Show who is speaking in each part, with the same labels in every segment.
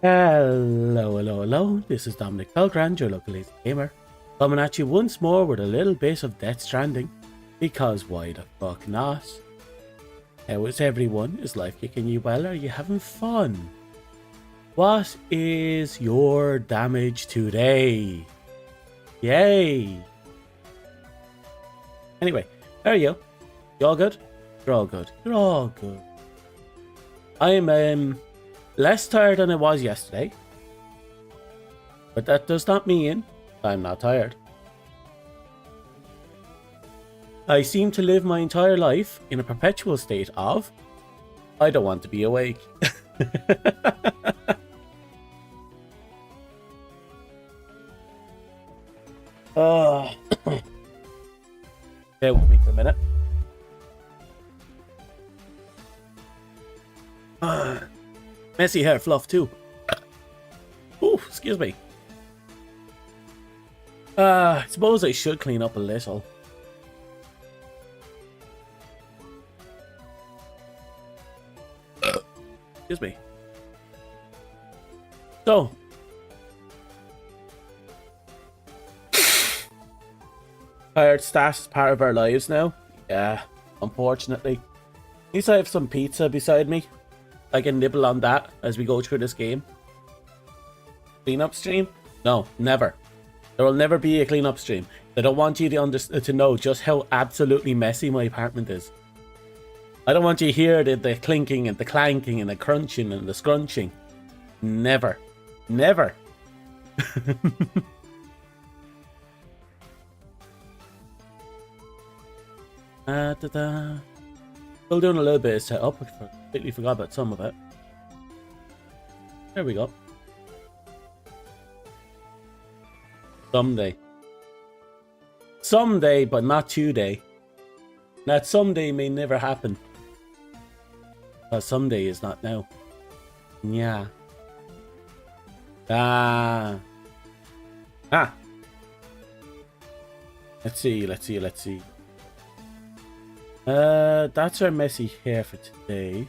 Speaker 1: Hello, hello, hello. This is Dominic Belgrand, your local lazy gamer, coming at you once more with a little bit of Death Stranding, because why the fuck not? How is everyone? Is life kicking you well? Are you having fun? What is your damage today? Yay! Anyway, how are you? You all good? You're all good. You're all good. I'm less tired than I was yesterday, but that does not mean I'm not tired. I seem to live my entire life in a perpetual state of I don't want to be awake. Bear with me for a minute. Messy hair fluff too. Ooh, excuse me. I suppose I should clean up a little. Excuse me. So, tired stash is part of our lives now. Yeah, unfortunately. At least I have some pizza beside me. I can nibble on that as we go through this game. Cleanup stream? No, never. There will never be a cleanup stream. I don't want you to know just how absolutely messy my apartment is. I don't want you to hear the clinking and the clanking and the crunching and the scrunching. Never. Never. Still doing a little bit of setup. I completely forgot about some of it. There we go. Someday. Someday, but not today. That someday may never happen. Because someday is not now. Yeah. Ah. Let's see. That's our messy hair for today.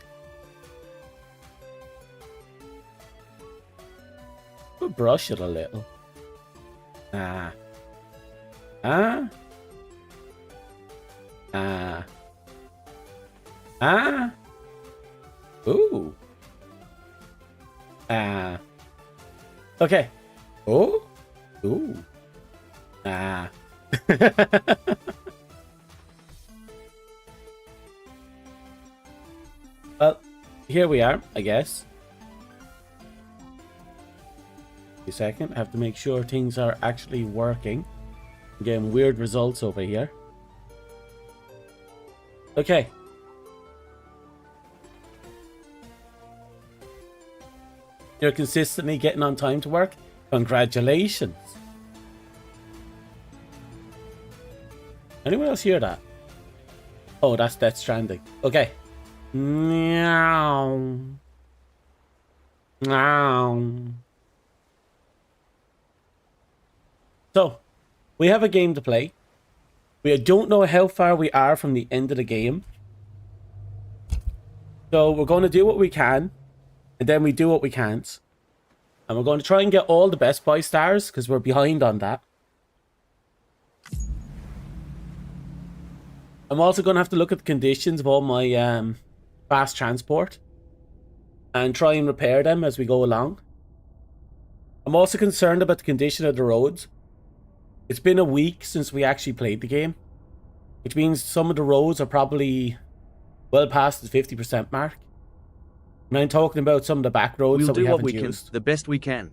Speaker 1: We'll brush it a little. Ah. Ooh. Okay. Oh. Ooh. Well, here we are, I guess. A second, I have to make sure things are actually working. I'm getting weird results over here. Okay. You're consistently getting on time to work? Congratulations. Anyone else hear that? Oh, that's Death Stranding. Okay. Meow. Meow. So, we have a game to play. We don't know how far we are from the end of the game. So, we're going to do what we can. And then we do what we can't. And we're going to try and get all the Best Buy stars, because we're behind on that. I'm also going to have to look at the conditions of all my fast transport. And try and repair them as we go along. I'm also concerned about the condition of the roads. It's been a week since we actually played the game. Which means some of the roads are probably well past the 50% mark. And I'm talking about some of the back roads that we haven't used. We'll do what we can,
Speaker 2: the best we can.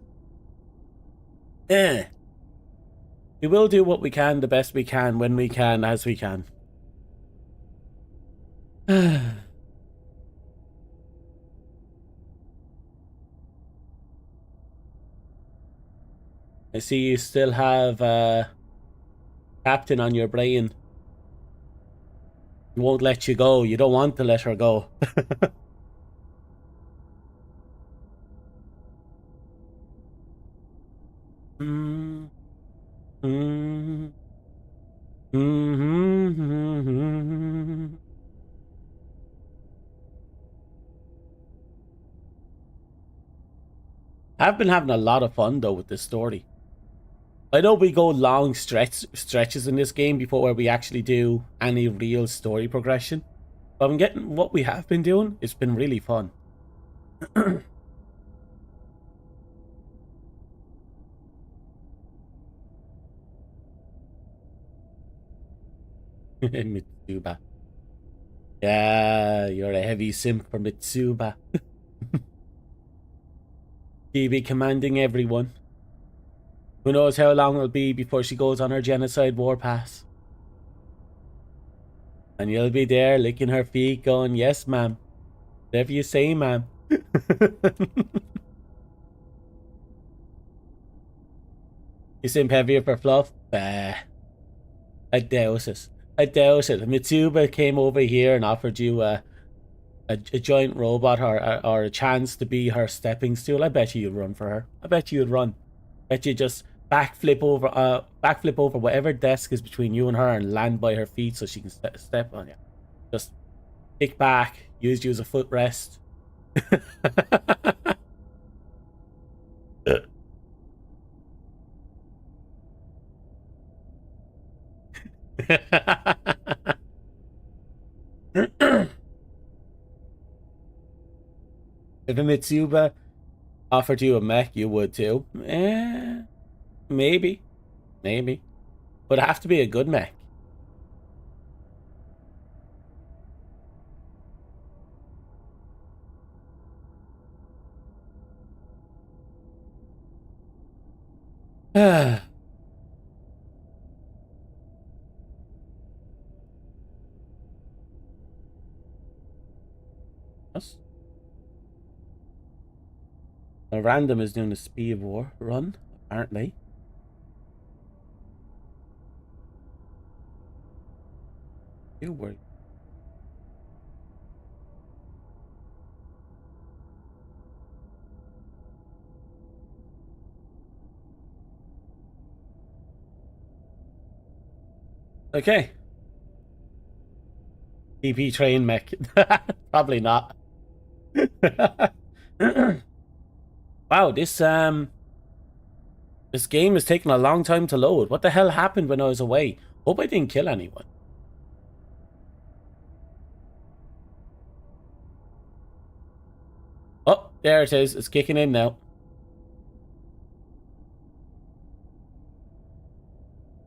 Speaker 1: We will do what we can, the best we can, when we can, as we can. I see you still have Captain on your brain. He won't let you go. You don't want to let her go. have been having a lot of fun though with this story. I know we go long stretches in this game before we actually do any real story progression. But I'm getting what we have been doing. It's been really fun. Mitsuba. Yeah, you're a heavy simp for Mitsuba. She be commanding everyone. Who knows how long it'll be before she goes on her genocide warpath. And you'll be there licking her feet going, yes, ma'am. Whatever you say, ma'am. You simp heavier for fluff? Bah. I doubt it. I doubt it. If Mitsuba came over here and offered you a giant robot or a chance to be her stepping stool, I bet you'd run for her. I bet you'd run. I bet you just backflip over whatever desk is between you and her and land by her feet so she can step on you. Just kick back, use you as a footrest. If a Mitsuba offered you a mech, you would too. Maybe. Maybe. But it'd have to be a good mech. Yes. A random is doing a speed war run, apparently. You were. Okay. TP train mech. Probably not. Wow, this game is taking a long time to load. What the hell happened when I was away? Hope I didn't kill anyone. Oh, there it is. It's kicking in now.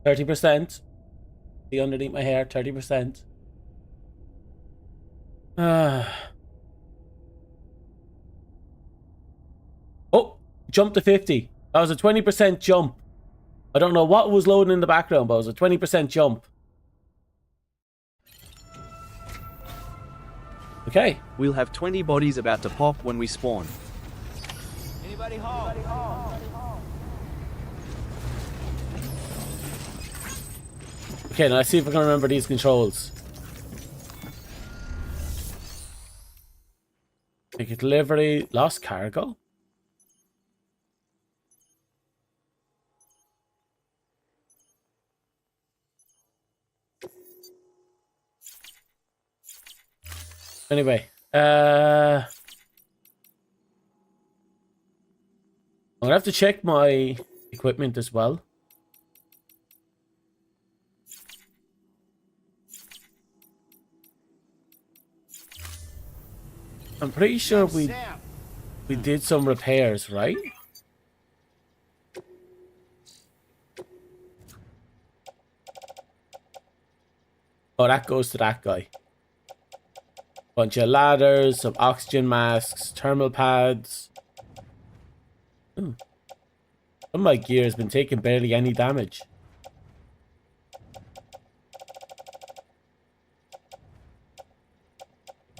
Speaker 1: 30%. See underneath my hair, 30%. Oh, jump to 50. That was a 20% jump. I don't know what was loading in the background, but it was a 20% jump. Okay.
Speaker 2: We'll have 20 bodies about to pop when we spawn.
Speaker 3: Anybody home?
Speaker 1: Okay, now let's see if I can remember these controls. Make a delivery. Lost cargo. Anyway, I'm gonna have to check my equipment as well. I'm pretty sure we did some repairs, right? Oh, that goes to that guy. Bunch of ladders, some oxygen masks, thermal pads. Ooh. Some of my gear has been taking barely any damage.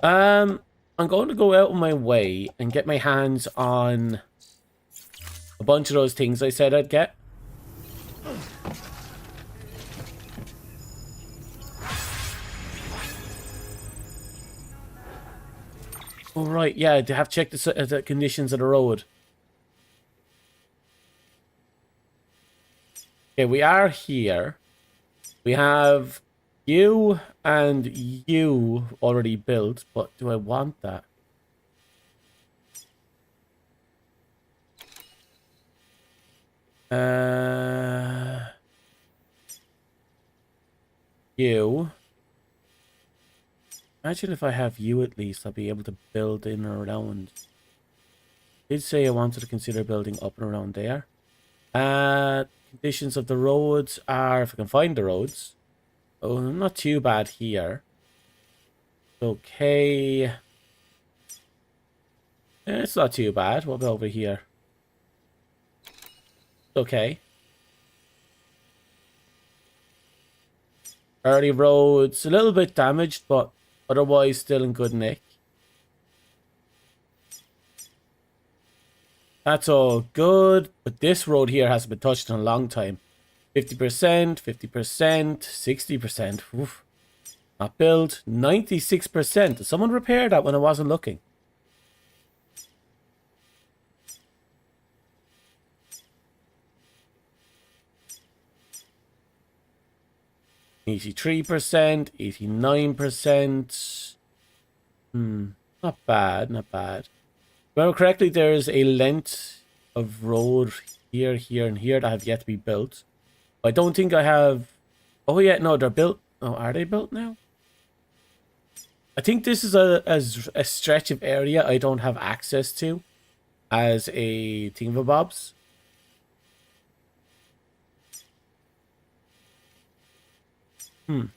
Speaker 1: I'm going to go out of my way and get my hands on a bunch of those things I said I'd get. Oh, right, yeah, I have to check the conditions of the road. Okay, we are here. We have you and you already built, but do I want that? You. Imagine if I have you at least, I'll be able to build in and around. Did say I wanted to consider building up and around there. Conditions of the roads are, if I can find the roads. Oh, not too bad here. Okay. It's not too bad. What about over here? Okay. Early roads, a little bit damaged, but otherwise still in good nick. That's all good, but this road here hasn't been touched in a long time. 50%, 50%, 60%. Oof. Not built. 96%. Did someone repair that when I wasn't looking? %, 89%. Not bad, not bad. If I remember correctly, there's a length of road here, here, and here that have yet to be built. I don't think I have... Oh yeah, no, they're built. Oh, are they built now? I think this is a stretch of area I don't have access to as a thingamabobs. Okay,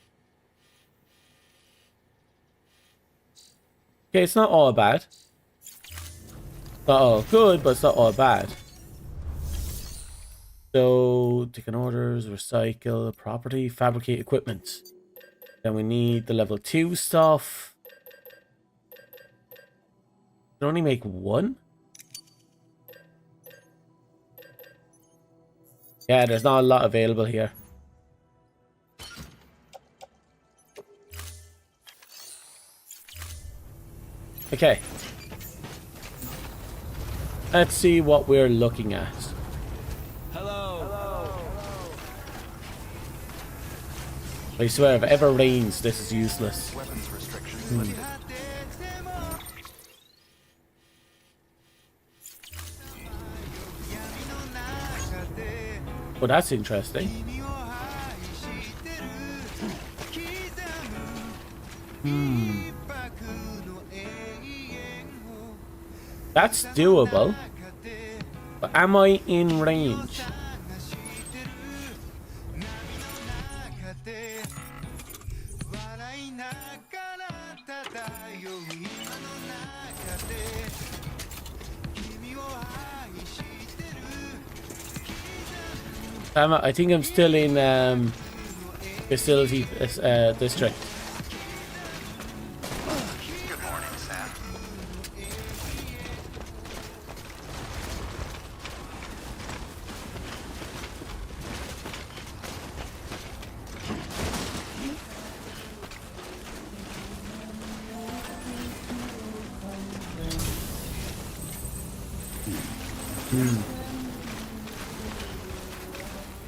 Speaker 1: it's not all bad. Not all good, but it's not all bad. So, taking orders, recycle, property, fabricate equipment. Then we need the level 2 stuff. Can only make one? Yeah, there's not a lot available here. Okay. Let's see what we're looking at.
Speaker 3: Hello.
Speaker 1: I swear, if it ever rains, this is useless.
Speaker 4: Weapons restrictions.
Speaker 1: Oh, that's interesting. That's doable. But am I in range? I think I'm still in facility district.
Speaker 4: Good morning, Sam.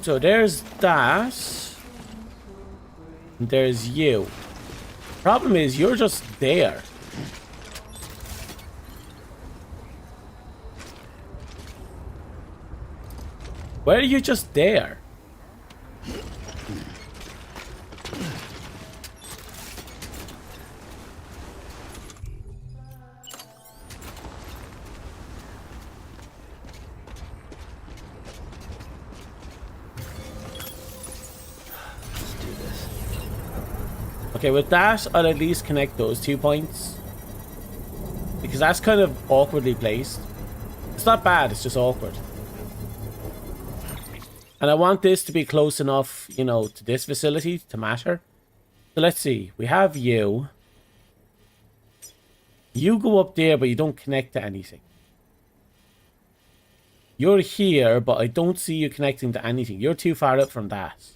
Speaker 1: So there's that. There's you. Problem is, you're just there. Why are you just there? Okay, with that, I'll at least connect those 2 points. Because that's kind of awkwardly placed. It's not bad, it's just awkward. And I want this to be close enough, you know, to this facility to matter. So let's see. We have you. You go up there, but you don't connect to anything. You're here, but I don't see you connecting to anything. You're too far up from that.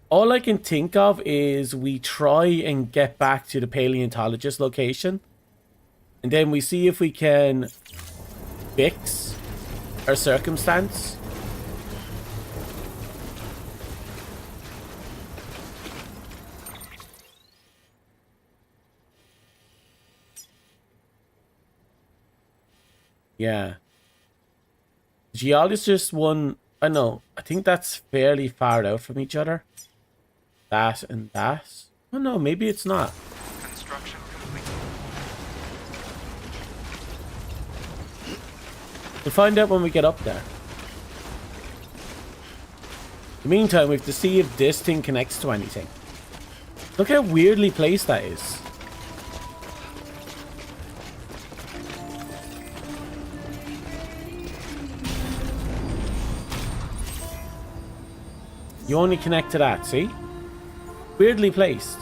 Speaker 1: All I can think of is we try and get back to the paleontologist location. And then we see if we can fix our circumstance. Yeah. Geologist just one. I know. I think that's fairly far out from each other. That and that. Oh no, maybe it's not.
Speaker 4: Construction complete.
Speaker 1: We'll find out when we get up there. In the meantime, we have to see if this thing connects to anything. Look how weirdly placed that is. You only connect to that, see? Weirdly placed.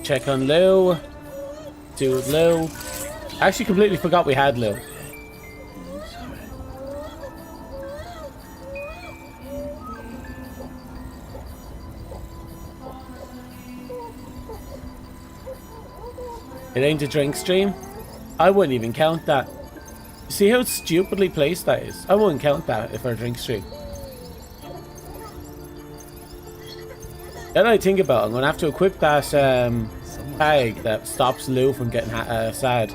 Speaker 1: Check on Lou. Do Lou. I actually completely forgot we had Lou. It ain't a drink stream? I wouldn't even count that. You see how stupidly placed that is? I wouldn't count that if our drink stream. Then I think about it, I'm going to have to equip that tag that stops Lou from getting sad.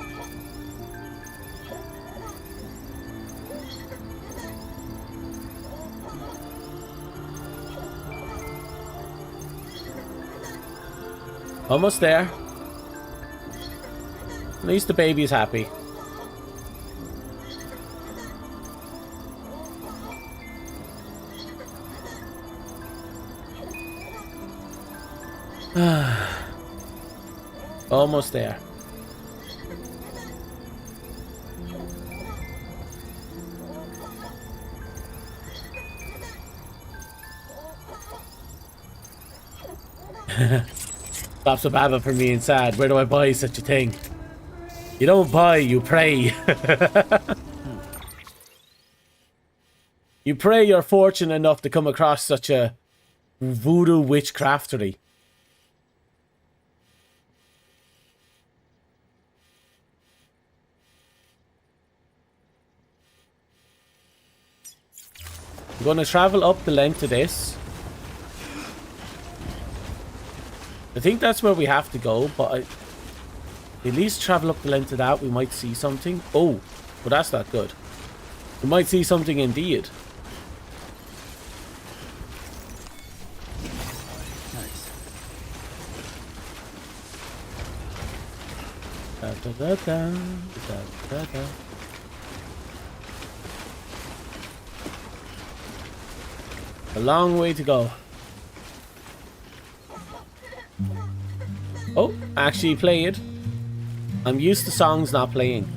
Speaker 1: Almost there. At least the baby's happy. Almost there. Stops a baba for me inside. Where do I buy such a thing? You don't buy, you pray. You pray you're fortunate enough to come across such a voodoo witchcraftery. I'm going to travel up the length of this. I think that's where we have to go, but at least travel up the length of that. We might see something. Oh, but that's not good. We might see something indeed.
Speaker 2: Nice.
Speaker 1: Da, da, da, da, da, da, da. A long way to go. Oh, actually played. I'm used to songs not playing.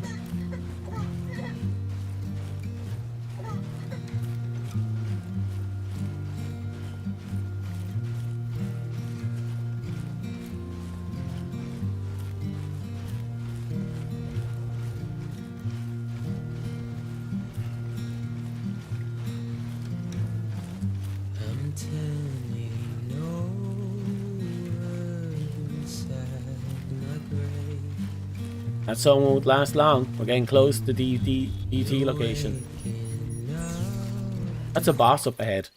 Speaker 1: That song won't last long. We're getting close to the DT location. That's a boss up ahead.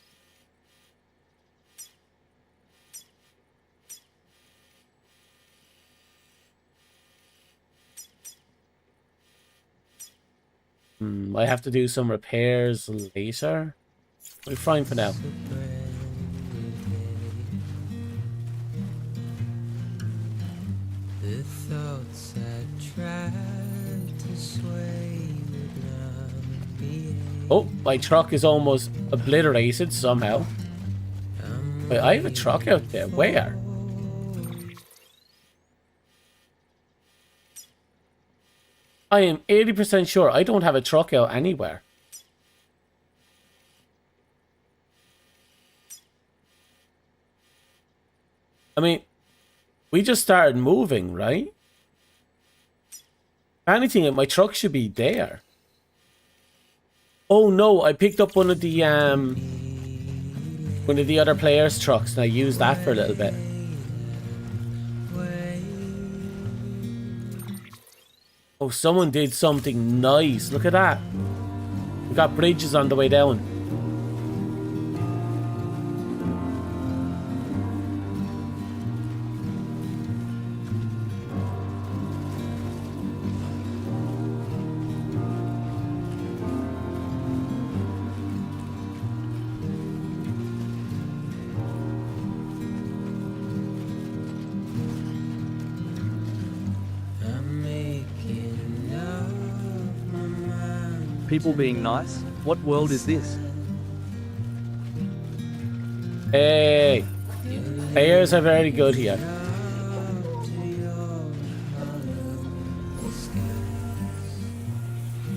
Speaker 1: I have to do some repairs later. We're fine for now.
Speaker 5: The thoughts I tried to sway would not be.
Speaker 1: Oh, my truck is almost obliterated somehow. Wait, I have a truck out there. Where? I am 80% sure I don't have a truck out anywhere. I mean, we just started moving, right? If anything, my truck should be there. Oh no, I picked up one of the other players' trucks and I used that for a little bit. Oh, someone did something nice. Look at that. We got bridges on the way down.
Speaker 5: I'm making up my mind.
Speaker 2: People being nice? What world is this?
Speaker 1: Hey. Players are very good here.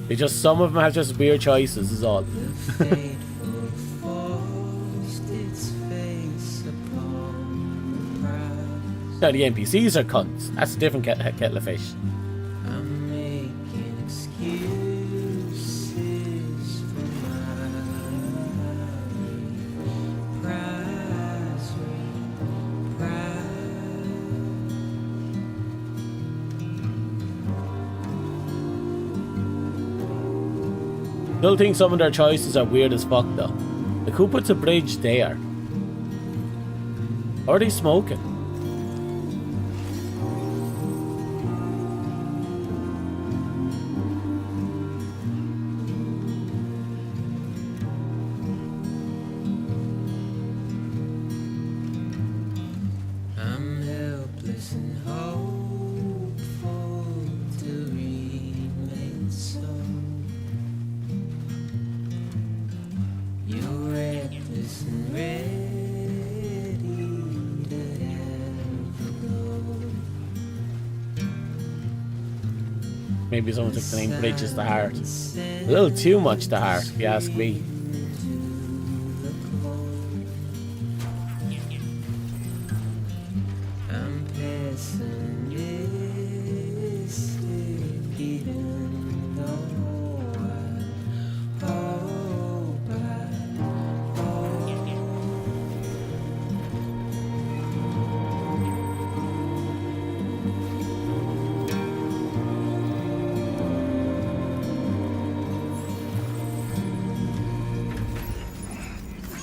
Speaker 1: It's just some of them have just weird choices is all.
Speaker 5: Fateful forced its face upon the prize.
Speaker 1: No, the NPCs are cunts. That's a different kettle of fish.
Speaker 5: I'm making excuses for my prize ring, pride.
Speaker 1: Still think some of their choices are weird as fuck though. Like who puts a bridge there? Or are they smoking?
Speaker 5: I'm helpless and hopeful to remain so. You're reckless and ready to ever go.
Speaker 1: Maybe someone took the name bridges to heart. A little too much to heart, if you ask me.
Speaker 5: I'm pessimistic, even though I hope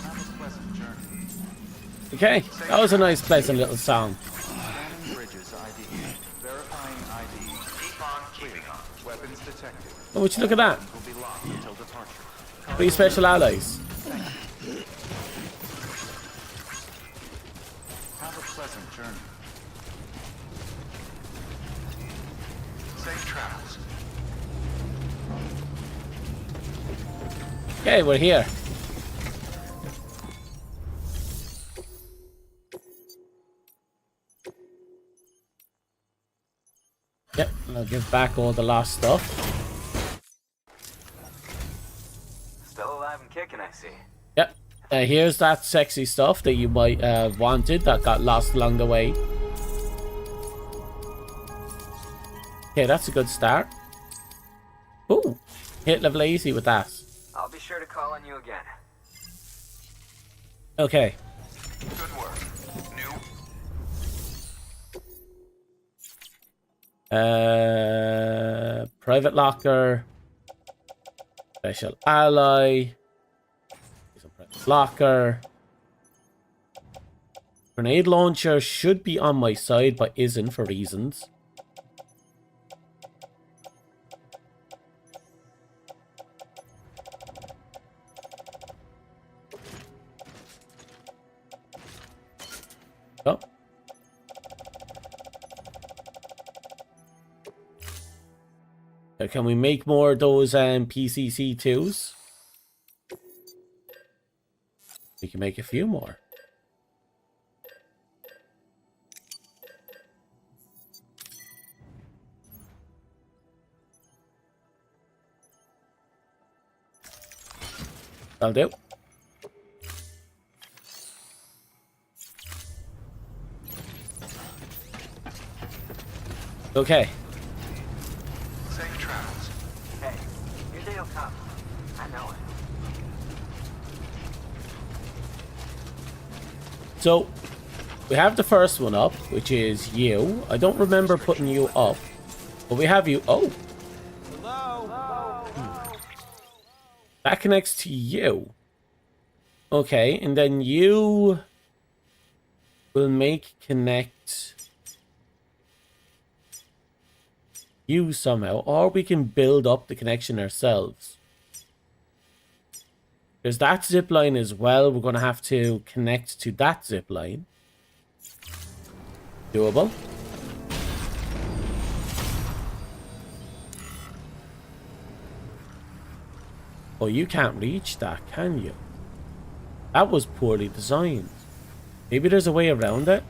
Speaker 4: Have a pleasant journey.
Speaker 1: Okay, that was a nice pleasant little song.
Speaker 4: Scanning bridges ID. Verifying ID. Keep on keeping on. Weapons detected.
Speaker 1: Oh, would you look at that?
Speaker 4: Will be locked until departure.
Speaker 1: Three special allies.
Speaker 4: Have a pleasant journey. Safe travels.
Speaker 1: Okay, we're here. Yep, and I'll give back all the lost stuff.
Speaker 3: Still alive and kicking, I see.
Speaker 1: Yep. Here's that sexy stuff that you might have wanted that got lost along the way. Okay, that's a good start. Ooh, hit level easy with that.
Speaker 3: I'll be sure to call on you again.
Speaker 1: Okay.
Speaker 4: Good work. New.
Speaker 1: Private locker. Special ally. Some private locker. Grenade launcher should be on my side, but isn't for reasons. Oh. Can we make more of those PCC2s? We can make a few more. That'll do. Okay.
Speaker 4: Safe travels.
Speaker 3: Hey, your day will come. I know it.
Speaker 1: So, we have the first one up, which is you. I don't remember putting you up, but we have you. Oh, That connects to you. Okay, and then you will make connect you somehow, or we can build up the connection ourselves. There's that zip line as well. We're going to have to connect to that zip line. Doable. Oh, you can't reach that, can you? That was poorly designed. Maybe there's a way around it.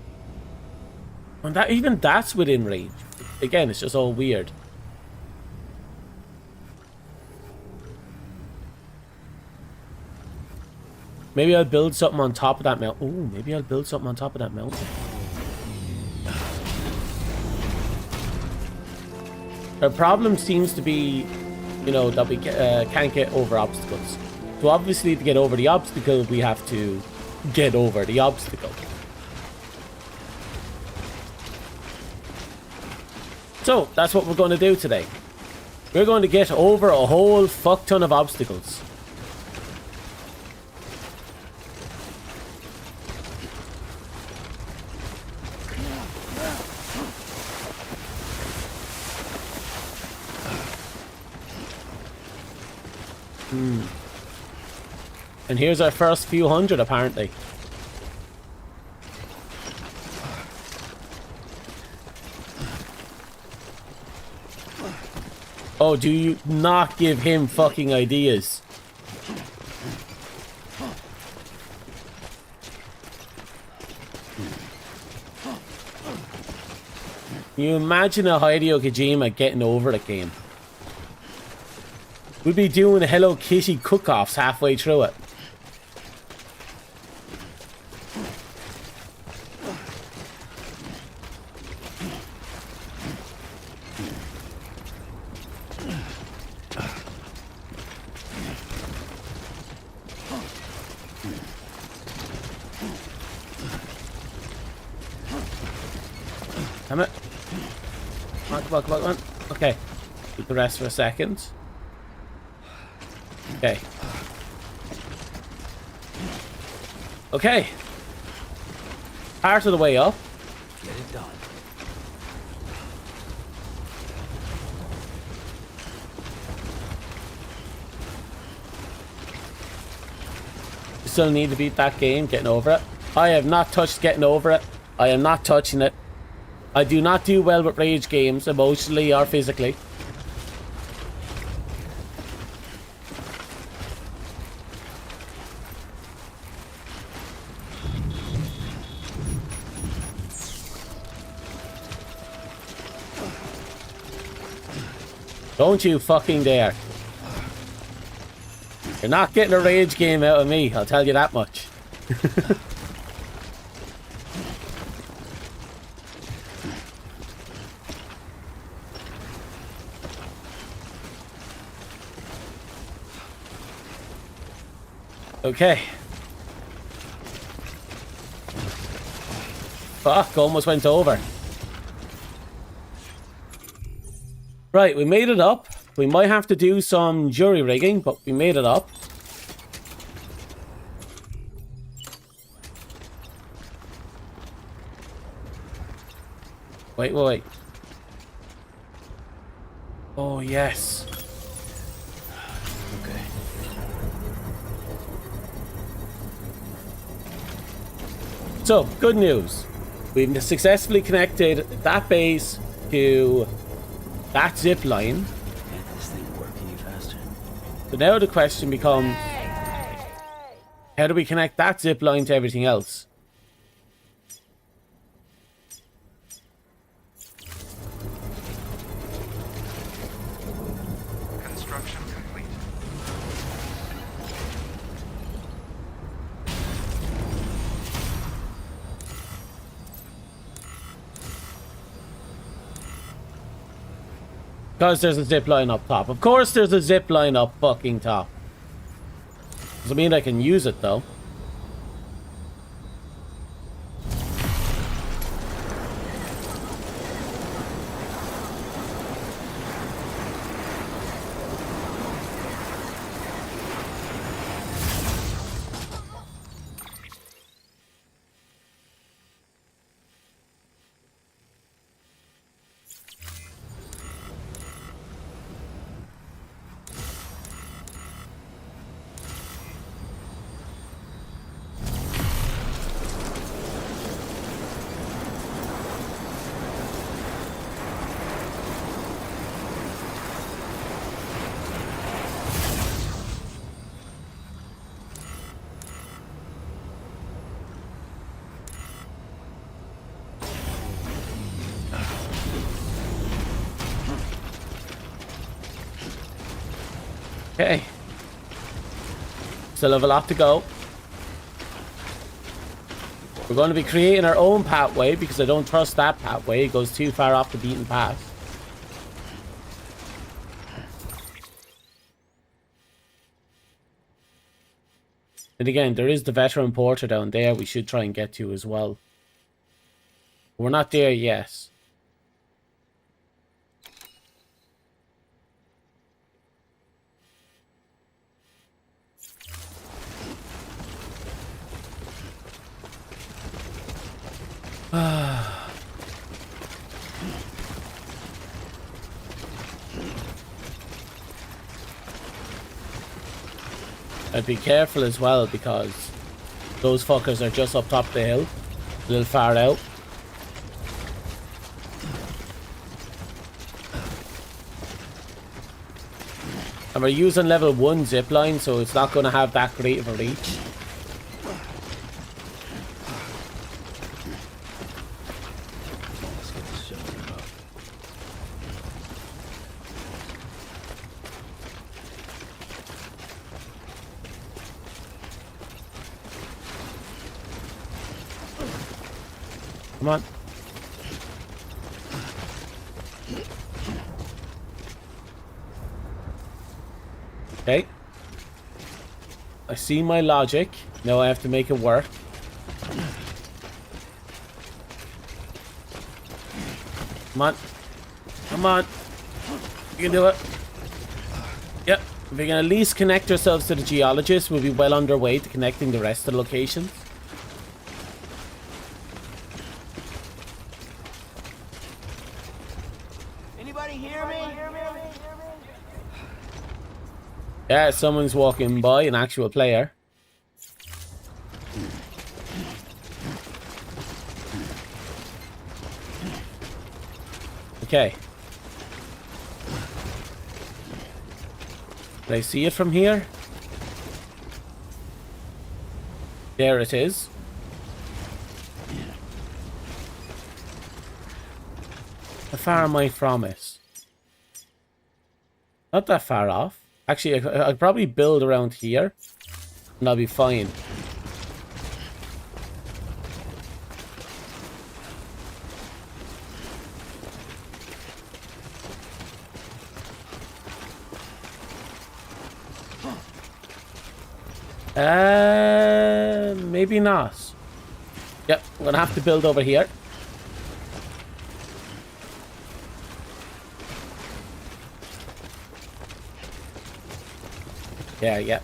Speaker 1: And that even that's within range. Again, it's just all weird. Maybe I'll build something on top of that mountain. Oh, maybe I'll build something on top of that mountain. Our problem seems to be, you know, that we can't get over obstacles. So obviously to get over the obstacle, we have to get over the obstacle. So that's what we're going to do today. We're going to get over a whole fuck ton of obstacles. And here's our first few hundred, apparently. Oh, do you not give him fucking ideas? Can you imagine a Hideo Kojima getting over the game? We'd be doing Hello Kitty cook-offs halfway through it. Damn it. Come on. Okay. Keep the rest for a second. Okay. Okay. Part of the way up.
Speaker 2: Get it done.
Speaker 1: You still need to beat that game, getting over it. I have not touched getting over it. I am not touching it. I do not do well with rage games, emotionally or physically. Don't you fucking dare. You're not getting a rage game out of me, I'll tell you that much. Okay. Fuck, almost went over. Right, we made it up. We might have to do some jury rigging, but we made it up. Wait. Oh, yes.
Speaker 2: Okay.
Speaker 1: So, good news. We've successfully connected that base to that zip line.
Speaker 2: Get this thing work any faster.
Speaker 1: So now the question becomes, how do we connect that zip line to everything else?
Speaker 4: Construction complete.
Speaker 1: Because there's a zip line up top. Of course there's a zip line up fucking top. Doesn't mean I can use it though. Still have a lot to go. We're going to be creating our own pathway because I don't trust that pathway. It goes too far off the beaten path. And again, there is the veteran porter down there we should try and get to as well. We're not there yet. I'd be careful as well because those fuckers are just up top the hill, a little far out. And we're using level 1 zipline, so it's not going to have that great of a reach.
Speaker 2: Let's get this show up.
Speaker 1: Come on. Okay. I see my logic. Now I have to make it work. Come on. Come on. You can do it. Yep. If we can at least connect ourselves to the geologist, we'll be well underway to connecting the rest of the locations.
Speaker 3: Anybody hear me?
Speaker 1: Yeah, someone's walking by, an actual player. Okay. Can I see it from here? There it is. How far am I from it? Not that far off. Actually, I'll probably build around here, and I'll be fine. Maybe not. Yep, I'm gonna have to build over here. Yeah.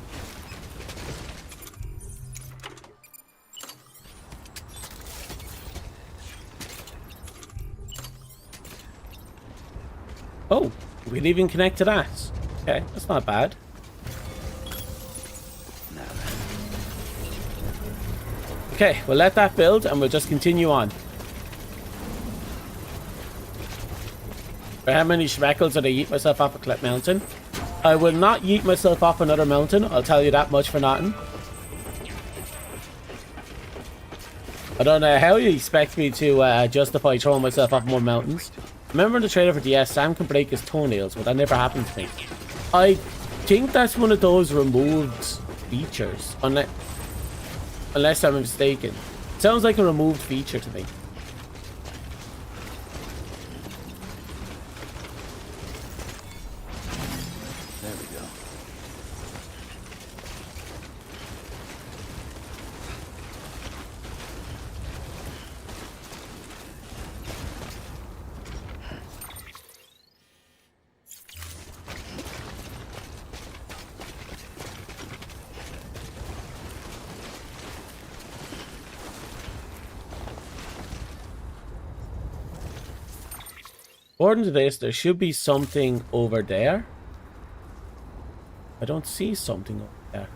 Speaker 1: Oh, we can even connect to that. Okay, that's not bad. Okay, we'll let that build and we'll just continue on. For how many schmeckles did I eat myself off a cliff mountain? I will not yeet myself off another mountain, I'll tell you that much for nothing. I don't know how you expect me to justify throwing myself off more mountains. Remember in the trailer for DS, Sam can break his toenails, but that never happened to me. I think that's one of those removed features, unless I'm mistaken. Sounds like a removed feature to me.
Speaker 2: There we go.
Speaker 1: According to this, there should be something over there. I don't see something over there.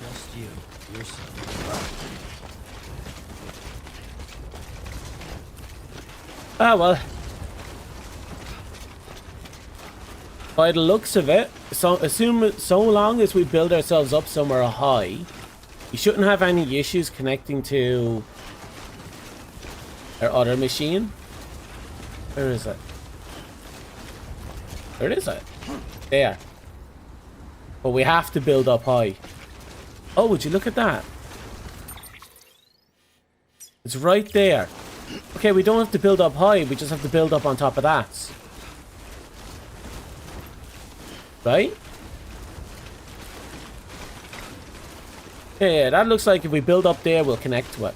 Speaker 2: Just you. Yourself.
Speaker 1: Ah, well. By the looks of it, so long as we build ourselves up somewhere high, we shouldn't have any issues connecting to our other machine. Where is it? Where is it? there. But we have to build up high. Oh, would you look at that? It's right there. Okay, we don't have to build up high. We just have to build up on top of that. Right? Yeah, that looks like if we build up there, we'll connect to it.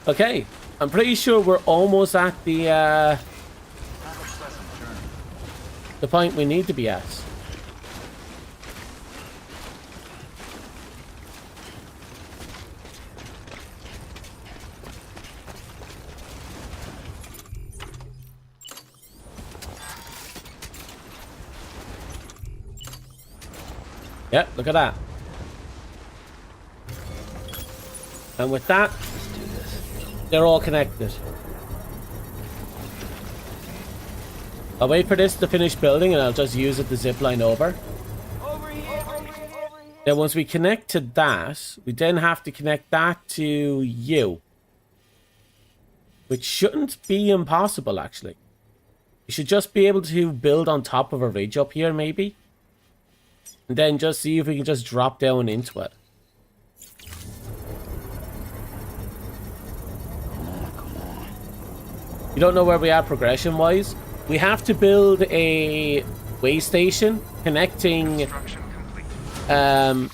Speaker 1: Okay, I'm pretty sure we're almost at the point we need to be at. Yeah, look at that. And with that, they're all connected. I'll wait for this to finish building and I'll just use it to zip line over. Then once we connect to that, we then have to connect that to you. Which shouldn't be impossible, actually. You should just be able to build on top of a ridge up here, maybe. And then just see if we can just drop down into it. You don't know where we are progression-wise? We have to build a way station connecting down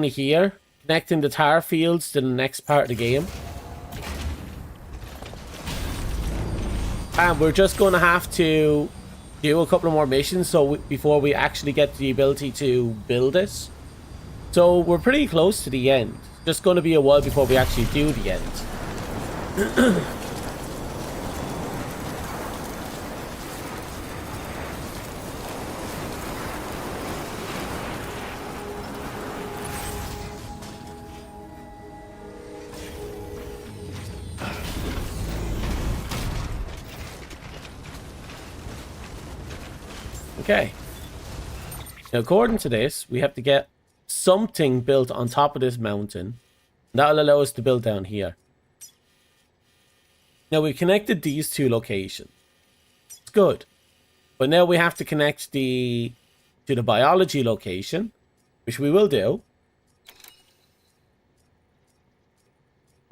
Speaker 1: here, connecting the tar fields to the next part of the game. And we're just going to have to do a couple of more missions before we actually get the ability to build this. So we're pretty close to the end. Just going to be a while before we actually do the end. Okay. Now, according to this, we have to get something built on top of this mountain. That'll allow us to build down here. Now, we've connected these two locations. It's good. But now we have to connect to the biology location, which we will do.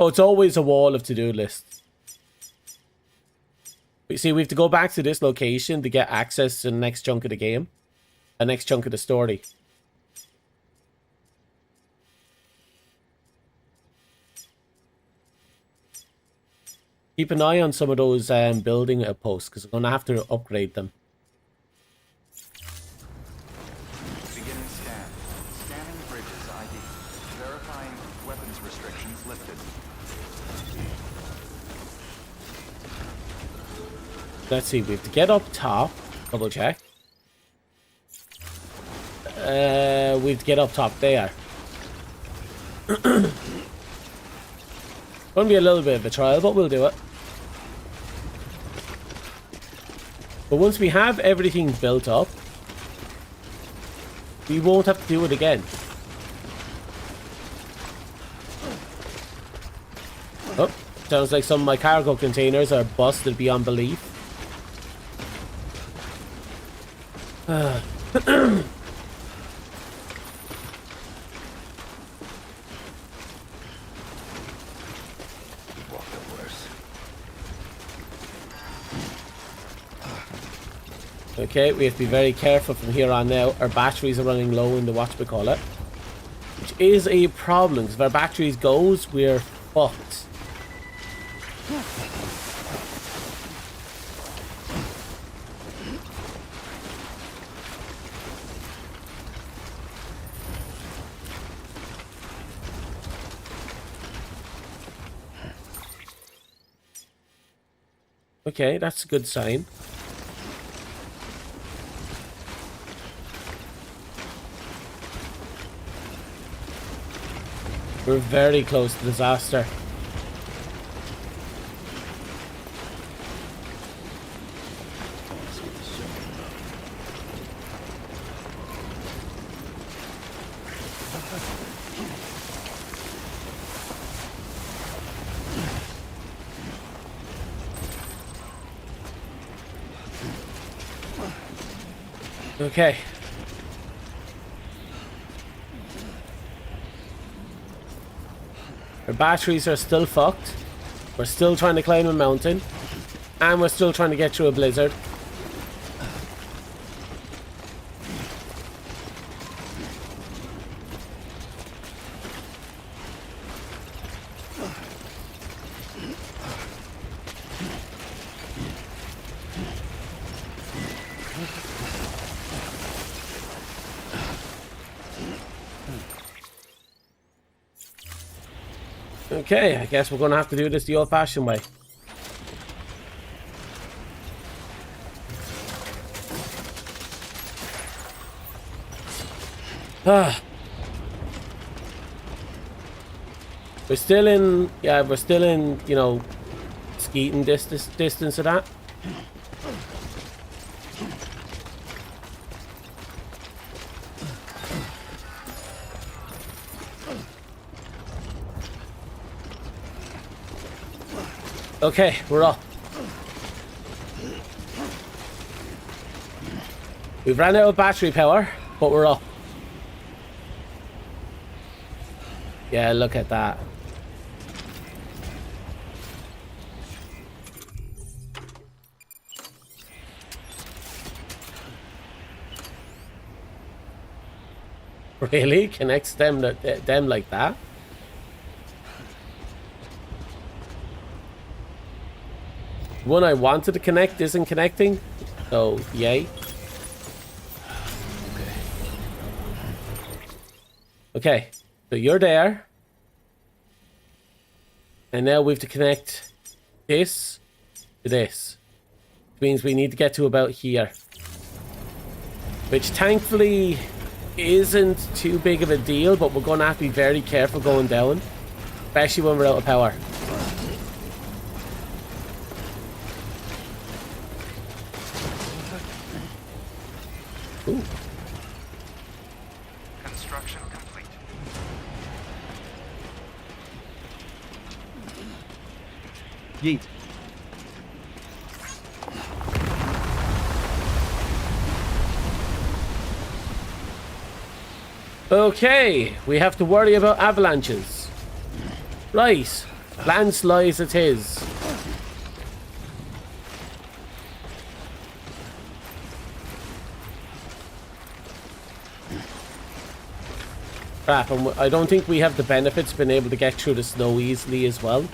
Speaker 1: Oh, it's always a wall of to-do lists. You see, we have to go back to this location to get access to the next chunk of the game. The next chunk of the story. Keep an eye on some of those building posts, because I'm going to have to upgrade them.
Speaker 4: Beginning scan. Scanning bridges ID. Verifying weapons restrictions lifted.
Speaker 1: Let's see, we have to get up top. Double check. We have to get up top there. Gonna be a little bit of a trial, but we'll do it. But once we have everything built up, we won't have to do it again. Oh, sounds like some of my cargo containers are busted beyond belief. Okay, we have to be very careful from here on now. Our batteries are running low in the whatchamacallit, which is a problem, because if our batteries goes, we're fucked. Okay, that's a good sign. We're very close to disaster. Okay. Our batteries are still fucked. We're still trying to climb a mountain. And we're still trying to get through a blizzard. Okay, I guess we're going to have to do this the old-fashioned way. We're still in, yeah, we're still in, you know, skeeting distance of that. Okay, we're up. We've ran out of battery power, but we're up. Yeah, look at that. Really? Connects them like that? One I wanted to connect isn't connecting, so yay. Okay, so you're there. And now we have to connect this to this. Which means we need to get to about here. Which thankfully isn't too big of a deal, but we're going to have to be very careful going down. Especially when we're out of power. Ooh.
Speaker 4: Construction complete.
Speaker 2: Yeet.
Speaker 1: Okay, we have to worry about avalanches. Right, landslides it is. Crap, and I don't think we have the benefits of being able to get through the snow easily as well.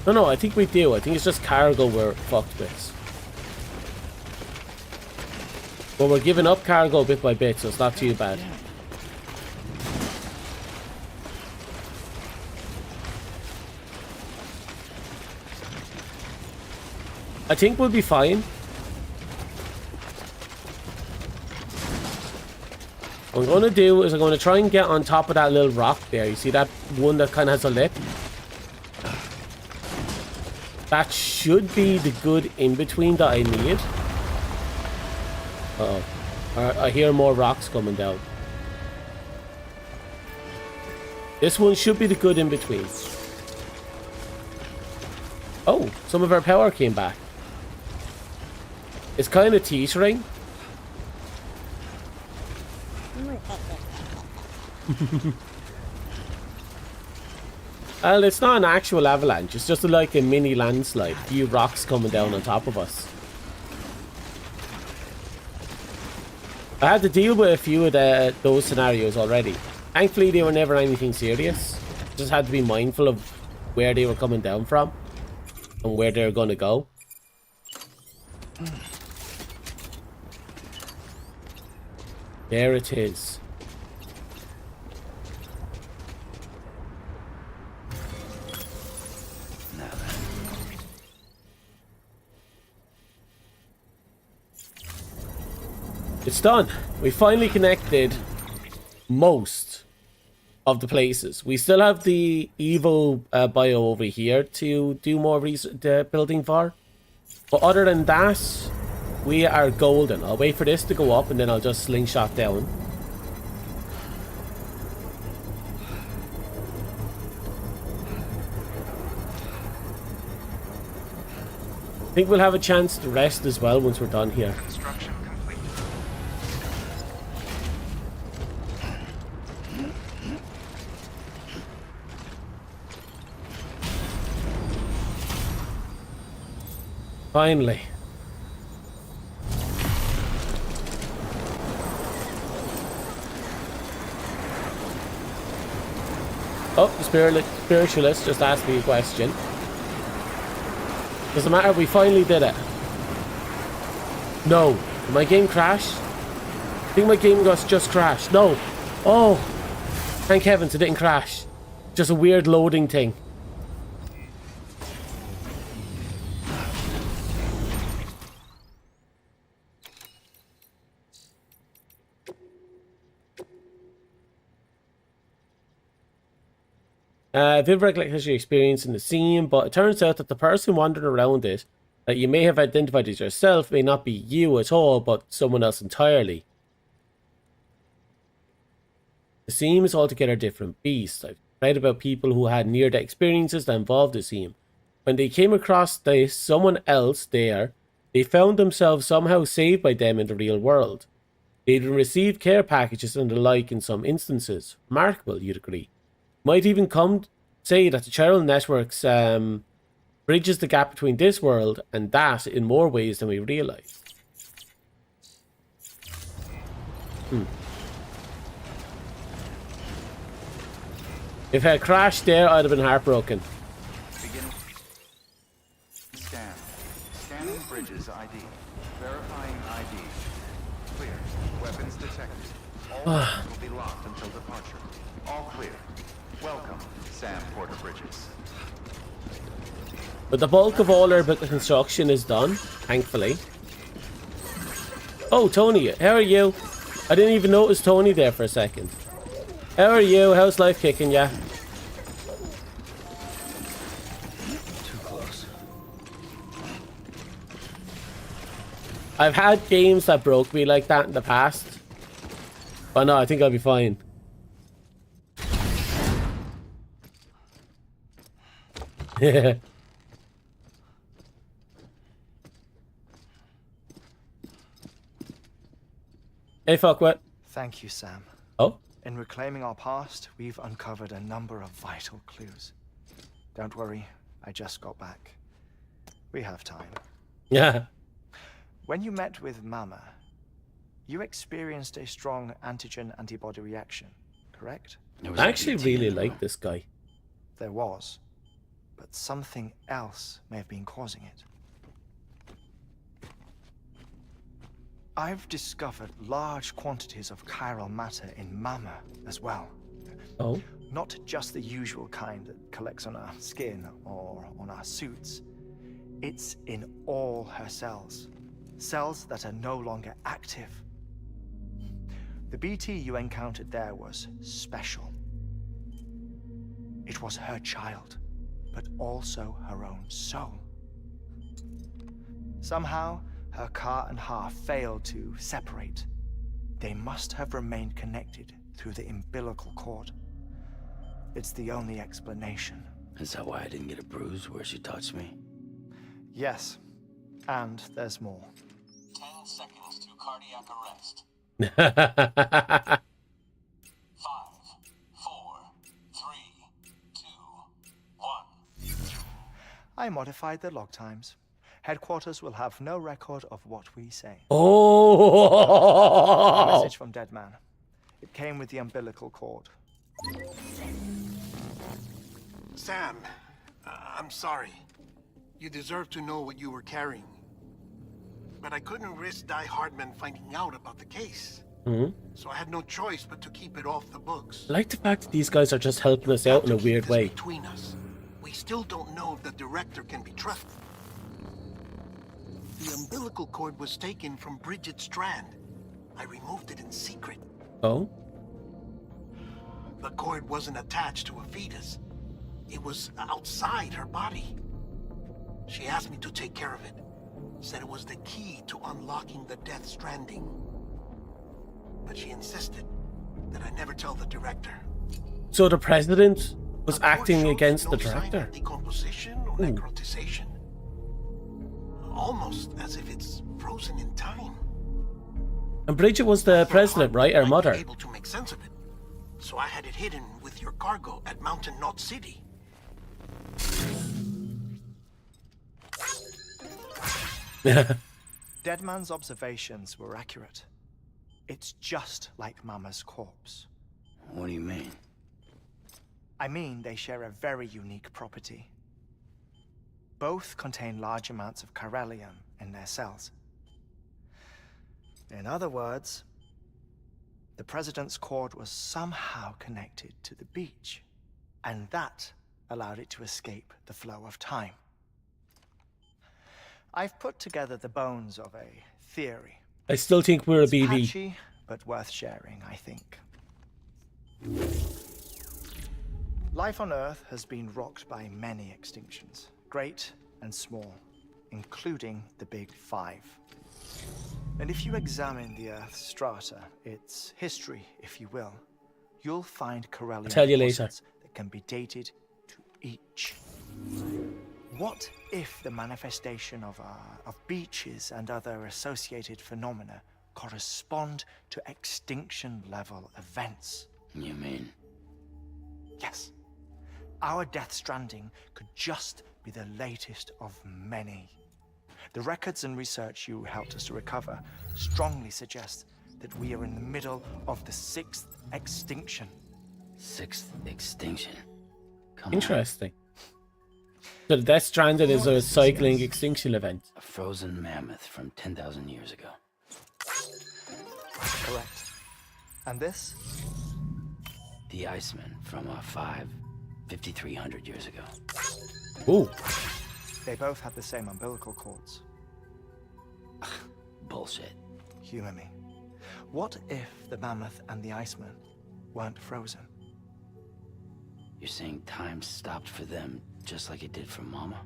Speaker 1: No, I think we do. I think it's just cargo we're fucked with. But we're giving up cargo bit by bit, so it's not too bad. I think we'll be fine. What I'm going to do is I'm going to try and get on top of that little rock there. You see that one that kind of has a lip? That should be the good in-between that I need. Uh-oh. I hear more rocks coming down. This one should be the good in-between. Oh, some of our power came back. It's kind of teetering. Well, it's not an actual avalanche. It's just like a mini landslide. A few rocks coming down on top of us. I had to deal with a few of those scenarios already. Thankfully, they were never anything serious. Just had to be mindful of where they were coming down from and where they were going to go. There it is. It's done. We finally connected most of the places. We still have the evil bio over here to do more building for. But other than that, we are golden. I'll wait for this to go up and then I'll just slingshot down. I think we'll have a chance to rest as well once we're done here.
Speaker 4: Construction complete.
Speaker 1: Finally. Oh, the spiritualist just asked me a question. Doesn't matter, we finally did it. No. Did my game crash? I think my game just crashed. No. Oh. Thank heavens it didn't crash. Just a weird loading thing. Vivid recollects your experience in the scene, but it turns out that the person wandering around it that you may have identified as yourself may not be you at all, but someone else entirely. The Seam is altogether a different beast. I've read about people who had near-death experiences that involved the Seam. When they came across someone else there, they found themselves somehow saved by them in the real world. They'd received care packages and the like in some instances. Remarkable, you'd agree. Might even come say that the chiral networks bridges the gap between this world and that in more ways than we realise. If I had crashed there, I'd have been heartbroken.
Speaker 4: Begin. Scan. Scanning bridges ID. Verifying ID. Clear. Weapons detected. All weapons will be locked until departure. All clear. Welcome, Sam Porter Bridges.
Speaker 1: But the bulk of all our construction is done, thankfully. Oh, Tony, how are you? I didn't even notice Tony there for a second. How are you? How's life kicking ya?
Speaker 2: Too close.
Speaker 1: I've had games that broke me like that in the past. But no, I think I'll be fine. Yeah. Hey, fuckwit.
Speaker 6: Thank you, Sam.
Speaker 1: Oh?
Speaker 6: In reclaiming our past, we've uncovered a number of vital clues. Don't worry, I just got back. We have time.
Speaker 1: Yeah.
Speaker 6: When you met with Mama, you experienced a strong antigen-antibody reaction, correct?
Speaker 1: I actually really like this guy.
Speaker 6: There was. But something else may have been causing it. I've discovered large quantities of chiral matter in Mama as well.
Speaker 1: Oh?
Speaker 6: Not just the usual kind that collects on our skin or on our suits. It's in all her cells. Cells that are no longer active. The BT you encountered there was special. It was her child, but also her own soul. Somehow, her car and half failed to separate. They must have remained connected through the umbilical cord. It's the only explanation.
Speaker 7: Is that why I didn't get a bruise where she touched me?
Speaker 6: Yes, and there's more.
Speaker 8: 10 seconds to cardiac arrest. 5, 4, 3, 2, 1.
Speaker 6: I modified the log times. Headquarters will have no record of what we say. A
Speaker 1: Oh!
Speaker 6: message from Dead Man. It came with the umbilical cord.
Speaker 9: Sam, I'm sorry. You deserve to know what you were carrying. But I couldn't risk Die Hardman finding out about the case. So I had no choice but to keep it off the books.
Speaker 1: I like the fact that these guys are just helping us out in a weird way.
Speaker 9: Between us, we still don't know if the director can be trusted. The umbilical cord was taken from Bridget Strand. I removed it in secret.
Speaker 1: Oh?
Speaker 9: The cord wasn't attached to a fetus. It was outside her body. She asked me to take care of it. Said it was the key to unlocking the Death Stranding. But she insisted that I never tell the director.
Speaker 1: So the president was
Speaker 9: The cord
Speaker 1: acting
Speaker 9: shows
Speaker 1: against the
Speaker 9: no sign
Speaker 1: director?
Speaker 9: of decomposition or necrotization. Almost as if it's frozen in time.
Speaker 1: And Bridget was the president, right? Her
Speaker 9: I'd
Speaker 1: mother.
Speaker 9: be able to make sense of it. So I had it hidden with your cargo at Mountain Knot City.
Speaker 6: Deadman's observations were accurate. It's just like Mama's corpse.
Speaker 7: What do you mean?
Speaker 6: I mean, they share a very unique property. Both contain large amounts of chiralium in their cells. In other words, the president's cord was somehow connected to the beach, and that allowed it to escape the flow of time. I've put together the bones of a theory.
Speaker 1: I still think we're a
Speaker 6: It's
Speaker 1: BB.
Speaker 6: patchy, but worth sharing, I think. Life on Earth has been rocked by many extinctions, great and small, including the Big Five. And if you examine the Earth's strata, its history, if you will, you'll find chiralium
Speaker 1: Tell you later.
Speaker 6: deposits that can be dated to each. What if the manifestation of beaches and other associated phenomena correspond to extinction-level events?
Speaker 7: You mean?
Speaker 6: Yes. Our Death Stranding could just be the latest of many. The records and research you helped us to recover strongly suggest that we are in the middle of the 6th extinction.
Speaker 7: 6th extinction. Come on.
Speaker 1: Interesting. So the Death Stranded is a cycling extinction event.
Speaker 7: A frozen mammoth from 10,000 years ago.
Speaker 6: Correct. And this?
Speaker 7: The Iceman from 5,300 years ago.
Speaker 1: Ooh.
Speaker 6: They both have the same umbilical cords.
Speaker 7: Bullshit.
Speaker 6: Humor me. What if the mammoth and the Iceman weren't frozen?
Speaker 7: You're saying time stopped for them just like it did for Mama?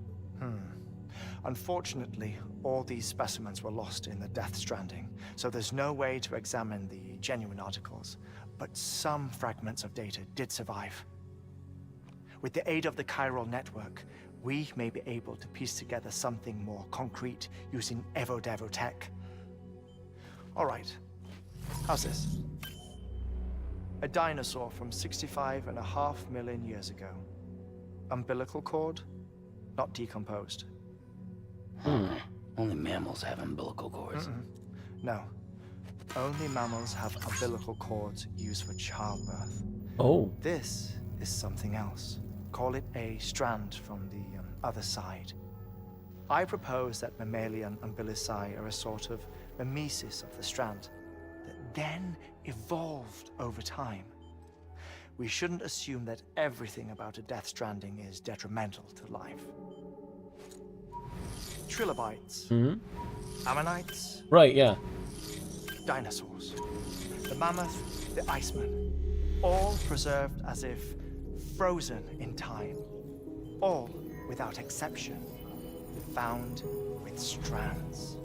Speaker 6: Unfortunately, all these specimens were lost in the Death Stranding, so there's no way to examine the genuine articles, but some fragments of data did survive. With the aid of the chiral network, we may be able to piece together something more concrete using Evo-Devo tech. All right, how's this? A dinosaur from 65.5 million years ago. Umbilical cord, not decomposed.
Speaker 7: Only mammals have umbilical cords.
Speaker 6: No, only mammals have umbilical cords used for childbirth.
Speaker 1: Oh.
Speaker 6: This is something else. Call it a strand from the other side. I propose that mammalian umbilici are a sort of mimesis of the strand that then evolved over time. We shouldn't assume that everything about a Death Stranding is detrimental to life. Trilobites, ammonites,
Speaker 1: Right, yeah.
Speaker 6: dinosaurs, the mammoth, the Iceman, all preserved as if frozen in time, all without exception, found with strands,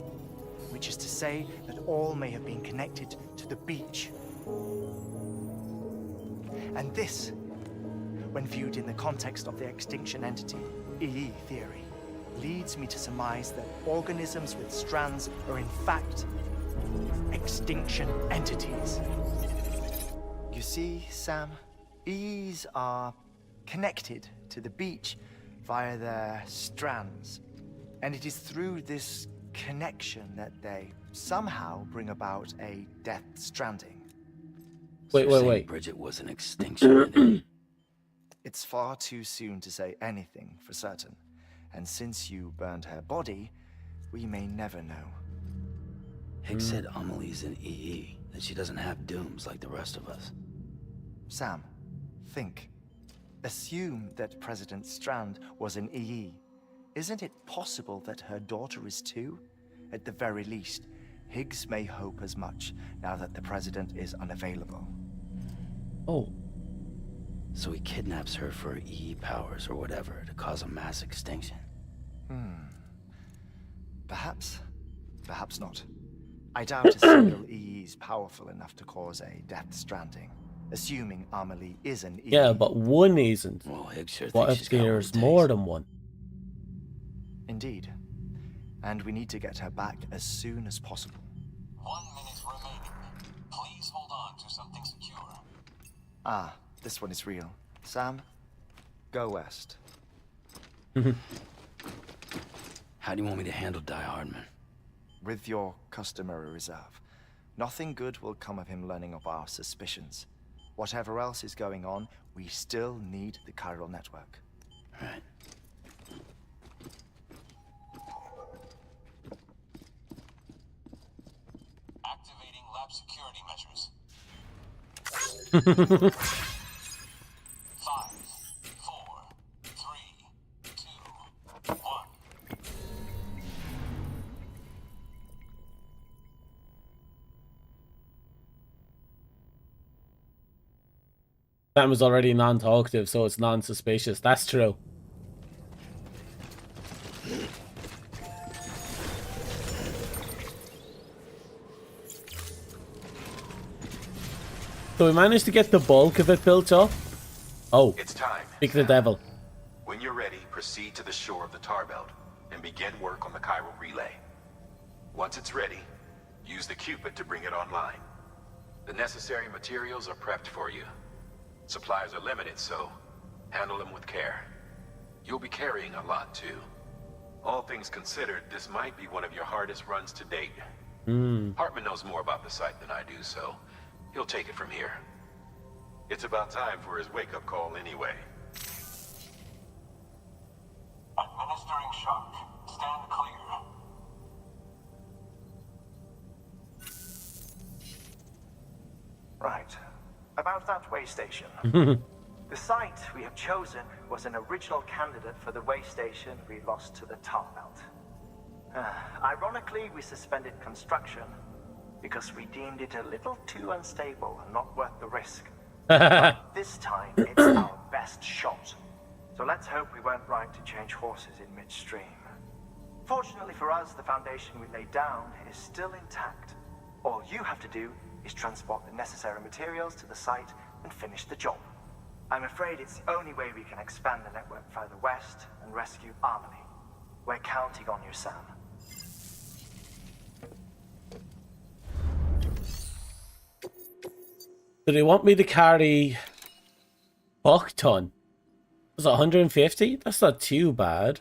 Speaker 6: which is to say that all may have been connected to the beach. And this, when viewed in the context of the extinction entity, EE theory, leads me to surmise that organisms with strands are in fact extinction entities. You see, Sam, EEs are connected to the beach via their strands. And it is through this connection that they somehow bring about a Death Stranding.
Speaker 1: Wait,
Speaker 7: You're saying
Speaker 1: wait.
Speaker 7: Bridget was an extinction entity?
Speaker 6: It's far too soon to say anything for certain. And since you burned her body, we may never know.
Speaker 7: Higgs said Amelie's an EE, that she doesn't have dooms like the rest of us.
Speaker 6: Sam, think. Assume that President Strand was an EE. Isn't it possible that her daughter is too? At the very least, Higgs may hope as much now that the president is unavailable.
Speaker 1: Oh.
Speaker 7: So he kidnaps her for EE powers or whatever to cause a mass extinction.
Speaker 6: Perhaps. Perhaps not. I doubt a single EE is powerful enough to cause a Death Stranding, assuming Amelie is an EE.
Speaker 1: Yeah, but one isn't.
Speaker 7: Well, Higgs sure
Speaker 1: What
Speaker 7: thinks
Speaker 1: if
Speaker 7: she's got what it
Speaker 1: there's
Speaker 7: takes.
Speaker 1: more than one?
Speaker 6: Indeed. And we need to get her back as soon as possible.
Speaker 8: 1 minute remaining. Please hold on to something secure.
Speaker 6: Ah, this one is real. Sam, go west.
Speaker 7: How do you want me to handle Die Hardman?
Speaker 6: with your customary reserve. Nothing good will come of him learning of our suspicions. Whatever else is going on, we still need the chiral network.
Speaker 7: Right.
Speaker 8: Activating lab security measures. 5, 4, 3, 2, 1.
Speaker 1: Sam is already non-talkative, so it's non-suspicious. That's true. So we managed to get the bulk of it built up. Oh,
Speaker 4: It's time.
Speaker 1: speak of the devil.
Speaker 4: When you're ready, proceed to the shore of the tar belt and begin work on the chiral relay. Once it's ready, use the Cupid to bring it online. The necessary materials are prepped for you. Supplies are limited, so handle them with care. You'll be carrying a lot, too. All things considered, this might be one of your hardest runs to date. Hartman knows more about the site than I do, so he'll take it from here. It's about time for his wake-up call anyway.
Speaker 8: Administering shock. Stand clear.
Speaker 6: Right. About that way station. The site we have chosen was an original candidate for the way station we lost to the tar belt. Ironically, we suspended construction because we deemed it a little too unstable and not worth the risk. But this time, it's our best shot. So let's hope we weren't right to change horses in midstream. Fortunately for us, the foundation we laid down is still intact. All you have to do is transport the necessary materials to the site and finish the job. I'm afraid it's the only way we can expand the network further west and rescue Amelie. We're counting on you, Sam.
Speaker 1: Do they want me to carry fuck ton? Was it 150? That's not too bad.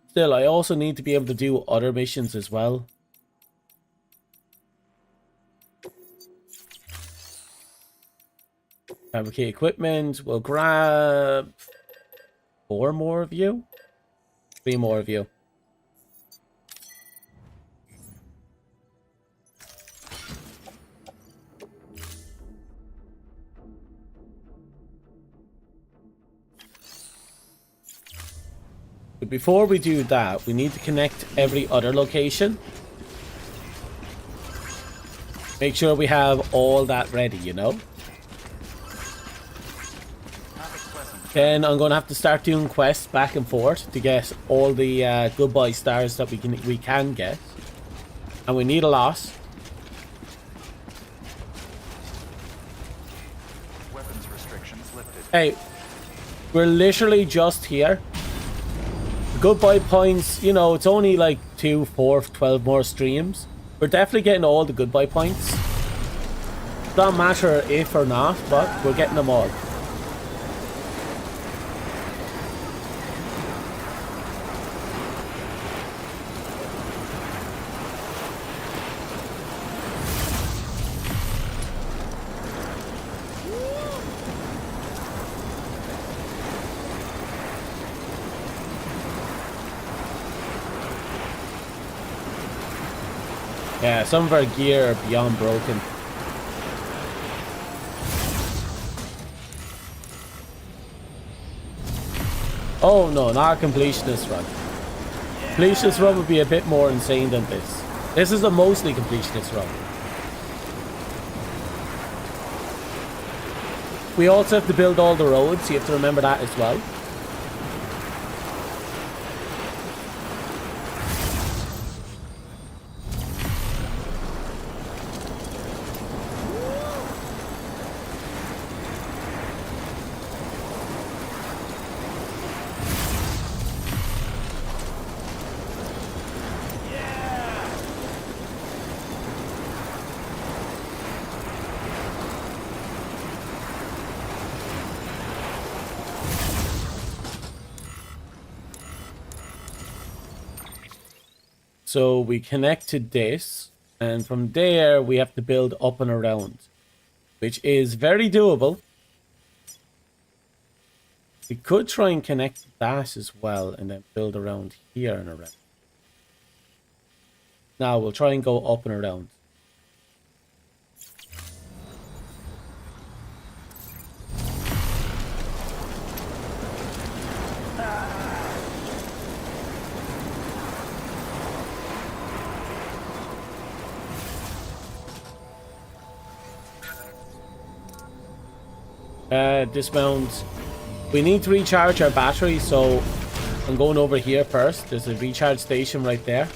Speaker 1: Still, I also need to be able to do other missions as well. Fabricate equipment. We'll grab 4 more of you. 3 more of you. But before we do that, we need to connect every other location. Make sure we have all that ready, you know? Then I'm going to have to start doing quests back and forth to get all the goodbye stars that we can get. And we need a lot.
Speaker 4: Weapons restrictions lifted.
Speaker 1: Hey, we're literally just here. Goodbye points, you know, it's only like 2, 4, 12 more streams. We're definitely getting all the goodbye points. Don't matter if or not, but we're getting them all. Yeah, some of our gear are beyond broken. Oh no, not a completionist run. Completionist run would be a bit more insane than this. This is a mostly completionist run. We also have to build all the roads, you have to remember that as well. So we connect to this, and from there we have to build up and around, which is very doable. We could try and connect that as well and then build around here and around. Now we'll try and go up and around. Dismount. We need to recharge our battery, so I'm going over here first. There's a recharge station right there.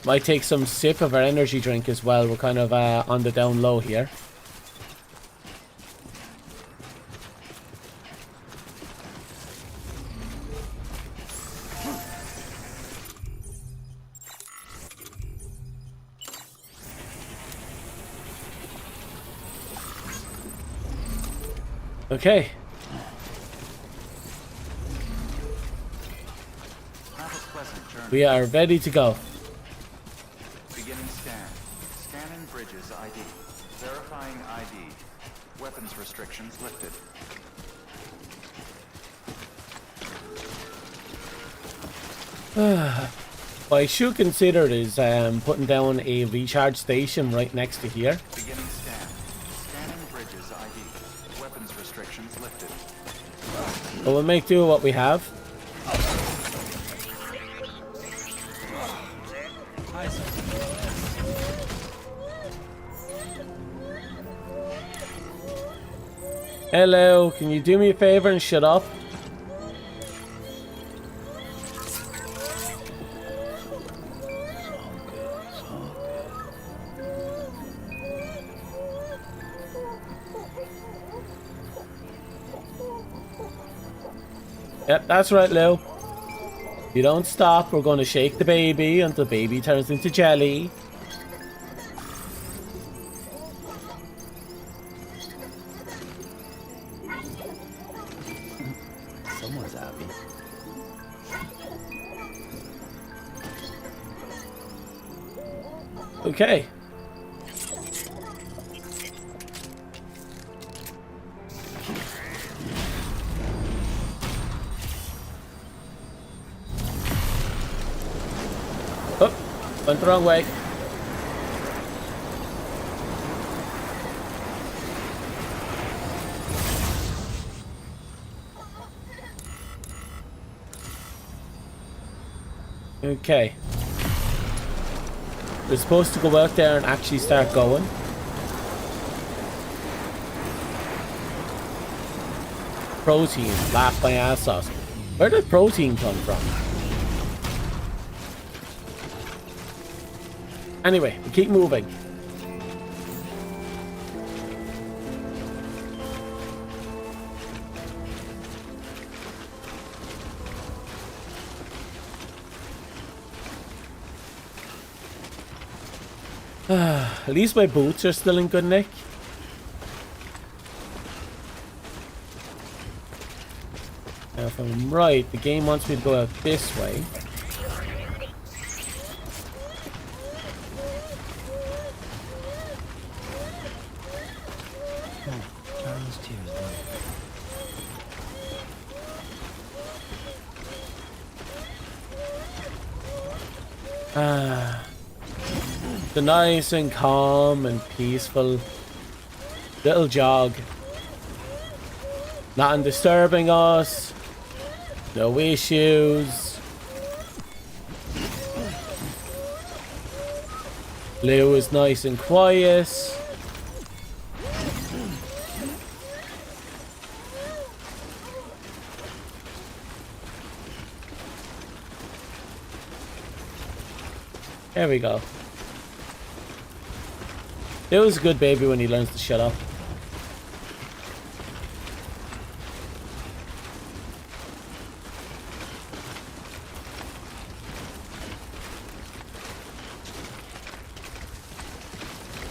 Speaker 1: Might take some sip of our energy drink as well. We're kind of on the down low here. Okay.
Speaker 4: Have a pleasant journey.
Speaker 1: We are ready to go.
Speaker 4: Beginning scan. Scanning bridges ID. Verifying ID. Weapons restrictions lifted.
Speaker 1: What I should consider is putting down a recharge station right next to here.
Speaker 4: Beginning scan. Scanning bridges ID. Weapons restrictions lifted.
Speaker 1: But we'll make do with what we have. Hello, can you do me a favor and shut up? Yep, that's right, Lou. If you don't stop, we're going to shake the baby until the baby turns into jelly.
Speaker 7: Someone's happy.
Speaker 1: Okay. Oh, went the wrong way. Okay. We're supposed to go out there and actually start going. Protein, laugh my ass off. Where did protein come from? Anyway, we keep moving. At least my boots are still in good nick. Now if I'm right, the game wants me to go out this way. The nice and calm and peaceful little jog. Nothing disturbing us. No issues. Lou is nice and quiet. There we go. It was a good baby when he learns to shut up.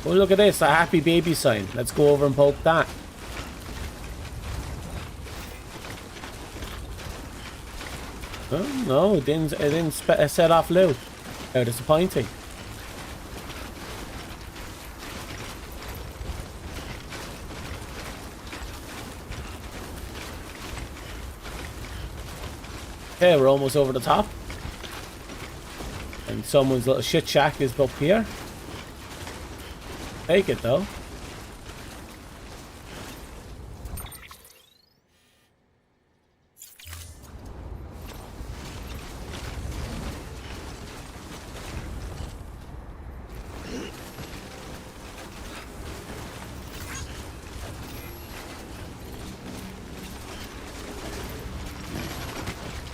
Speaker 1: Oh, look at this, a happy baby sign. Let's go over and poke that. Oh, no, it didn't set off lewd. How disappointing. Okay, we're almost over the top. And someone's little shit shack is up here. Take it though.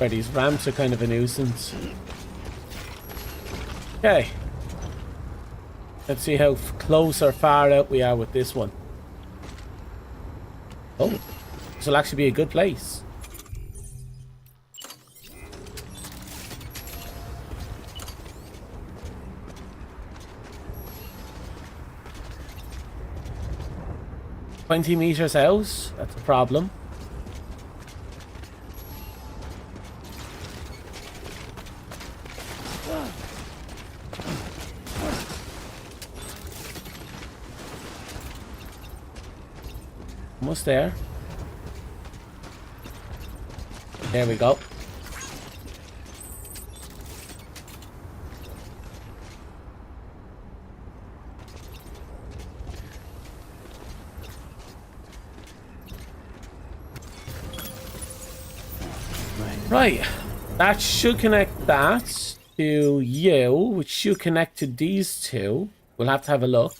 Speaker 1: Right, these ramps are kind of a nuisance. Okay. Let's see how close or far out we are with this one. Oh, this will actually be a good place. $20 meters out, that's a problem. Almost there. There we go. Right. That should connect that to you, which should connect to these two. We'll have to have a look.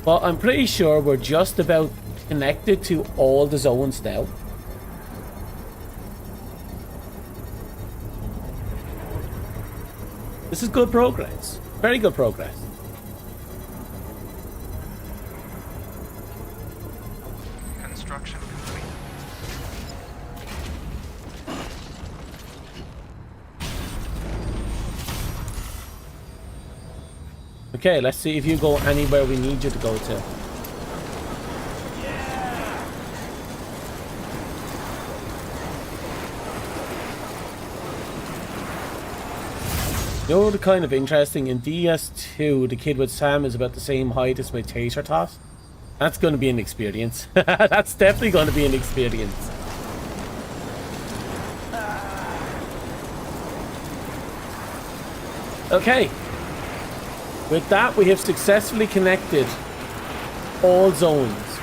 Speaker 1: But I'm pretty sure we're just about connected to all the zones now. This is good progress. Very good progress.
Speaker 4: Construction complete.
Speaker 1: Okay, let's see if you go anywhere we need you to go to. You know, the kind of interesting, in DS2, the kid with Sam is about the same height as my taser toss. That's going to be an experience. That's definitely going to be an experience. Okay. With that, we have successfully connected all zones.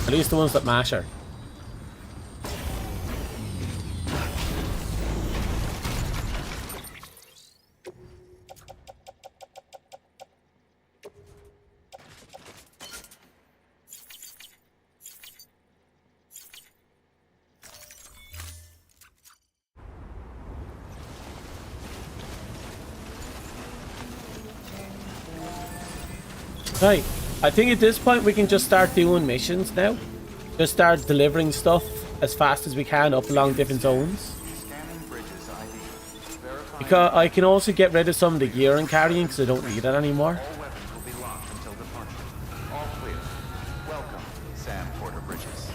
Speaker 1: At least the ones that matter. Right, I think at this point we can just start doing missions now. Just start delivering stuff as fast as we can up along different zones.
Speaker 4: Scanning bridges ID. Verifying
Speaker 1: Because I can also get rid of some of the gear I'm carrying because I don't need it anymore.
Speaker 4: all weapons will be locked until departure. All clear. Welcome, Sam Porter Bridges.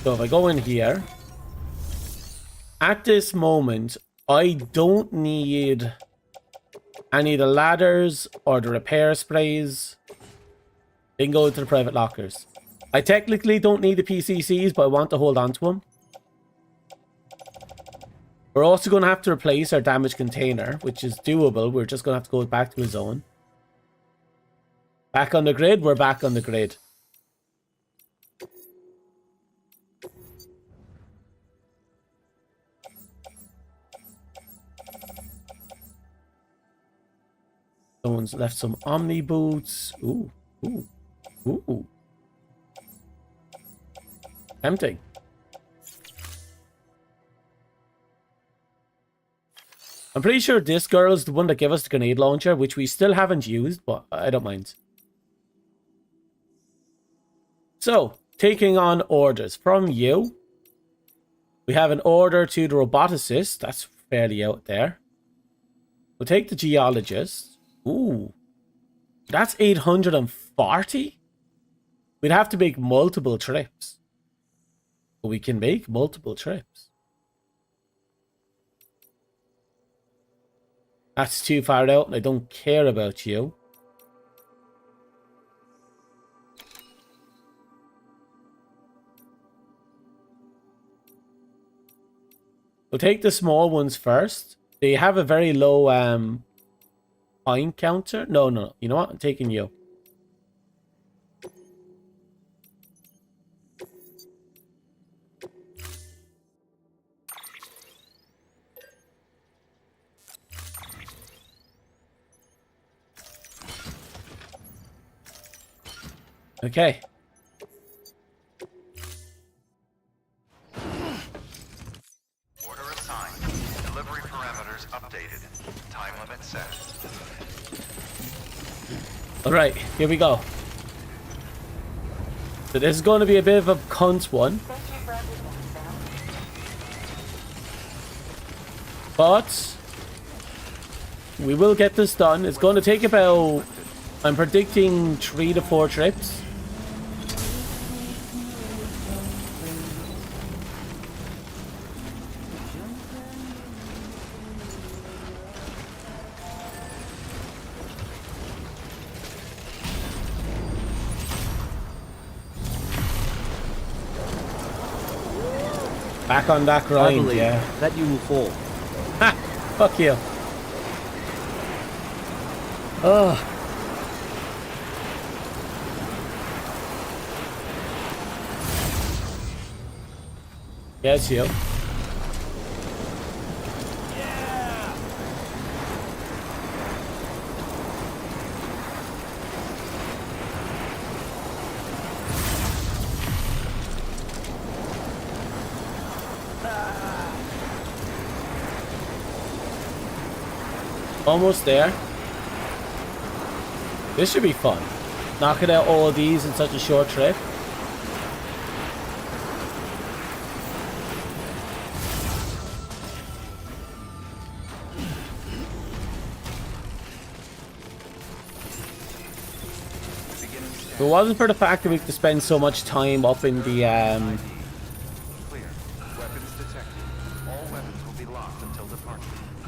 Speaker 1: So if I go in here, at this moment, I don't need any of the ladders or the repair sprays. They can go into the private lockers. I technically don't need the PCCs, but I want to hold on to them. We're also going to have to replace our damaged container, which is doable. We're just going to have to go back to a zone. Back on the grid? We're back on the grid. Someone's left some Omni boots. Ooh, ooh, ooh. Tempting. I'm pretty sure this girl is the one that gave us the grenade launcher, which we still haven't used, but I don't mind. So, taking on orders from you. We have an order to the roboticist. That's fairly out there. We'll take the geologist. Ooh. That's 840? We'd have to make multiple trips. But we can make multiple trips. That's too far out and I don't care about you. We'll take the small ones first. They have a very low point counter. No. You know what? I'm taking you. Okay.
Speaker 4: Order assigned. Delivery parameters updated. Time limit set.
Speaker 1: Alright, here we go. So this is going to be a bit of a cunt one. But we will get this done. It's going to take about, I'm predicting 3 to 4 trips. Back on that grind, yeah.
Speaker 2: That you will fall.
Speaker 1: Ha! Fuck you. Oh. Yes, you. Almost there. This should be fun. Knocking out all of these in such a short trip. If it wasn't for the fact that we have to spend so much time up in the
Speaker 4: Clear. Weapons detected. All weapons will be locked until departure.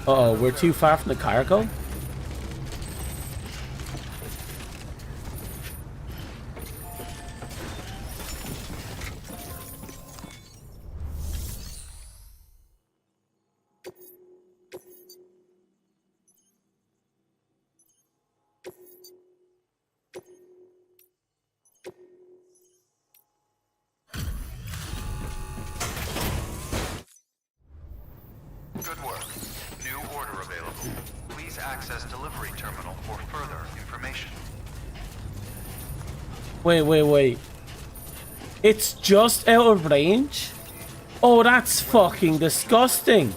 Speaker 1: Uh-oh, we're too far from the cargo?
Speaker 4: Good work. New order available. Please access delivery terminal for further information.
Speaker 1: Wait. It's just out of range? Oh, that's fucking disgusting.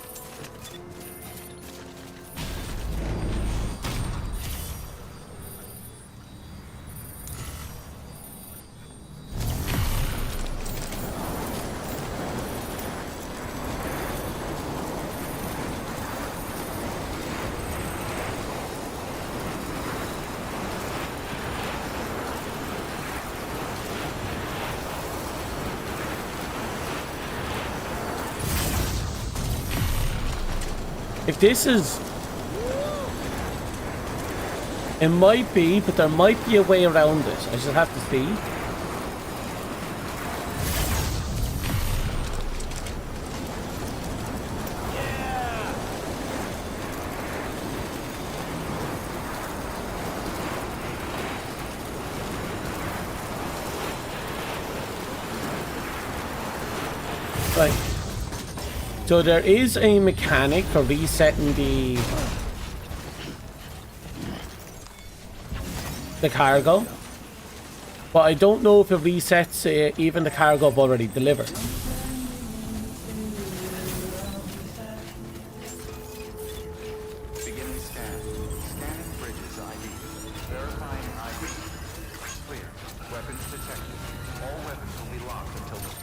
Speaker 1: If this is... It might be, but there might be a way around it. I just have to see. Right. So there is a mechanic for resetting the cargo, but I don't know if it resets even the cargo I've already delivered.
Speaker 4: Beginning scan. Scanning bridges ID. Verifying ID. Clear. Weapons detected. All weapons will be locked until the...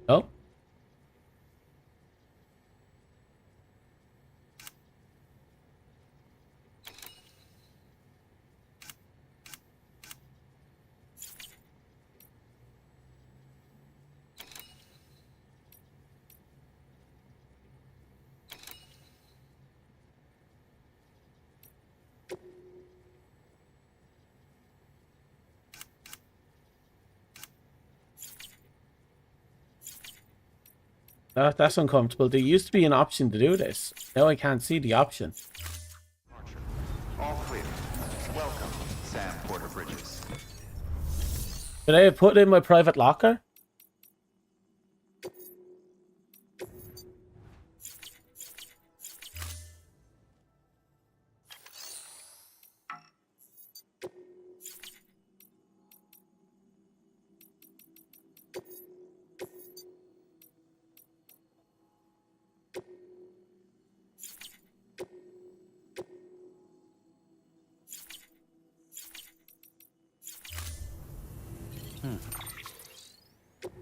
Speaker 1: Oh. That's uncomfortable. There used to be an option to do this. Now I can't see the option.
Speaker 4: All clear. Welcome, Sam Porter Bridges.
Speaker 1: Did I have put it in my private locker?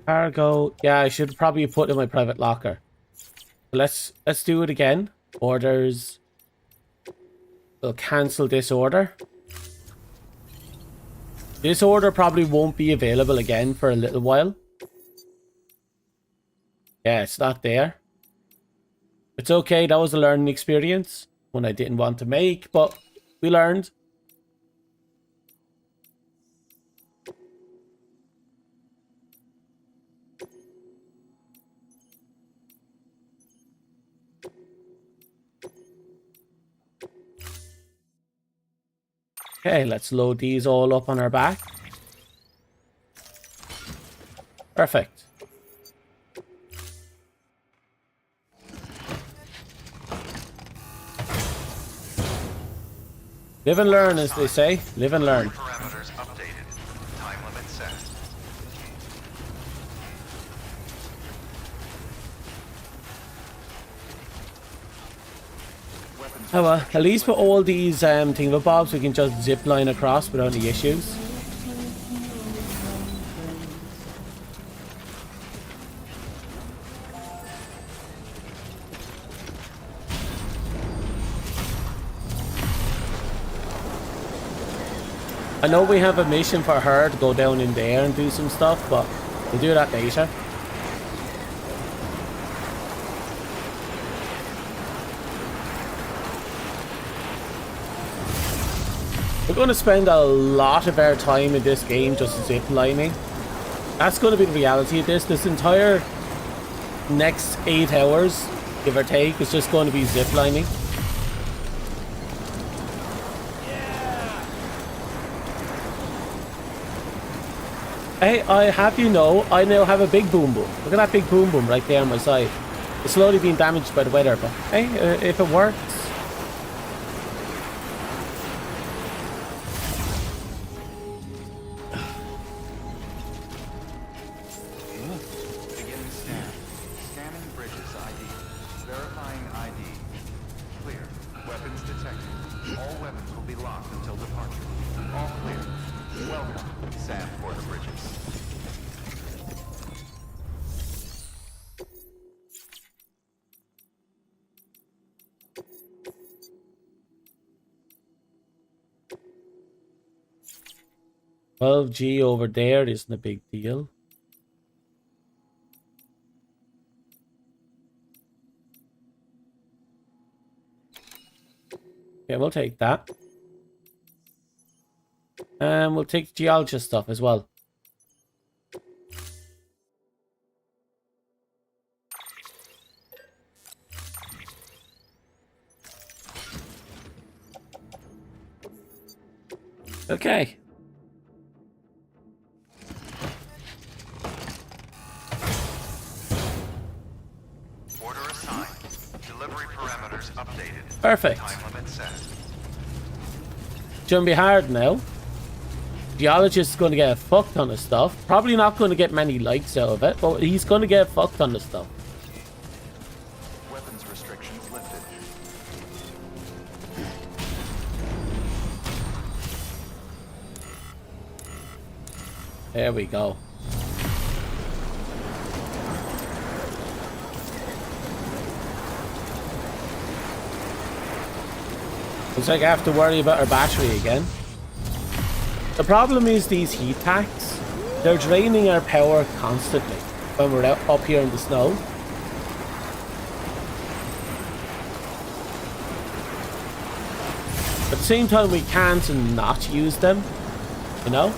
Speaker 1: Cargo. Yeah, I should probably put it in my private locker. Let's do it again. Orders. We'll cancel this order. This order probably won't be available again for a little while. Yeah, it's not there. It's okay, that was a learning experience. One I didn't want to make, but we learned. Okay, let's load these all up on our back. Perfect. Live and learn, as they say. Live and learn.
Speaker 4: Parameters updated. Time limit set.
Speaker 1: Oh well, at least for all these thingamabobs we can just zip line across without any issues. I know we have a mission for her to go down in there and do some stuff, but we'll do that later. We're going to spend a lot of our time in this game just zip lining. That's going to be the reality of this. This entire next 8 hours, give or take, is just going to be zip lining. Hey, I have you know, I now have a big boom boom. Look at that big boom boom right there on my side. It's slowly being damaged by the weather, but hey, if it works.
Speaker 4: Beginning scan. Scanning bridges ID. Verifying ID. Clear. Weapons detected. All weapons will be locked until departure. All clear. Welcome, Sam Porter Bridges.
Speaker 1: $12G over there isn't a big deal. Okay, we'll take that. And we'll take geologist stuff as well. Okay.
Speaker 4: Order assigned. Delivery parameters updated.
Speaker 1: Perfect.
Speaker 4: Time limit set.
Speaker 1: It's gonna be hard now. Geologist is gonna get a fuck ton of stuff. Probably not gonna get many likes out of it, but he's gonna get a fuck ton of stuff.
Speaker 4: Weapons restrictions lifted.
Speaker 1: There we go. Looks like I have to worry about our battery again. The problem is these heat packs. They're draining our power constantly when we're out up here in the snow. At the same time, we can't not use them, you know?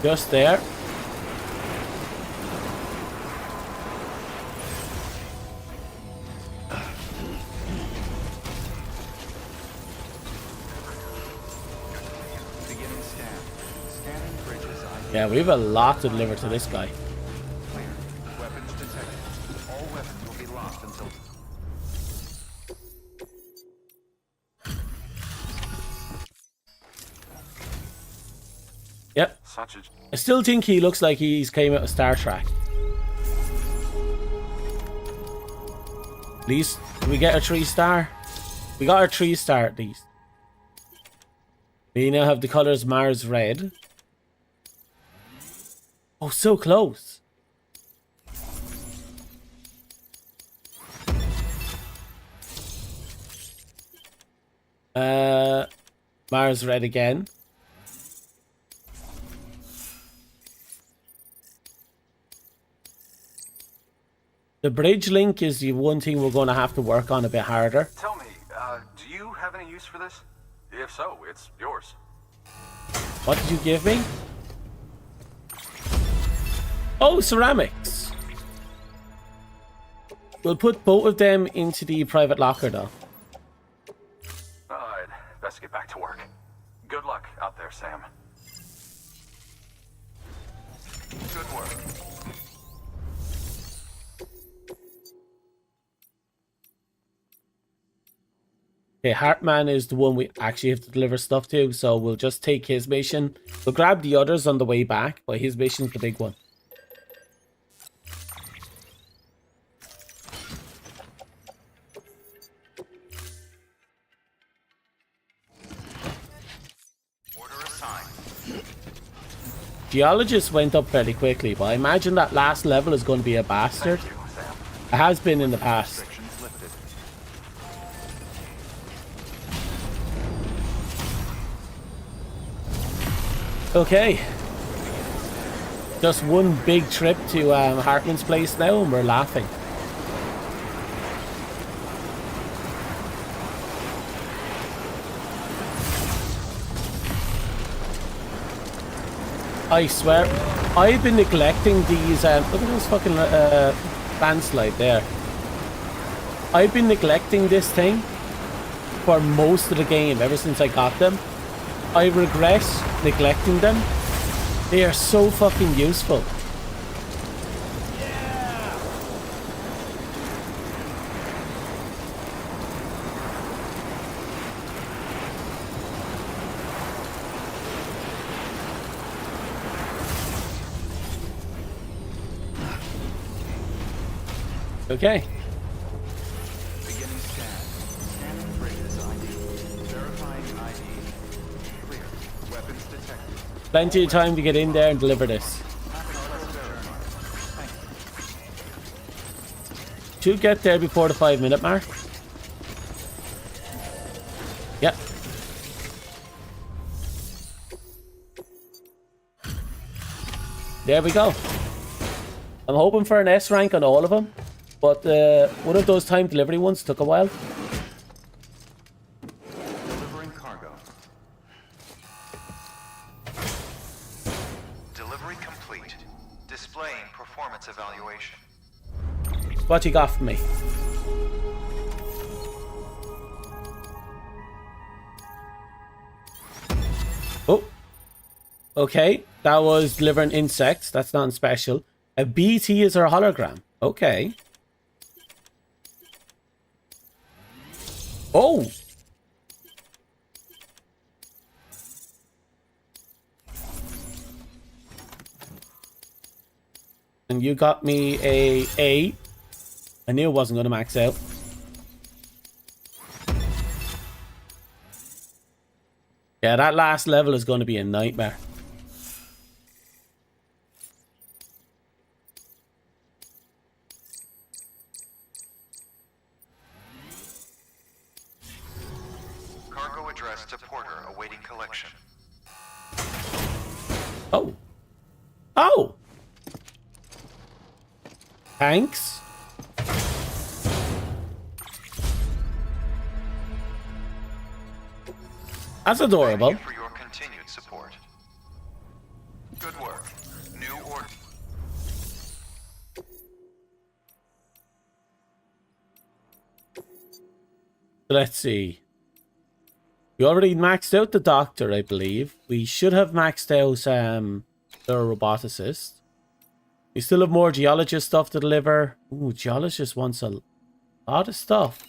Speaker 1: Just there.
Speaker 4: Beginning scan. Scanning bridges ID.
Speaker 1: Yeah, we have a lot to deliver to this guy.
Speaker 4: Clear. Weapons detected. All weapons will be locked until...
Speaker 1: Yep.
Speaker 8: Such a...
Speaker 1: I still think he looks like he's came out of Star Trek. At least, did we get a 3-star? We got our 3-star at least. We now have the colors Mars red. Oh, so close. Mars red again. The bridge link is the one thing we're going to have to work on a bit harder.
Speaker 8: Tell me, do you have any use for this? If so, it's yours.
Speaker 1: What did you give me? Oh, ceramics. We'll put both of them into the private locker though.
Speaker 8: I'd best get back to work. Good luck out there, Sam.
Speaker 4: Good work.
Speaker 1: Okay, Heartman is the one we actually have to deliver stuff to, so we'll just take his mission. We'll grab the others on the way back, but his mission's the big one.
Speaker 4: Order assigned.
Speaker 1: Geologist went up fairly quickly, but I imagine that last level is going to be a bastard.
Speaker 8: Thank you, Sam.
Speaker 1: It has been in the past.
Speaker 4: Restrictions lifted.
Speaker 1: Okay. Just one big trip to Hartman's place now and we're laughing. I swear, I've been neglecting these, look at this fucking landslide there. I've been neglecting this thing for most of the game, ever since I got them. I regret neglecting them. They are so fucking useful. Okay.
Speaker 4: Beginning scan. Scanning bridges ID. Verifying ID. Clear. Weapons detected.
Speaker 1: Plenty of time to get in there and deliver this. Should get there before the 5-minute mark. Yep. There we go. I'm hoping for an S rank on all of them, but one of those time delivery ones took a while.
Speaker 4: Delivering cargo. Delivery complete. Displaying performance evaluation.
Speaker 1: What you got for me? Oh. Okay, that was delivering insects. That's not special. A BT is our hologram. Okay. Oh! And you got me a A. I knew it wasn't going to max out. Yeah, that last level is going to be a nightmare.
Speaker 4: Cargo addressed to Porter awaiting collection.
Speaker 1: Oh. Oh! Thanks. That's adorable.
Speaker 4: Thank you for your continued support. Good work.
Speaker 1: Let's see. We already maxed out the doctor, I believe. We should have maxed out the roboticist. We still have more geologist stuff to deliver. Ooh, geologist wants a lot of stuff.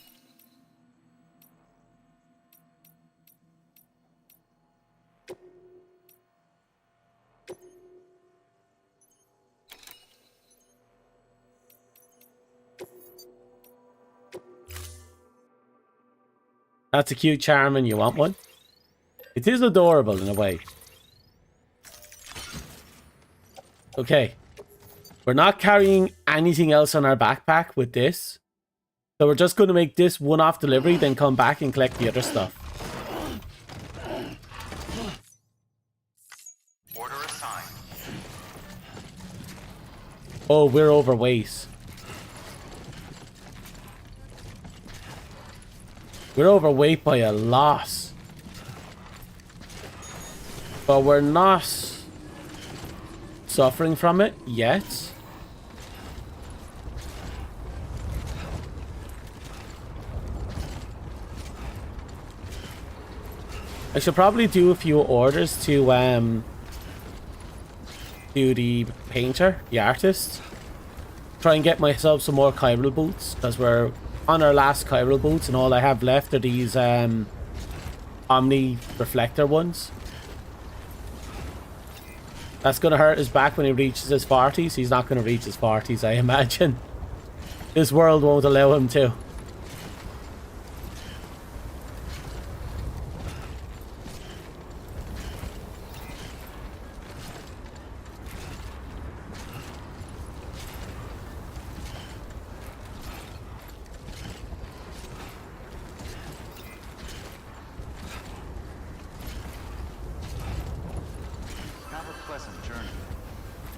Speaker 1: That's a cute charm and you want one? It is adorable in a way. Okay. We're not carrying anything else on our backpack with this. So we're just going to make this one-off delivery, then come back and collect the other stuff.
Speaker 4: Order assigned.
Speaker 1: Oh, we're overweight. We're overweight by a lot. But we're not suffering from it yet. I should probably do a few orders to the painter, the artist. Try and get myself some more chiral boots, because we're on our last chiral boots and all I have left are these omni reflector ones. That's going to hurt his back when he reaches his 40s. He's not going to reach his 40s, I imagine. This world won't allow him to.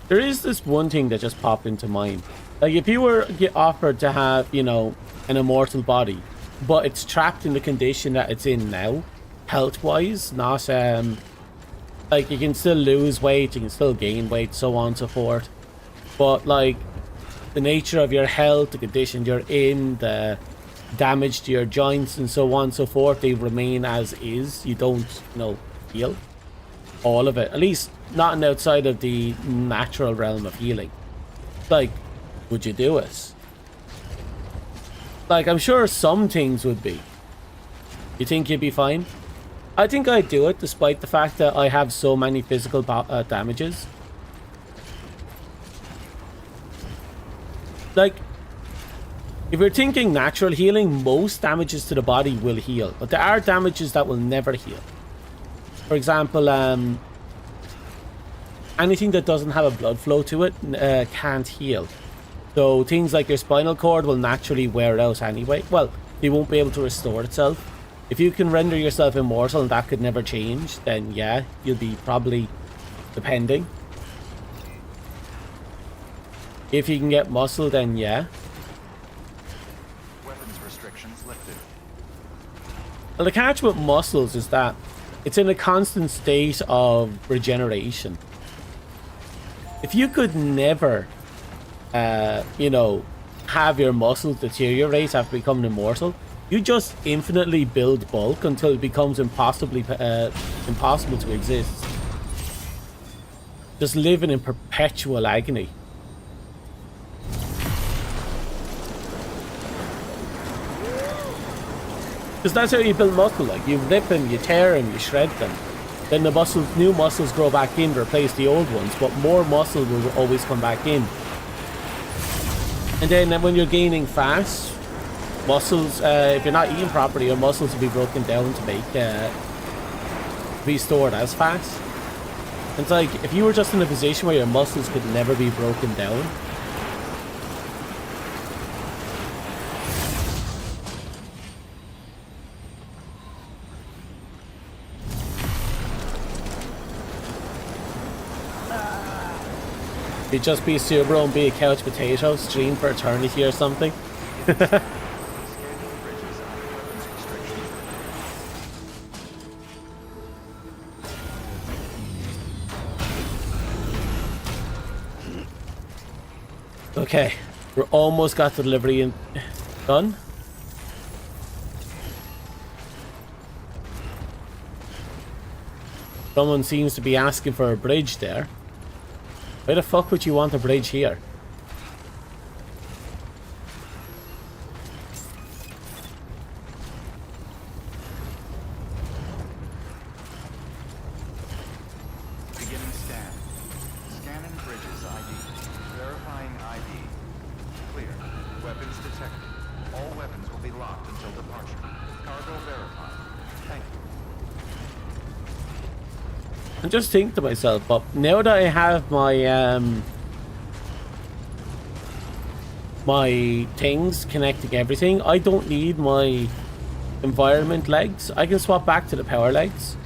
Speaker 1: There is this one thing that just popped into mind. Like, if you were offered to have, you know, an immortal body, but it's trapped in the condition that it's in now, health-wise, not, like, you can still lose weight, you can still gain weight, so on and so forth. But, like, the nature of your health, the condition you're in, the damage to your joints, and so on and so forth, they remain as is. You don't, you know, heal all of it. At least not outside of the natural realm of healing. Like, would you do it? Like, I'm sure some things would be. You think you'd be fine? I think I'd do it, despite the fact that I have so many physical damages. Like, if you're thinking natural healing, most damages to the body will heal. But there are damages that will never heal. For example, anything that doesn't have a blood flow to it can't heal. So things like your spinal cord will naturally wear out anyway. Well, it won't be able to restore itself. If you can render yourself immortal and that could never change, then yeah, you'll be probably, depending. If you can get muscle, then yeah.
Speaker 4: Weapons restrictions lifted.
Speaker 1: Well, the catch with muscles is that it's in a constant state of regeneration. If you could never, you know, have your muscles deteriorate after becoming immortal, you just infinitely build bulk until it becomes impossible to exist. Just living in perpetual agony. Because that's how you build muscle. Like, you rip them, you tear them, you shred them. Then the muscles, new muscles grow back in to replace the old ones, but more muscle will always come back in. And then when you're gaining fast, muscles, if you're not eating properly, your muscles will be broken down to make be stored as fast. And it's like, if you were just in a position where your muscles could never be broken down, you'd just be Subaru and be a couch potato, stream for eternity or something. Okay, we're almost got the delivery done. Someone seems to be asking for a bridge there. Why the fuck would you want a bridge here?
Speaker 4: Beginning scan. Scanning bridges ID. Verifying ID. Clear. Weapons detected. All weapons will be locked until departure. Cargo verified. Thank you.
Speaker 1: I just think to myself, but now that I have my my things connecting everything, I don't need my environment legs. I can swap back to the power legs.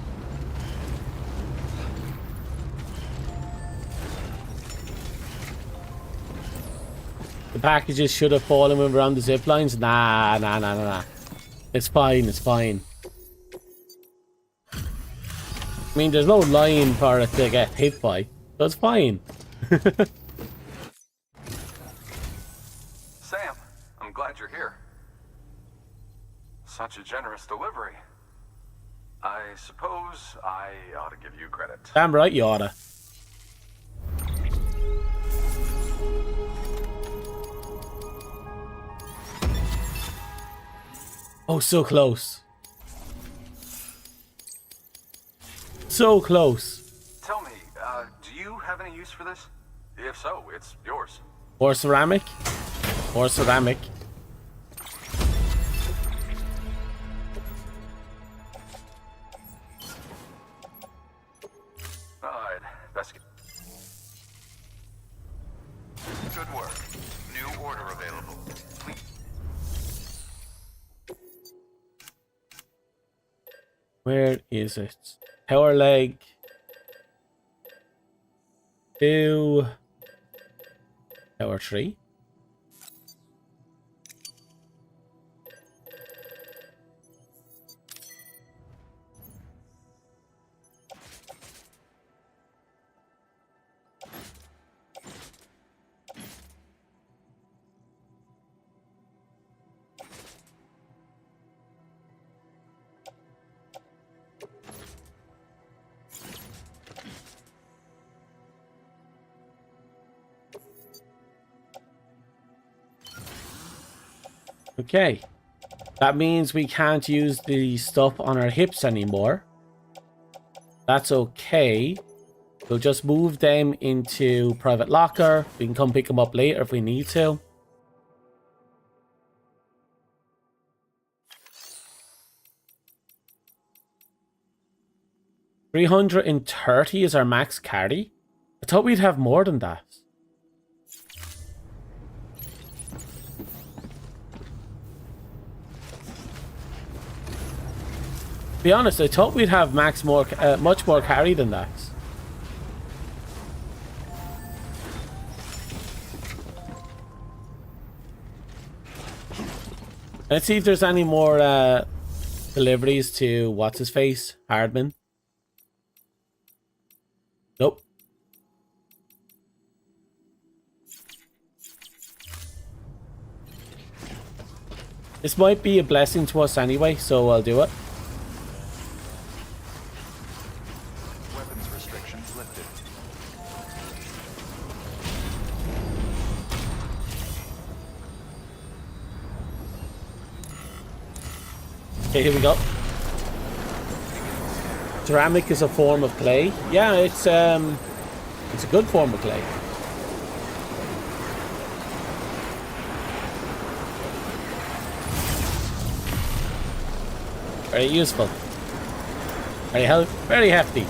Speaker 1: The packages should have fallen when we were on the zip lines. Nah. It's fine, it's fine. I mean, there's no line for it to get hit by, so it's fine.
Speaker 10: Sam, I'm glad you're here. Such a generous delivery. I suppose I ought to give you credit.
Speaker 1: Damn right you oughta. Oh, so close. So close.
Speaker 10: Tell me, do you have any use for this? If so, it's yours.
Speaker 1: Or ceramic. Or ceramic.
Speaker 10: Alright, best get... Good work. New order available. Please.
Speaker 1: Where is it? Power leg. 2. Power 3. Okay, that means we can't use the stuff on our hips anymore. That's okay. We'll just move them into private locker. We can come pick them up later if we need to. $330 is our max carry. I thought we'd have more than that. To be honest, I thought we'd have much more carry than that. Let's see if there's any more deliveries to what's his face, Hardman. Nope. This might be a blessing to us anyway, so I'll do it. Okay, here we go. Ceramic is a form of clay. Yeah, it's a good form of clay. Very useful. Very hefty.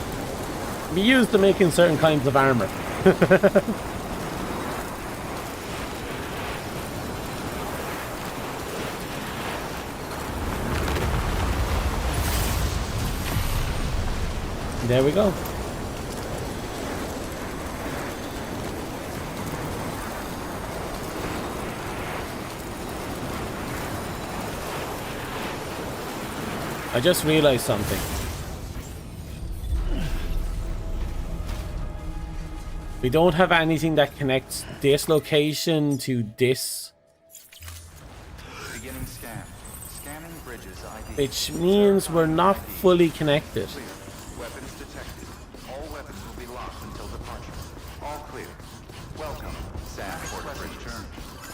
Speaker 1: Can be used to making certain kinds of armor. There we go. I just realized something. We don't have anything that connects this location to this.
Speaker 4: Beginning scan. Scanning bridges ID.
Speaker 1: Which means we're not fully connected.
Speaker 4: Clear. Weapons detected.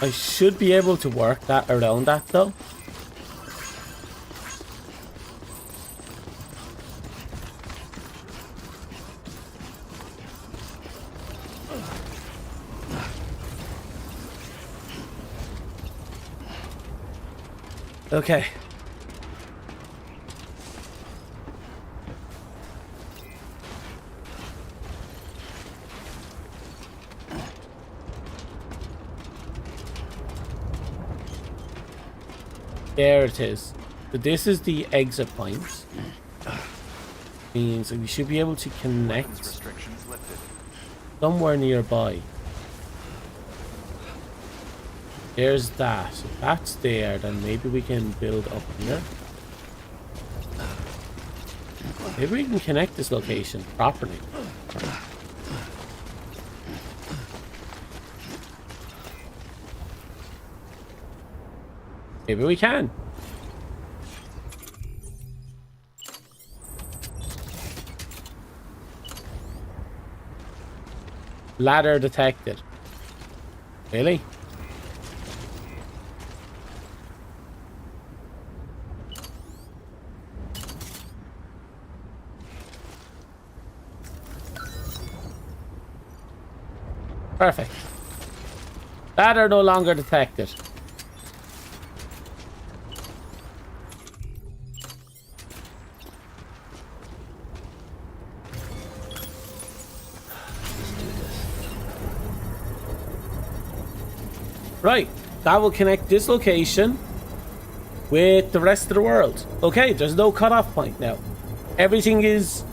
Speaker 1: I should be able to work that around that though. Okay. There it is. So this is the exit point. Means we should be able to connect
Speaker 4: Restrictions lifted.
Speaker 1: somewhere nearby. There's that. If that's there, then maybe we can build up here. Maybe we can connect this location properly. Maybe we can. Ladder detected. Really? Perfect. Ladder no longer detected. Right, that will connect this location with the rest of the world. Okay, there's no cutoff point now. Everything is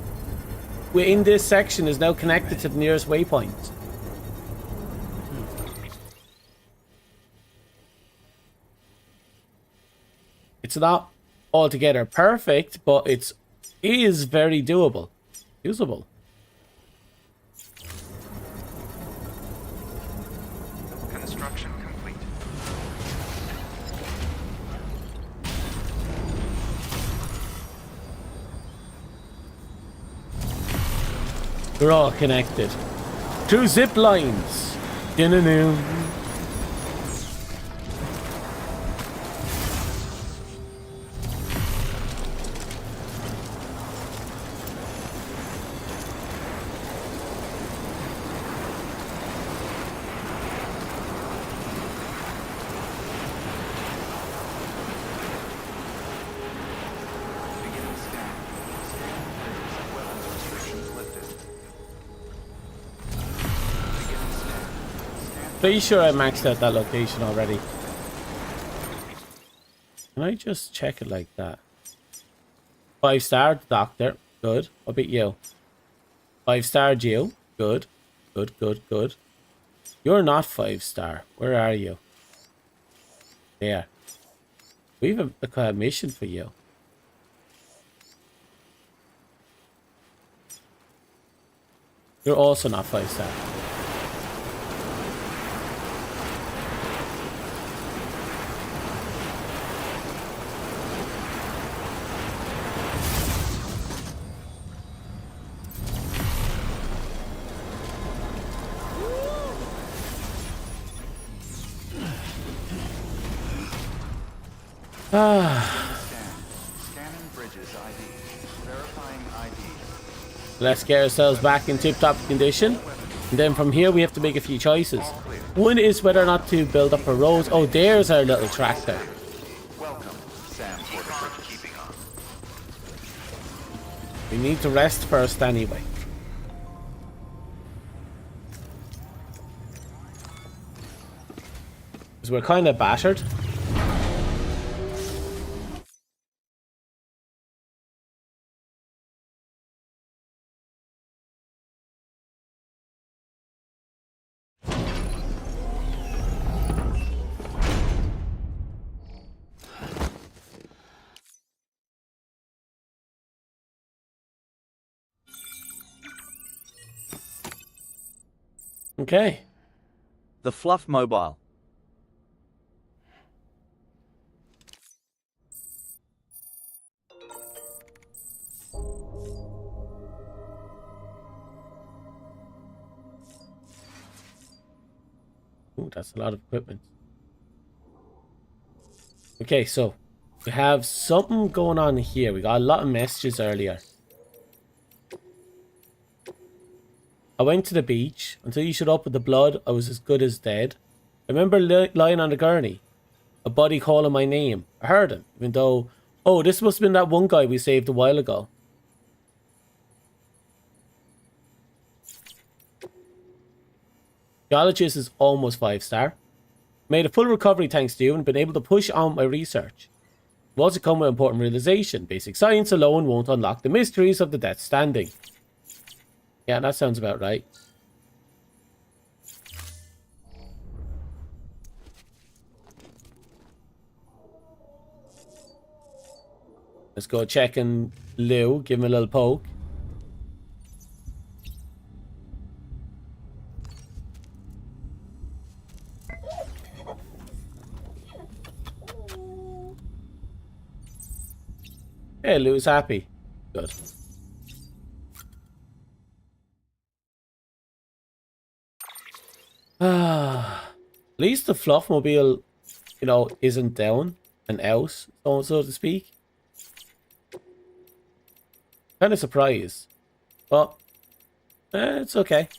Speaker 1: within this section is now connected to the nearest waypoint. It's not altogether perfect, but it is very doable, usable.
Speaker 4: Construction complete.
Speaker 1: We're all connected through zip lines. Dun-dun-dun.
Speaker 4: Beginning scan. Scan bridges. Weapons restrictions lifted. Beginning scan. Scan.
Speaker 1: Pretty sure I maxed out that location already. Can I just check it like that? 5-star doctor. Good. What about you? 5-star you. Good. Good, good, good. You're not 5-star. Where are you? There. We have a mission for you. You're also not 5-star.
Speaker 4: Scanning bridges ID. Verifying ID.
Speaker 1: Let's get ourselves back in tip-top condition. And then from here we have to make a few choices. One is whether or not to build up a road. Oh, there's our little tractor.
Speaker 4: Welcome, Sam Porter. Keeping on.
Speaker 1: We need to rest first anyway. Because we're kind of battered. Okay.
Speaker 11: The Fluff Mobile.
Speaker 1: Ooh, that's a lot of equipment. Okay, so we have something going on here. We got a lot of messages earlier. I went to the beach. Until you showed up with the blood, I was as good as dead. I remember lying on the gurney. A body calling my name. I heard him, even though... Oh, this must have been that one guy we saved a while ago. Geologist is almost 5-star. Made a full recovery thanks to you and been able to push on my research. I've also come with an important realization. Basic science alone won't unlock the mysteries of the Death Standing. Yeah, that sounds about right. Let's go check in Lou, give him a little poke. Hey, Lou's happy. Good. At least the Fluffmobile, you know, isn't down and out, so to speak. Kind of surprised. But, it's okay.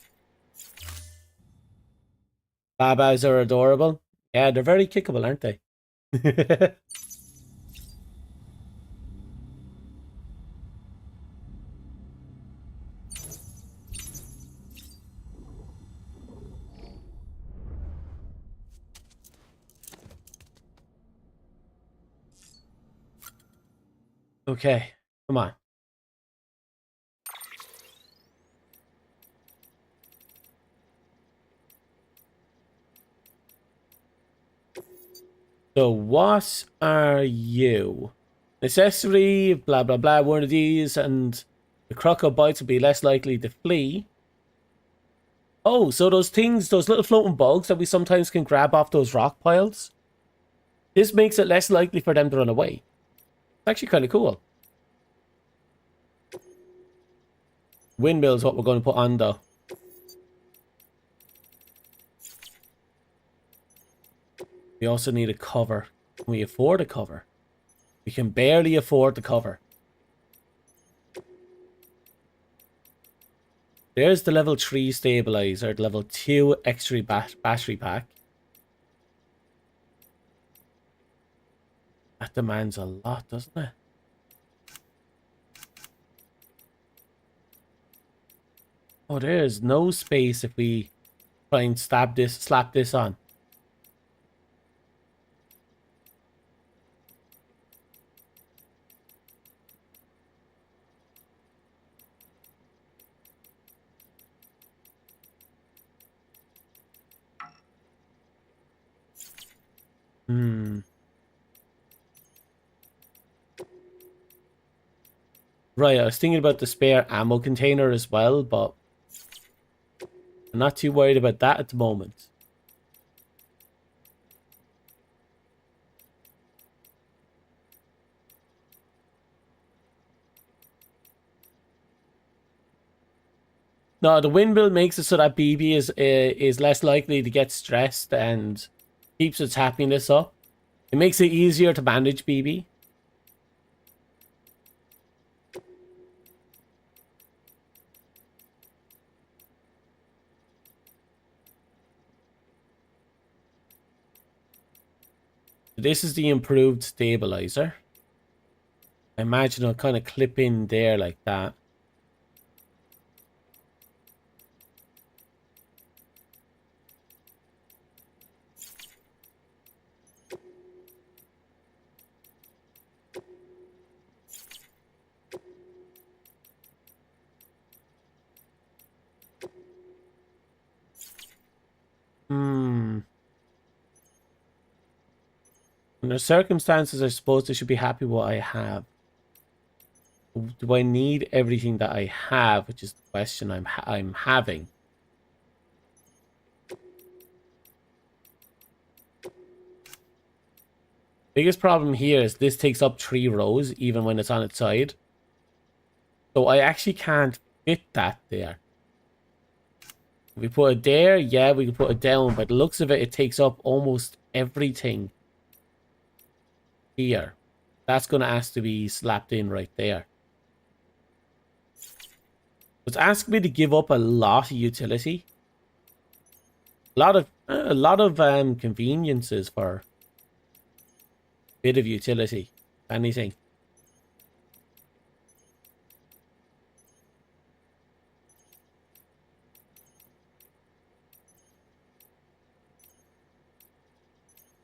Speaker 1: Babas are adorable. Yeah, they're very kickable, aren't they? Okay, come on. So what are you? Necessary, blah blah blah, one of these, and the crocodile bites will be less likely to flee. Oh, so those things, those little floating bugs that we sometimes can grab off those rock piles, this makes it less likely for them to run away. It's actually kind of cool. Windmill is what we're going to put on though. We also need a cover. Can we afford a cover? We can barely afford the cover. There's the level 3 stabilizer, the level 2 extra battery pack. That demands a lot, doesn't it? Oh, there's no space if we try and slap this on. Right, I was thinking about the spare ammo container as well, but I'm not too worried about that at the moment. No, the windmill makes it so that BB is less likely to get stressed and keeps its happiness up. It makes it easier to manage BB. This is the improved stabilizer. I imagine it'll kind of clip in there like that. Under circumstances, I suppose I should be happy with what I have. Do I need everything that I have, which is the question I'm having. Biggest problem here is this takes up 3 rows, even when it's on its side. So I actually can't fit that there. If we put it there, yeah, we can put it down. By the looks of it, it takes up almost everything. here. That's going to ask to be slapped in right there. It's asking me to give up a lot of utility. A lot of conveniences for a bit of utility. Anything.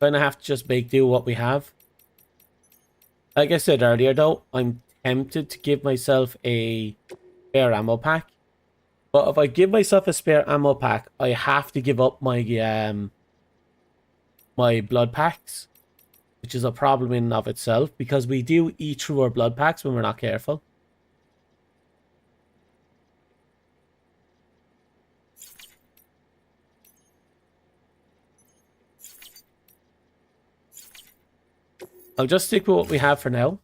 Speaker 1: Gonna have to just make do what we have. Like I said earlier though, I'm tempted to give myself a spare ammo pack. But if I give myself a spare ammo pack, I have to give up my my blood packs, which is a problem in and of itself because we do eat through our blood packs when we're not careful. I'll just stick with what we have for now.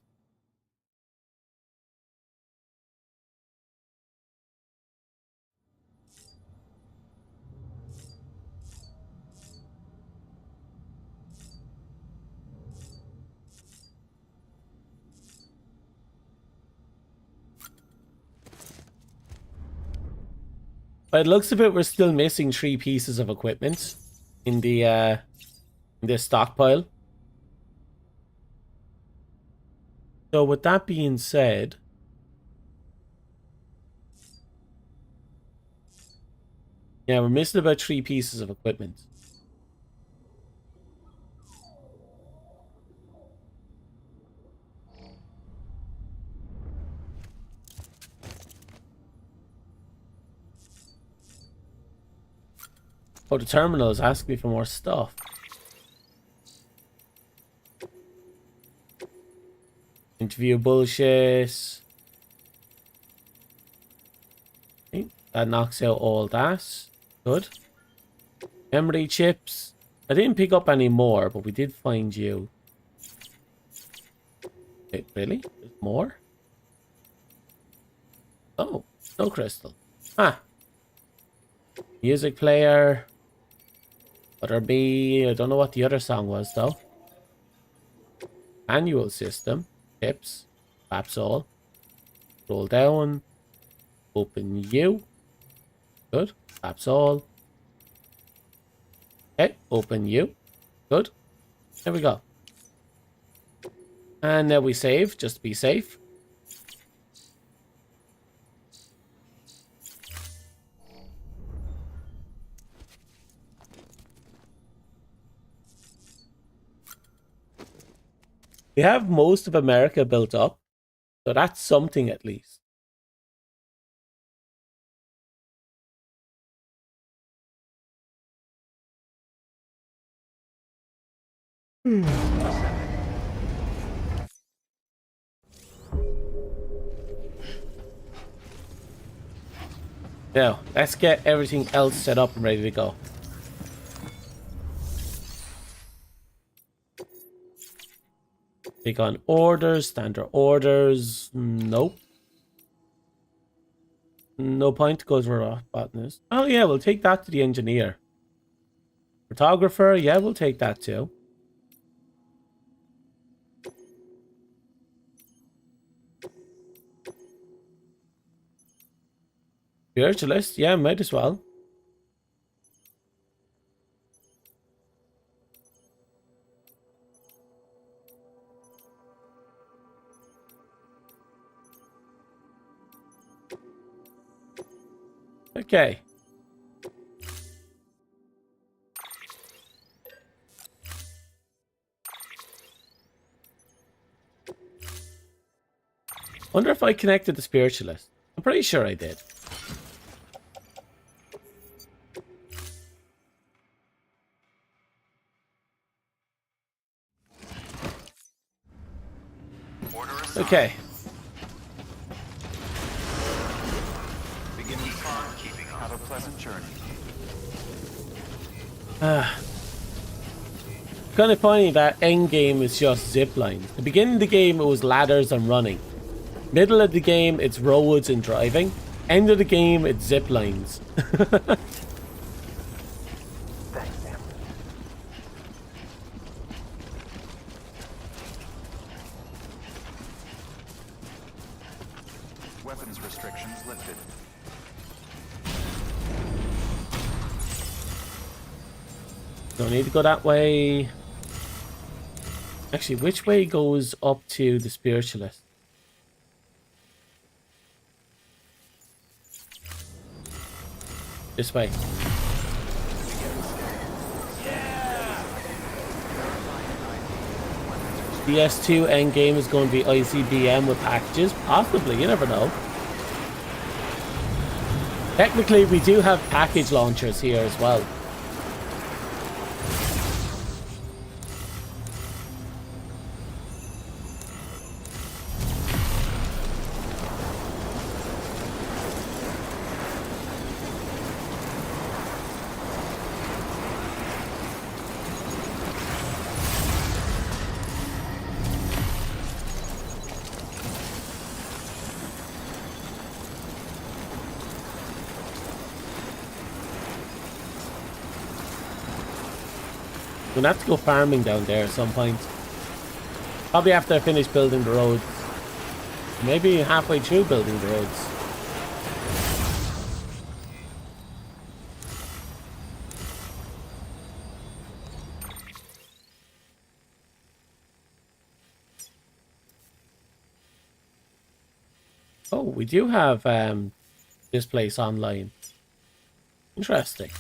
Speaker 1: But it looks a bit we're still missing 3 pieces of equipment in the stockpile. So with that being said, yeah, we're missing about 3 pieces of equipment. Oh, the terminal is asking me for more stuff. Interview bullshit. Okay, that knocks out all that. Good. Memory chips. I didn't pick up any more, but we did find you. Wait, really? There's more? Oh, snow crystal. Ah. Music player. Other B. I don't know what the other song was though. Annual system. Tips. Perhaps all. Roll down. Open you. Good. Perhaps all. Okay. Open you. Good. There we go. And now we save, just to be safe. We have most of America built up, so that's something at least. Now, let's get everything else set up and ready to go. Take on orders, standard orders. Nope. No point, goes where our botanist. Oh yeah, we'll take that to the engineer. Photographer, yeah, we'll take that too. Spiritualist, yeah, might as well. Okay. Wonder if I connected the spiritualist. I'm pretty sure I did. Okay.
Speaker 4: Beginning keeping. Have a pleasant journey.
Speaker 1: Kind of funny that end game is just zip lines. The beginning of the game it was ladders and running. Middle of the game it's roads and driving. End of the game it's zip lines.
Speaker 6: Thanks, Sam.
Speaker 4: Weapons restrictions lifted.
Speaker 1: Don't need to go that way. Actually, which way goes up to the spiritualist? This way. DS2 endgame is going to be ICBM with packages. Possibly, you never know. Technically, we do have package launchers here as well. We're gonna have to go farming down there at some point. Probably after I finish building the roads. Maybe halfway through building the roads. Oh, we do have this place online. Interesting.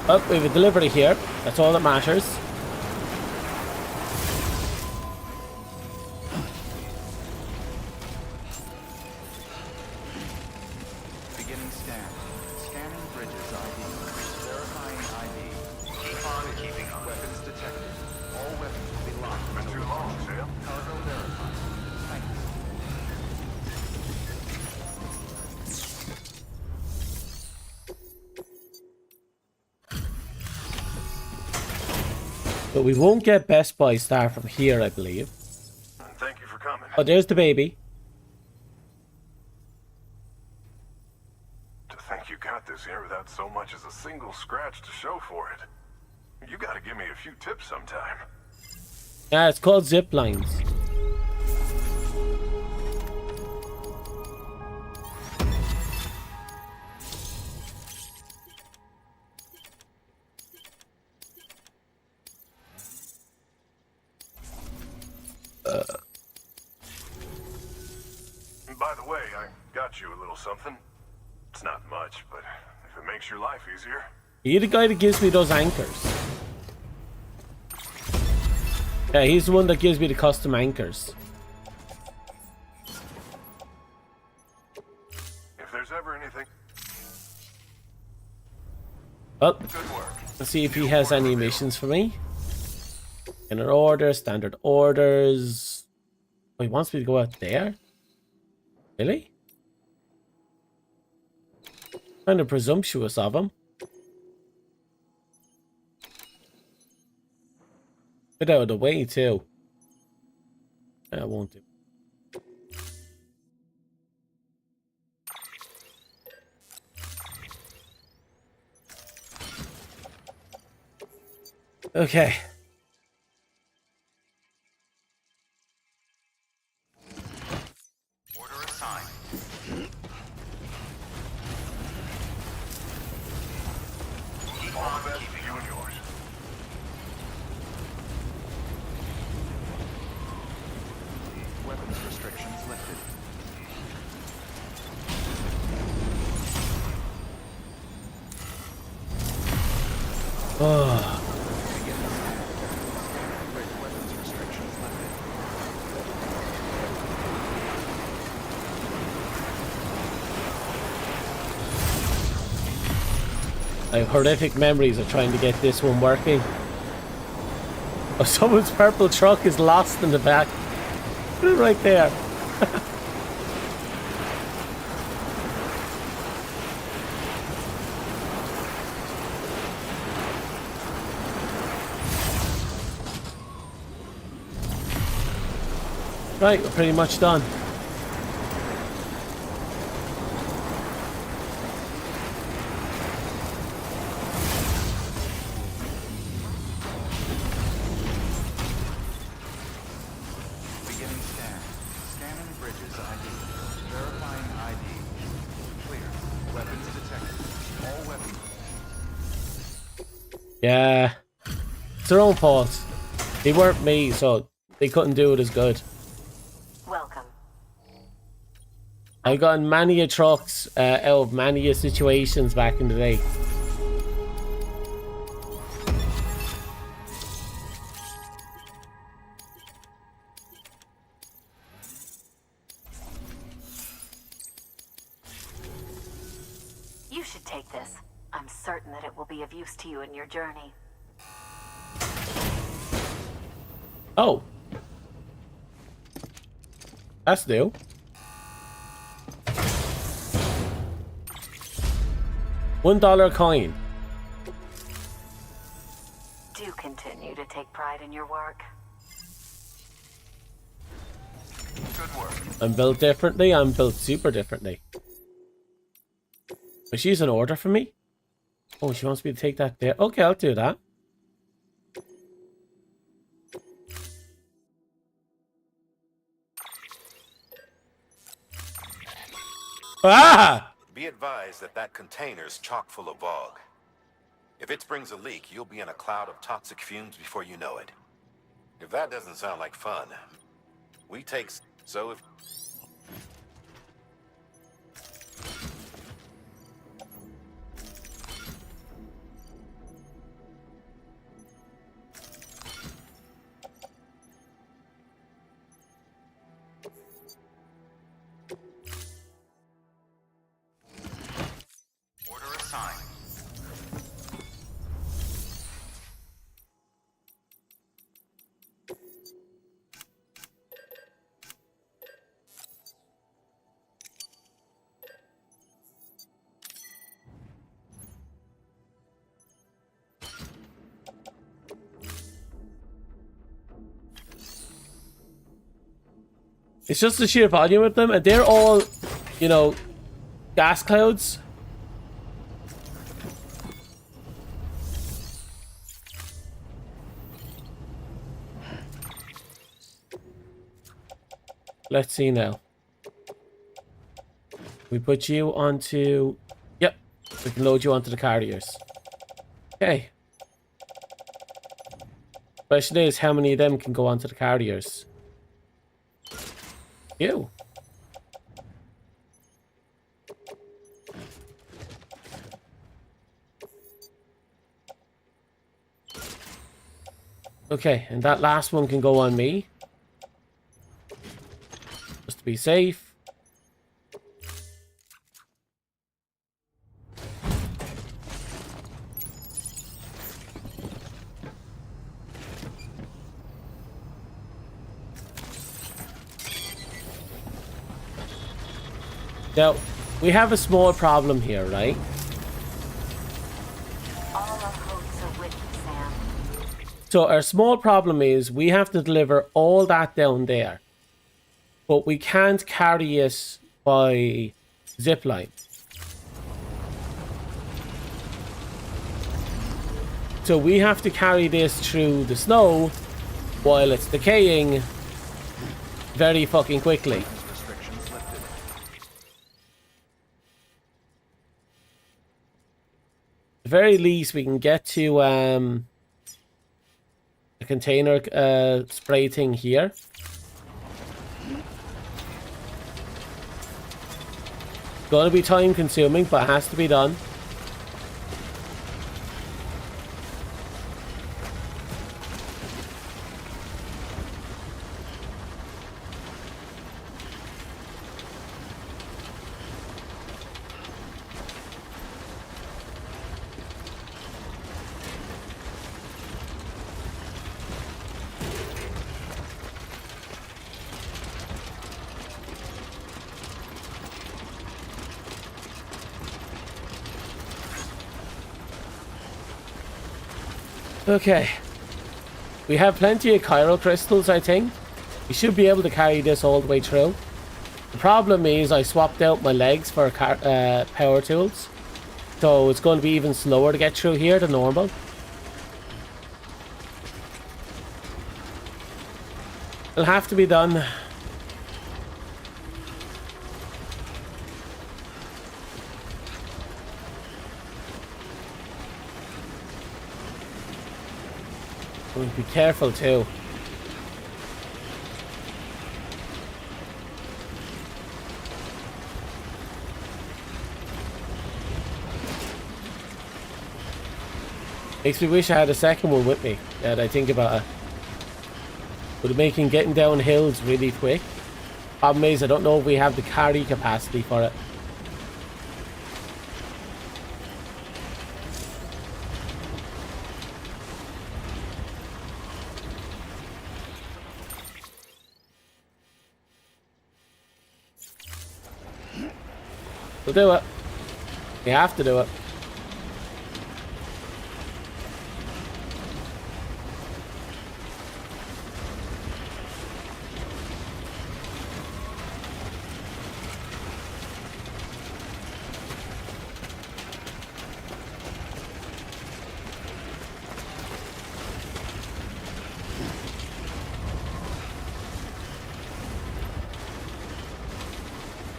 Speaker 1: Oh, we have a delivery here. That's all that matters.
Speaker 4: Beginning scan. Scanning bridges ID. Verifying ID. Keep on keeping on. Weapons detected. All weapons will be locked. Been too long, Sam. Cargo verified. Thank you.
Speaker 1: But we won't get Best Buy Star from here, I believe.
Speaker 10: Thank you for coming.
Speaker 1: Oh, there's the baby.
Speaker 10: To think you got this here without so much as a single scratch to show for it. You gotta give me a few tips sometime.
Speaker 1: Yeah, it's called zip lines.
Speaker 10: By the way, I got you a little something. It's not much, but if it makes your life easier.
Speaker 1: Are you the guy that gives me those anchors? Yeah, he's the one that gives me the custom anchors.
Speaker 10: If there's ever anything...
Speaker 1: Well,
Speaker 10: Good work.
Speaker 1: let's see if he has any missions for me. Inner order, standard orders. Oh, he wants me to go out there? Really? Kind of presumptuous of him. Get out of the way too. I won't do. Okay.
Speaker 4: Order assigned. Keep
Speaker 10: All
Speaker 4: on
Speaker 10: the best to
Speaker 4: keeping
Speaker 10: you
Speaker 4: on.
Speaker 10: and yours.
Speaker 4: Weapons restrictions lifted.
Speaker 1: Oh.
Speaker 4: Weapons restrictions lifted.
Speaker 1: I have horrific memories of trying to get this one working. Oh, someone's purple truck is lost in the back. Put it right there. Right, we're pretty much done.
Speaker 4: bridges ID. Verifying ID. Clear. Weapons detected. All weapons.
Speaker 1: Yeah. It's their own fault. They weren't me, so they couldn't do it as good.
Speaker 3: Welcome.
Speaker 1: I got in many a trucks out of many a situations back in the day.
Speaker 3: You should take this. I'm certain that it will be of use to you in your journey.
Speaker 1: Oh. That's new. $1 coin.
Speaker 3: Do continue to take pride in your work.
Speaker 4: Good work.
Speaker 1: I'm built differently. I'm built super differently. But she's an order for me? Oh, she wants me to take that there. Okay, I'll do that. Ah!
Speaker 12: Be advised that that container's chock full of fog. If it springs a leak, you'll be in a cloud of toxic fumes before you know it. If that doesn't sound like fun, we take... So if...
Speaker 4: Order assigned.
Speaker 1: It's just the sheer volume of them, and they're all, you know, gas clouds. Let's see now. We put you onto... Yep, we can load you onto the carriers. Okay. Question is, how many of them can go onto the carriers? You. Okay, and that last one can go on me. Just to be safe. Now, we have a small problem here, right?
Speaker 3: All our hopes are with you, Sam.
Speaker 1: So our small problem is we have to deliver all that down there. But we can't carry it by zipline. So we have to carry this through the snow while it's decaying very fucking quickly.
Speaker 4: Restrictions lifted.
Speaker 1: At the very least, we can get to a container spray thing here. Gonna be time consuming, but it has to be done. Okay. We have plenty of chiral crystals, I think. We should be able to carry this all the way through. The problem is I swapped out my legs for power tools. So it's going to be even slower to get through here than normal. It'll have to be done. Be careful too. Makes me wish I had a second one with me. That I think about it. Would making getting down hills really quick. Problem is, I don't know if we have the carry capacity for it. We'll do it. We have to do it.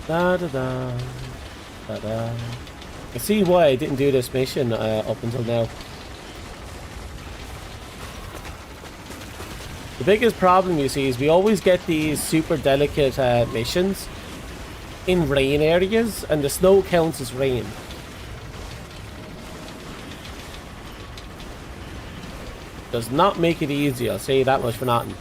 Speaker 1: Da da da da da. I see why I didn't do this mission up until now. The biggest problem you see is we always get these super delicate missions in rain areas, and the snow counts as rain. Does not make it easy, I'll say that much for nothing.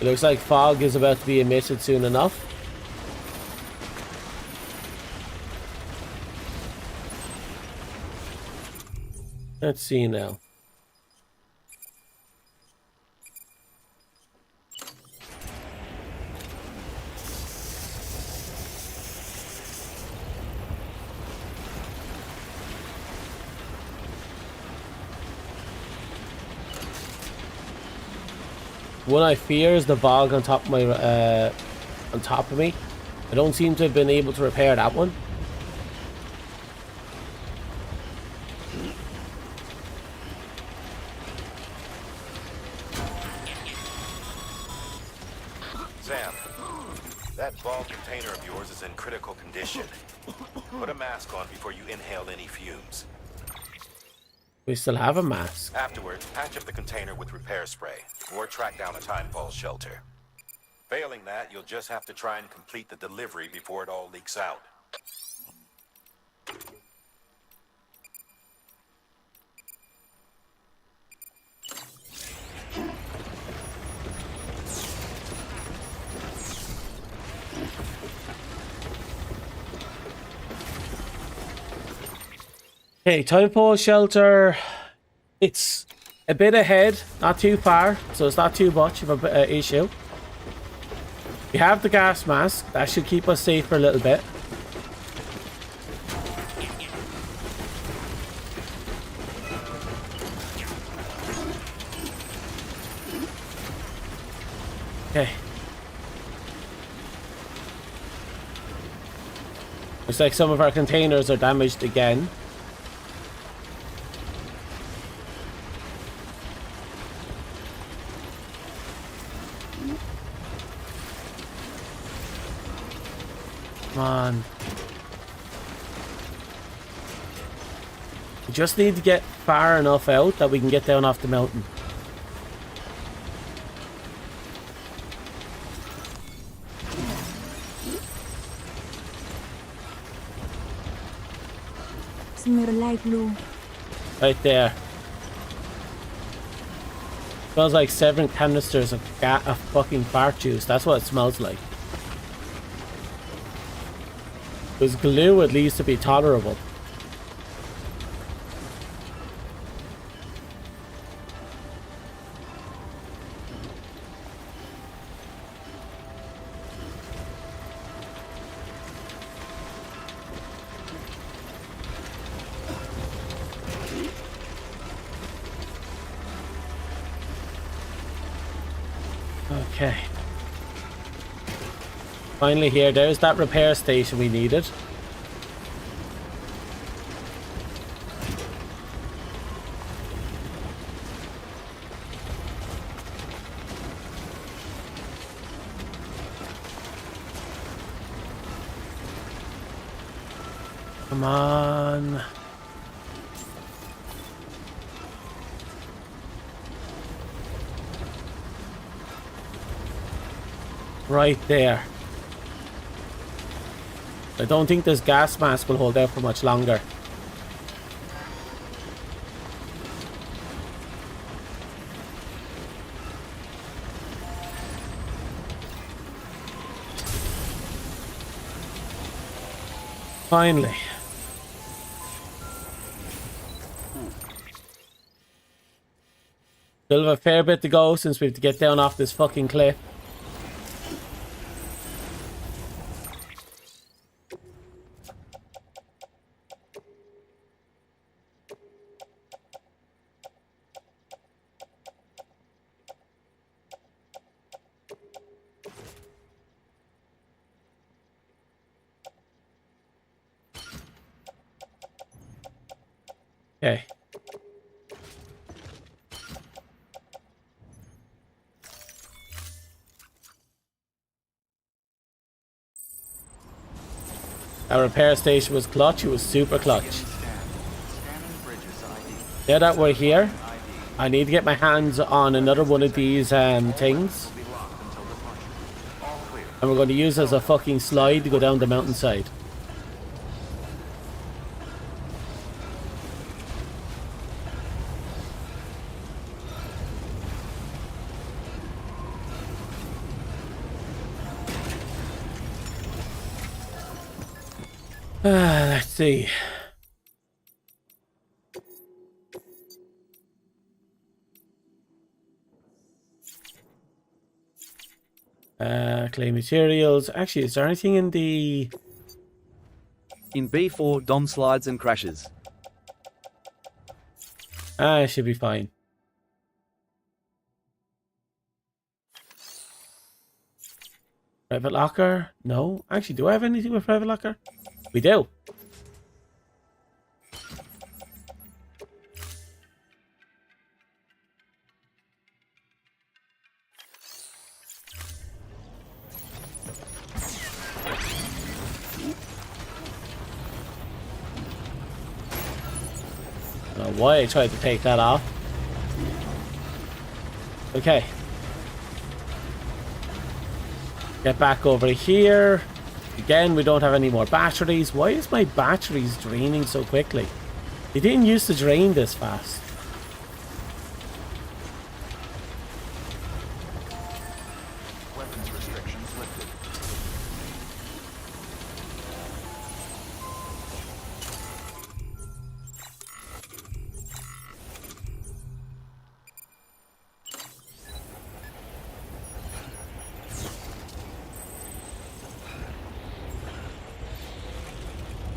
Speaker 1: It looks like fog is about to be emitted soon enough. Let's see now. What I fear is the bog on top of my me. I don't seem to have been able to repair that one.
Speaker 12: Sam, that ball container of yours is in critical condition. Put a mask on before you inhale any fumes.
Speaker 1: We still have a mask.
Speaker 12: Afterwards, patch up the container with repair spray, or track down a timefall shelter. Failing that, you'll just have to try and complete the delivery before it all leaks out.
Speaker 1: Okay, timefall shelter. It's a bit ahead, not too far, so it's not too much of an issue. We have the gas mask. That should keep us safe for a little bit. Okay. Looks like some of our containers are damaged again. Come on. We just need to get far enough out that we can get down off the mountain.
Speaker 13: Smell like blue.
Speaker 1: Right there. Smells like 7 canisters of fucking fart juice. That's what it smells like. Because glue at least to be tolerable. Okay. Finally here, there's that repair station we needed. Come on. Right there. I don't think this gas mask will hold out for much longer. Finally. Still have a fair bit to go since we have to get down off this fucking cliff. Okay. Our repair station was clutch. It was super clutch. Now that we're here, I need to get my hands on another one of these things. And we're going to use it as a fucking slide to go down the mountainside. Let's see. Clay materials. Actually, is there anything in the...
Speaker 11: In B4, Dom slides and crashes.
Speaker 1: Ah, it should be fine. Private locker? No. Actually, do I have anything with private locker? We do. I don't know why I tried to take that off. Okay. Get back over here. Again, we don't have any more batteries. Why is my batteries draining so quickly? They didn't used to drain this fast.
Speaker 4: Weapons restrictions lifted.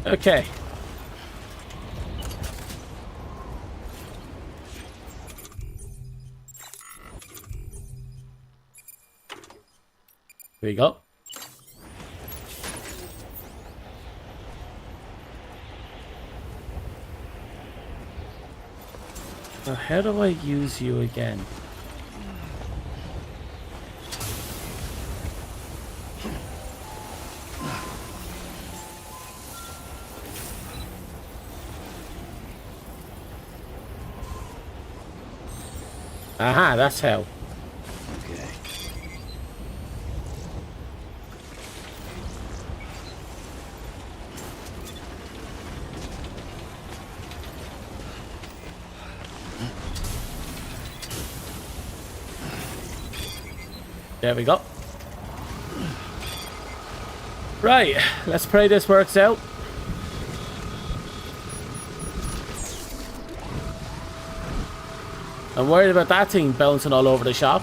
Speaker 1: Okay. Here we go. Now, how do I use you again? Aha, that's how.
Speaker 7: Okay.
Speaker 1: There we go. Right, let's pray this works out. I'm worried about that thing bouncing all over the shop.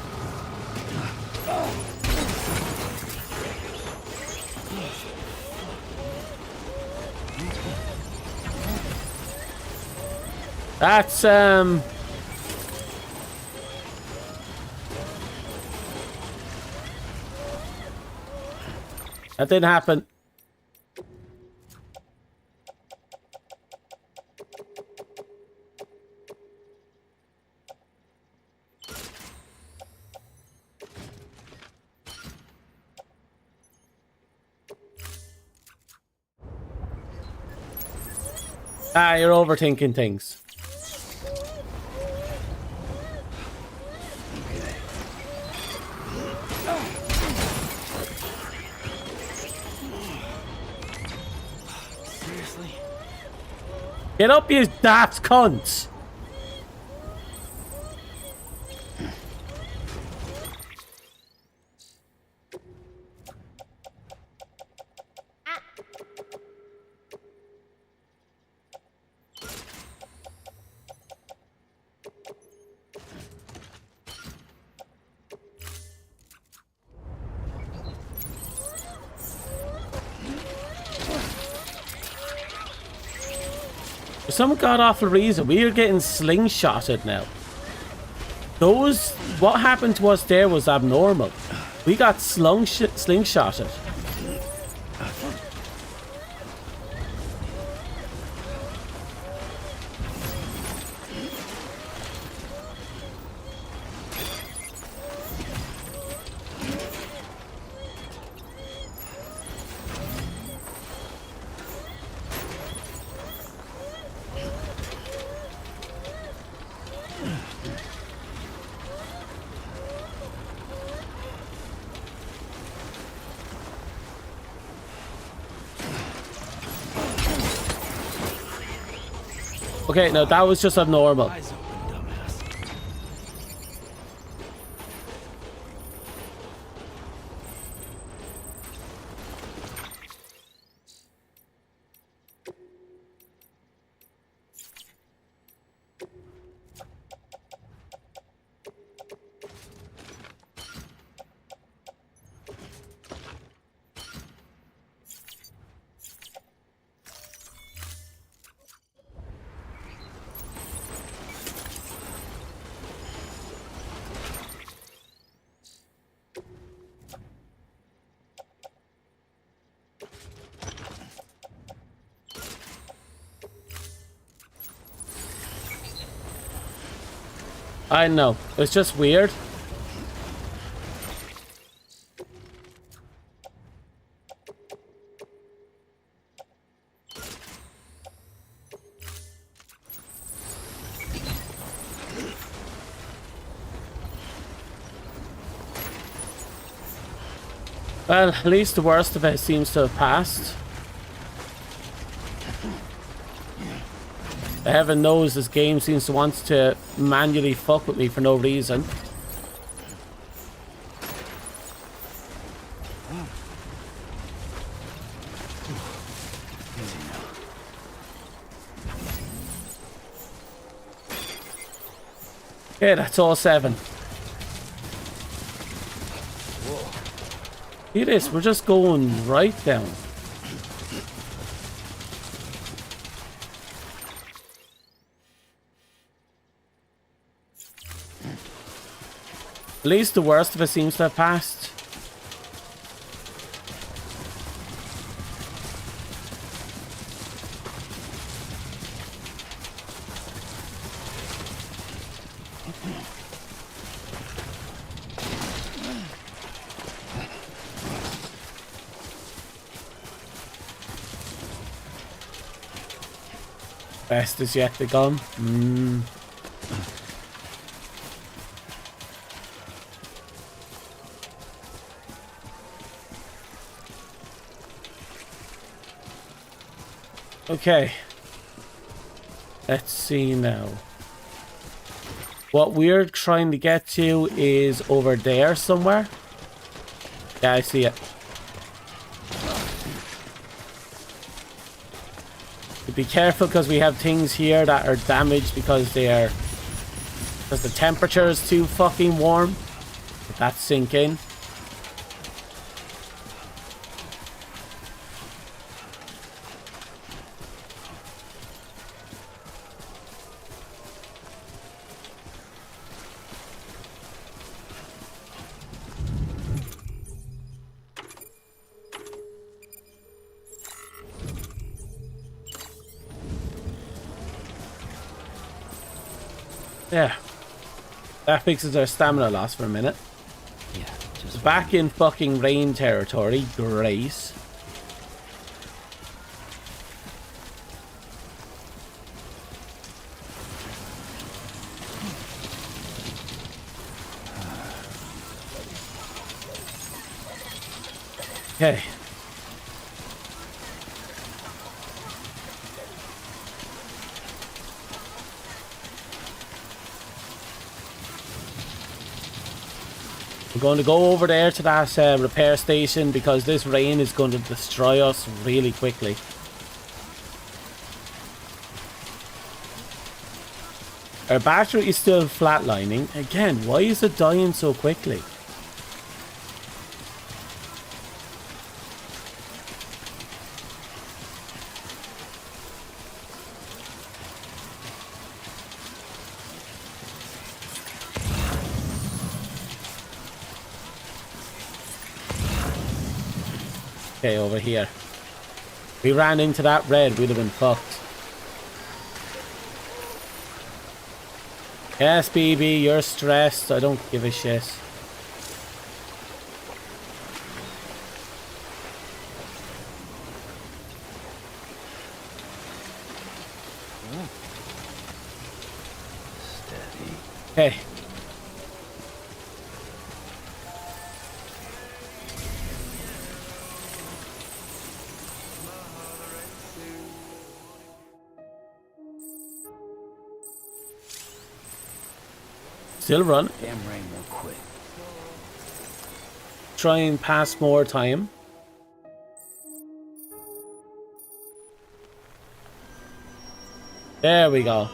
Speaker 1: That's that didn't happen. Ah, you're overthinking things.
Speaker 7: Seriously?
Speaker 1: Get up, you daft cunts! For some god-awful reason, we are getting slingshotted now. What happened to us there was abnormal. We got slingshotted. Okay, no, that was just abnormal. I know. It's just weird. Well, at least the worst of it seems to have passed. Heaven knows this game seems to want to manually fuck with me for no reason. Okay, that's all 7. See this? We're just going right down. At least the worst of it seems to have passed. Best is yet to come. Okay. Let's see now. What we're trying to get to is over there somewhere. Yeah, I see it. Be careful because we have things here that are damaged because the temperature is too fucking warm. Let that sink in. Yeah. That fixes our stamina loss for a minute.
Speaker 7: Yeah, just
Speaker 1: back in fucking rain territory. Great. Okay. We're going to go over there to that repair station because this rain is going to destroy us really quickly. Our battery is still flatlining. Again, why is it dying so quickly? Okay, over here. If we ran into that red, we'd have been fucked. Yes, BB, you're stressed. I don't give a shit.
Speaker 7: Steady.
Speaker 1: Okay. Still run.
Speaker 7: Damn rain won't quit.
Speaker 1: Try and pass more time. There we go.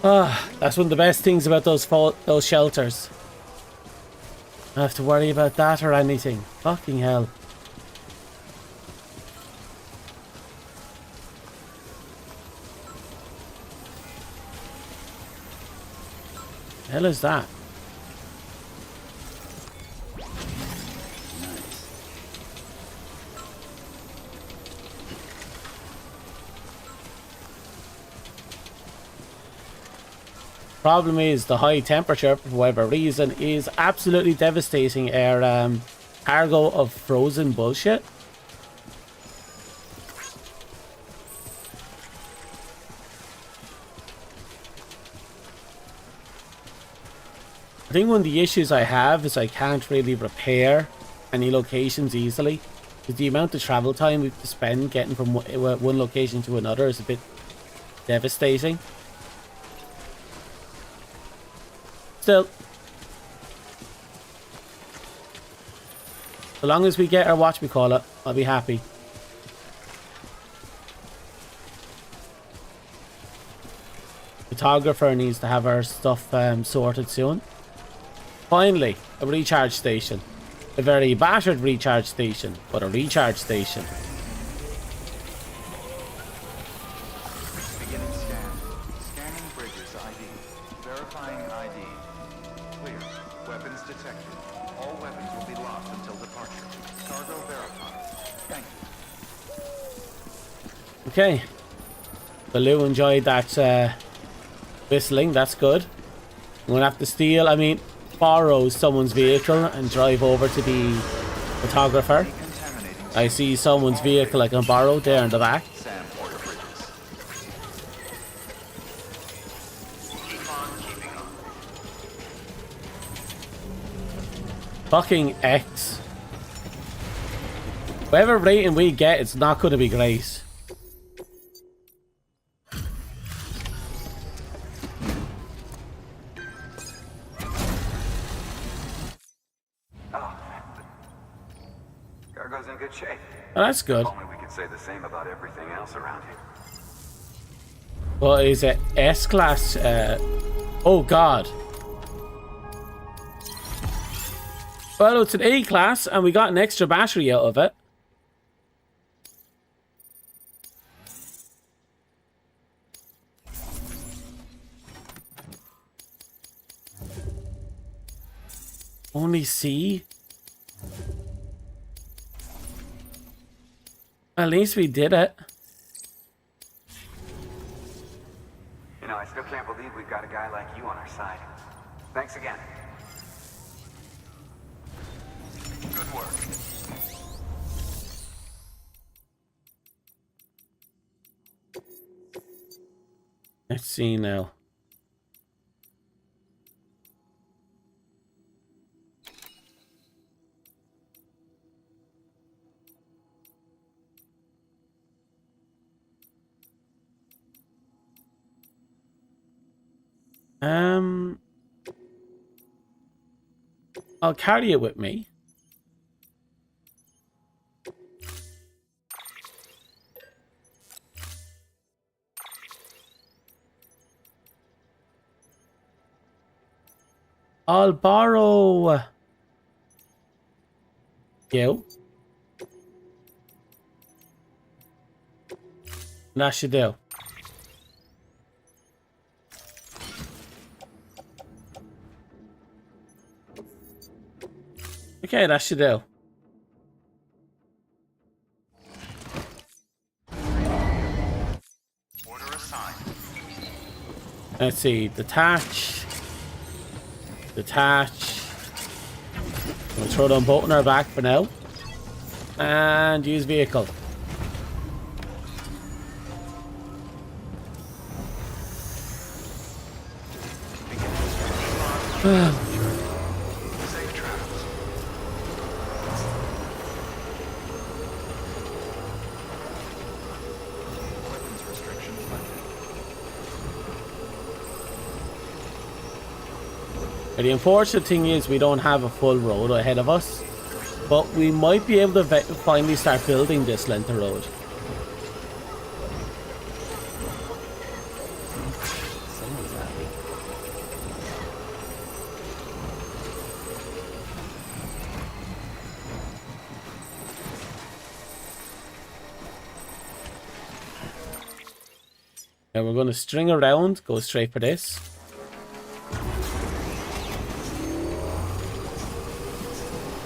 Speaker 1: Ah, that's one of the best things about those shelters. I don't have to worry about that or anything. Fucking hell. The hell is that? Problem is the high temperature, for whatever reason, is absolutely devastating our cargo of frozen bullshit. I think one of the issues I have is I can't really repair any locations easily. Because the amount of travel time we have to spend getting from one location to another is a bit devastating. Still, so long as we get our whatchamacallit, I'll be happy. Photographer needs to have our stuff sorted soon. Finally, a recharge station. A very battered recharge station, but a recharge station.
Speaker 4: Beginning scan. Scanning bridges ID. Verifying ID. Clear. Weapons detected. All weapons will be locked until departure. Cargo verified. Thank you.
Speaker 1: Okay. Baloo enjoyed that whistling. That's good. I'm gonna have to steal, borrow someone's vehicle and drive over to the photographer. I see someone's vehicle I can borrow there in the back.
Speaker 4: Sam, order bridges. Keep on keeping on.
Speaker 1: Fucking X. Whatever rating we get, it's not going to be great.
Speaker 4: Cargo's in good shape.
Speaker 1: Oh, that's good.
Speaker 4: Only we could say the same about everything else around here.
Speaker 1: What is it? S-class? Oh god. Well, it's an A-class and we got an extra battery out of it. Only C? At least we did it.
Speaker 4: You know, I still can't believe we've got a guy like you on our side. Thanks again. Good work.
Speaker 1: Let's see now. I'll carry it with me. I'll borrow you. That should do. Okay, that should do.
Speaker 4: Order assigned.
Speaker 1: Let's see. Detach. Detach. We'll throw them both on our back for now. And use vehicle.
Speaker 4: Safe travels. Weapons restrictions lifted.
Speaker 1: The unfortunate thing is we don't have a full road ahead of us. But we might be able to finally start building this length of road.
Speaker 7: Someone's happy.
Speaker 1: Now we're going to string around, go straight for this.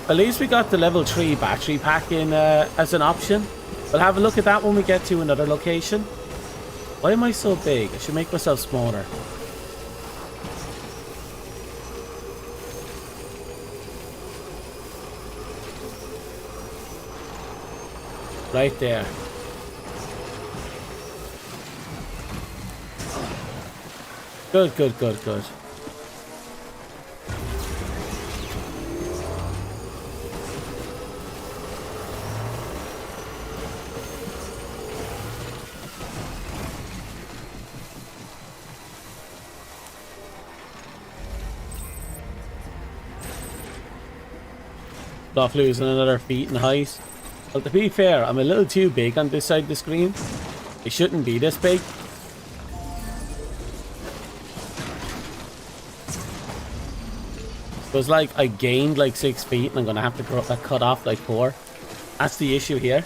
Speaker 1: At least we got the level 3 battery pack in as an option. We'll have a look at that when we get to another location. Why am I so big? I should make myself smaller. Right there. Good, good, good, good. Off losing another feet in height. Well, to be fair, I'm a little too big on this side of the screen. It shouldn't be this big. It was like I gained like 6 feet and I'm gonna have to cut off like 4. That's the issue here.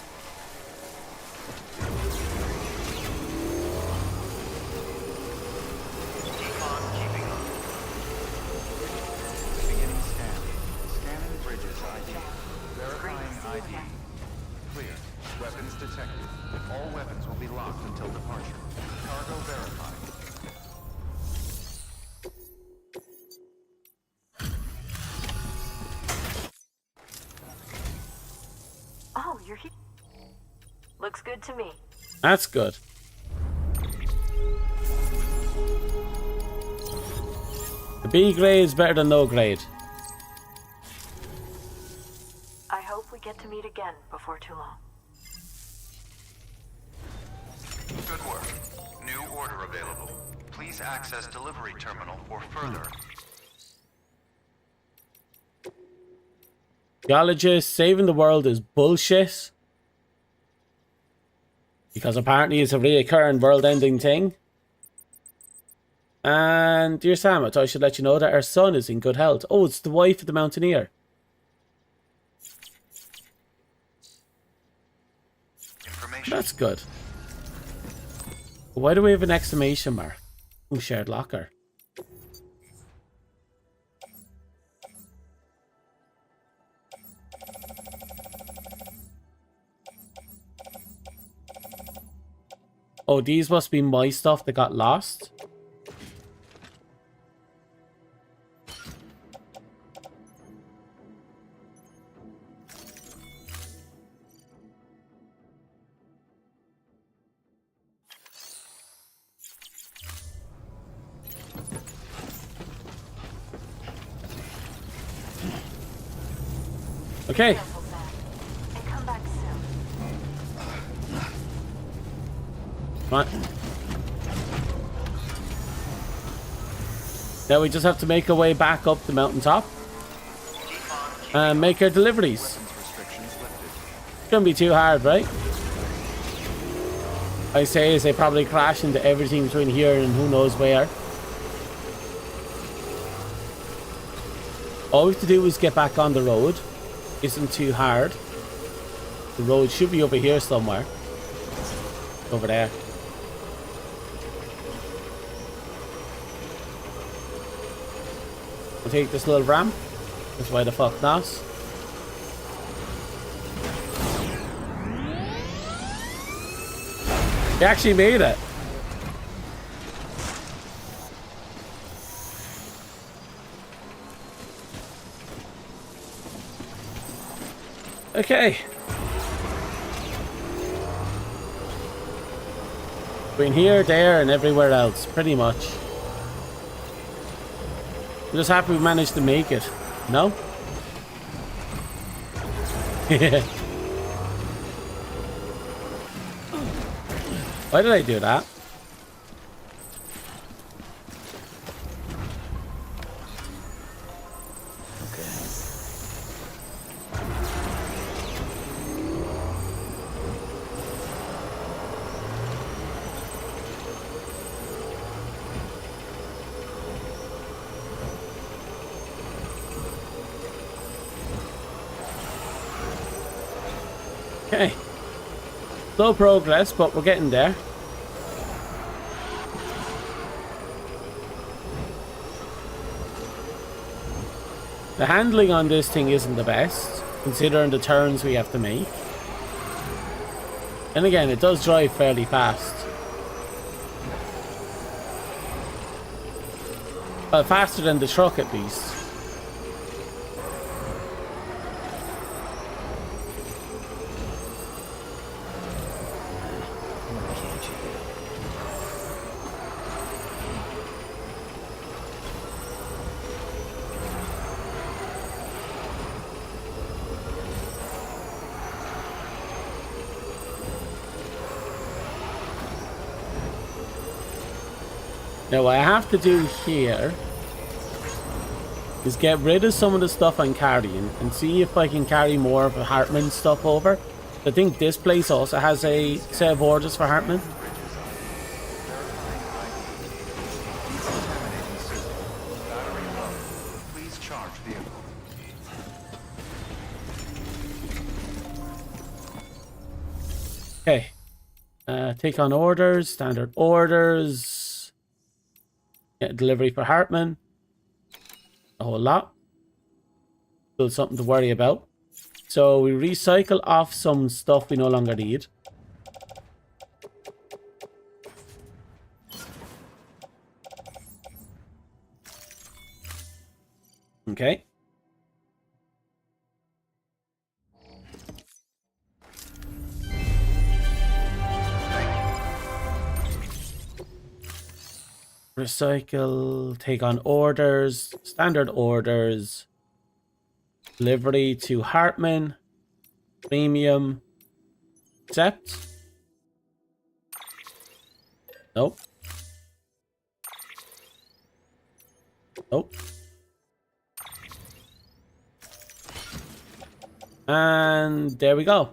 Speaker 3: Looks good to me.
Speaker 1: That's good. The B grade is better than no grade.
Speaker 3: I hope we get to meet again before too long.
Speaker 4: Good work. New order available. Please access delivery terminal or further.
Speaker 1: Geologist saving the world is bullshit. Because apparently it's a reoccurring world-ending thing. And dear Sam, I thought I should let you know that our son is in good health. Oh, it's the wife of the mountaineer. That's good. Why do we have an exclamation mark? Oh, shared locker. Oh, these must be my stuff that got lost. Okay.
Speaker 3: Careful, Sam. And come back soon.
Speaker 1: Come on. Now we just have to make our way back up the mountaintop and make our deliveries. Shouldn't be too hard, right? I say as they probably crash into everything between here and who knows where. All we have to do is get back on the road. Isn't too hard. The road should be over here somewhere. Over there. We'll take this little ramp. That's why the fuck not. We actually made it. Okay. Between here, there, and everywhere else, pretty much. I'm just happy we managed to make it. No? Why did I do that? Okay. Slow progress, but we're getting there. The handling on this thing isn't the best, considering the turns we have to make. And again, it does drive fairly fast. Well, faster than the truck at least. Now what I have to do here is get rid of some of the stuff I'm carrying and see if I can carry more of the Hartman stuff over. I think this place also has a set of orders for Hartman.
Speaker 4: Please charge vehicle.
Speaker 1: Okay. Take on orders, standard orders. Get a delivery for Hartman. A whole lot. Still something to worry about. So we recycle off some stuff we no longer need. Okay. Recycle, take on orders, standard orders, delivery to Hartman, premium, accept. Nope. Nope. And there we go.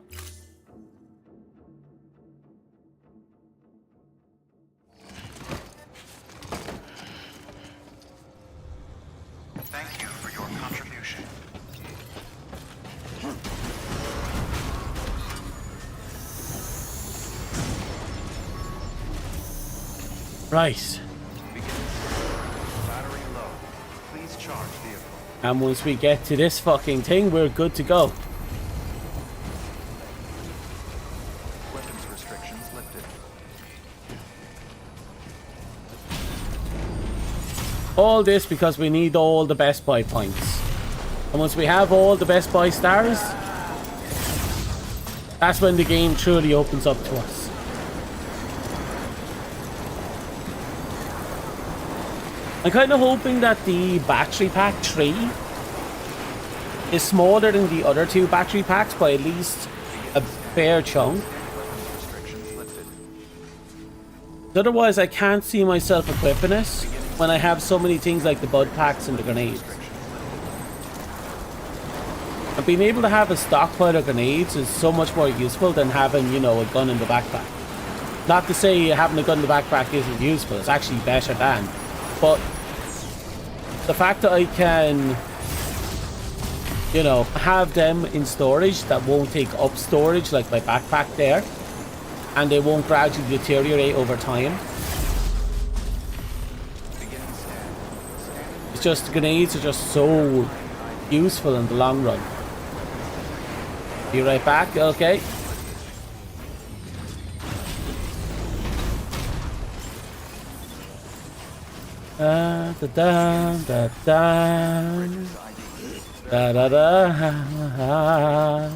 Speaker 4: Thank you for your contribution.
Speaker 1: Right.
Speaker 4: Battery low. Please charge vehicle.
Speaker 1: And once we get to this fucking thing, we're good to go.
Speaker 4: Weapons restrictions lifted.
Speaker 1: All this because we need all the Best Buy points. And once we have all the Best Buy stars, that's when the game truly opens up to us. I'm kind of hoping that the battery pack 3 is smaller than the other two battery packs by at least a fair chunk. Otherwise, I can't see myself equipping it when I have so many things like the bud packs and the grenades. And being able to have a stockpile of grenades is so much more useful than having, you know, a gun in the backpack. Not to say having a gun in the backpack isn't useful, it's actually better than. But the fact that I can, you know, have them in storage that won't take up storage like my backpack there, and they won't gradually deteriorate over time. It's just, grenades are just so useful in the long run. Be right back, okay. Da da da da da da da.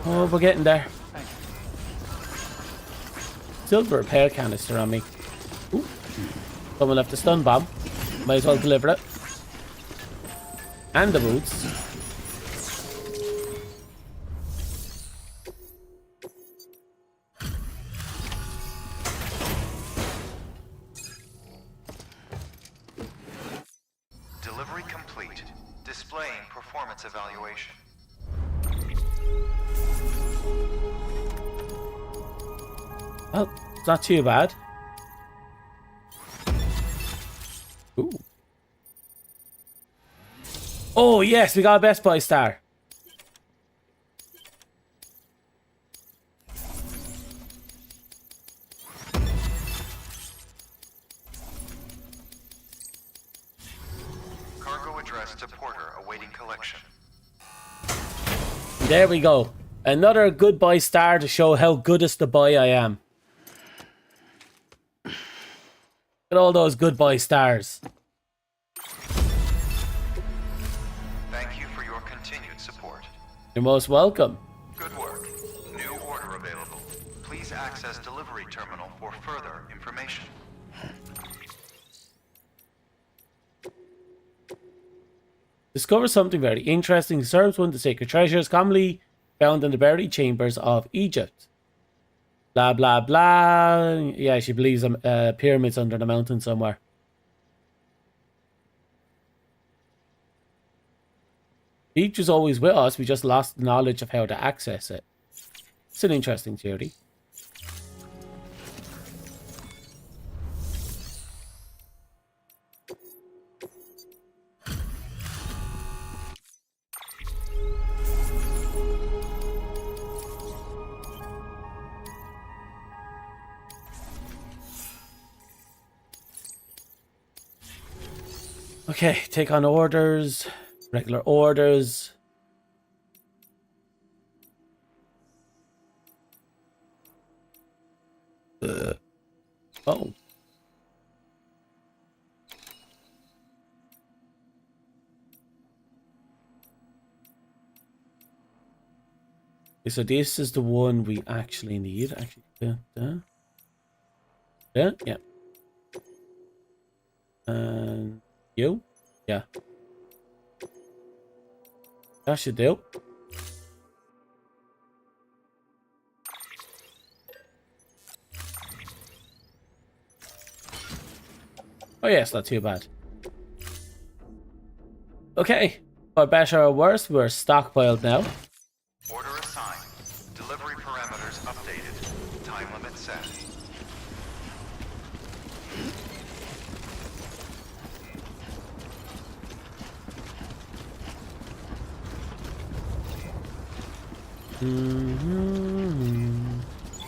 Speaker 1: Oh, we're getting there. Silver repair canister on me. Ooh. Someone left a stun bomb. Might as well deliver it. And the boots.
Speaker 4: Delivery complete. Displaying performance evaluation.
Speaker 1: Well, it's not too bad. Ooh. Oh, yes, we got a Best Buy star.
Speaker 4: Cargo addressed to Porter awaiting collection.
Speaker 1: There we go. Another good buy star to show how goodest the buy I am. Look at all those good buy stars.
Speaker 4: Thank you for your continued support.
Speaker 1: You're most welcome.
Speaker 4: Good work. New order available. Please access delivery terminal for further information.
Speaker 1: Discover something very interesting. Disturbs one of the sacred treasures commonly found in the buried chambers of Egypt. Blah, blah, blah. Yeah, she believes pyramids under the mountain somewhere. The Egypt was always with us. We just lost the knowledge of how to access it. It's an interesting theory. Okay, take on orders, regular orders. Oh. Okay, so this is the one we actually need. Actually, yeah. And you? Yeah. That should do. Oh yeah, it's not too bad. Okay. For better or worse, we're stockpiled now.
Speaker 4: Order assigned. Delivery parameters updated. Time limit set.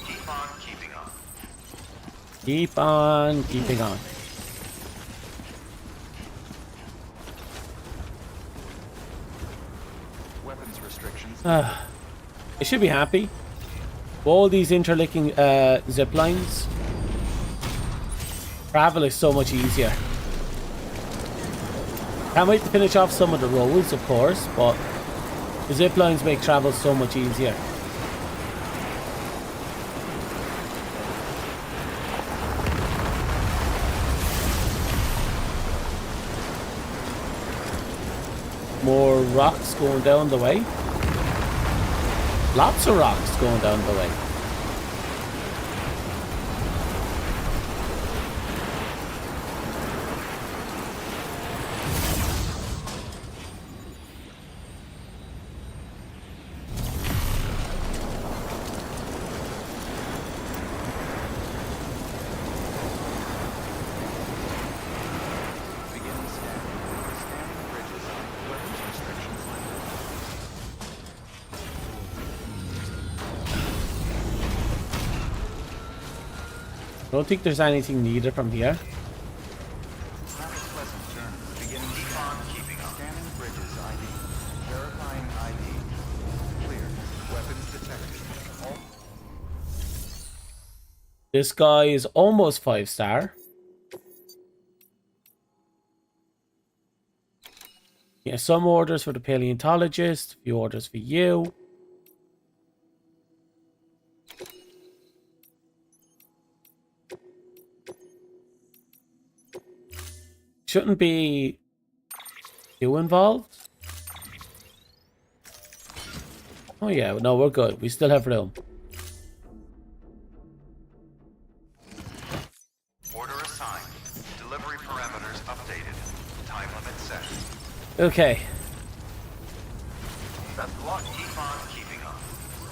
Speaker 4: Keep on keeping on.
Speaker 1: Keep on keeping on.
Speaker 4: Weapons restrictions.
Speaker 1: I should be happy. All these interlinking zip lines. Travel is so much easier. Can't wait to finish off some of the roads, of course, but the zip lines make travel so much easier. More rocks going down the way. Lots of rocks going down the way. I don't think there's anything needed from here. This guy is almost 5-star. Yeah, some orders for the paleontologist, a few orders for you. Shouldn't be you involved. Oh yeah, no, we're good. We still have room.
Speaker 4: Order assigned. Delivery parameters updated. Time limit set.
Speaker 1: Okay.
Speaker 4: That's block. Keep on keeping on.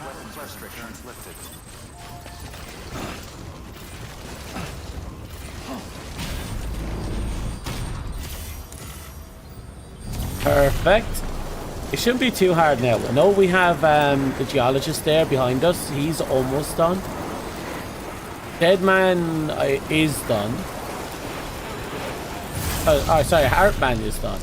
Speaker 4: Weapons restrictions lifted.
Speaker 1: Perfect. It shouldn't be too hard now. I know we have the geologist there behind us. He's almost done. Dead Man is done. Oh, sorry, Heartman is done.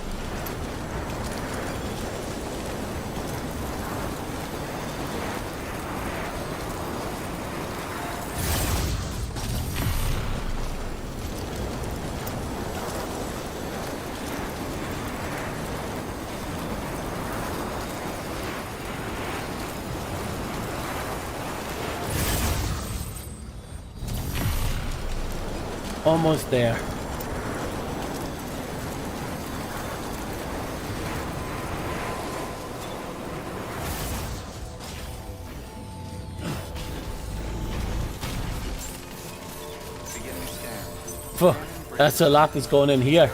Speaker 1: Almost there. Phew, that's a lot that's going in here.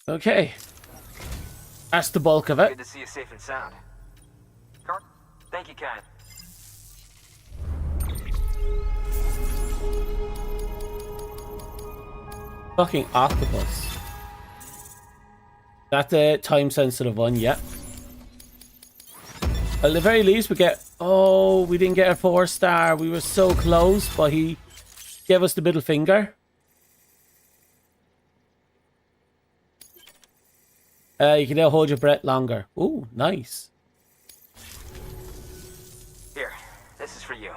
Speaker 1: Okay. That's the bulk of it.
Speaker 14: Good to see you safe and sound. Thank you, Ken.
Speaker 1: Fucking octopus. That's the time sensitive one, yeah. At the very least we get... Oh, we didn't get a 4-star. We were so close, but he gave us the middle finger. You can now hold your breath longer. Ooh, nice.
Speaker 14: Here, this is for you.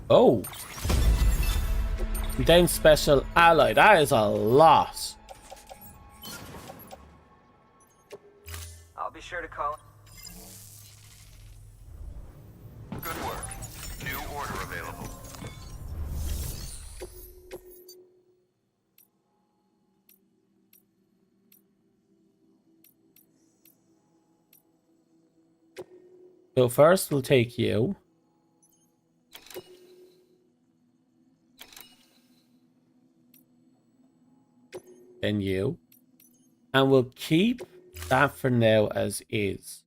Speaker 1: Oh. Down special ally. That is a lot.
Speaker 14: I'll be sure to call.
Speaker 4: Good work. New order available.
Speaker 1: So first we'll take you. Then you. And we'll keep that for now as is.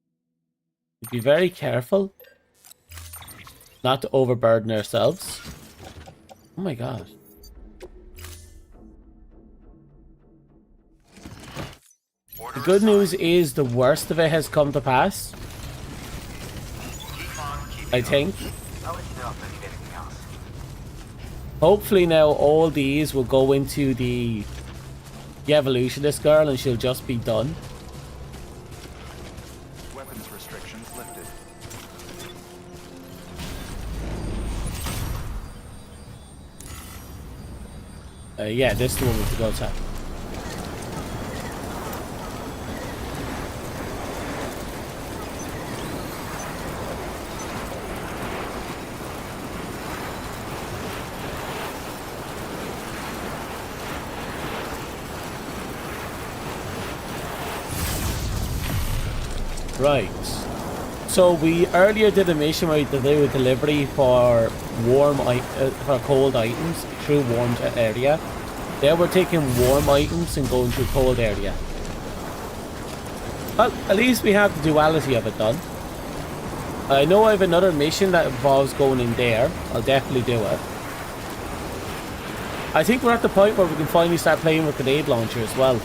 Speaker 1: Be very careful not to overburden ourselves. Oh my god. The good news is the worst of it has come to pass. I think.
Speaker 14: I'll let you know if I need anything else.
Speaker 1: Hopefully now all these will go into the evolutionist girl and she'll just be done.
Speaker 4: Weapons restrictions lifted.
Speaker 1: Yeah, this is the one we have to go to. Right. So we earlier did a mission where we did a delivery for for cold items through warm area. There we're taking warm items and going through cold area. Well, at least we have the duality of it done. I know I have another mission that involves going in there. I'll definitely do it. I think we're at the point where we can finally start playing with grenade launcher as well.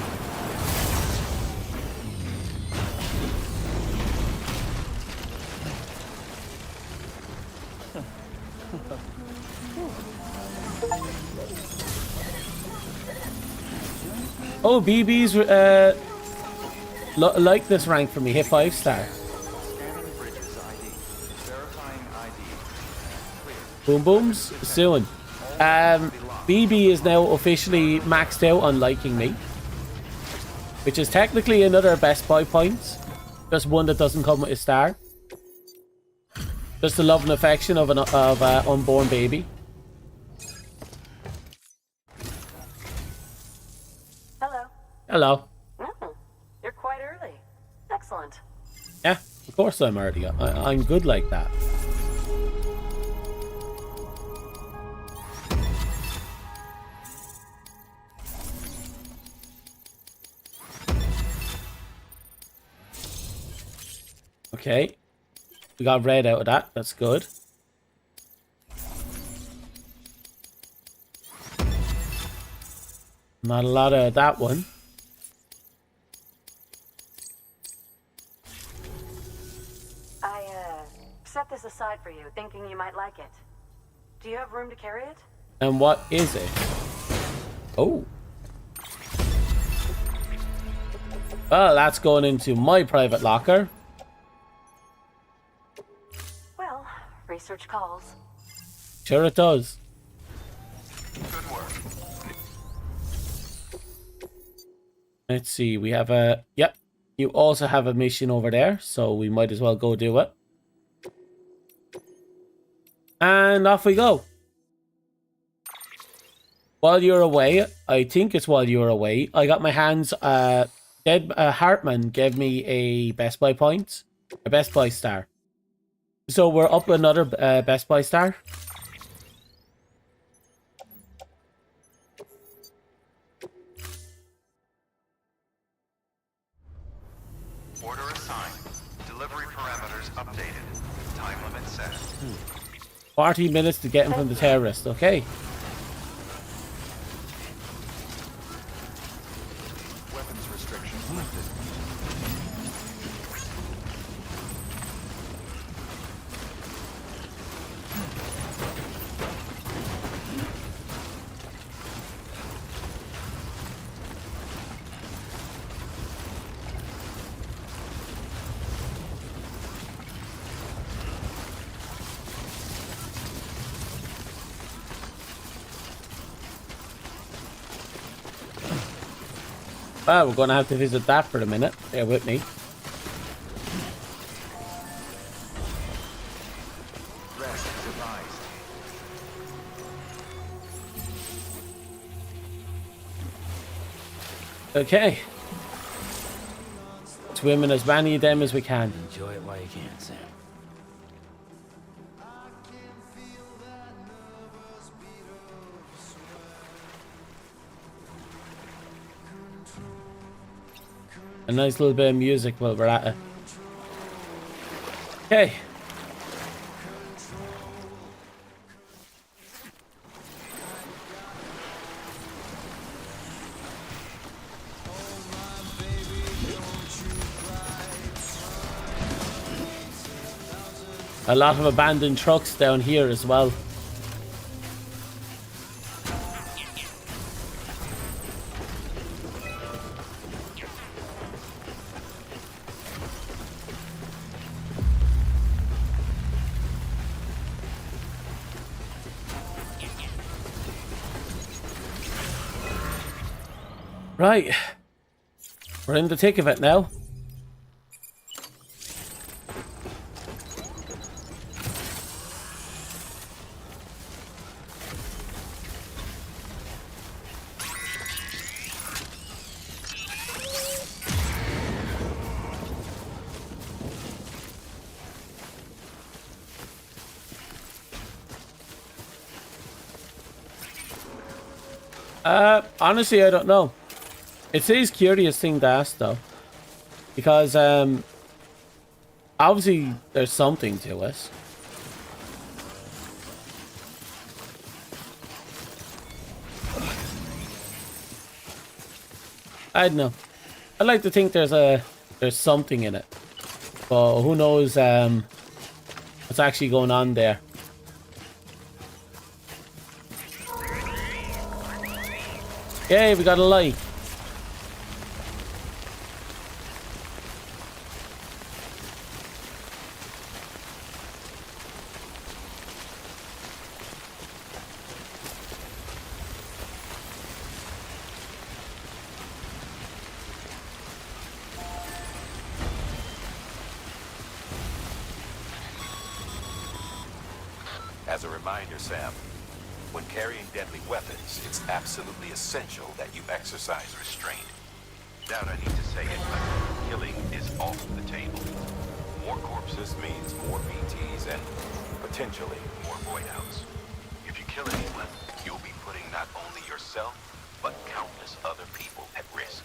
Speaker 1: Oh, BB's like this rank for me. Hit 5-star.
Speaker 4: Scanning bridges ID. Verifying ID. Clear.
Speaker 1: Boom booms soon. BB is now officially maxed out on liking me, which is technically another Best Buy points. Just one that doesn't come with a star. Just the love and affection of an unborn baby.
Speaker 3: Hello.
Speaker 1: Hello.
Speaker 3: You're quite early. Excellent.
Speaker 1: Yeah, of course I'm early. I'm good like that. Okay. We got red out of that. That's good. Not a lot of that one.
Speaker 3: I, set this aside for you, thinking you might like it. Do you have room to carry it?
Speaker 1: And what is it? Oh. Well, that's going into my private locker.
Speaker 3: Well, research calls.
Speaker 1: Sure it does.
Speaker 4: Good work.
Speaker 1: Let's see, we have a... Yep, you also have a mission over there, so we might as well go do it. And off we go. While you're away, I think it's while you're away, I got my hands... Hartman gave me a Best Buy point. A Best Buy star. So we're up another Best Buy star.
Speaker 4: Order assigned. Delivery parameters updated. Time limit set.
Speaker 1: 40 minutes to get him from the terrorist. Okay.
Speaker 4: Weapons restrictions lifted.
Speaker 1: Well, we're going to have to visit that for a minute. Bear with me.
Speaker 4: Rest advised.
Speaker 1: Okay. Swim in as many of them as we can.
Speaker 7: Enjoy it while you can, Sam.
Speaker 1: A nice little bit of music while we're at it. Okay. A lot of abandoned trucks down here as well. Right. We're in the thick of it now. Honestly, I don't know. It is a curious thing to ask, though. Because, obviously, there's something to it. I don't know. I'd like to think there's something in it. But who knows, what's actually going on there. Yay, we got a light.
Speaker 12: As a reminder, Sam, when carrying deadly weapons, it's absolutely essential that you exercise restraint. Doubt I need to say it, but killing is off the table. More corpses means more BTs and potentially more voidouts. If you kill anyone, you'll be putting not only yourself, but countless other people at risk.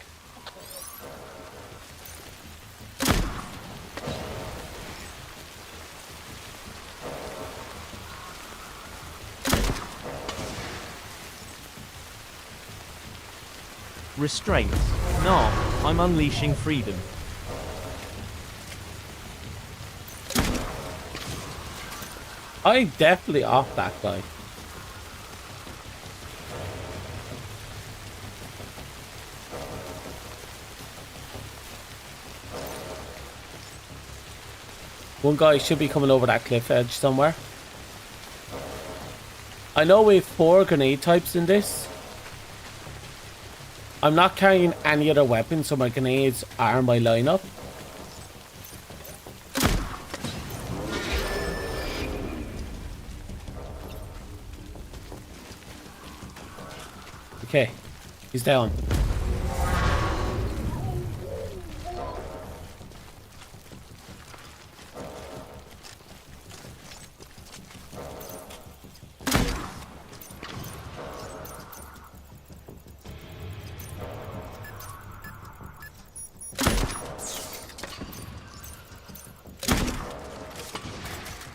Speaker 15: Restraint. No, I'm unleashing freedom.
Speaker 1: I'm definitely off that guy. One guy should be coming over that cliff edge somewhere. I know we have 4 grenade types in this. I'm not carrying any other weapons, so my grenades are my lineup. Okay, he's down.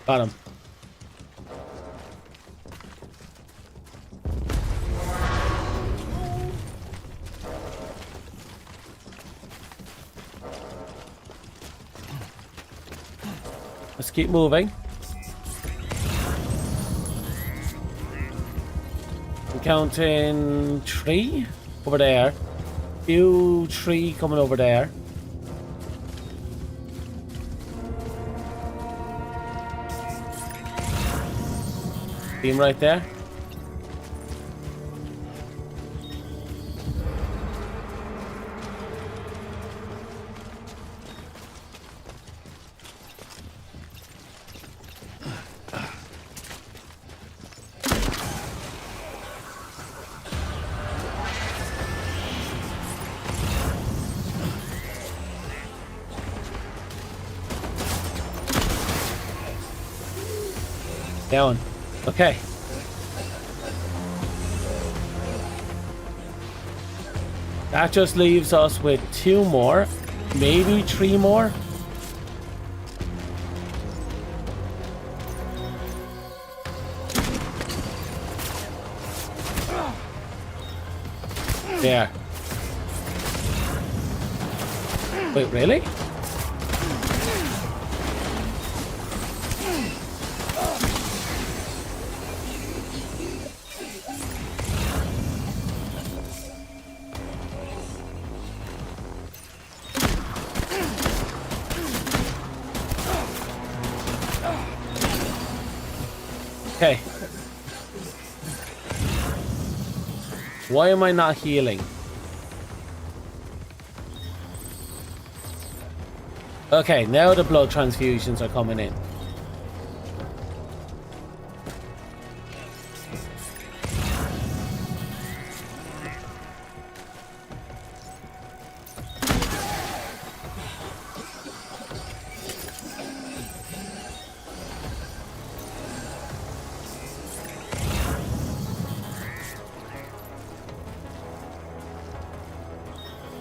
Speaker 1: Got him. Let's keep moving. I'm counting 3 over there. 2, 3 coming over there. Beam right there. Down. Okay. That just leaves us with 2 more, maybe 3 more. There. Wait, really? Okay. Why am I not healing? Okay, now the blood transfusions are coming in.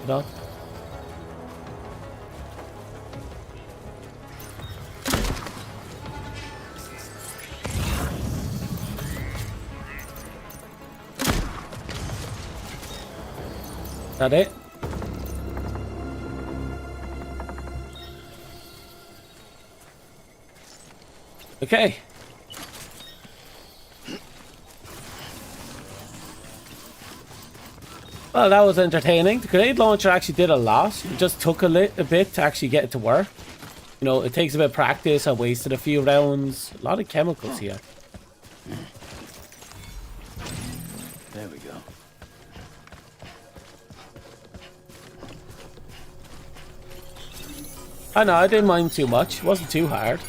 Speaker 1: at all. That it? Okay. Well, that was entertaining. The grenade launcher actually did a lot. It just took a bit to actually get it to work. You know, it takes a bit of practice. I wasted a few rounds. A lot of chemicals here.
Speaker 7: There we go.
Speaker 1: I know, I didn't mind too much. It wasn't too hard.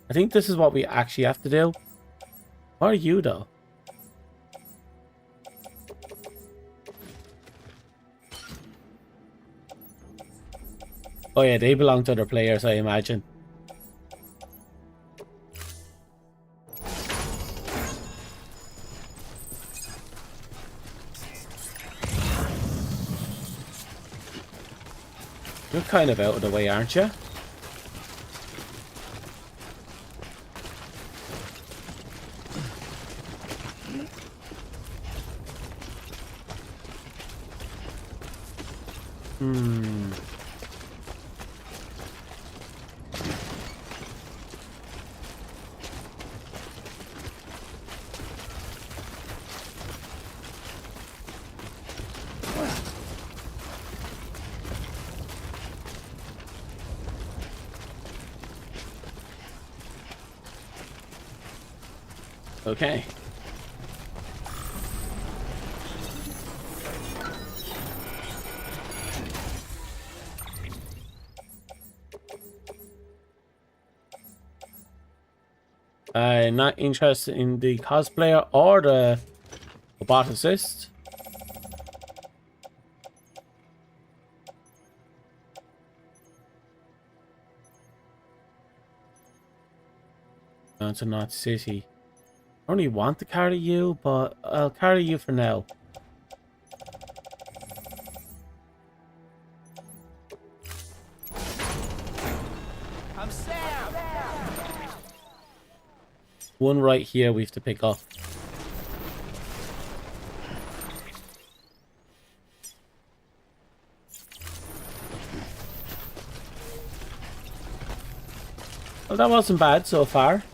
Speaker 1: I think this is what we actually have to do. What are you, though? Oh yeah, they belong to other players, I imagine. You're kind of out of the way, aren't you? Okay. I'm not interested in the cosplayer or the roboticist. Down to North City. I only want to carry you, but I'll carry you for now.
Speaker 2: I'm Sam.
Speaker 1: One right here we have to pick up. Well, that wasn't bad so far.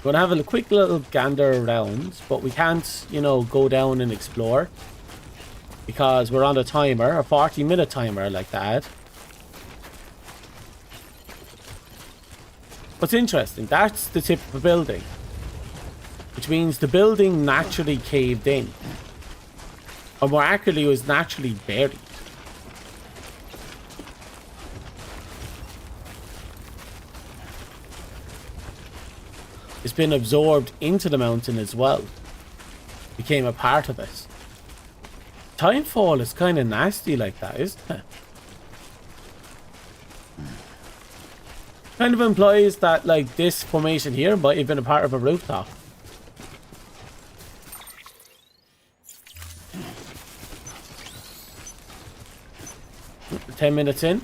Speaker 1: We're gonna have a quick little gander around, but we can't, you know, go down and explore because we're on a timer, a 40-minute timer like that. What's interesting, that's the tip of a building, which means the building naturally caved in, or more accurately, it was naturally buried. It's been absorbed into the mountain as well. Became a part of it. Timefall is kind of nasty like that, isn't it? Kind of implies that, like, this formation here might have been a part of a rooftop. Hmm. 10 minutes in.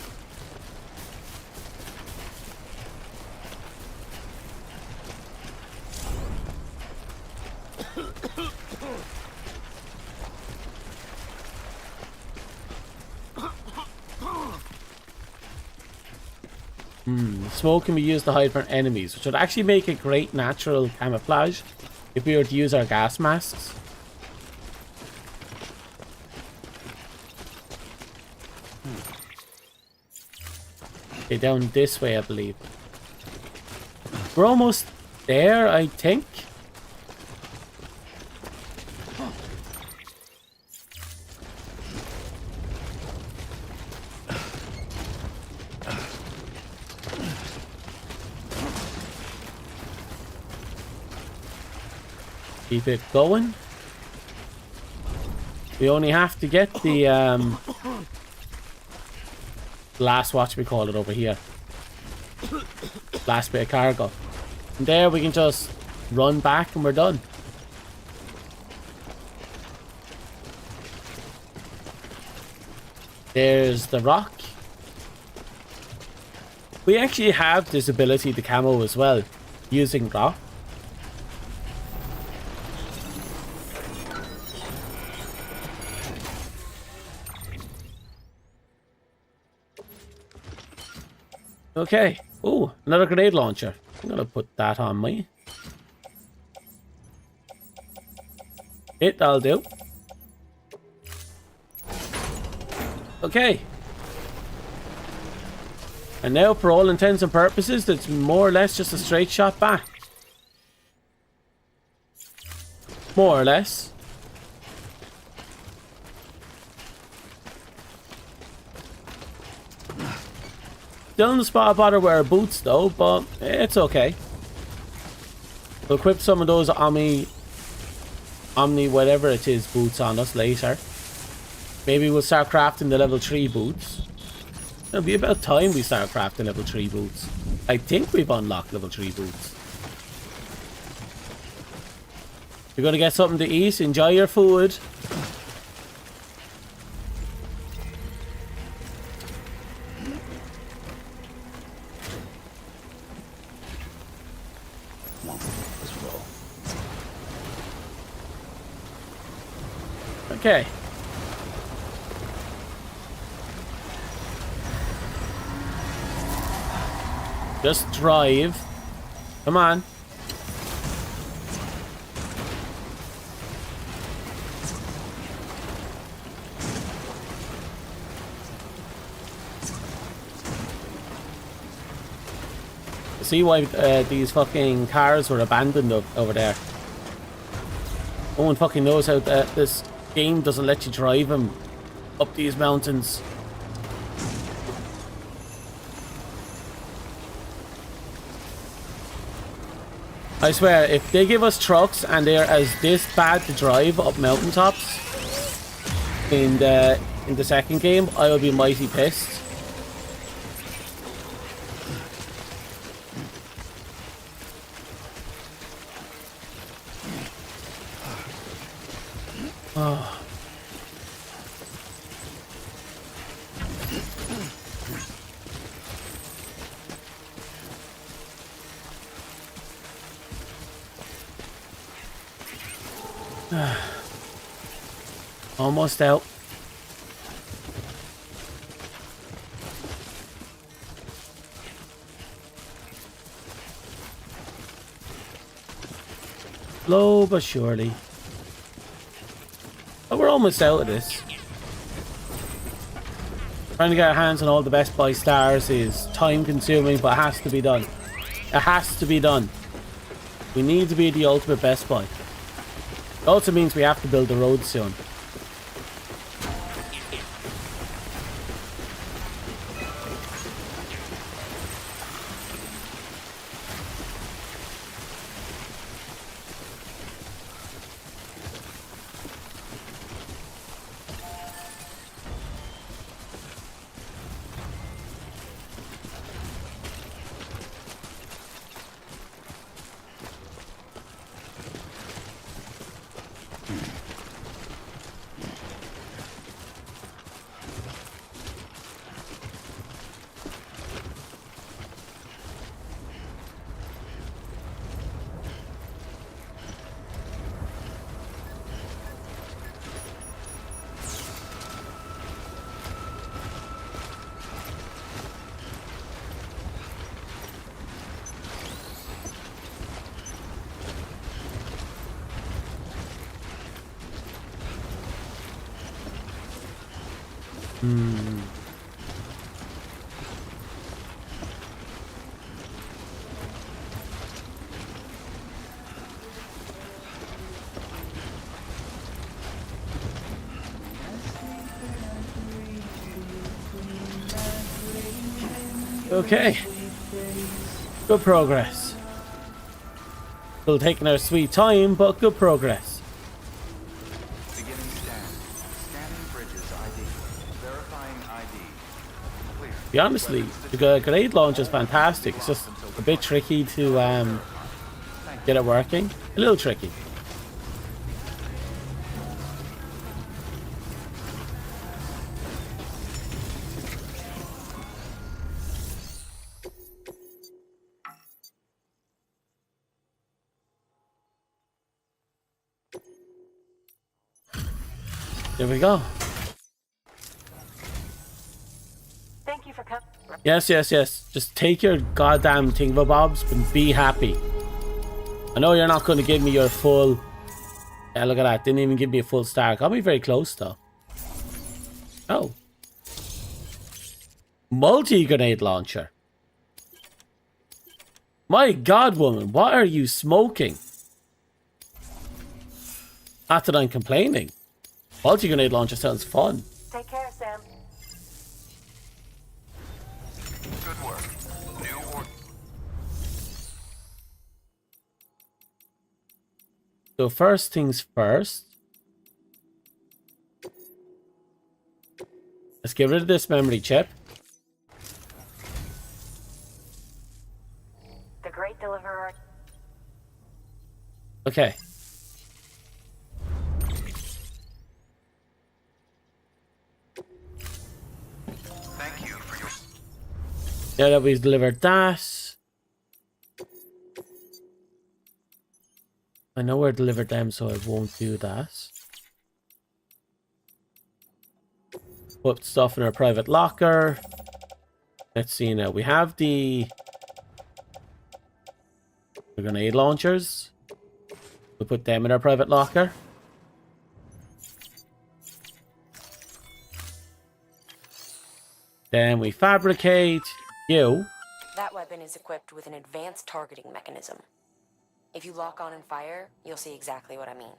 Speaker 1: Smoke can be used to hide from enemies, which would actually make a great natural camouflage if we were to use our gas masks. Okay, down this way, I believe. We're almost there, I think. Keep it going. We only have to get the last watch we call it over here. Last bit of cargo. And there we can just run back and we're done. There's the rock. We actually have this ability to camo as well, using rock. Okay. Oh, another grenade launcher. I'm gonna put that on me. That'll do. Okay. And now, for all intents and purposes, it's more or less just a straight shot back. More or less. Still in the spot I bother wear boots though, but it's okay. We'll equip some of those Omni whatever it is boots on us later. Maybe we'll start crafting the level 3 boots. It'll be about time we start crafting level 3 boots. I think we've unlocked level 3 boots. You're gonna get something to eat, enjoy your food. Okay. Just drive. Come on. See why these fucking cars were abandoned over there. No one fucking knows how this game doesn't let you drive them up these mountains. I swear, if they give us trucks and they're as this bad to drive up mountaintops in the second game, I will be mighty pissed. Oh. Almost out. Slow but surely. But we're almost out of this. Trying to get our hands on all the Best Buy stars is time consuming, but it has to be done. It has to be done. We need to be the ultimate Best Buy. It also means we have to build the road soon. Okay. Good progress. Still taking our sweet time, but good progress.
Speaker 4: Beginning scan. Verifying ID. Clear.
Speaker 1: Be honestly, the grenade launch is fantastic. It's just a bit tricky to get it working. A little tricky. There we go.
Speaker 3: Thank you for coming.
Speaker 1: Yes, yes, yes. Just take your goddamn thingamabobs and be happy. I know you're not going to give me your full... Yeah, look at that. Didn't even give me a full star. Got me very close, though. Oh. Multi-grenade launcher. My god, woman. What are you smoking? Not that I'm complaining. Multi-grenade launcher sounds fun.
Speaker 3: Take care, Sam.
Speaker 10: Good work. New order.
Speaker 1: So first things first. Let's get rid of this memory chip.
Speaker 3: The Great Deliverer.
Speaker 1: Okay.
Speaker 4: Thank you for your...
Speaker 1: Now that we've delivered that. I know where I delivered them, so I won't do that. Put stuff in our private locker. Let's see now. We have the grenade launchers. We'll put them in our private locker. Then we fabricate you.
Speaker 16: That weapon is equipped with an advanced targeting mechanism. If you lock on and fire, you'll see exactly what I mean.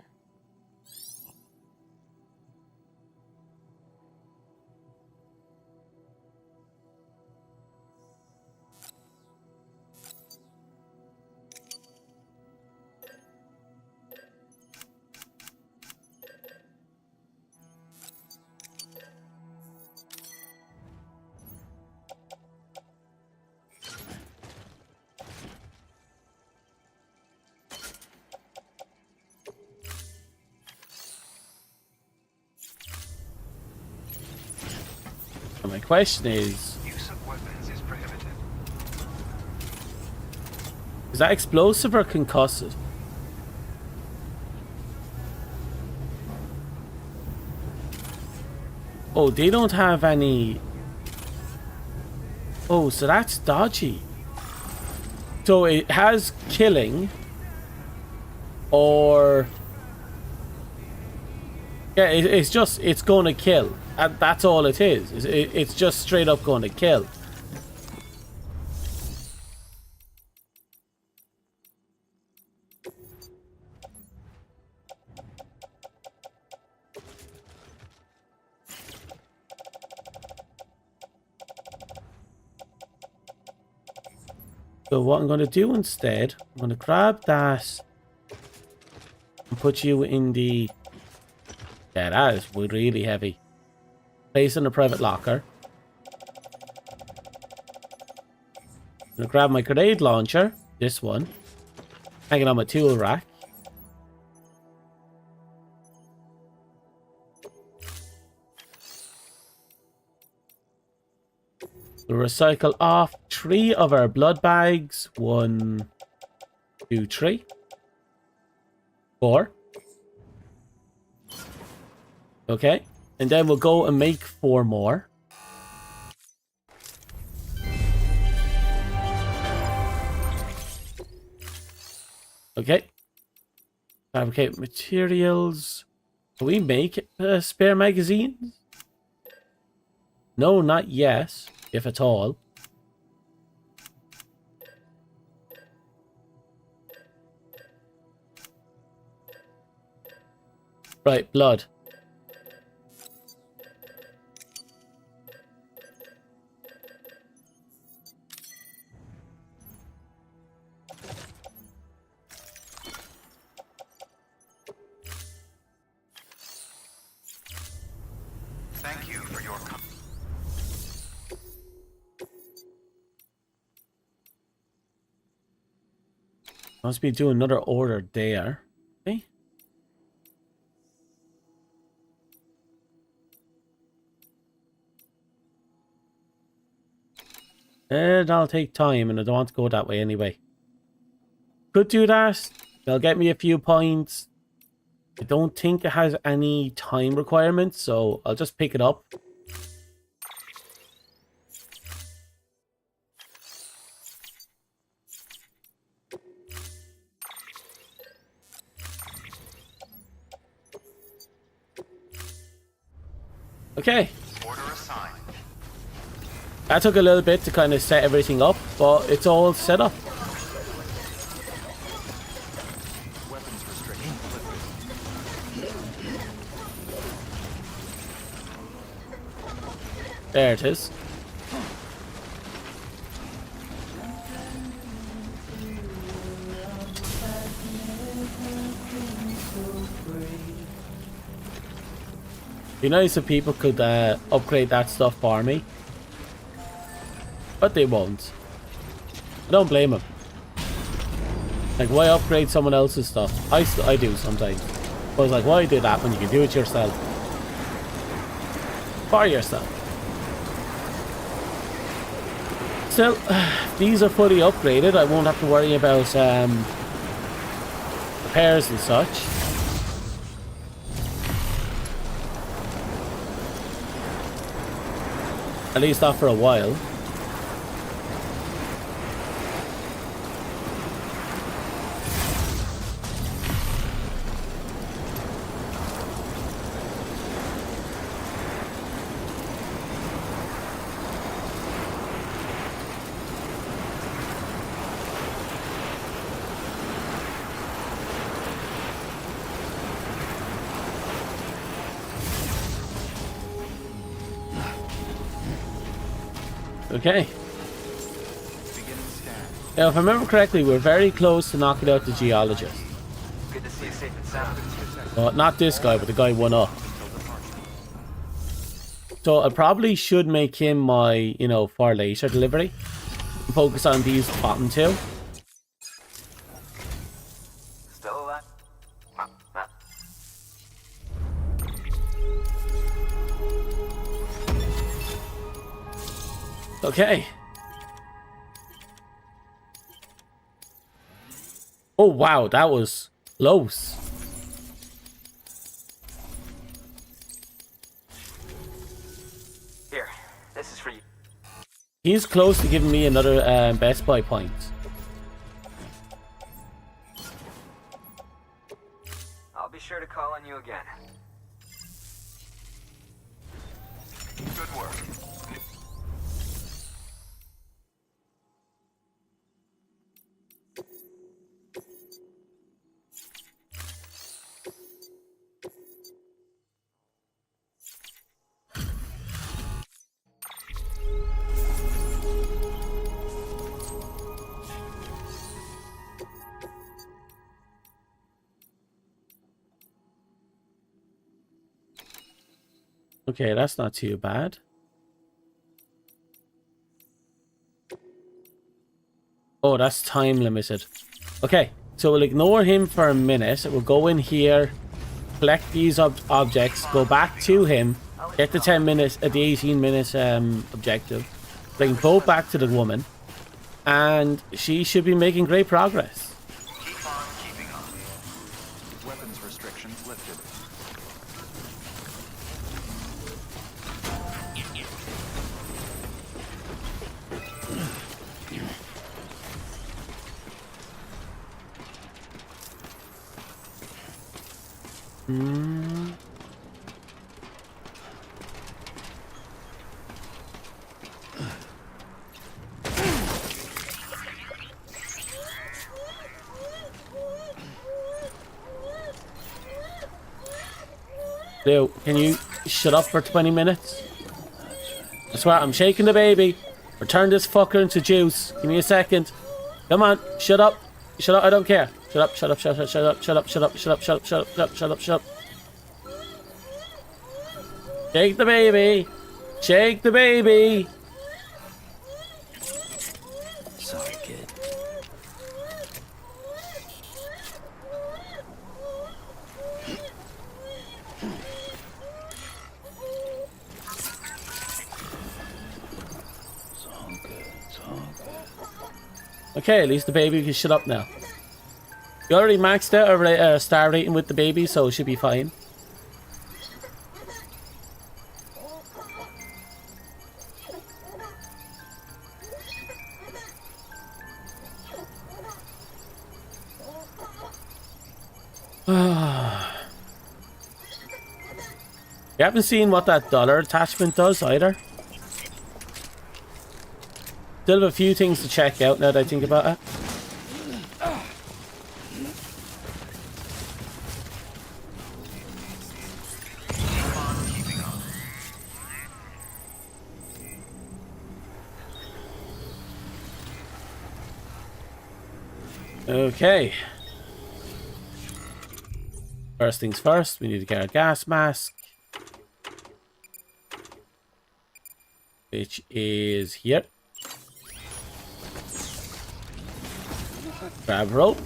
Speaker 1: And my question is...
Speaker 9: Use of weapons is prohibited.
Speaker 1: Is that explosive or concussive? Oh, they don't have any... Oh, so that's dodgy. So it has killing. Or... Yeah, it's just... It's going to kill. That's all it is. It's just straight up going to kill. So what I'm going to do instead, I'm going to grab that and put you in the... Yeah, that is really heavy. Place in a private locker. I'm going to grab my grenade launcher, this one, hang it on my tool rack. We'll recycle off 3 of our blood bags. 1, 2, 3. 4. Okay. And then we'll go and make 4 more. Okay. Fabricate materials. Can we make spare magazines? No, not yet, if at all. Right, blood.
Speaker 4: Thank you for your
Speaker 1: Must be doing another order there. Okay. That'll take time, and I don't want to go that way anyway. Could do that. They'll get me a few points. I don't think it has any time requirements, so I'll just pick it up. Okay.
Speaker 4: order assigned.
Speaker 1: That took a little bit to kind of set everything up, but it's all set up.
Speaker 6: Weapons restriction lifted.
Speaker 1: There it is. Be nice if people could upgrade that stuff for me, but they won't. I don't blame them. Like, why upgrade someone else's stuff? I do sometimes. I was like, why do that when you can do it yourself? For yourself. Still, these are fully upgraded. I won't have to worry about repairs and such. At least not for a while. Okay. Now, if I remember correctly, we're very close to knocking out the geologist.
Speaker 14: Good to see you safe and sound.
Speaker 1: Well, not this guy, but the guy one up. So I probably should make him my, for later delivery. Focus on these bottom two.
Speaker 14: Still alive?
Speaker 1: Okay. Oh wow, that was close.
Speaker 14: Here, this is for you.
Speaker 1: He's close to giving me another Best Buy point.
Speaker 14: I'll be sure to call on you again.
Speaker 4: Good work.
Speaker 1: Okay, that's not too bad. Oh, that's time limited. Okay, so we'll ignore him for a minute. We'll go in here, collect these objects, go back to him, get the 10 minutes, the 18 minutes objective, bring both back to the woman, and she should be making great progress.
Speaker 4: Keep on keeping on. Weapons restrictions lifted.
Speaker 1: Leo, can you shut up for 20 minutes? I swear, I'm shaking the baby. Or turn this fucker into juice. Give me a second. Come on, shut up. Shut up, I don't care. Shut up, shut up, shut up, shut up, shut up, shut up, shut up, shut up, shut up, shut up, shut up, shut up. Shake the baby. Shake the baby.
Speaker 7: Sorry, kid.
Speaker 1: Okay, at least the baby can shut up now. You already maxed out our star rating with the baby, so it should be fine. You haven't seen what that dollar attachment does either. Still have a few things to check out now that I think about it. Okay. First things first, we need to get a gas mask. Which is here. Grab rope.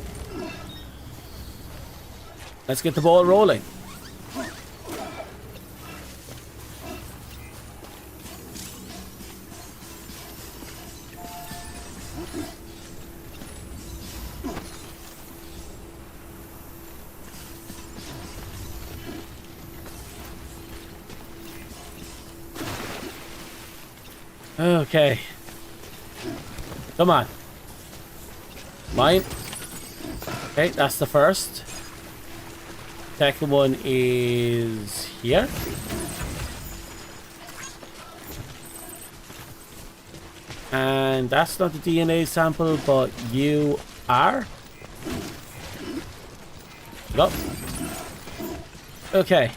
Speaker 1: Let's get the ball rolling. Okay. Come on. Mine. Okay, that's the first. Second one is here. And that's not the DNA sample, but you are. Go. Okay.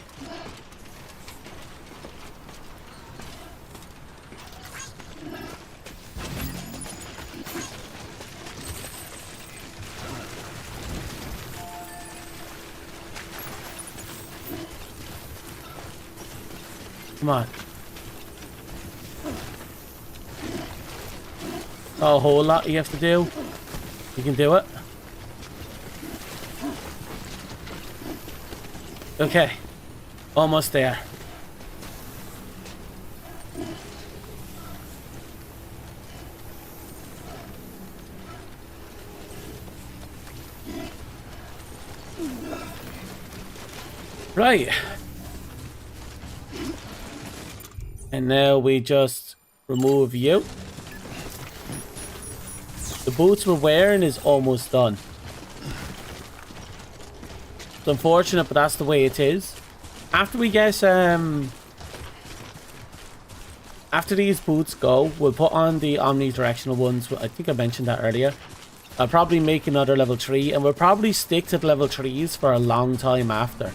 Speaker 1: Come on. Oh, a whole lot you have to do. You can do it. Okay. Almost there. Right. And now we just remove you. The boots we're wearing is almost done. It's unfortunate, but that's the way it is. After we get after these boots go, we'll put on the omnidirectional ones. I think I mentioned that earlier. I'll probably make another level 3, and we'll probably stick to the level 3s for a long time after.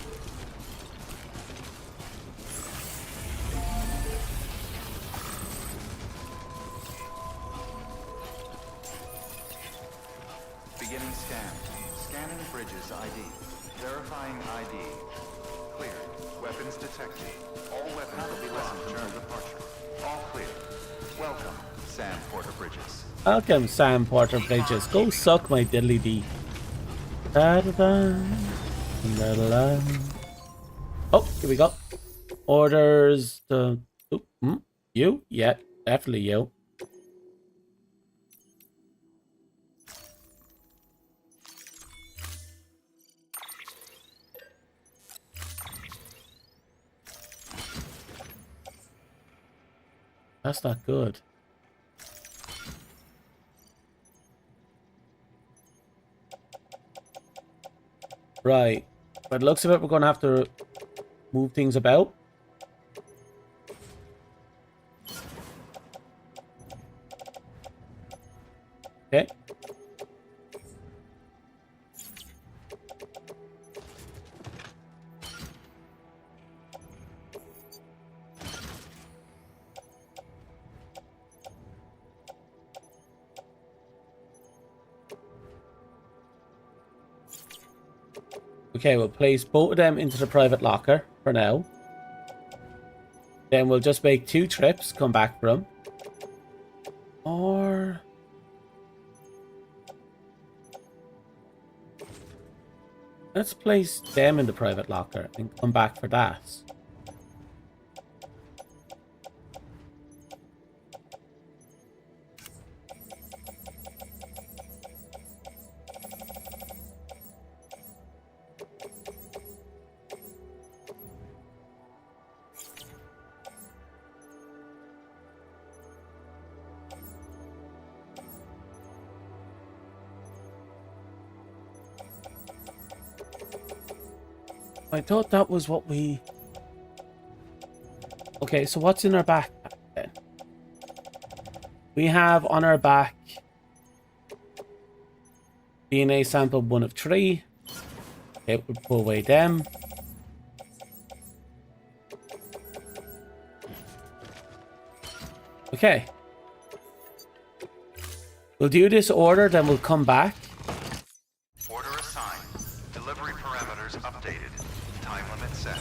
Speaker 4: Beginning scan. Scanning bridges ID. Verifying ID. Cleared. Weapons detected. All weapons will be locked during departure. All clear. Welcome, Sam Porter Bridges.
Speaker 1: Welcome, Sam Porter Bridges. Go suck my diddly dee. Da da da. Da da da. Oh, here we go. Orders. You? Yeah, definitely you. That's not good. Right. By the looks of it, we're going to have to move things about. Okay. Okay, we'll place both of them into the private locker for now. Then we'll just make 2 trips, come back from. Or... let's place them in the private locker and come back for that. I thought that was what we... okay, so what's in our backpack then? We have on our back DNA sample 1 of 3. Okay, we'll pull away them. Okay. We'll do this order, then we'll come back.
Speaker 4: Order assigned. Delivery parameters updated. Time limit set.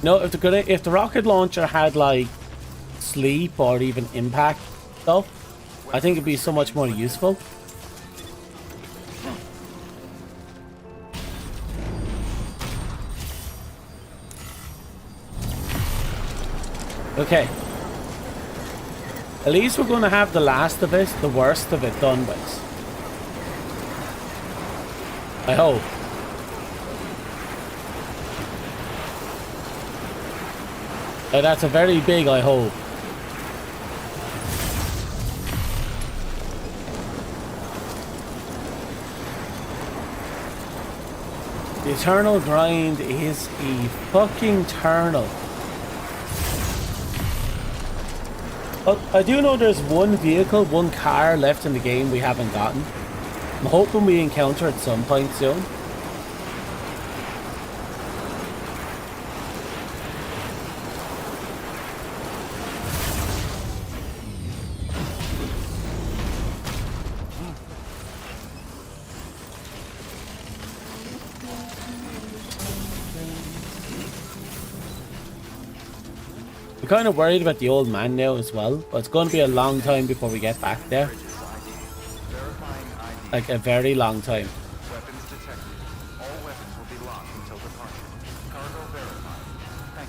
Speaker 1: No, if the rocket launcher had like sleep or even impact stuff, I think it'd be so much more useful. Okay. At least we're going to have the last of it, the worst of it done with. I hope. That's a very big I hope. The eternal grind is a fucking eternal. But I do know there's one vehicle, one car left in the game we haven't gotten. I'm hoping we encounter at some point soon. I'm kind of worried about the old man now as well, but it's going to be a long time before we get back there. Like a very long time.
Speaker 4: Weapons detected. All weapons will be locked until departure. Cargo verified. Thank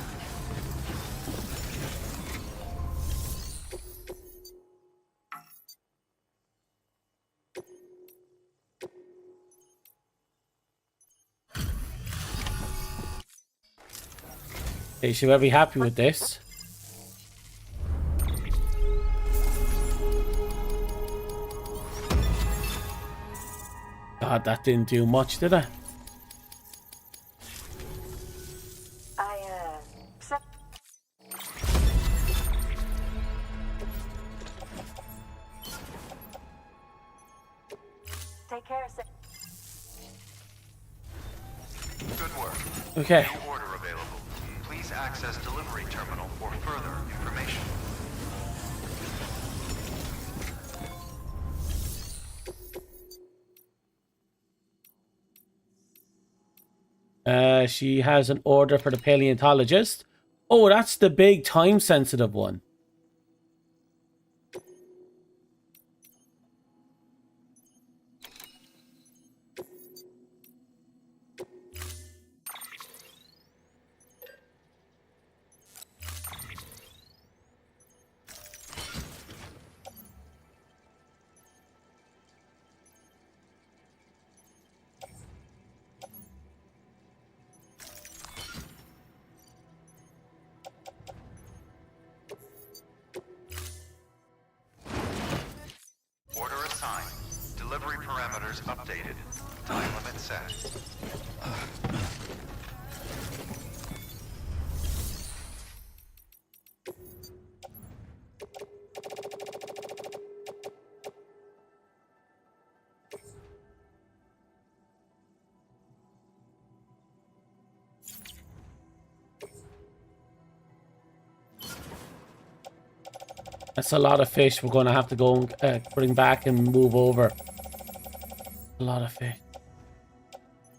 Speaker 4: you.
Speaker 1: Okay, should we be happy with this? God, that didn't do much, did it?
Speaker 3: Take care, sir.
Speaker 4: Good work.
Speaker 1: Okay.
Speaker 4: New order available. Please access delivery terminal for further information.
Speaker 1: She has an order for the paleontologist. Oh, that's the big time-sensitive one.
Speaker 4: Order assigned. Delivery parameters updated. Time limit set.
Speaker 1: That's a lot of fish we're going to have to go and bring back and move over. A lot of fish.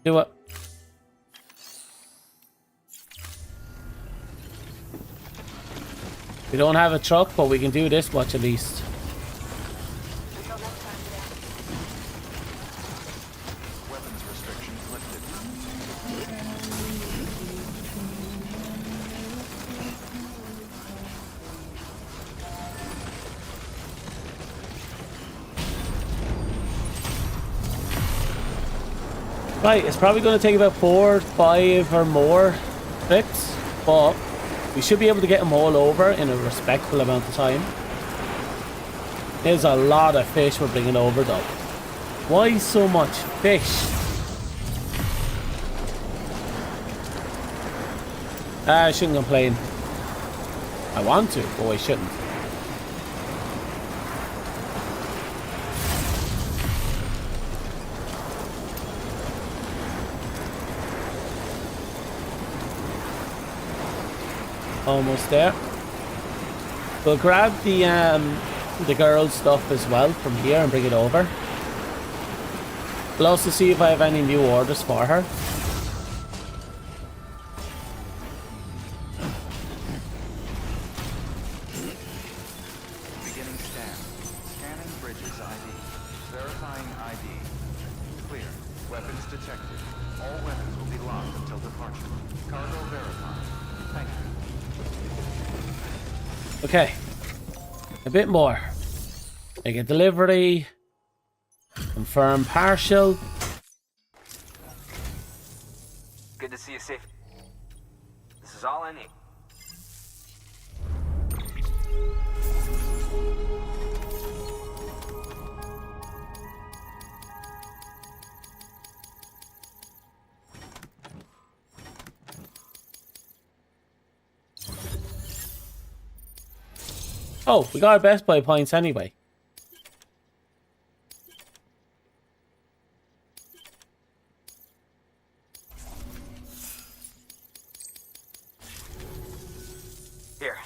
Speaker 1: Do it. We don't have a truck, but we can do this much at least.
Speaker 4: Weapons restrictions lifted.
Speaker 1: Right, it's probably going to take about 4, 5 or more trips, but we should be able to get them all over in a respectful amount of time. There's a lot of fish we're bringing over though. Why so much fish? I shouldn't complain. I want to, but I shouldn't. Almost there. We'll grab the girl's stuff as well from here and bring it over. We'll also see if I have any new orders for her.
Speaker 4: Beginning scan. Scanning bridges ID. Verifying ID. Clear. Weapons detected. All weapons will be locked until departure. Cargo verified. Thank you.
Speaker 1: Okay. A bit more. Make a delivery. Confirm partial.
Speaker 14: Good to see you safe. This is all I need.
Speaker 1: Oh, we got our Best Buy points anyway.
Speaker 14: Here.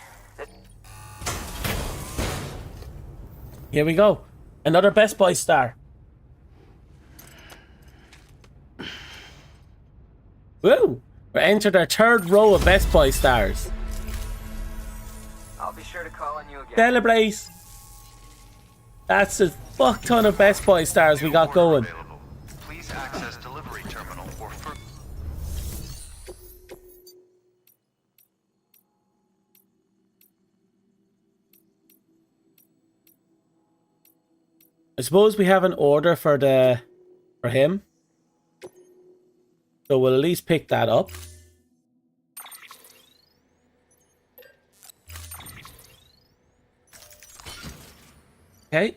Speaker 1: Here we go. Another Best Buy star. Woo! We're entered our 3rd row of Best Buy stars.
Speaker 14: I'll be sure to call on you again.
Speaker 1: Celebrate! That's a fuck ton of Best Buy stars we got going.
Speaker 4: Please access delivery terminal or
Speaker 1: I suppose we have an order for him. So we'll at least pick that up. Okay.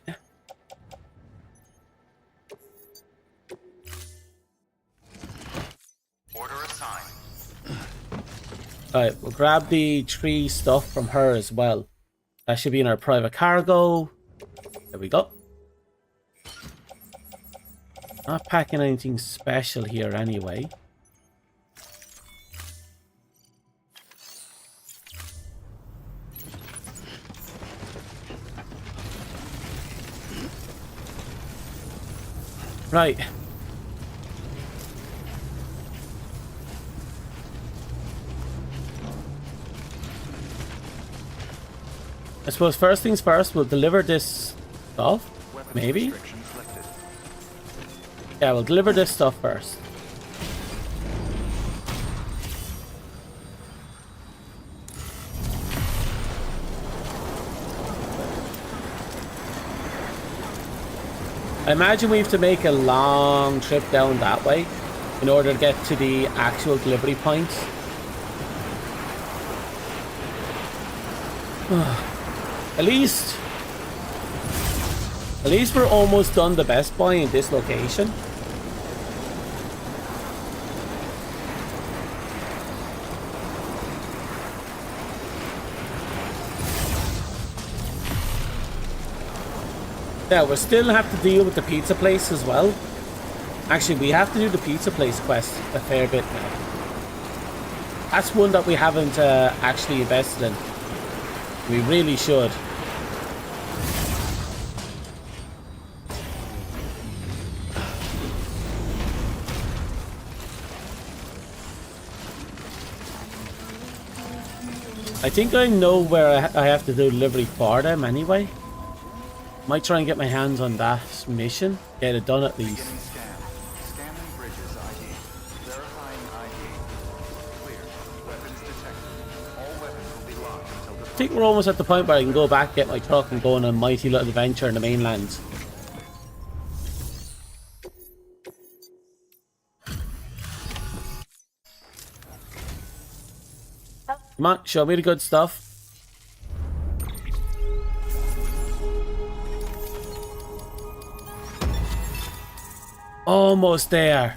Speaker 4: order assigned.
Speaker 1: Alright, we'll grab the tree stuff from her as well. That should be in our private cargo. There we go. Not packing anything special here anyway. Right. I suppose first things first, we'll deliver this stuff. Maybe? Yeah, we'll deliver this stuff first. I imagine we have to make a long trip down that way in order to get to the actual delivery points. At least we're almost done the Best Buy in this location. Yeah, we still have to deal with the pizza place as well. Actually, we have to do the pizza place quest a fair bit now. That's one that we haven't actually invested in. We really should. I think I know where I have to do delivery for them anyway. Might try and get my hands on that mission. Get it done at least.
Speaker 4: Beginning scan. Scanning bridges ID. Verifying ID. Clear. Weapons detected. All weapons will be locked until
Speaker 1: I think we're almost at the point where I can go back, get my truck, and go on a mighty little adventure in the mainland. Come on, show me the good stuff. Almost there.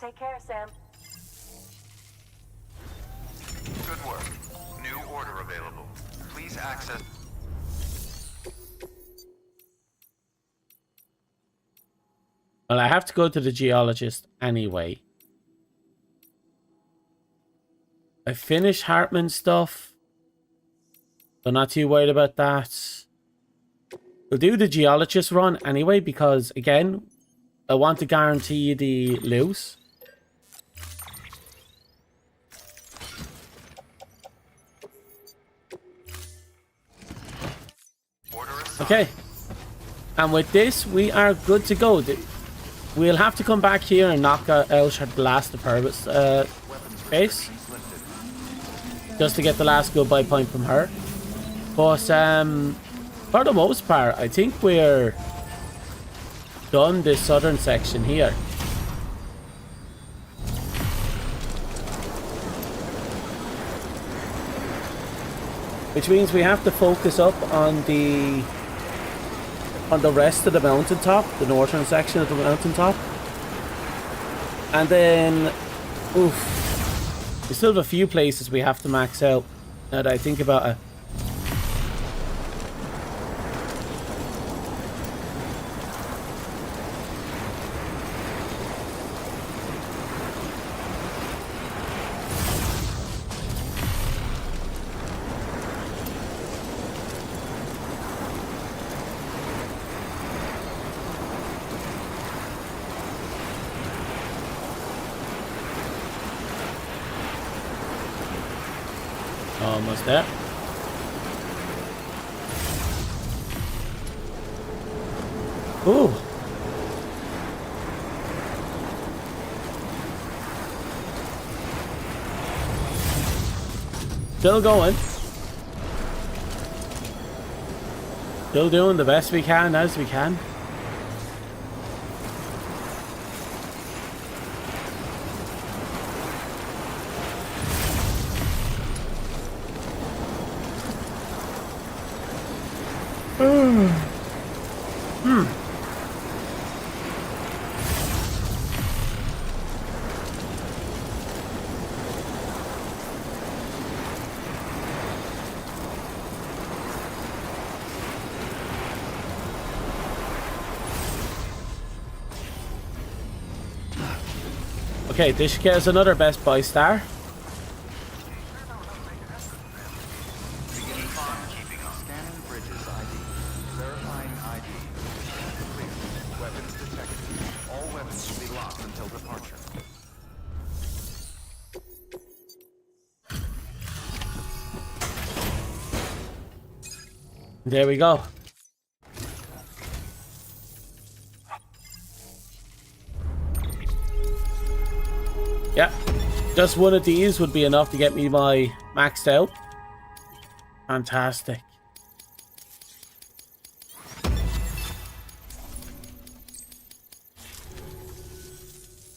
Speaker 3: Take care, Sam.
Speaker 4: Good work. New order available. Please access.
Speaker 1: Well, I have to go to the geologist anyway. I finished Hartman's stuff. So not too worried about that. We'll do the geologist run anyway because, again, I want to guarantee the loot. Okay. And with this, we are good to go. We'll have to come back here and knock out the last of Herbert's base. Just to get the last goodbye point from her. But for the most part, I think we're done this southern section here. Which means we have to focus up on the rest of the mountaintop, the northern section of the mountaintop. And then, oof, we still have a few places we have to max out now that I think about it. Almost there. Ooh. Still going. Still doing the best we can as we can. Okay, this should get us another Best Buy star.
Speaker 4: Scanning bridges ID. Verifying ID. Clear. Weapons detected. All weapons will be locked until departure.
Speaker 1: There we go. Yeah, just one of these would be enough to get me my maxed out. Fantastic.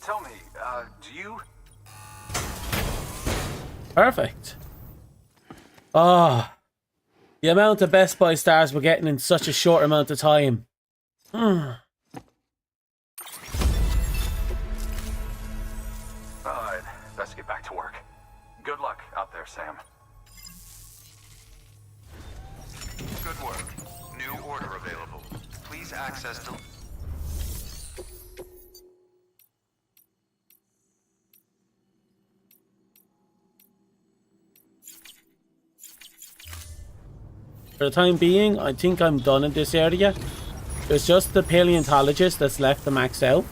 Speaker 4: Tell me, do you...
Speaker 1: Perfect. Oh, the amount of Best Buy stars we're getting in such a short amount of time.
Speaker 4: Alright, let's get back to work. Good luck out there, Sam. Good work. New order available. Please access the...
Speaker 1: For the time being, I think I'm done in this area. There's just the paleontologist that's left to max out.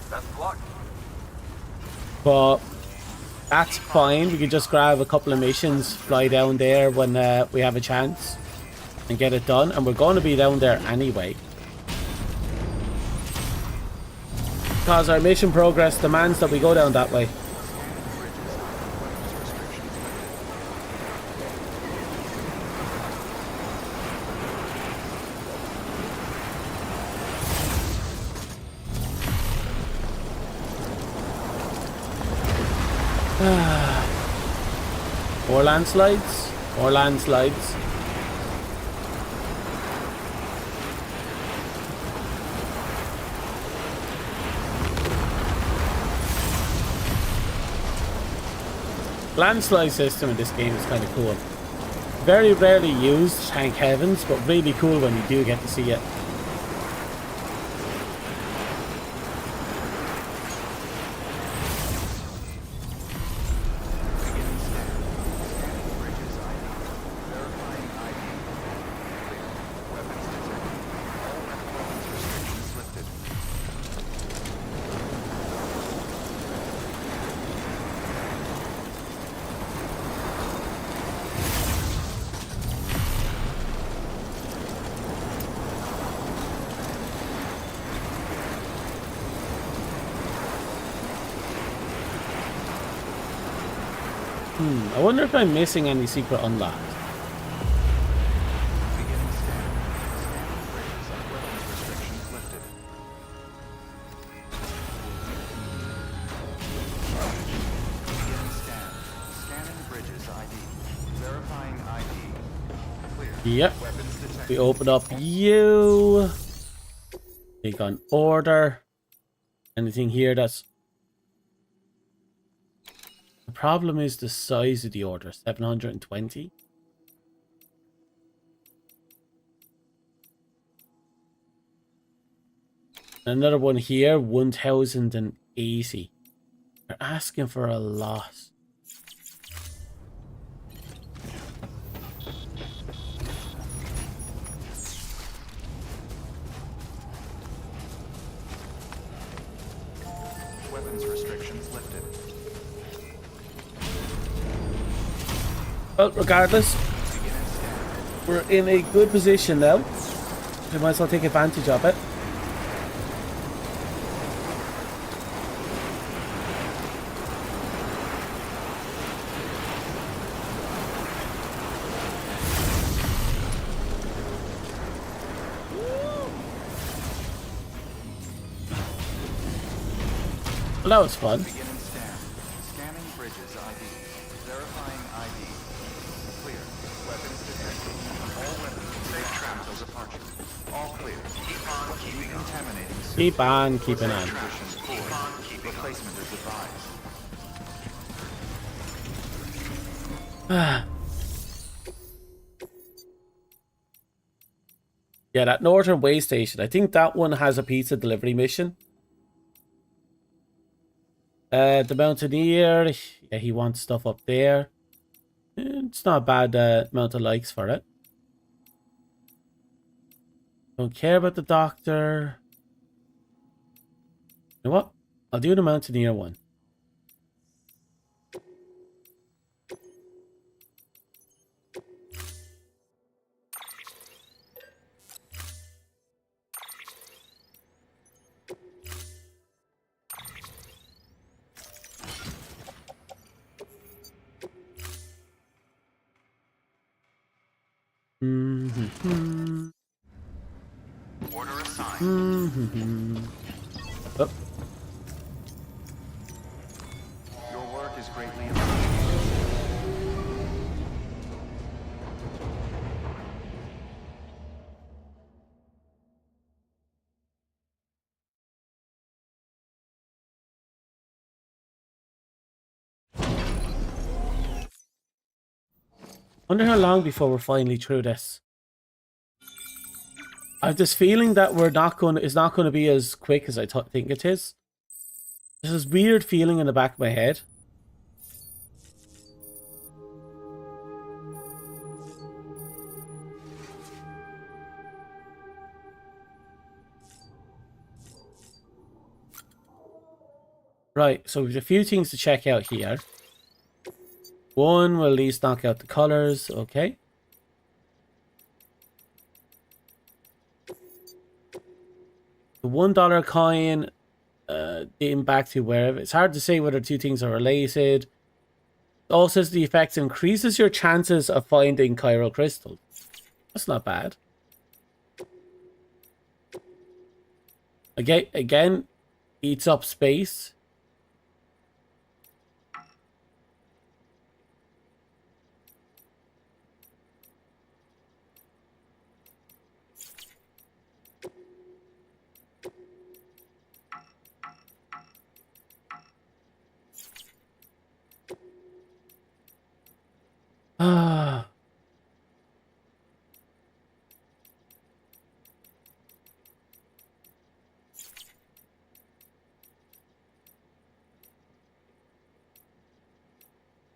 Speaker 1: But that's fine. We can just grab a couple of missions, fly down there when we have a chance, and get it done. And we're going to be down there anyway, because our mission progress demands that we go down that way. More landslides. More landslides. Landslide system in this game is kind of cool. Very rarely used, thank heavens, but really cool when you do get to see it. I wonder if I'm missing any secret unlocked. Yep. We open up you. Click on order. Anything here that's... The problem is the size of the order, 720. Another one here, 1080. They're asking for a lot.
Speaker 4: Weapons restrictions lifted.
Speaker 1: Well, regardless, we're in a good position now. We might as well take advantage of it. Well, that was fun.
Speaker 4: Scanning bridges ID. Verifying ID. Clear. Weapons detected. All weapons safe travel departure. All clear. Keep on keeping contaminating.
Speaker 1: Keep on keeping on.
Speaker 4: Keep on keeping. Replacement is advised.
Speaker 1: Yeah, that Northern Way Station. I think that one has a pizza delivery mission. The Mountaineer, yeah, he wants stuff up there. It's not a bad amount of likes for it. Don't care about the Doctor. You know what? I'll do the Mountaineer one.
Speaker 4: Order assigned.
Speaker 1: Oh.
Speaker 4: Your work is greatly appreciated.
Speaker 1: Wonder how long before we're finally through this. I have this feeling that it's not going to be as quick as I think it is. There's this weird feeling in the back of my head. Right, so we have a few things to check out here. One will at least knock out the colors. Okay. The $1 coin dating back to wherever. It's hard to say whether two things are related. It also says the effect increases your chances of finding chiral crystal. That's not bad. Again, eats up space. Ah.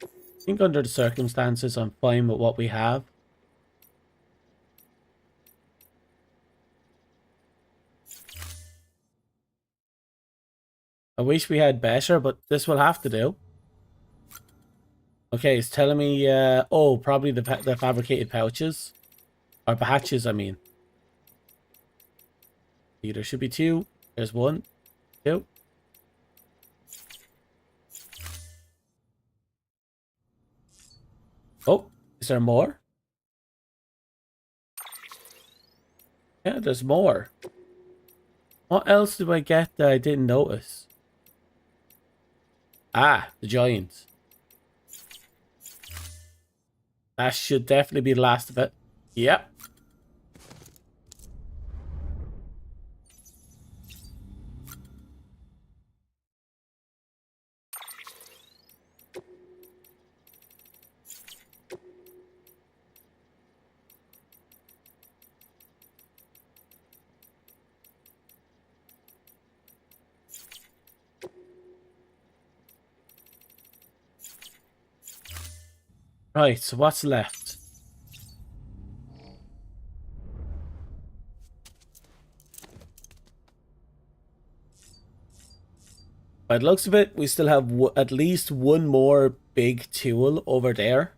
Speaker 1: I think under the circumstances, I'm fine with what we have. I wish we had better, but this will have to do. Okay, it's telling me, oh, probably the fabricated pouches. Or patches, I mean. There should be two. There's one, two. Oh, is there more? Yeah, there's more. What else did I get that I didn't notice? Ah, the giants. That should definitely be the last of it. Yep. Right, so what's left? By the looks of it, we still have at least one more big tool over there.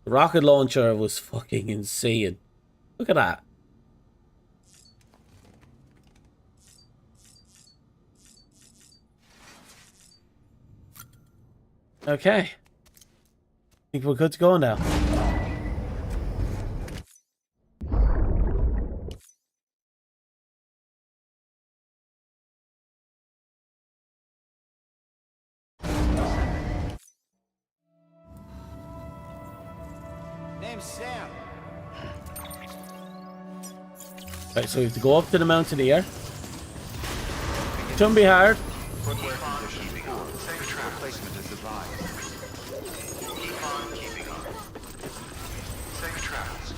Speaker 1: The rocket launcher was fucking insane. Look at that. Okay. I think we're good to go now.
Speaker 2: Name's Sam.
Speaker 1: Right, so we have to go up to the mountaineer. Shouldn't be hard.
Speaker 4: Footwear condition poor. Safe placement is advised. Keep on keeping on. Safe travels.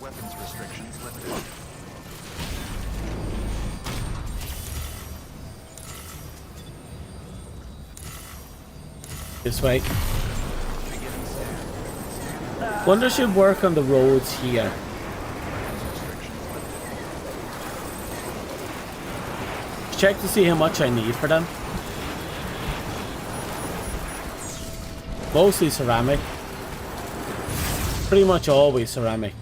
Speaker 4: Weapons restrictions lifted.
Speaker 1: This way. Wonder should work on the roads here. Check to see how much I need for them. Mostly ceramic. Pretty much always ceramic.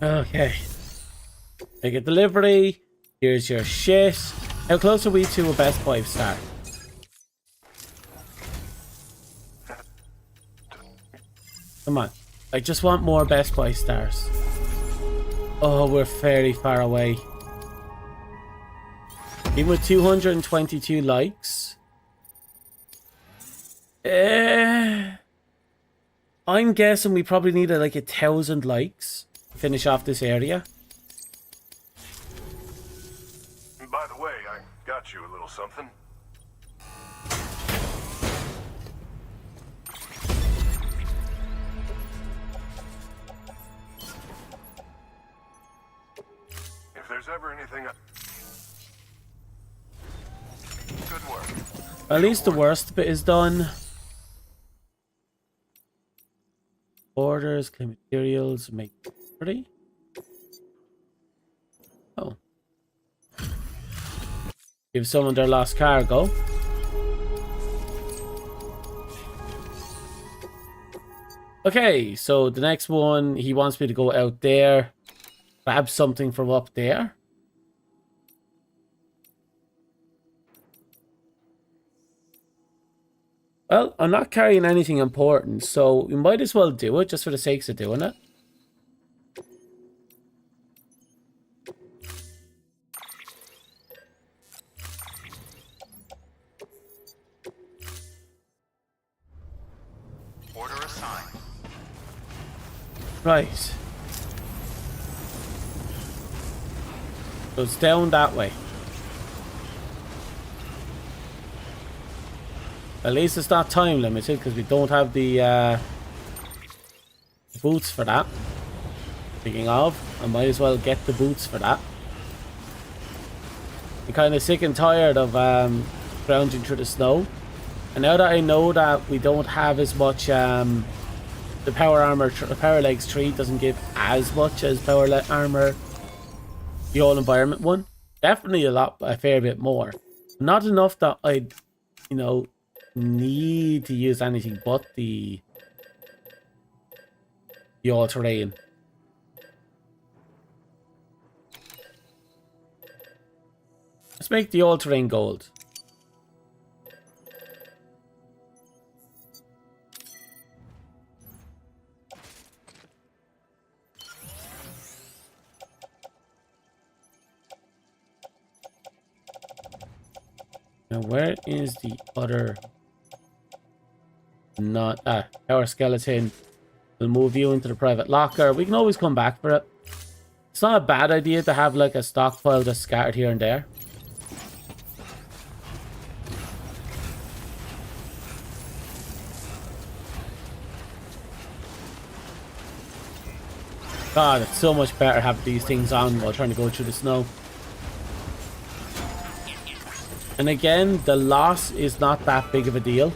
Speaker 1: Okay. Make a delivery. Here's your shit. How close are we to a best 5-star? Come on. I just want more best 5-stars. Oh, we're very far away. Even with 222 likes. I'm guessing we probably need like 1,000 likes to finish off this area.
Speaker 10: By the way, I got you a little something. If there's ever anything good work.
Speaker 1: At least the worst bit is done. Orders, clean materials, make pretty. Oh. Give someone their lost cargo. Okay, so the next one, he wants me to go out there, grab something from up there. Well, I'm not carrying anything important, so we might as well do it just for the sakes of doing it.
Speaker 4: Order assigned.
Speaker 1: Right. So it's down that way. At least it's not time limited because we don't have the boots for that. Speaking of, I might as well get the boots for that. I'm kind of sick and tired of grounding through the snow. And now that I know that we don't have as much, the power armor, power legs 3 doesn't give as much as power armor, the all environment one. Definitely a fair bit more. Not enough that I'd, you know, need to use anything but the all-terrain. Let's make the all-terrain gold. Now where is the other... Not power skeleton. We'll move you into the private locker. We can always come back for it. It's not a bad idea to have like a stockpile just scattered here and there. God, it's so much better having these things on while trying to go through the snow. And again, the loss is not that big of a deal.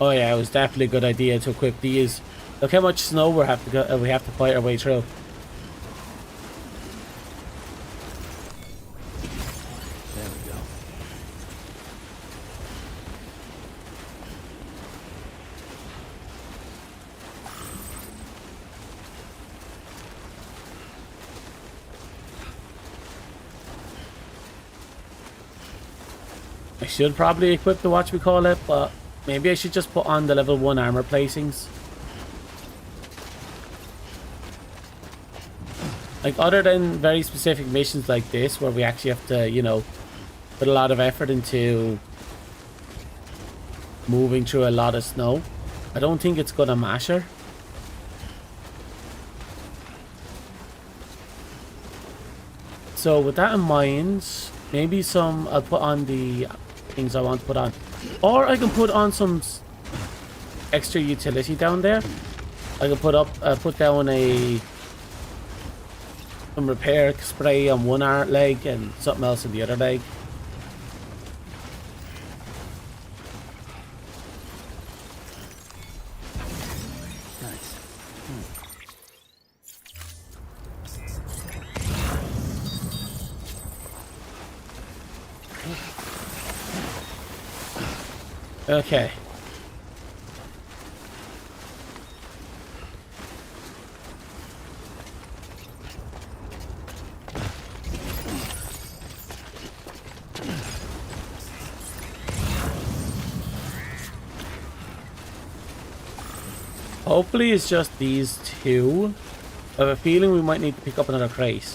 Speaker 1: Oh yeah, it was definitely a good idea to equip these. Look how much snow we have to fight our way through.
Speaker 7: There we go.
Speaker 1: I should probably equip the whatchamacallit, but maybe I should just put on the level 1 armor placings. Like, other than very specific missions like this, where we actually have to, you know, put a lot of effort into moving through a lot of snow, I don't think it's gonna matter. So with that in mind, maybe I'll put on the things I want to put on. Or I can put on some extra utility down there. I can put down some repair spray on one leg and something else on the other leg.
Speaker 7: Nice.
Speaker 1: Okay. Hopefully it's just these two. I have a feeling we might need to pick up another crate.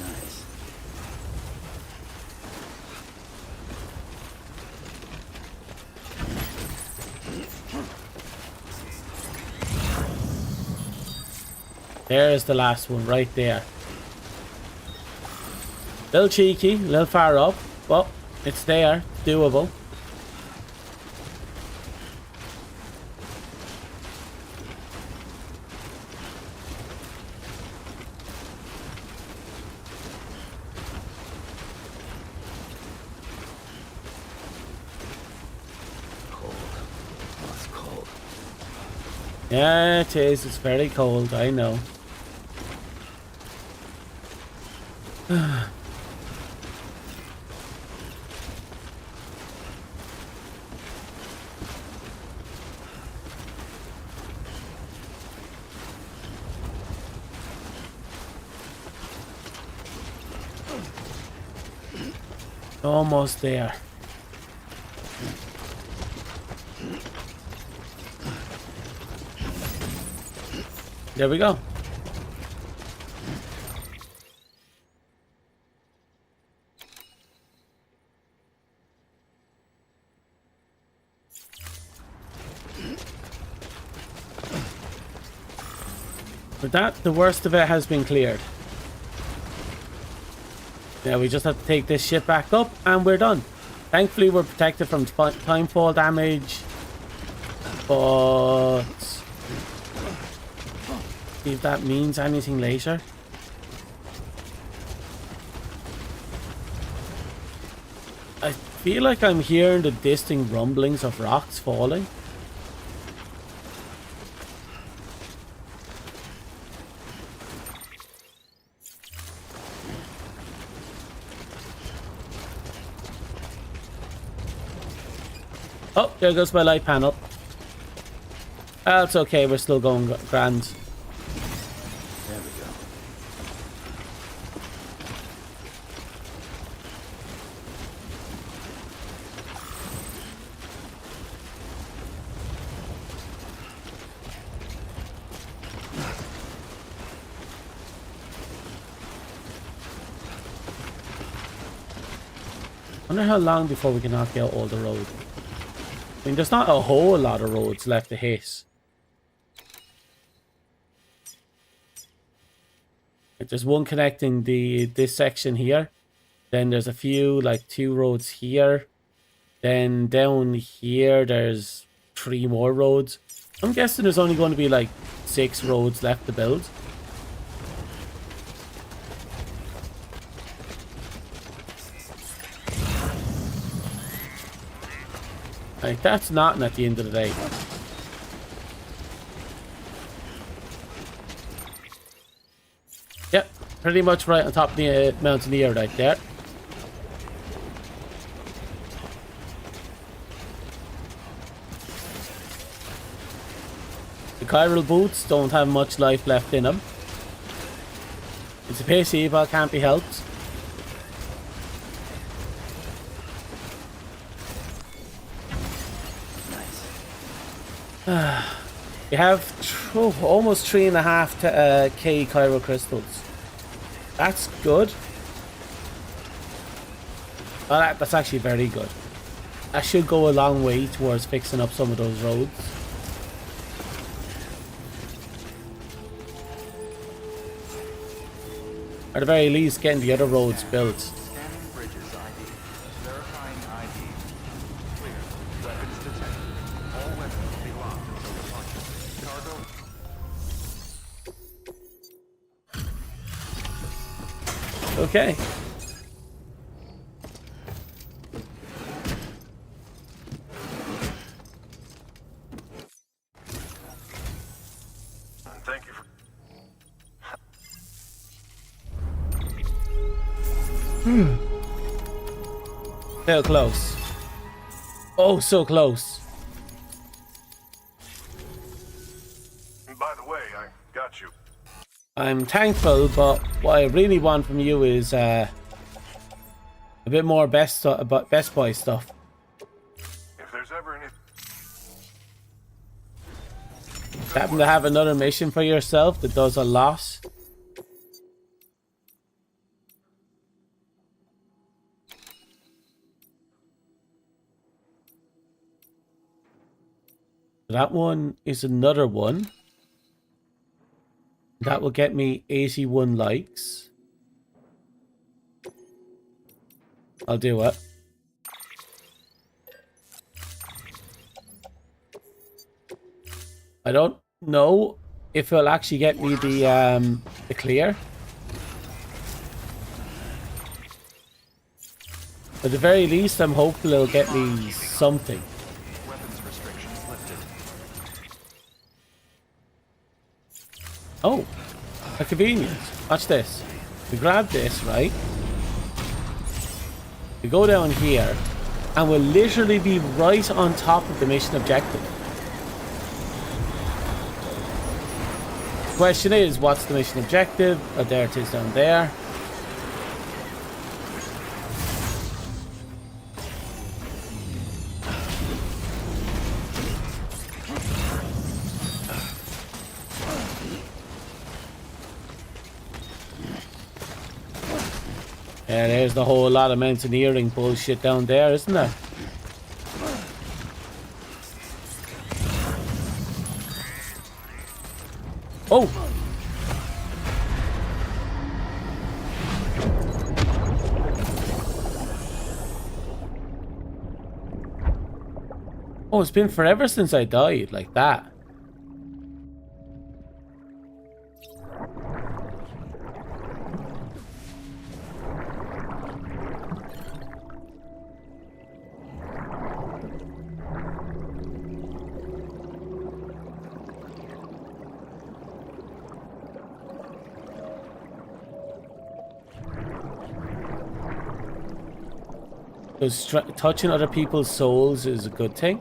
Speaker 7: Nice.
Speaker 1: There's the last one right there. Little cheeky, a little far up, but it's there, doable. Yeah, it is. It's very cold, I know. Almost there. There we go. With that, the worst of it has been cleared. Yeah, we just have to take this ship back up and we're done. Thankfully, we're protected from timefall damage. But see if that means anything later. I feel like I'm hearing the distant rumblings of rocks falling. Oh, there goes my light panel. That's okay, we're still going grand.
Speaker 7: There we go.
Speaker 1: I wonder how long before we can knock out all the roads. I mean, there's not a whole lot of roads left to hit. Like, there's one connecting this section here. Then there's a few, like 2 roads here. Then down here, there's 3 more roads. I'm guessing there's only going to be like 6 roads left to build. Like, that's nothing at the end of the day. Yep, pretty much right on top of the mountaineer right there. The chiral boots don't have much life left in them. It's a pity, but can't be helped. We have almost 3.5 K chiral crystals. That's good. Well, that's actually very good. That should go a long way towards fixing up some of those roads. Or at the very least, getting the other roads built.
Speaker 4: Scanning bridges ID. Verifying ID. Clear. Weapons detected. All weapons will be locked until departure. Cargo.
Speaker 1: Okay.
Speaker 10: Thank you for...
Speaker 1: So close. Oh, so close.
Speaker 10: By the way, I got you.
Speaker 1: I'm thankful, but what I really want from you is a bit more Best Buy stuff.
Speaker 10: If there's ever any...
Speaker 1: Happen to have another mission for yourself that does a lot. That one is another one. That will get me 81 likes. I'll do it. I don't know if it'll actually get me the clear. At the very least, I'm hopeful it'll get me something.
Speaker 4: Weapons restrictions lifted.
Speaker 1: Oh, a convenience. Watch this. We grab this, right? We go down here, and we'll literally be right on top of the mission objective. Question is, what's the mission objective? Oh, there it is down there. Yeah, there's the whole lot of mountaineering bullshit down there, isn't there? Oh! Oh, it's been forever since I died like that. Because touching other people's souls is a good thing.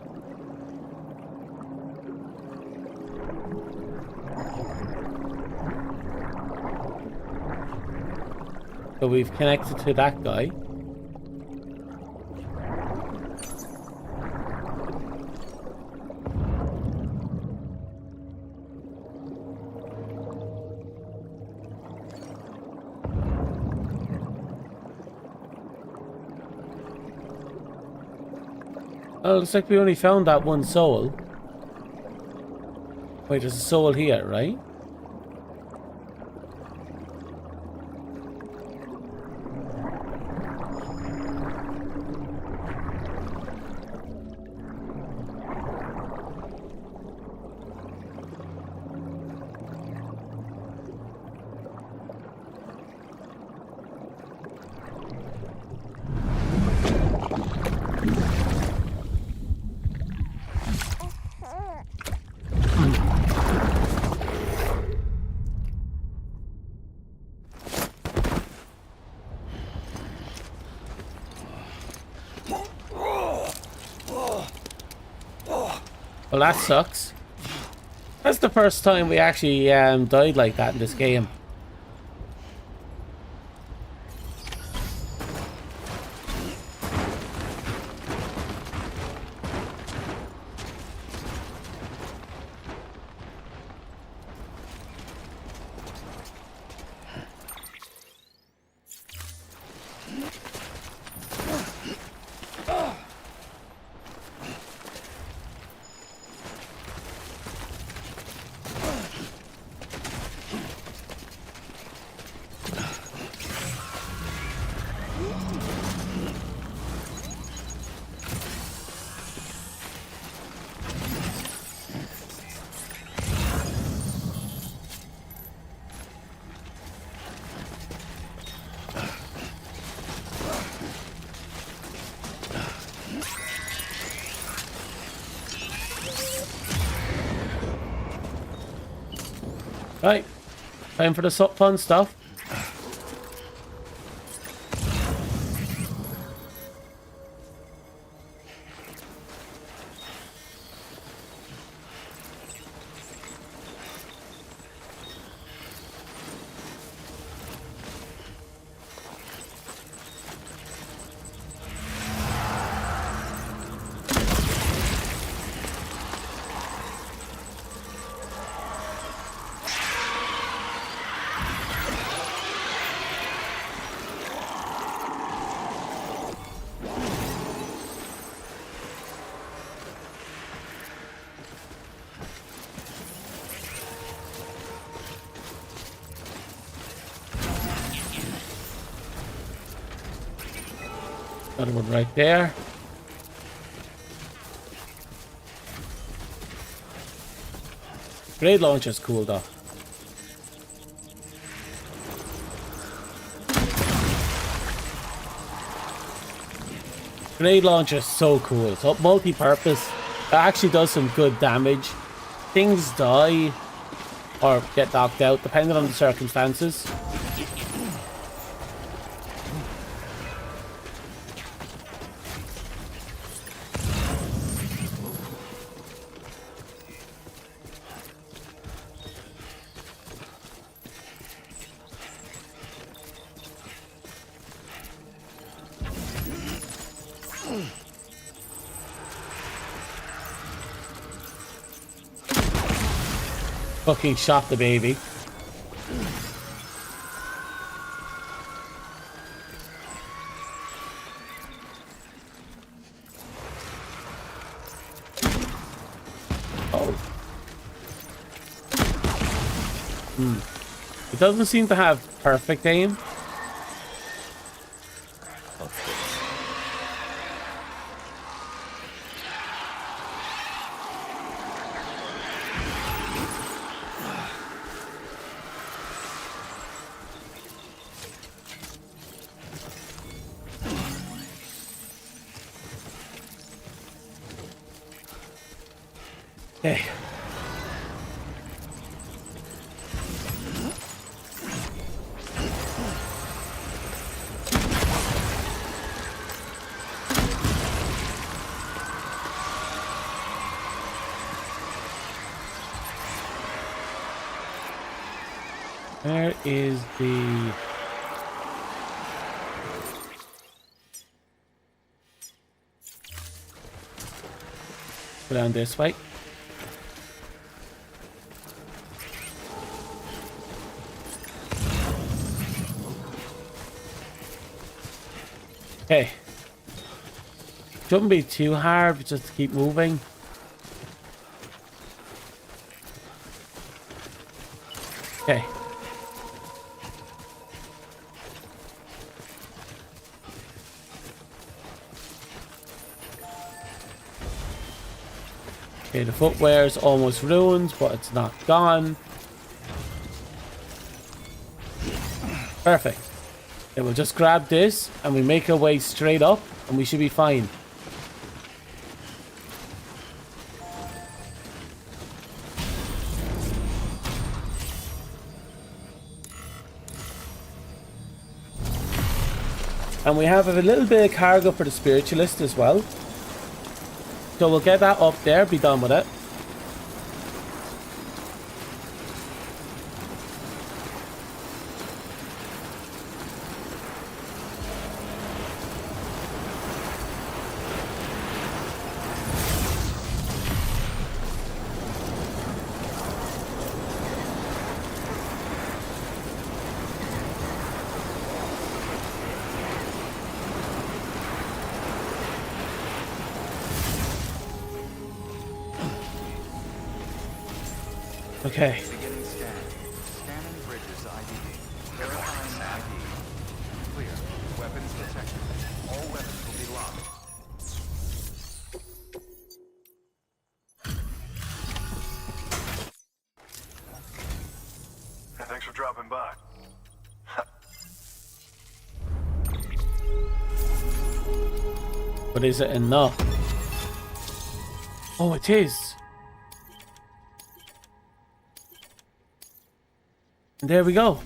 Speaker 1: So we've connected to that guy. Oh, looks like we only found that one soul. Wait, there's a soul here, right? Well, that sucks. That's the first time we actually died like that in this game. Right, time for the fun stuff. Another one right there. Grenade launcher's cool though. Grenade launcher is so cool. It's multi-purpose. It actually does some good damage. Things die or get knocked out depending on the circumstances. Fucking shot the baby. Oh. It doesn't seem to have perfect aim. Okay. Where is the... Go down this way. Okay. Shouldn't be too hard, but just keep moving. Okay. Okay, the footwear is almost ruined, but it's not gone. Perfect. Okay, we'll just grab this and we make our way straight up and we should be fine. And we have a little bit of cargo for the spiritualist as well. So we'll get that up there, be done with it. Okay.
Speaker 4: Beginning scan. Scanning bridges ID. Verifying ID. Clear. Weapons detected. All weapons will be locked.
Speaker 10: Hey, thanks for dropping by.
Speaker 1: But is it enough? Oh, it is. There we go.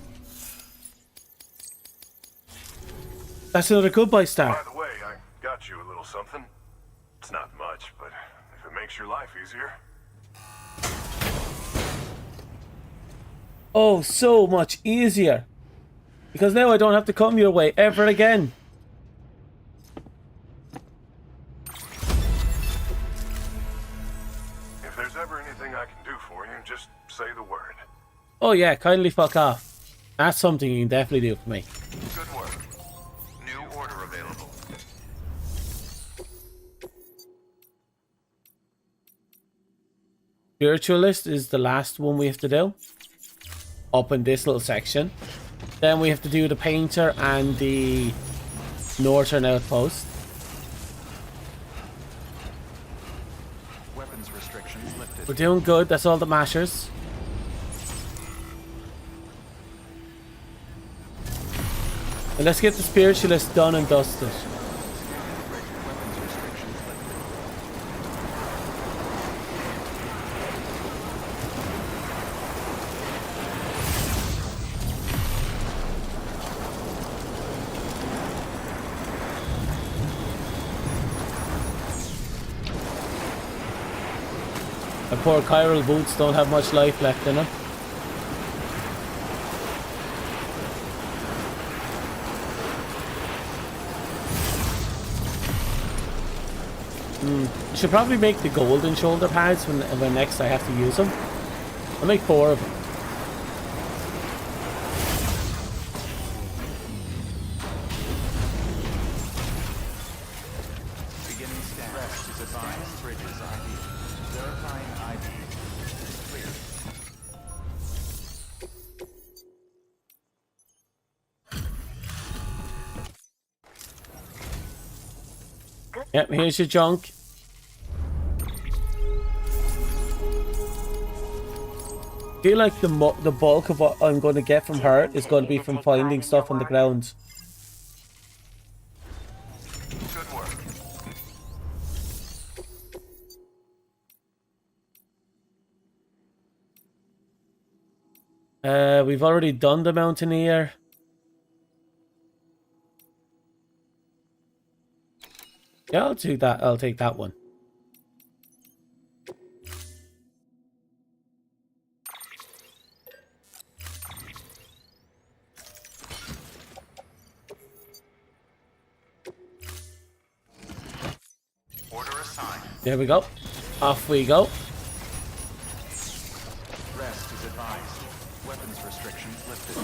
Speaker 1: That's another goodbye star.
Speaker 10: By the way, I got you a little something. It's not much, but if it makes your life easier.
Speaker 1: Oh, so much easier. Because now I don't have to come your way ever again.
Speaker 10: If there's ever anything I can do for you, just say the word.
Speaker 1: Oh yeah, kindly fuck off. That's something you can definitely do for me.
Speaker 4: Good work. New order available.
Speaker 1: Spiritualist is the last one we have to do. Up in this little section. Then we have to do the painter and the northern outpost.
Speaker 4: restrictions lifted.
Speaker 1: We're doing good. That's all that matters. And let's get the spiritualist done and dusted. My poor chiral boots don't have much life left in them. I should probably make the golden shoulder pads when next I have to use them. I'll make 4 of them.
Speaker 4: Beginning scan. Rest is advised. Bridges ID. Verifying ID. Clear.
Speaker 1: Yep, here's your junk. I feel like the bulk of what I'm going to get from her is going to be from finding stuff on the ground.
Speaker 4: Good work.
Speaker 1: We've already done the Mountaineer. Yeah, I'll do that. I'll take that one.
Speaker 4: Order assigned.
Speaker 1: There we go. Off we go.
Speaker 4: Rest is advised. Weapons restrictions lifted.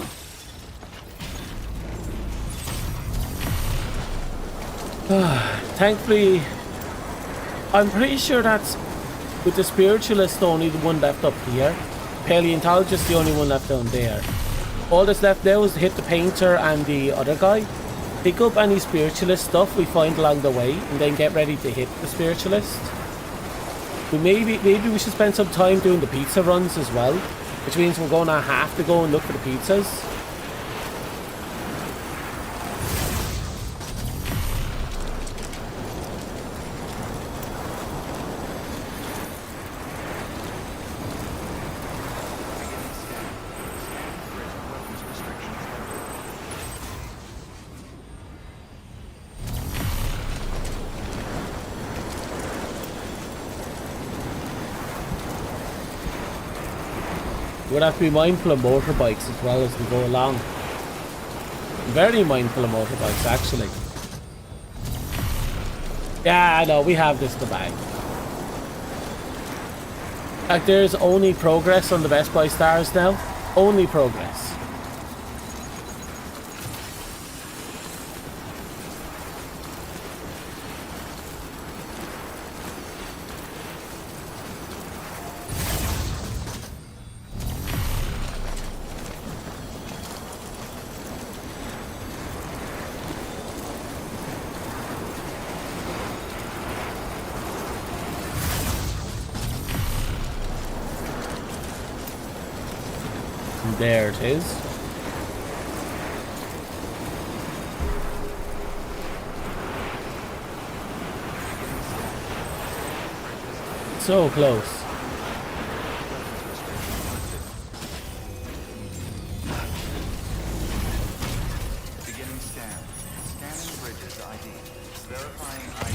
Speaker 1: Thankfully, I'm pretty sure that's with the spiritualist only the one left up here. Paleontologist the only one left down there. All that's left now is to hit the painter and the other guy. Pick up any spiritualist stuff we find along the way and then get ready to hit the spiritualist. But maybe we should spend some time doing the pizza runs as well, which means we're going to have to go and look for the pizzas. We'll have to be mindful of motorbikes as well as we go along. Very mindful of motorbikes, actually. Yeah, I know, we have this in the bag. Like, there's only progress on the Best Buy stars now. Only progress. There it is. So close.
Speaker 4: Beginning scan. Scanning bridges ID. Verifying ID.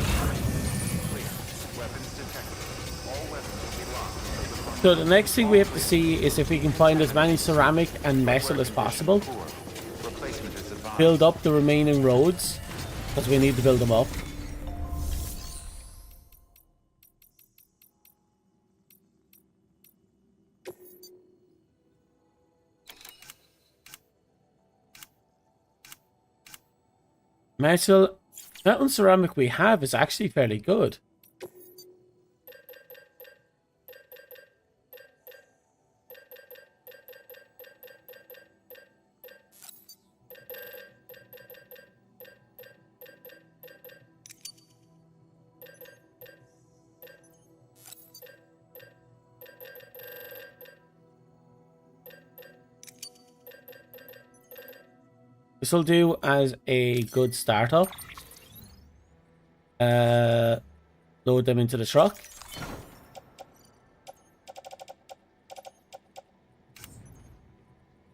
Speaker 4: Clear. Weapons detected. All weapons will be locked until the front.
Speaker 1: So the next thing we have to see is if we can find as many ceramic and metal as possible.
Speaker 4: Replacement is advised.
Speaker 1: Build up the remaining roads, because we need to build them up. Metal and ceramic we have is actually fairly good. This will do as a good startup. Load them into the truck.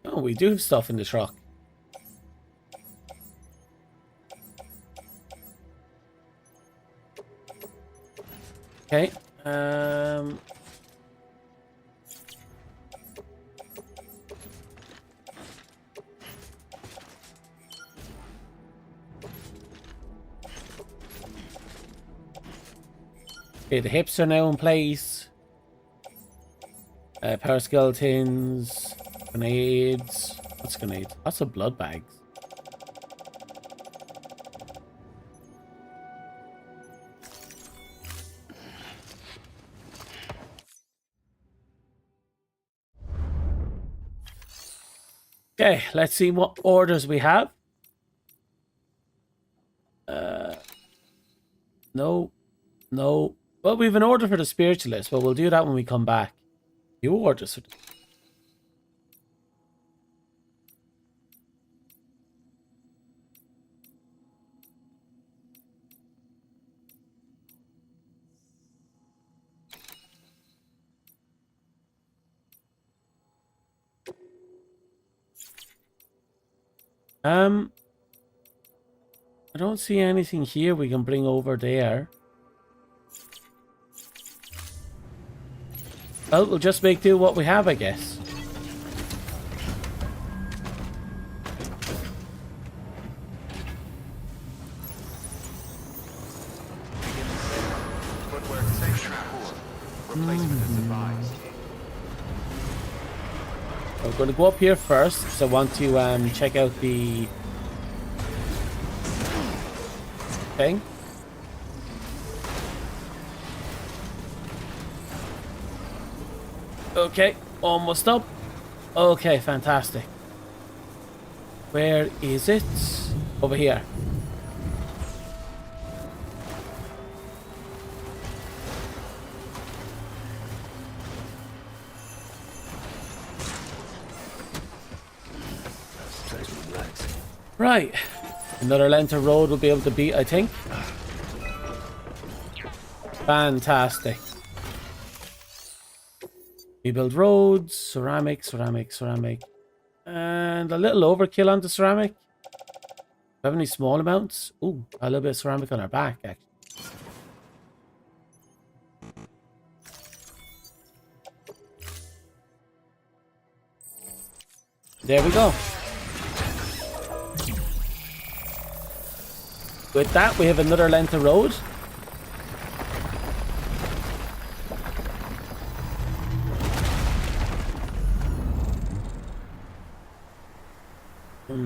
Speaker 1: Oh, we do have stuff in the truck. Okay. Okay, the hips are now in place. Power skeletons, grenades. What's grenades? Lots of blood bags. Okay, let's see what orders we have. No. No. Well, we have an order for the spiritualist, but we'll do that when we come back. You orders. I don't see anything here we can bring over there. Well, we'll just make do what we have, I guess.
Speaker 4: Footwear safe rapport. Replacement is advised.
Speaker 1: We're going to go up here first, because I want to check out the thing. Okay, almost up. Okay, fantastic. Where is it? Over here. Right. Another length of road we'll be able to beat, I think. Fantastic. We build roads, ceramic, ceramic, ceramic. And a little overkill on the ceramic. Do we have any small amounts? Ooh, a little bit of ceramic on our back, actually. There we go. With that, we have another length of road.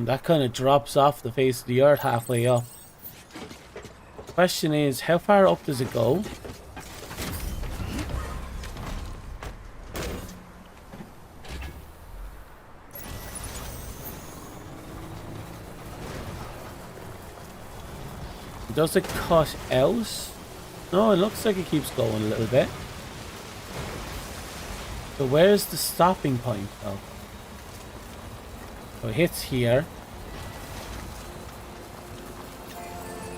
Speaker 1: That kind of drops off the face of the earth halfway up. Question is, how far up does it go? Does it cut out? No, it looks like it keeps going a little bit. So where's the stopping point though? So it hits here.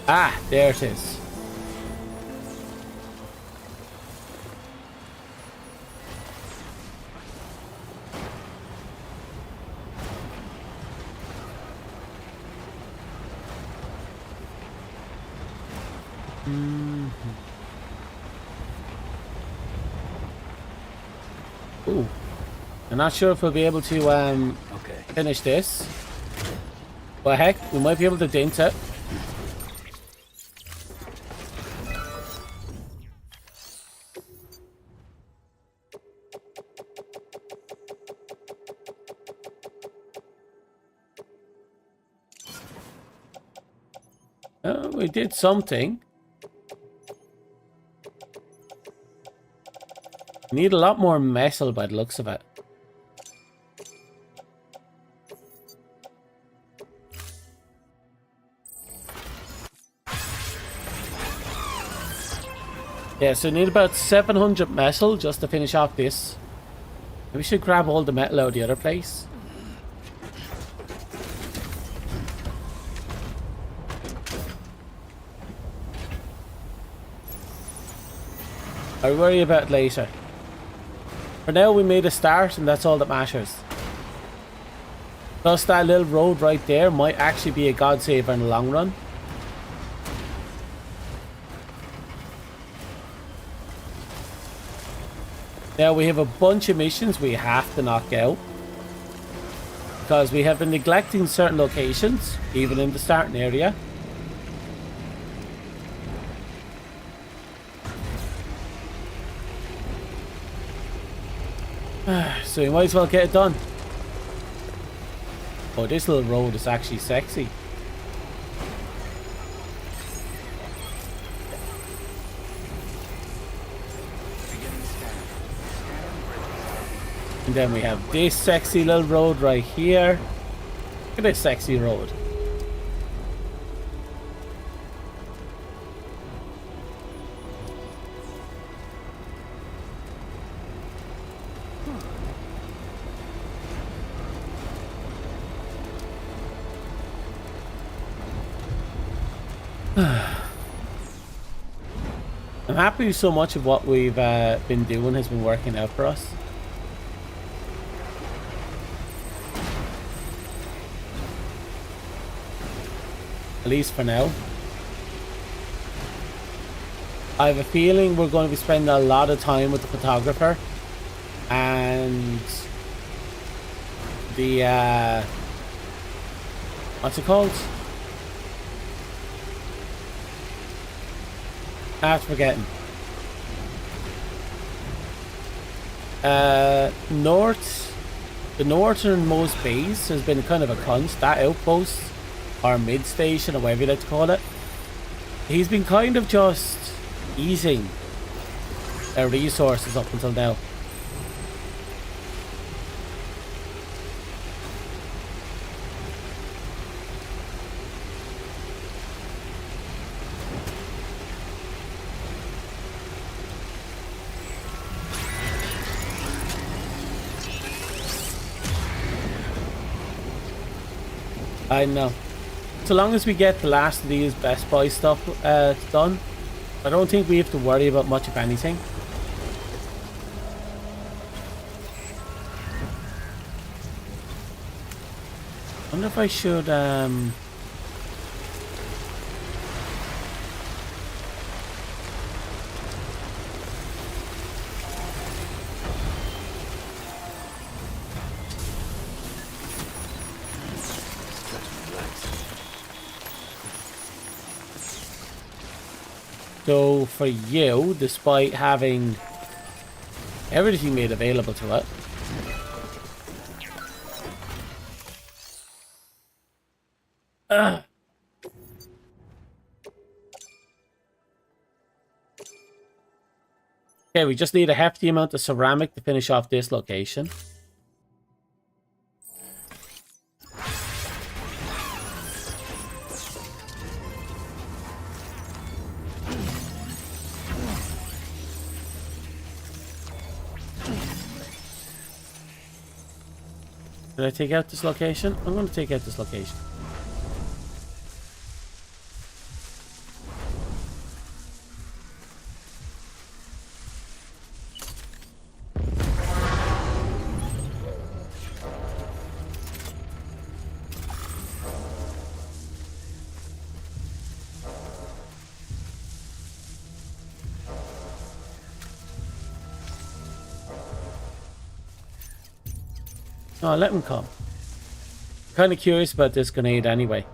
Speaker 1: Ah, there it is. Ooh. I'm not sure if we'll be able to finish this. But heck, we might be able to dent it. We did something. Need a lot more metal by the looks of it. Yeah, so we need about 700 metal just to finish off this. We should grab all the metal out of the other place. I'll worry about it later. For now, we made a start, and that's all that matters. Plus, that little road right there might actually be a godsaver in the long run. Now, we have a bunch of missions we have to knock out, because we have been neglecting certain locations, even in the starting area. So we might as well get it done. Oh, this little road is actually sexy. And then we have this sexy little road right here. Look at this sexy road. I'm happy so much of what we've been doing has been working out for us. At least for now. I have a feeling we're going to be spending a lot of time with the photographer and the what's it called? After forgetting. The northernmost base has been kind of a cunt. That outpost, or mid station, or whatever you like to call it, he's been kind of just easing our resources up until now. I know. So long as we get the last of these Best Buy stuff done, I don't think we have to worry about much of anything. I wonder if I should so for you, despite having everything made available to it, okay, we just need a hefty amount of ceramic to finish off this location. Did I take out this location? I'm going to take out this location. Oh, let him come. Kind of curious about this grenade anyway.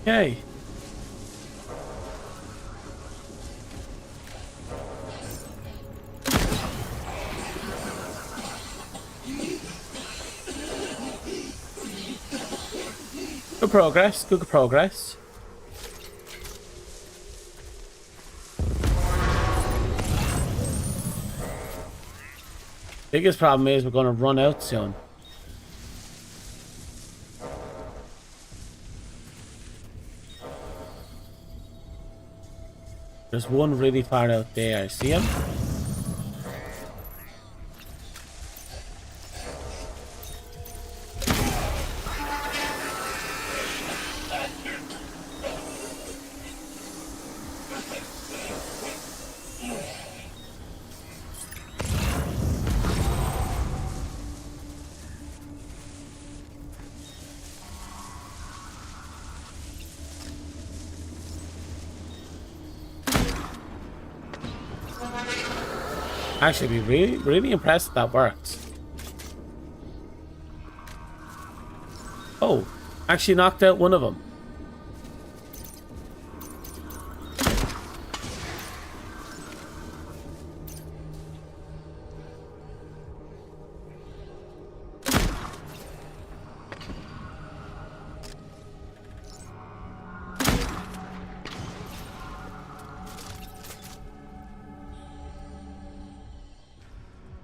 Speaker 1: Okay. Good progress, good progress. Biggest problem is we're going to run out soon. There's one really far out there. See him? Actually, be really impressed that worked. Oh, actually knocked out one of them.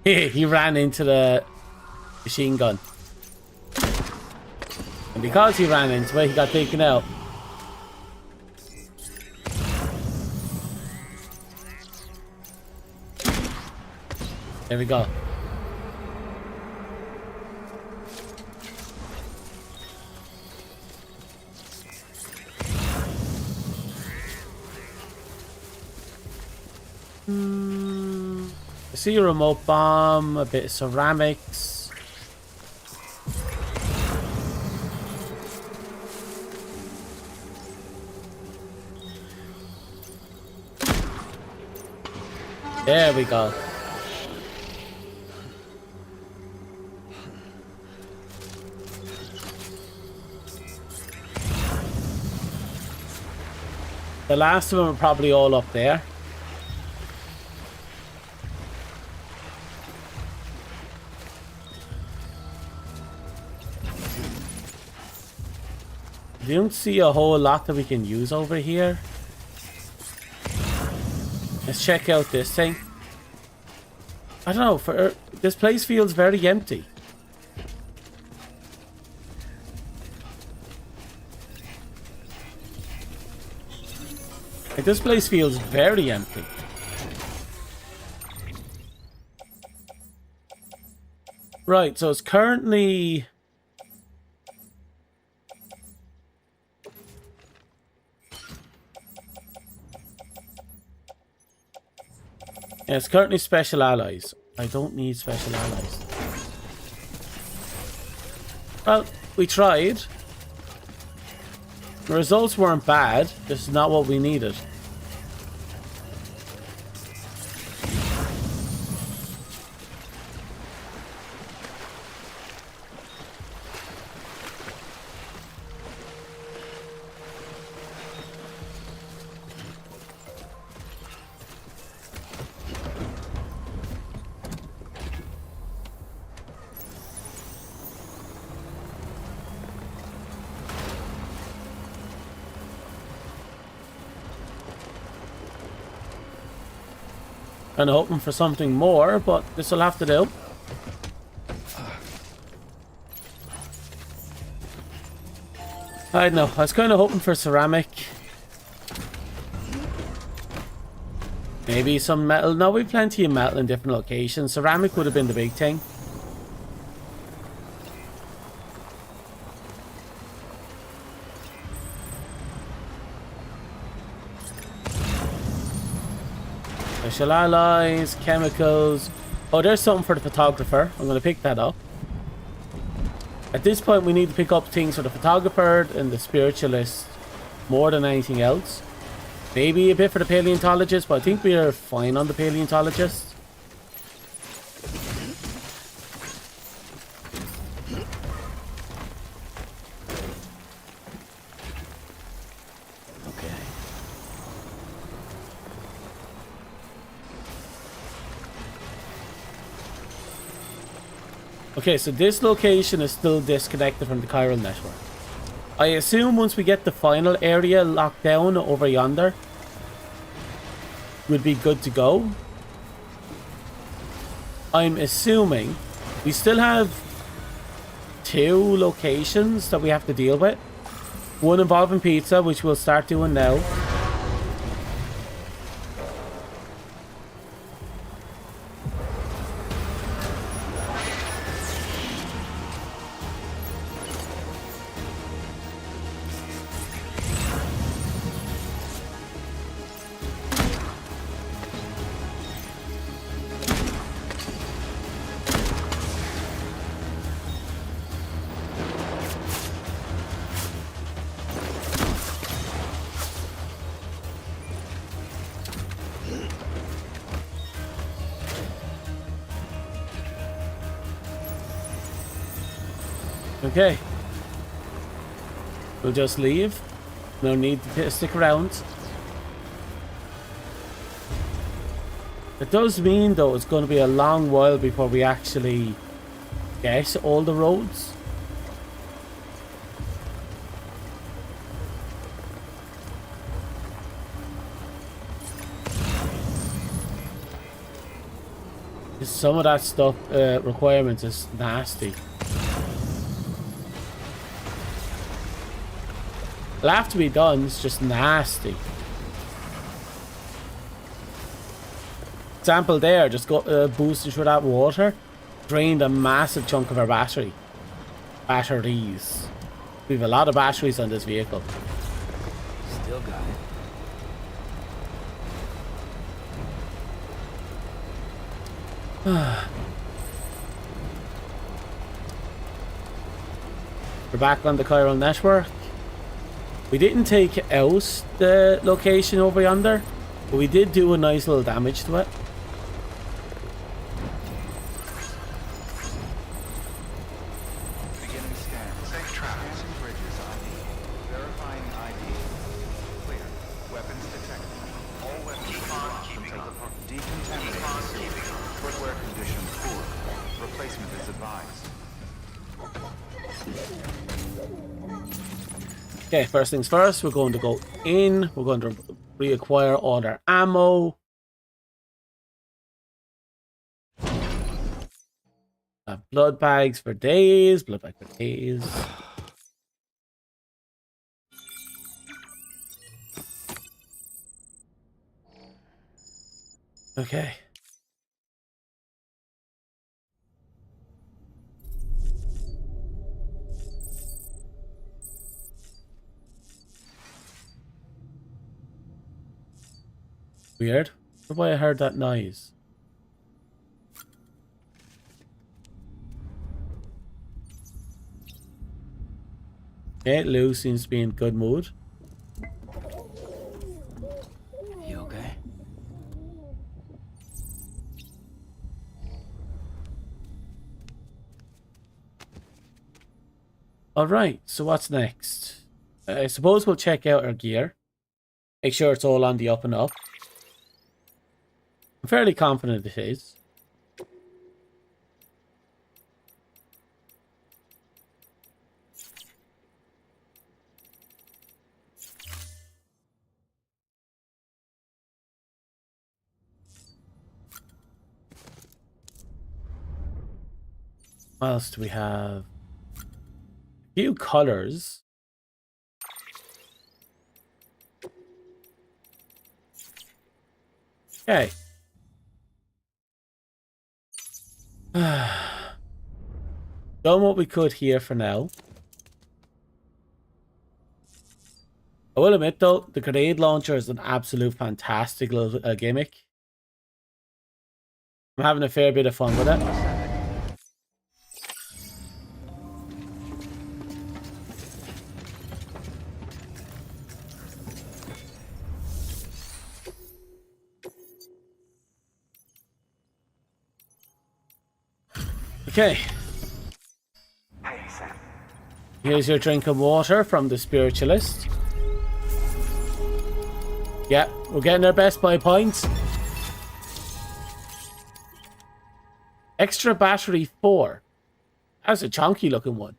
Speaker 1: He ran into the machine gun. And because he ran into it, he got taken out. There we go. I see a remote bomb, a bit of ceramics. There we go. The last of them are probably all up there. I don't see a whole lot that we can use over here. Let's check out this thing. I don't know, this place feels very empty. Like, this place feels very empty. Right, so it's currently... Yeah, it's currently special allies. I don't need special allies. Well, we tried. The results weren't bad. This is not what we needed. Kind of hoping for something more, but this will have to do. I don't know. I was kind of hoping for ceramic. Maybe some metal. No, we have plenty of metal in different locations. Ceramic would have been the big thing. Special alloys, chemicals. Oh, there's something for the photographer. I'm going to pick that up. At this point, we need to pick up things for the photographer and the spiritualist more than anything else. Maybe a bit for the paleontologist, but I think we are fine on the paleontologist. Okay, so this location is still disconnected from the chiral network. I assume once we get the final area locked down over yonder, we'll be good to go. I'm assuming we still have 2 locations that we have to deal with. One involving pizza, which we'll start doing now. Okay. We'll just leave. No need to stick around. It does mean, though, it's going to be a long while before we actually get all the roads. Some of that stuff, requirements is nasty. It'll have to be done, it's just nasty. Example there, just go boosted through that water, drained a massive chunk of our batteries. We have a lot of batteries on this vehicle.
Speaker 7: Still got it.
Speaker 1: We're back on the chiral network. We didn't take out the location over yonder, but we did do a nice little damage to it.
Speaker 4: Beginning scan. Safe travels and bridges ID. Verifying ID. Clear. Weapons detected. All weapons locked until decontaminated. Footwear condition poor. Replacement is advised.
Speaker 1: Okay, first things first, we're going to go in. We're going to reacquire all our ammo. Blood bags for days. Blood bag for days. Okay. Weird. Why I heard that noise? Okay, Lou seems to be in good mood.
Speaker 7: You okay?
Speaker 1: Alright, so what's next? I suppose we'll check out our gear. Make sure it's all on the up and up. I'm fairly confident it is. What else do we have? A few colors. Okay. Done what we could here for now. I will admit though, the grenade launcher is an absolute fantastic little gimmick. I'm having a fair bit of fun with it. Okay.
Speaker 14: Hey, Sam.
Speaker 1: Here's your drink of water from the spiritualist. Yeah, we're getting our best by points. Extra battery 4. That's a chunky looking one.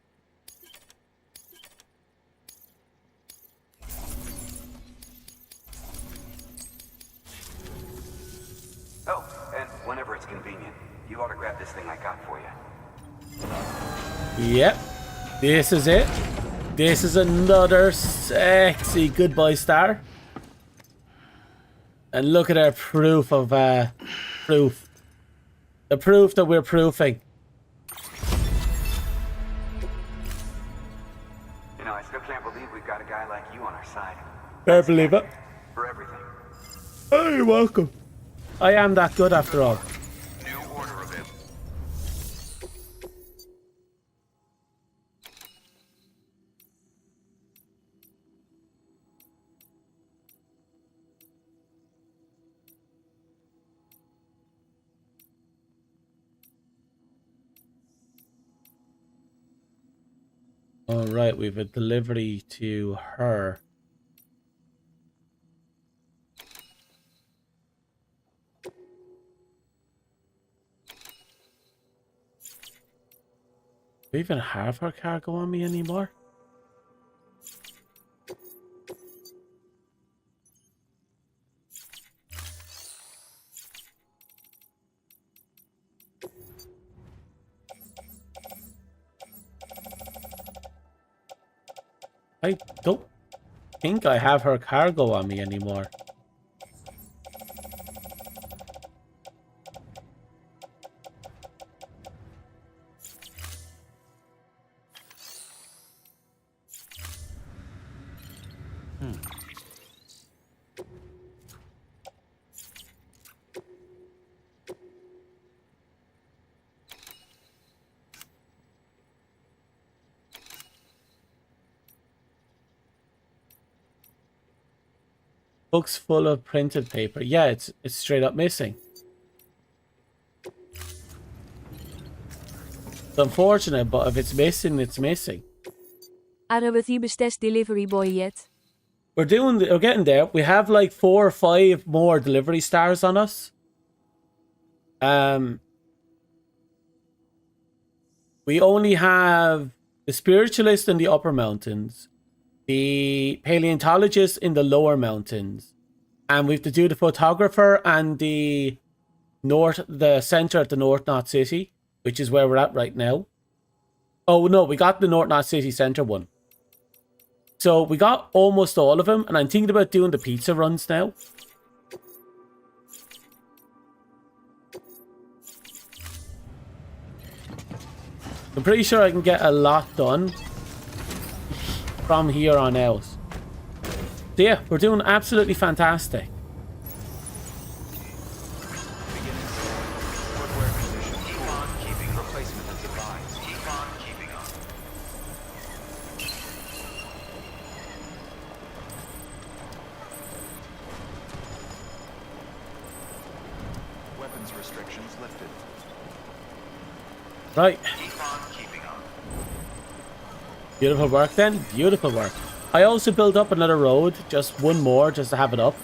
Speaker 14: to grab this thing I got for you.
Speaker 1: Yep. This is it. This is another sexy goodbye star. And look at our proof of proof. The proof that we're proofing.
Speaker 14: You know, I still can't believe we've got a guy like you on our side.
Speaker 1: Can't believe it.
Speaker 14: For everything.
Speaker 1: Oh, you're welcome. I am that good after all.
Speaker 10: New order of it.
Speaker 1: All right, we have a delivery to her. Do we even have her cargo on me anymore? I don't think I have her cargo on me anymore. Books full of printed paper. Yeah, it's straight up missing. It's unfortunate, but if it's missing, it's missing.
Speaker 13: Are we the best delivery boy yet?
Speaker 1: We're getting there. We have like 4 or 5 more delivery stars on us. We only have the spiritualist in the upper mountains, the paleontologist in the lower mountains, and we have to do the photographer and the center at the North Knot City, which is where we're at right now. Oh no, we got the North Knot City Center one. So we got almost all of them, and I'm thinking about doing the pizza runs now. I'm pretty sure I can get a lot done from here on out. So yeah, we're doing absolutely fantastic.
Speaker 4: Weapons restrictions lifted.
Speaker 1: Right. Beautiful work then. Beautiful work. I also built up another road, just one more, just to have it up.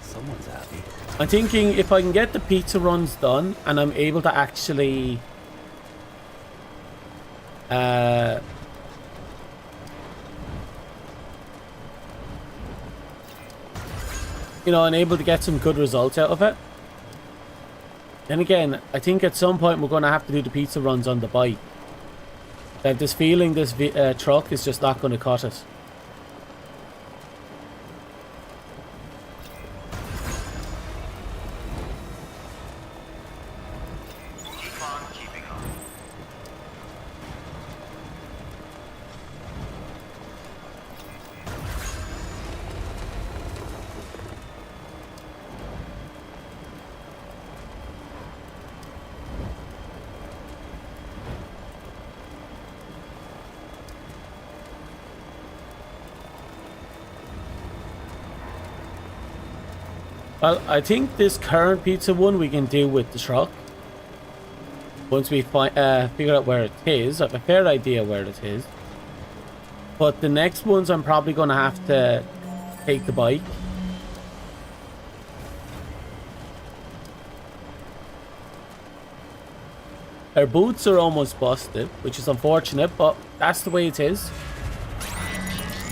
Speaker 7: Someone's happy.
Speaker 1: I'm thinking if I can get the pizza runs done and I'm able to actually you know, and able to get some good results out of it. Then again, I think at some point we're going to have to do the pizza runs on the bike. I have this feeling this truck is just not going to cut it. Well, I think this current pizza one we can do with the truck. Once we figure out where it is. I have a fair idea where it is. But the next ones I'm probably going to have to take the bike. Our boots are almost busted, which is unfortunate, but that's the way it is.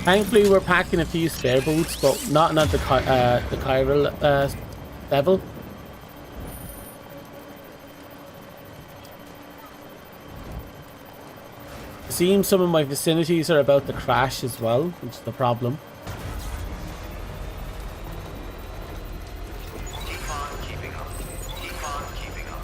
Speaker 1: Thankfully, we're packing a few spare boots, but not at the chiral level. It seems some of my vicinities are about to crash as well, which is the problem.
Speaker 6: Keep on keeping up. Keep on keeping up.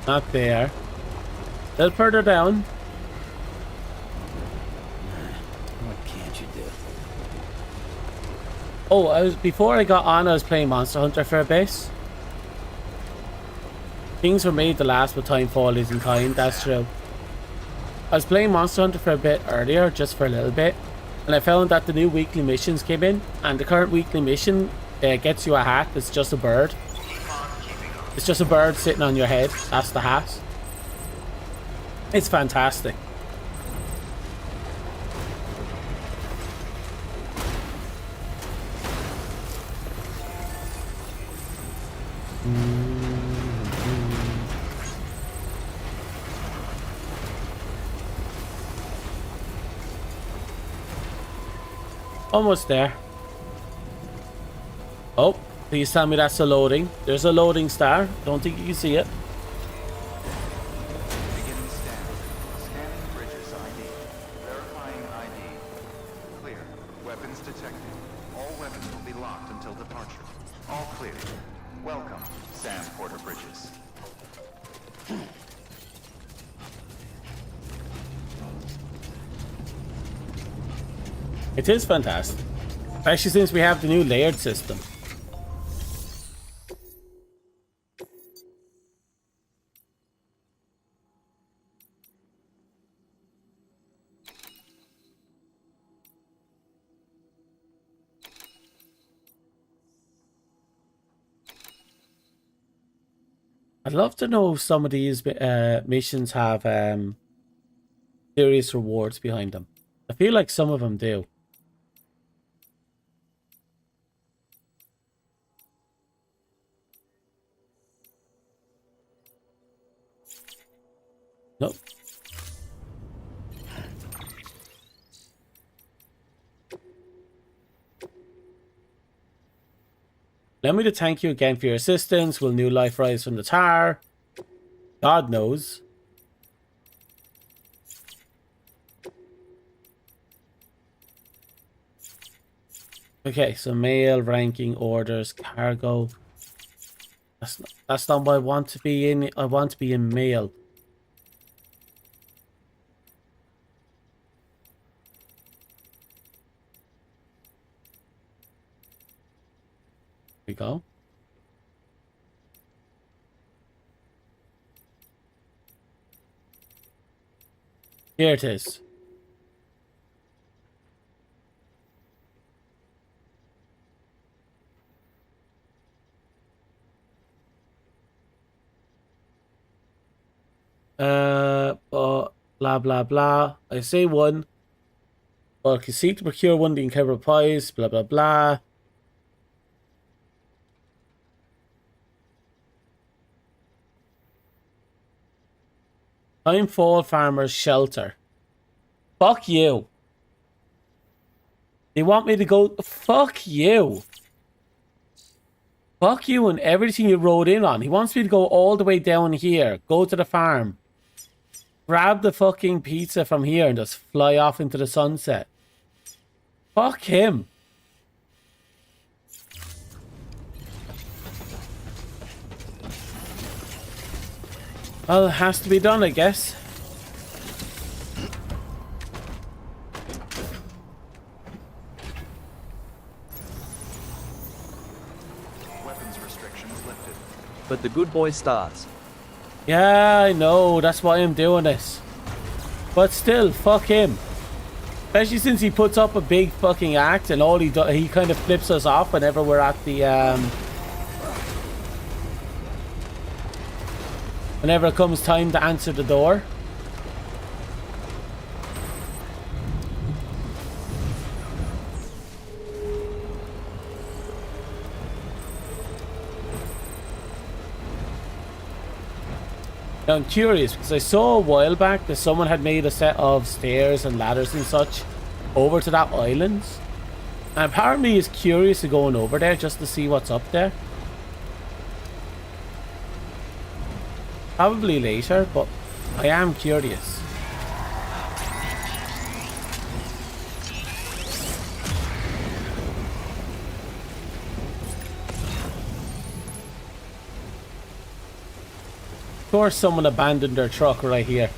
Speaker 1: Not there. A little further down.
Speaker 7: What can't you do?
Speaker 1: Oh, before I got on, I was playing Monster Hunter for a bit. Things were made to last, but Timefall isn't kind. That's true. I was playing Monster Hunter for a bit earlier, just for a little bit, and I found that the new weekly missions came in, and the current weekly mission gets you a hat that's just a bird. It's just a bird sitting on your head. That's the hat. It's fantastic. Almost there. Oh, please tell me that's a loading. There's a loading star. Don't think you can see it.
Speaker 4: Beginning scan. Scanning bridges ID. Verifying ID. Clear. Weapons detected. All weapons will be locked until departure. All clear. Welcome, Sam Porter Bridges.
Speaker 1: It is fantastic. Especially since we have the new layered system. I'd love to know if some of these missions have serious rewards behind them. I feel like some of them do. Nope. Allow me to thank you again for your assistance. Will new life rise from the tar? God knows. Okay, so mail, ranking, orders, cargo. That's not what I want to be in. I want to be in mail. We go. Here it is. Blah blah blah. I say one. Well, can seek to procure one of the incredible pies. Blah blah blah. Timefall Farmer's Shelter. Fuck you. They want me to go... Fuck you. Fuck you and everything you rode in on. He wants me to go all the way down here. Go to the farm. Grab the fucking pizza from here and just fly off into the sunset. Fuck him. Well, it has to be done, I guess.
Speaker 4: Weapons restrictions lifted.
Speaker 11: But the good boy starts.
Speaker 1: Yeah, I know. That's why I'm doing this. But still, fuck him. Especially since he puts up a big fucking act and all he kind of flips us off whenever we're at the whenever it comes time to answer the door. Now I'm curious because I saw a while back that someone had made a set of stairs and ladders and such over to that island. And part of me is curious to going over there just to see what's up there. Probably later, but I am curious. Of course someone abandoned their truck right here.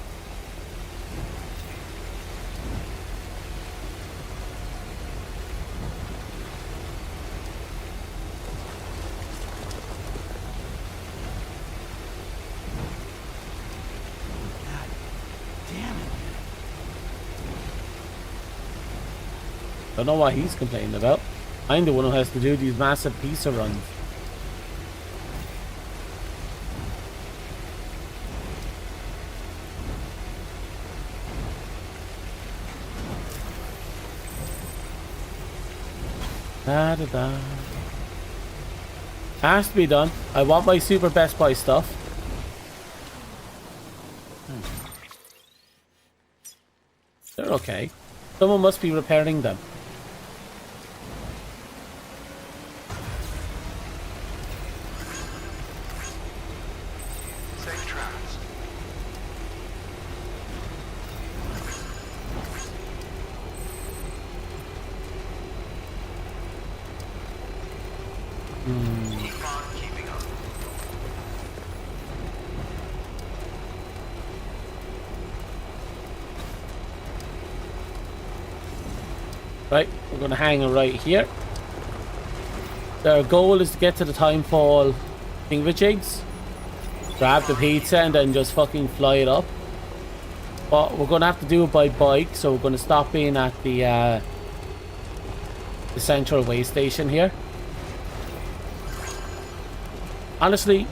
Speaker 1: Don't know what he's complaining about. I'm the one who has to do these massive pizza runs. Da da da. Has to be done. I want my super Best Buy stuff. They're okay. Someone must be repairing them.
Speaker 6: Safe travels. Keep on keeping up.
Speaker 1: Right, we're gonna hang it right here. Their goal is to get to the timefall thingamajigs, grab the pizza and then just fucking fly it up. But we're gonna have to do it by bike, so we're gonna stop in at the central way station here. Honestly,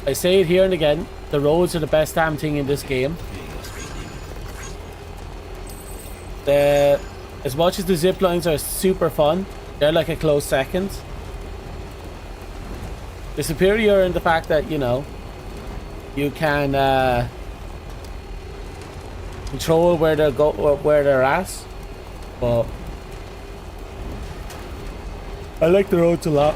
Speaker 1: I say it here and again, the roads are the best damn thing in this game. As much as the zip lines are super fun, they're like a close second. They're superior in the fact that, you know, you can control where they're at. But I like the roads a lot.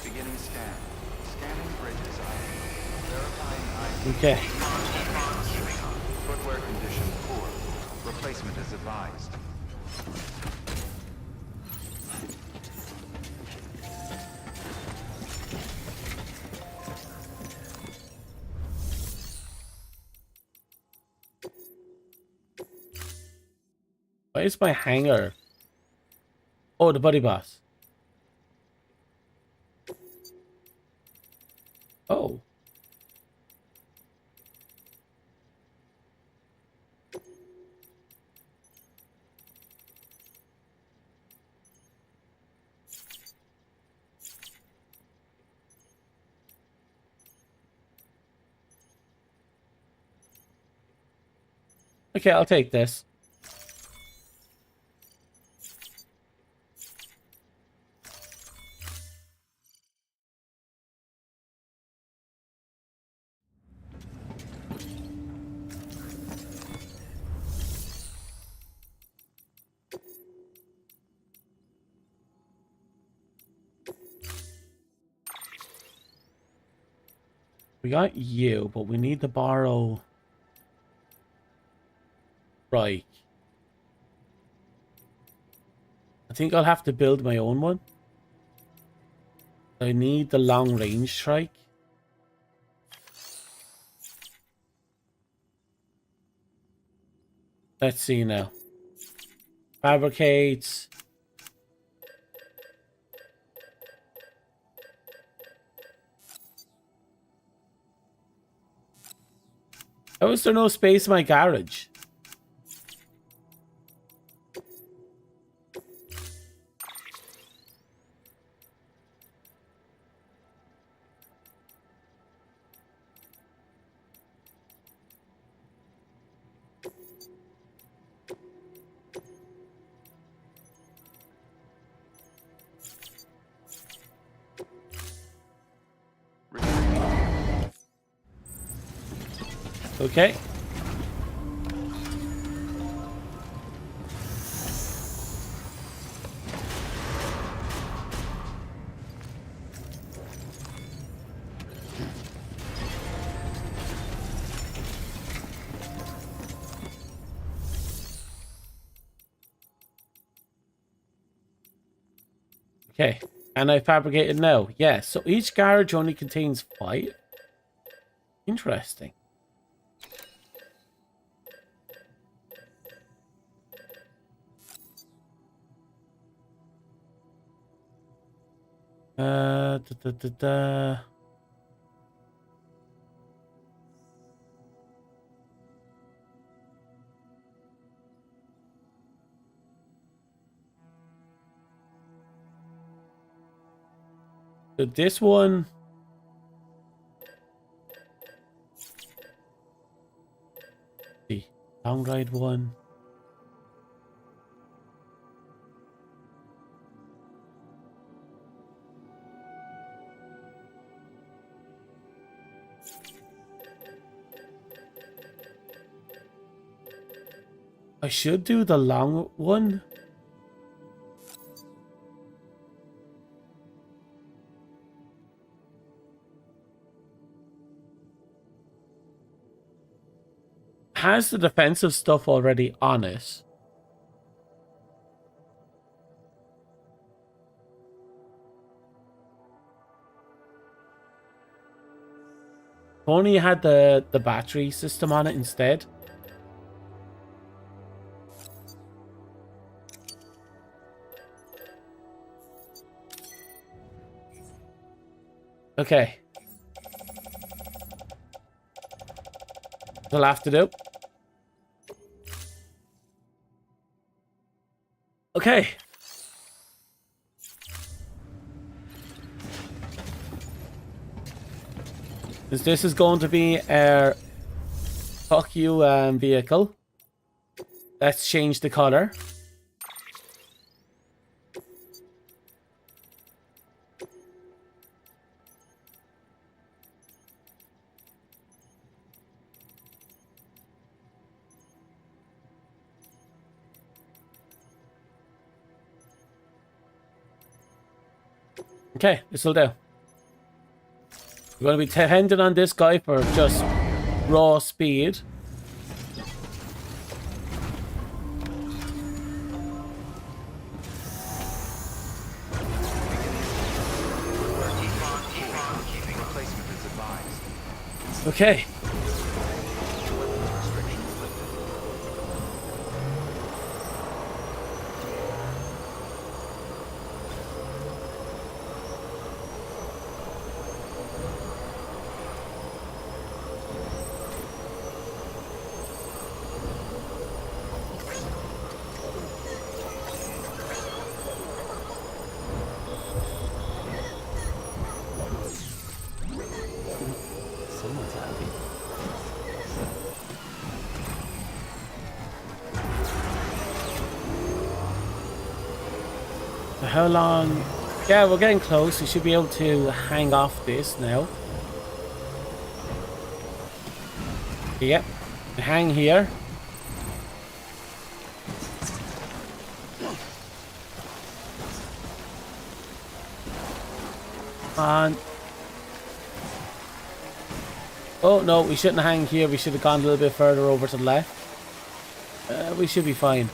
Speaker 4: Beginning scan. Scanning bridges ID. Verifying ID.
Speaker 1: Okay.
Speaker 4: Footwear condition poor. Replacement is advised.
Speaker 1: Why is my hanger? Oh, the buddy boss. Oh. Okay, I'll take this. We got you, but we need to borrow... Right. I think I'll have to build my own one. I need the long range trike. Let's see now. Fabricate. How is there no space in my garage? Okay. Okay, and I fabricated now. Yeah, so each garage only contains 5. Interesting. Da, da, da, da. So this one, the long ride one. I should do the long one. Has the defensive stuff already on it. Only had the battery system on it instead. Okay. We'll have to do. Okay. This is going to be our fuck you vehicle. Let's change the color. Okay, this will do. We're going to be dependent on this guy for just raw speed. Okay. How long? Yeah, we're getting close. We should be able to hang off this now. Yep. Hang here. And oh no, we shouldn't hang here. We should have gone a little bit further over to the left. We should be fine.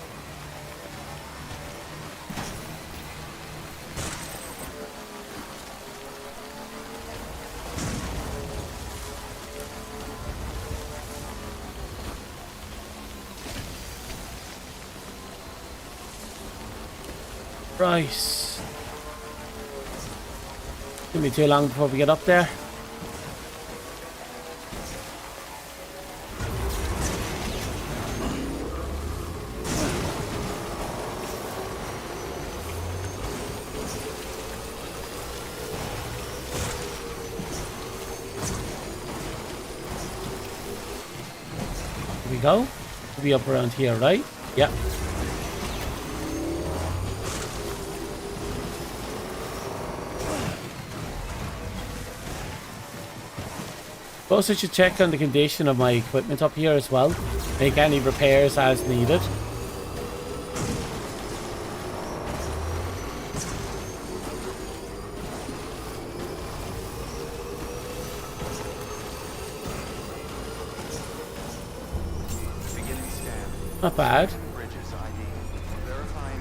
Speaker 1: Right. It's gonna be too long before we get up there. Here we go. We'll be up around here, right? Yep. Suppose I should check on the condition of my equipment up here as well. Make any repairs as needed. Not bad.
Speaker 4: Bridges ID. Verifying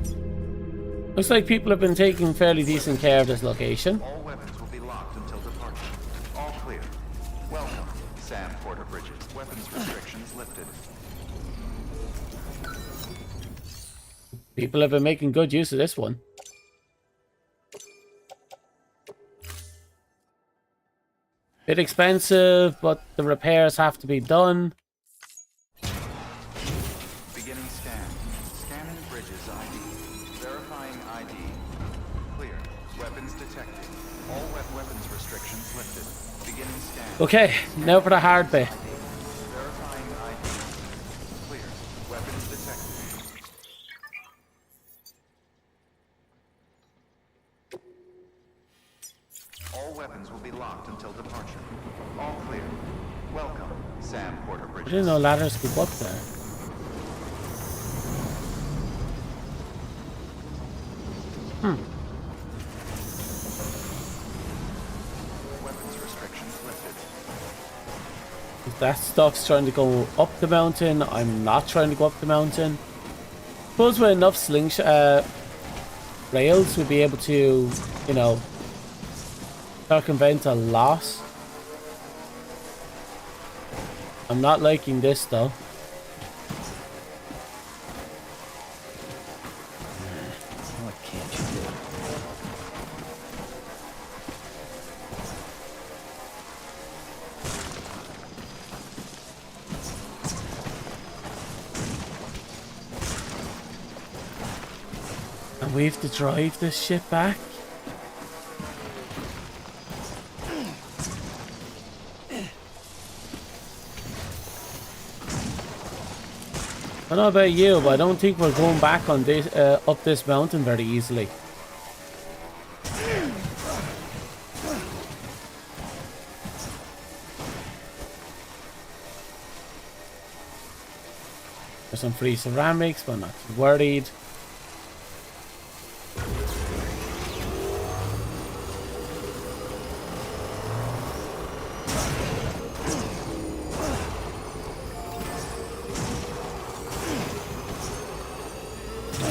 Speaker 4: ID.
Speaker 1: Looks like people have been taking fairly decent care of this location.
Speaker 4: All weapons will be locked until departure. All clear. Welcome, Sam Porter Bridges. Weapons restrictions lifted.
Speaker 1: People have been making good use of this one. Bit expensive, but the repairs have to be done.
Speaker 4: Beginning scan. Scanning bridges ID. Verifying ID. Clear. Weapons detected. All weapons restrictions lifted. Beginning scan.
Speaker 1: Okay, now for the hard bit.
Speaker 4: Verifying ID. Clear. Weapons detected. All weapons will be locked until departure. All clear. Welcome, Sam Porter
Speaker 1: I
Speaker 4: Bridges.
Speaker 1: didn't know ladders could go up there.
Speaker 4: Weapons restrictions lifted.
Speaker 1: If that stuff's trying to go up the mountain, I'm not trying to go up the mountain. Suppose with enough slingshot rails, we'll be able to, you know, circumvent a lot. I'm not liking this though.
Speaker 7: What can't you do?
Speaker 1: And we have to drive this shit back. I don't know about you, but I don't think we're going back on this up this mountain very easily. There's some free ceramics, but not too worried.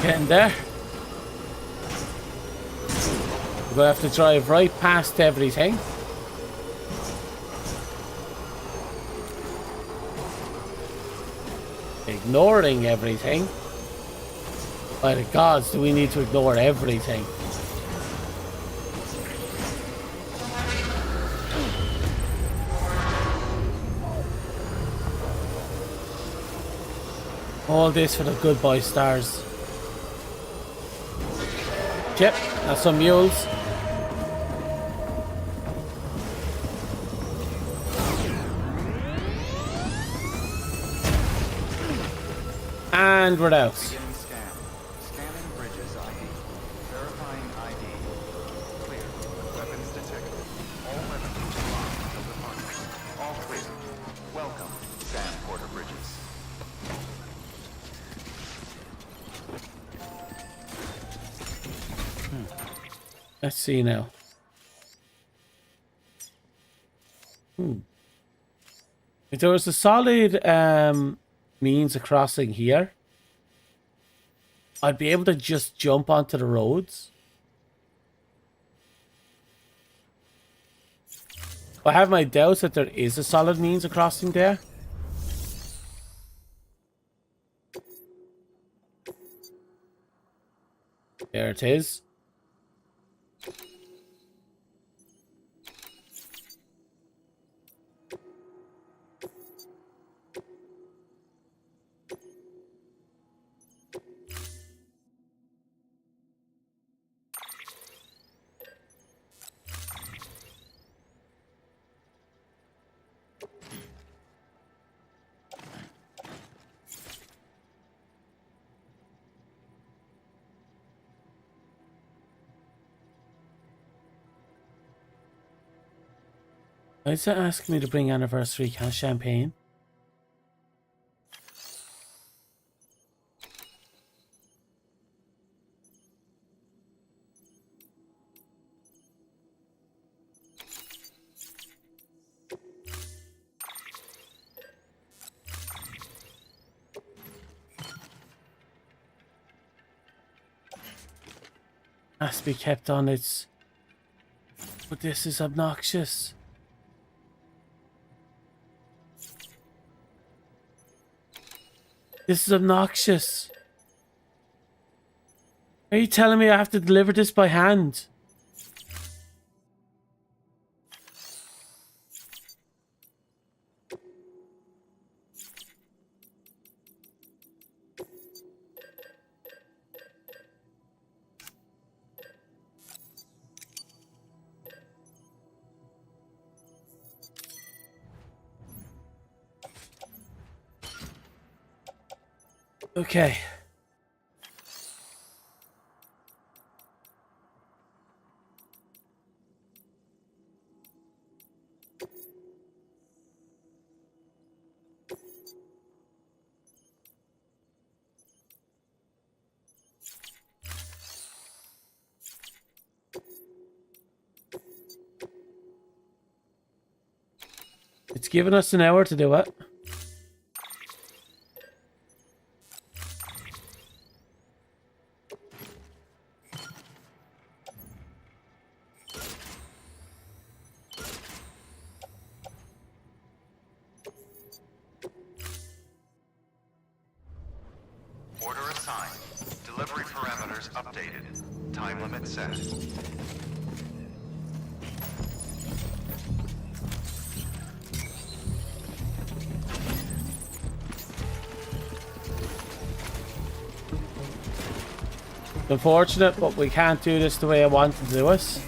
Speaker 1: Getting there. We're gonna have to drive right past everything. Ignoring everything. By the gods, do we need to ignore everything? All this for the good boy stars. Yep, that's some mules. And we're out.
Speaker 4: Beginning scan. Scanning bridges ID. Verifying ID. Clear. Weapons detected. All weapons will be locked until departure. All clear. Welcome, Sam Porter Bridges.
Speaker 1: Let's see now. If there was a solid means of crossing here, I'd be able to just jump onto the roads. I have my doubts that there is a solid means of crossing there. There it is. Why is it asking me to bring anniversary champagne? Has to be kept on its... But this is obnoxious. This is obnoxious. Are you telling me I have to deliver this by hand? Okay. It's given us an hour to do it.
Speaker 4: Order assigned. Delivery parameters updated. Time limit set.
Speaker 1: Unfortunate, but we can't do this the way I want to do it.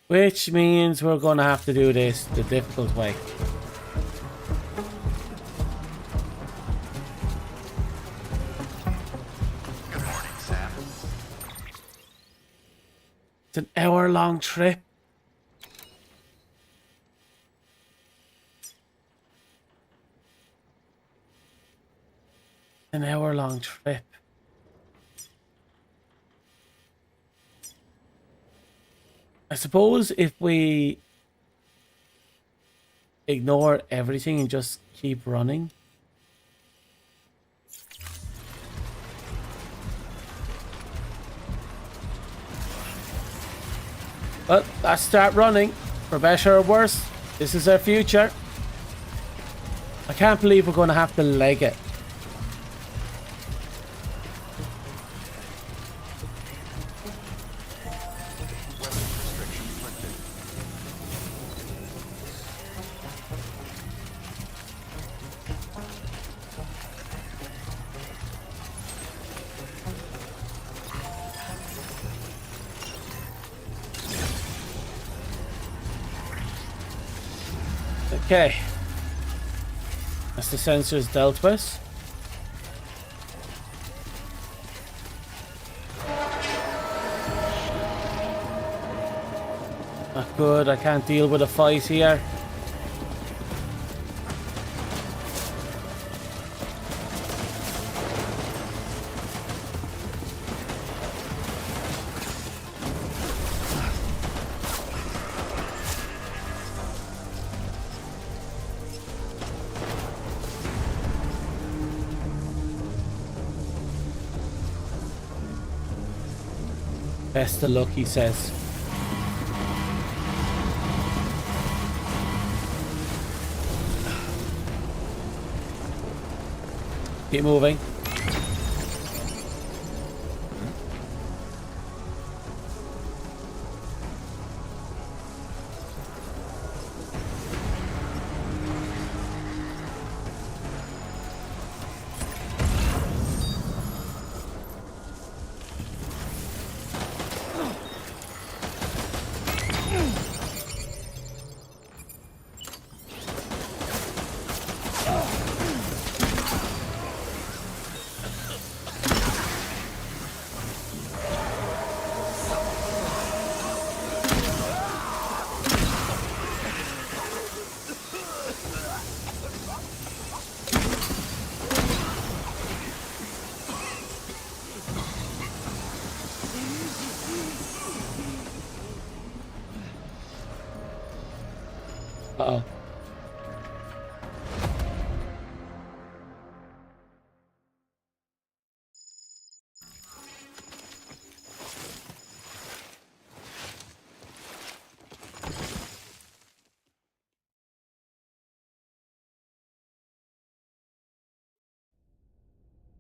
Speaker 1: Which means we're going to have to do this the difficult way.
Speaker 4: Good morning, Sam.
Speaker 1: It's an hour-long trip. An hour-long trip. I suppose if we ignore everything and just keep running. But let's start running. For better or worse, this is our future. I can't believe we're going to have to leg it. Okay. That's the sensors dealt with. Not good, I can't deal with a fight here. Best of luck, he says. Keep moving. Uh-oh.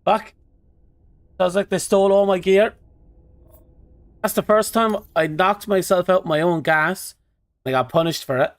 Speaker 1: Fuck. Sounds like they stole all my gear. That's the first time I knocked myself out my own gas. I got punished for it.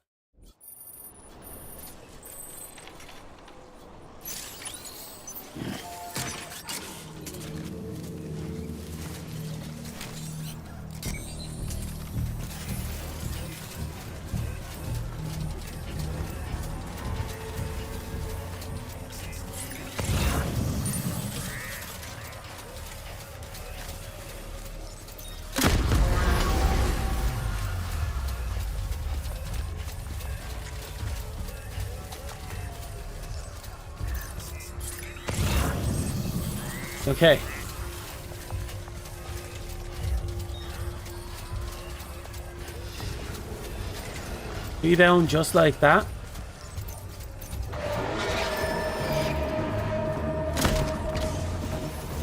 Speaker 1: Okay. Be down just like that.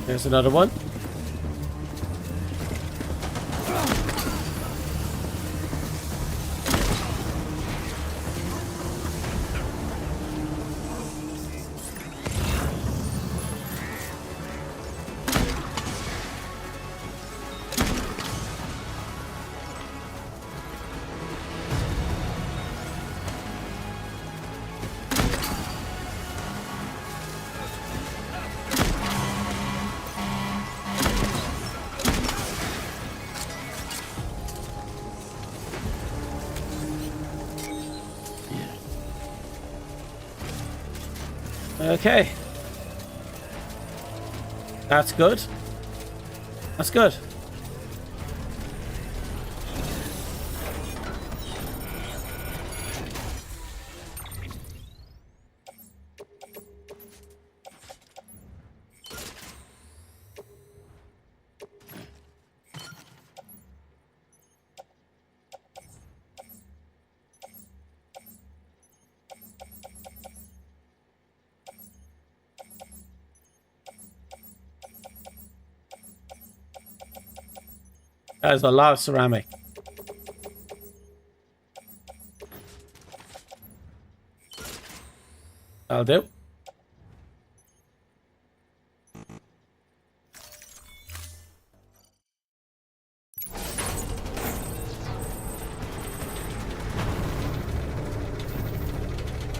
Speaker 1: There's another one. Okay. That's good. That's good. There's a lot of ceramic. That'll do.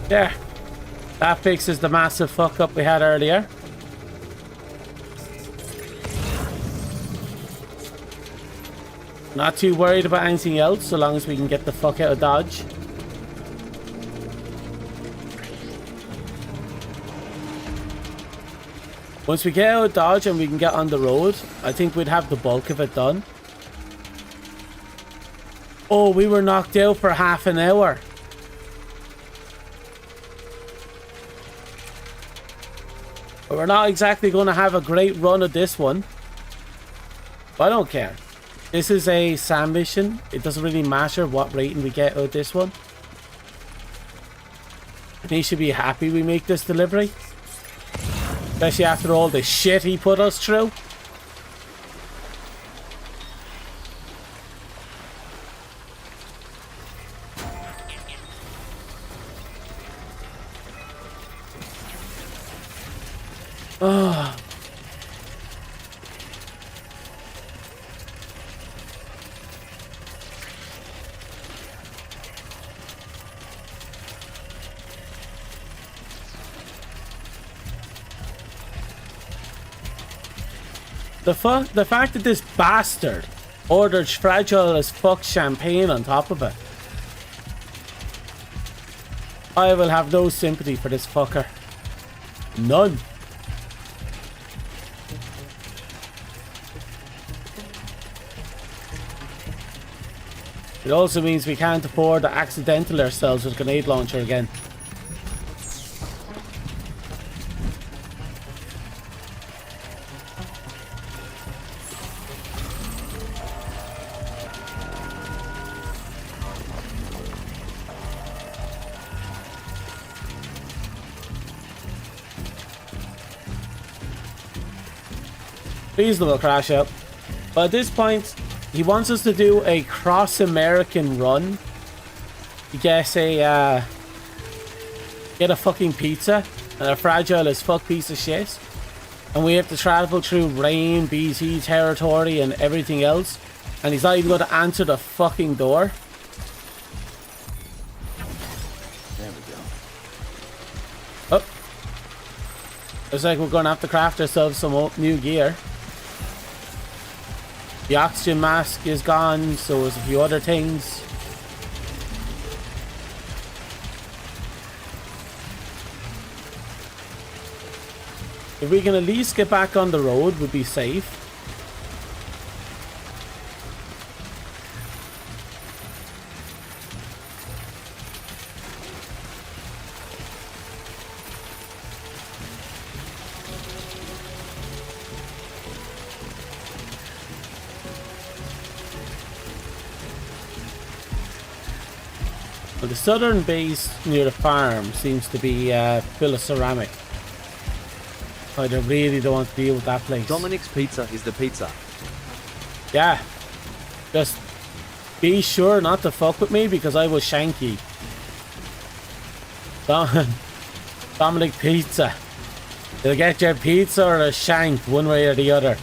Speaker 1: There. That fixes the massive fuck up we had earlier. Not too worried about anything else, so long as we can get the fuck out of Dodge. Once we get out of Dodge and we can get on the road, I think we'd have the bulk of it done. Oh, we were knocked out for half an hour. But we're not exactly going to have a great run of this one. But I don't care. This is a SAM mission. It doesn't really matter what rating we get out of this one. He should be happy we make this delivery. Especially after all the shit he put us through. Oh. The fact that this bastard ordered fragile as fuck champagne on top of it. I will have no sympathy for this fucker. None. It also means we can't afford to accidental ourselves with a grenade launcher again. reasonable crash out. But at this point, he wants us to do a cross-American run to get a fucking pizza and a fragile as fuck piece of shit. And we have to travel through rain, BT territory, and everything else. And he's not even going to answer the fucking door.
Speaker 7: There we go.
Speaker 1: Oh. Looks like we're going to have to craft ourselves some new gear. The oxygen mask is gone, so there's a few other things. If we can at least get back on the road, we'll be safe. Well, the southern base near the farm seems to be full of ceramic. I really don't want to deal with that place.
Speaker 11: Dominic's Pizza is the pizza.
Speaker 1: Yeah. Just be sure not to fuck with me because I will shank you. Dominic Pizza. You'll get your pizza or a shank, one way or the other.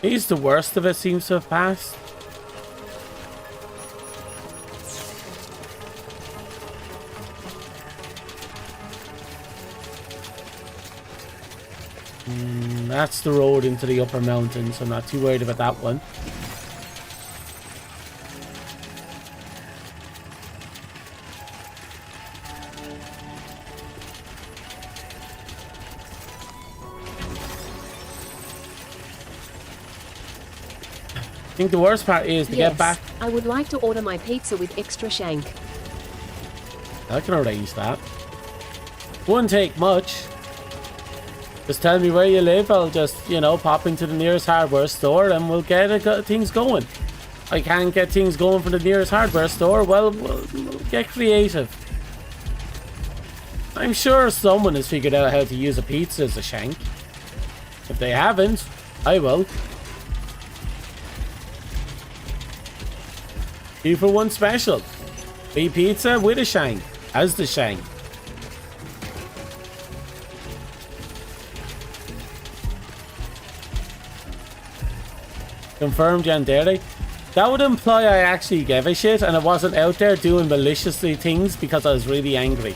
Speaker 1: He's the worst of it seems to have passed. That's the road into the upper mountains, so I'm not too worried about that one. I think the worst part is to get back.
Speaker 17: I would like to order my pizza with extra shank.
Speaker 1: I can arrange that. Wouldn't take much. Just tell me where you live. I'll just, you know, pop into the nearest hardware store and we'll get things going. I can't get things going from the nearest hardware store. Well, we'll get creative. I'm sure someone has figured out how to use a pizza as a shank. If they haven't, I will. 2-for-1 special. Free pizza with a shank. As the shank. Confirmed Yandere. That would imply I actually gave a shit and I wasn't out there doing maliciously things because I was really angry.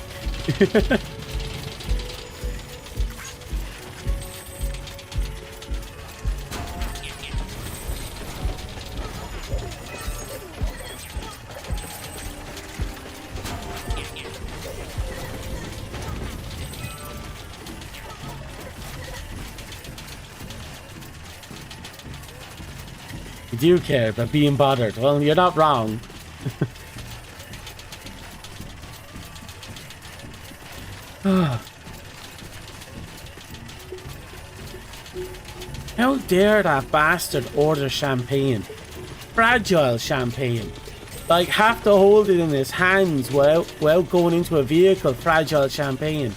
Speaker 1: You do care about being bothered. Well, you're not wrong. How dare that bastard order champagne? Fragile champagne. Like, have to hold it in his hands while going into a vehicle. Fragile champagne.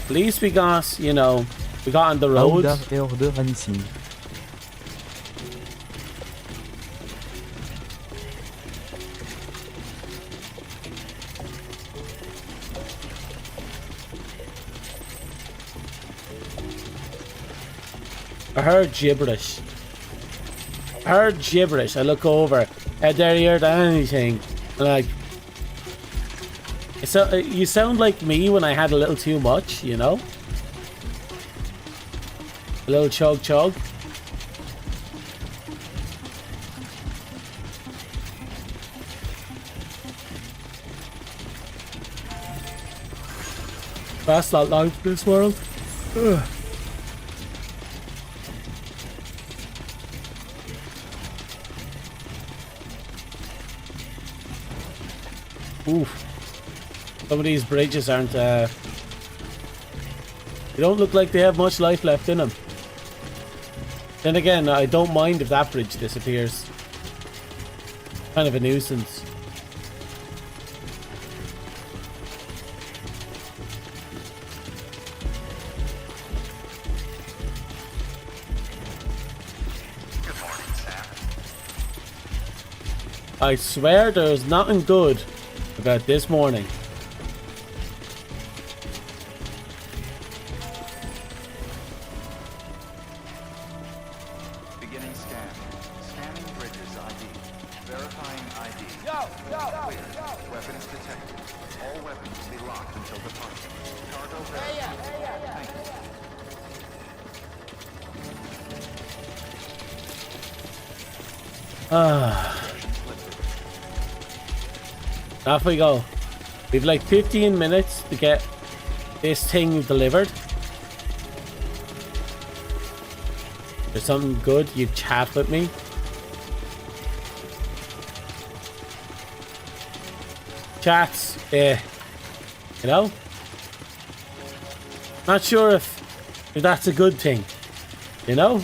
Speaker 1: At least we got, you know, we got on the road. I heard gibberish. heard gibberish. I look over. Had there heard anything? Like, so you sound like me when I had a little too much, you know? A little chug chug. That's not life in this world. Ugh. Oof. Some of these bridges aren't, they don't look like they have much life left in them. Then again, I don't mind if that bridge disappears. Kind of a nuisance.
Speaker 4: Good morning, Sam.
Speaker 1: I swear there's nothing good about this morning.
Speaker 4: Beginning scan. Scanning bridges ID. Verifying ID. Clear. Weapons detected. All weapons will be locked until departure. Cargo verified. Thank you.
Speaker 1: Off we go. We've like 15 minutes to get this thing delivered. There's something good, you chat with me. Chats, you know? Not sure if that's a good thing, you know?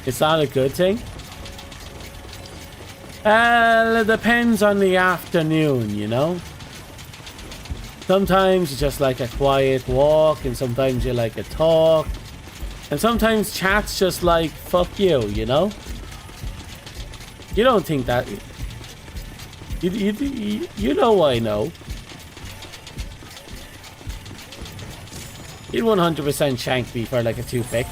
Speaker 1: It's not a good thing. It depends on the afternoon, you know. Sometimes you just like a quiet walk, and sometimes you like a talk, and sometimes chat's just like fuck you know. You don't think that? You know I know. You'd 100% shank me for like a toothpick.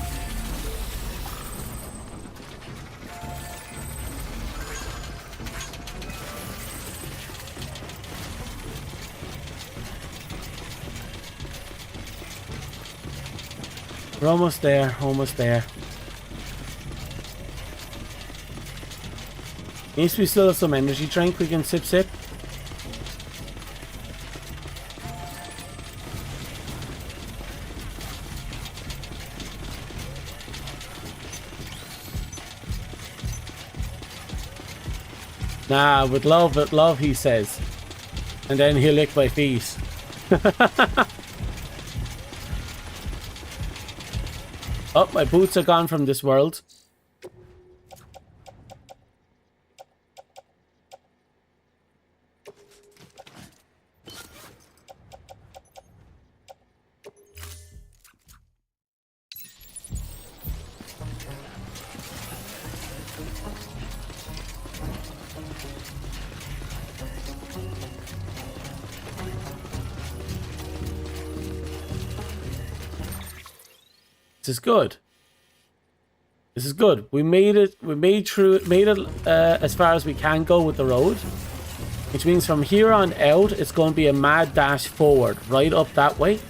Speaker 1: We're almost there, almost there. Needs to be still have some energy drink we can sip. Nah, with love, he says. And then he'll lick my feet. Oh, my boots are gone from this world. This is good. This is good. We made it. We made it as far as we can go with the road, which means from here on out, it's going to be a mad dash forward, right up that way.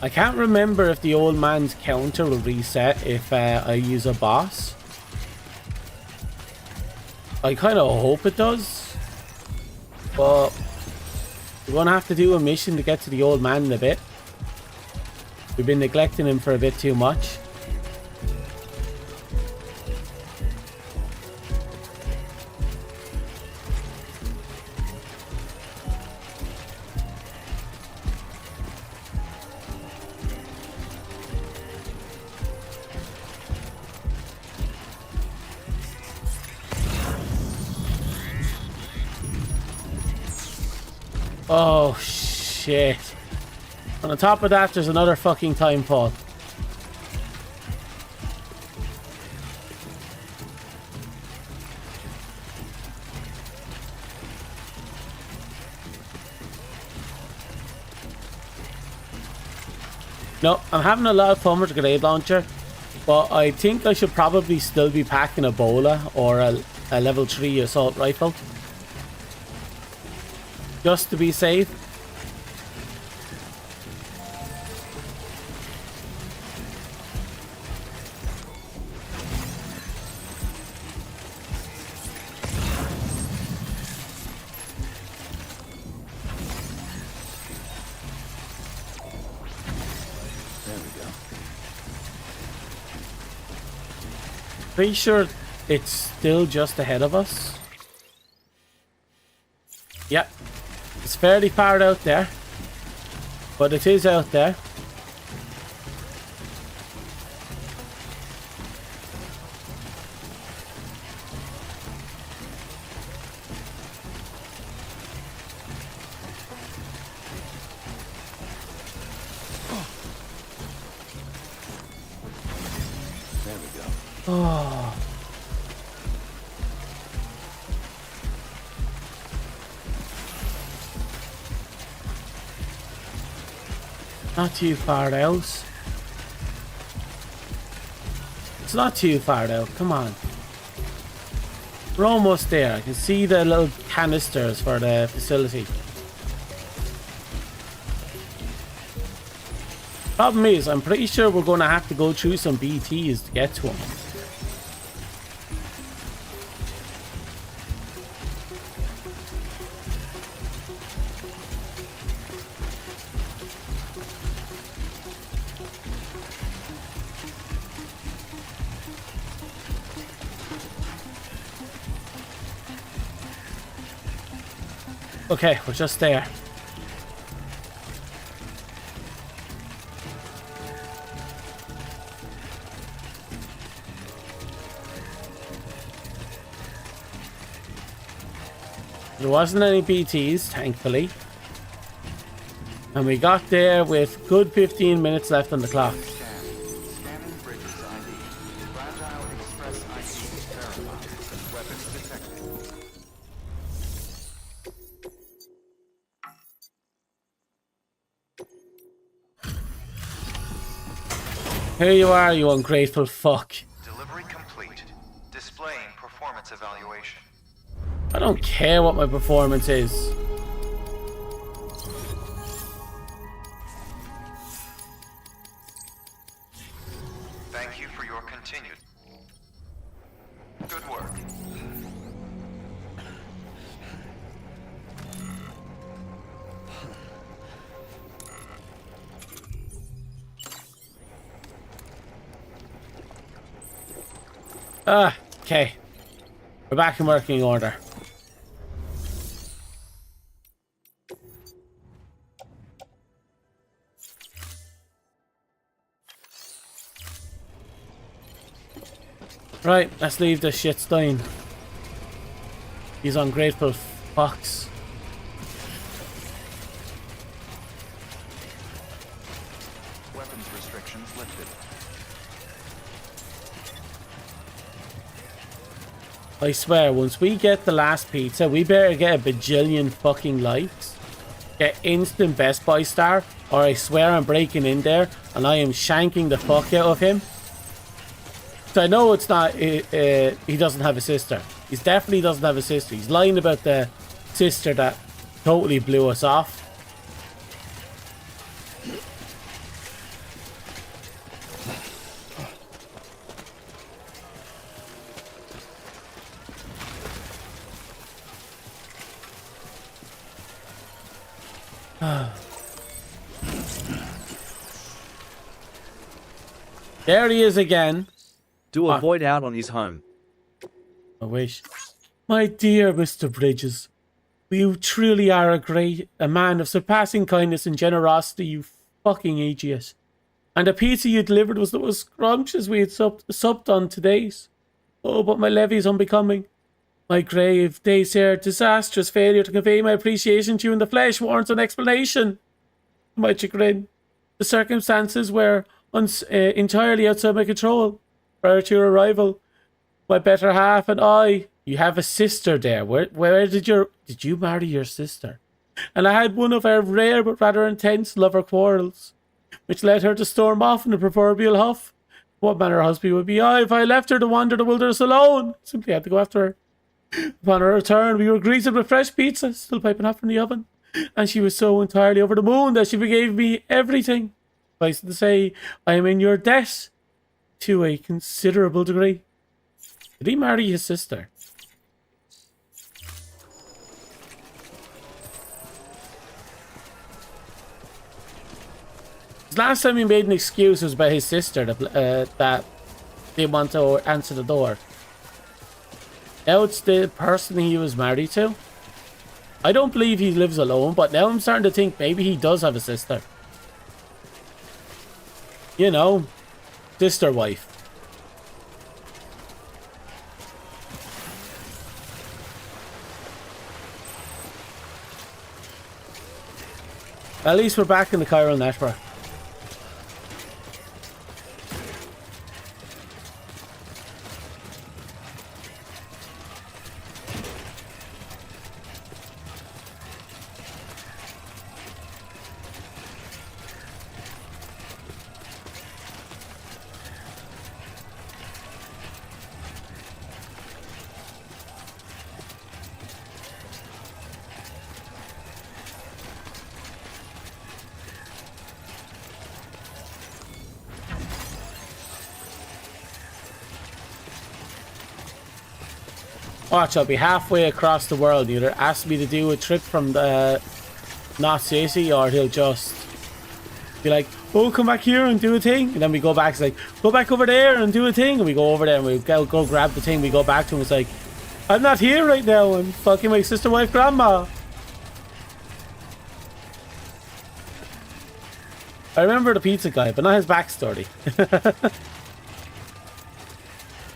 Speaker 1: I can't remember if the old man's counter will reset if I use a boss. I kind of hope it does. But we're going to have to do a mission to get to the old man in a bit. We've been neglecting him for a bit too much. Oh, shit. And on top of that, there's another fucking time fall. No, I'm having a lot of fun with the grenade launcher, but I think I should probably still be packing a bowler or a level 3 assault rifle. Just to be safe. Pretty sure it's still just ahead of us. Yep. It's fairly far out there. But it is out there.
Speaker 7: There we go.
Speaker 1: Oh. Not too far out. It's not too far out. Come on. We're almost there. I can see the little canisters for the facility. Problem is, I'm pretty sure we're going to have to go through some BTs to get to them. Okay, we're just there. There wasn't any BTs, thankfully. And we got there with good 15 minutes left on the clock.
Speaker 4: Scanning bridges ID. Fragile express ID verified. Weapons detected.
Speaker 1: Here you are, you ungrateful fuck.
Speaker 6: Delivery complete. Displaying performance evaluation.
Speaker 1: I don't care what my performance is.
Speaker 6: Thank you for your continued good work.
Speaker 1: Okay. We're back in working order. Right, let's leave this shit stain. These ungrateful fucks.
Speaker 4: Weapons restrictions lifted.
Speaker 1: I swear, once we get the last pizza, we better get a bajillion fucking likes. Get instant Best Buy star, or I swear I'm breaking in there and I am shanking the fuck out of him. So I know it's not, he doesn't have a sister. He definitely doesn't have a sister. He's lying about the sister that totally blew us off. There he is again.
Speaker 11: Do a void out on his home.
Speaker 1: I wish. My dear Mr. Bridges, you truly are a man of surpassing kindness and generosity, you fucking idiot. And the pizza you delivered was the most scrumptious we had supped on today's. Oh, but my levy is unbecoming. My grave days here, disastrous failure to convey my appreciation to you in the flesh warrants an explanation. My chagrin. The circumstances were entirely outside my control. Prior to your arrival, my better half and I. You have a sister there. Where did you marry your sister? And I had one of our rare but rather intense lover quarrels, which led her to storm off in a proverbial huff. What manner of husband would be I if I left her to wander the wilderness alone? Simply had to go after her. Upon her return, we were greeted with fresh pizza, still piping hot from the oven, and she was so entirely over the moon that she forgave me everything. Suffice to say, I am in your debt to a considerable degree. Did he marry his sister? Last time he made an excuse was about his sister that didn't want to answer the door. Now it's the person he was married to. I don't believe he lives alone, but now I'm starting to think maybe he does have a sister. You know, sister wife. At least we're back in the chiral network. Watch, I'll be halfway across the world. Either ask me to do a trip from the North City, or he'll just be like, oh, come back here and do a thing. And then we go back, it's like, go back over there and do a thing. And we go over there and we go grab the thing. We go back to him. It's like, I'm not here right now. I'm fucking my sister, wife, grandma. I remember the pizza guy, but not his backstory.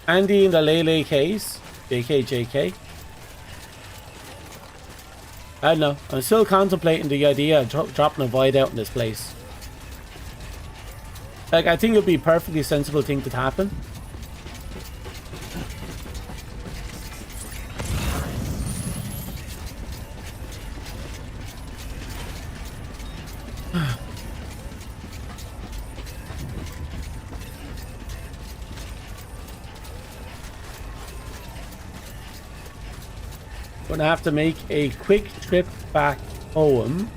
Speaker 1: Andy in the Lele case. JK. I don't know. I'm still contemplating the idea of dropping a void out in this place. Like, I think it would be a perfectly sensible thing to happen. Gonna have to make a quick trip back home.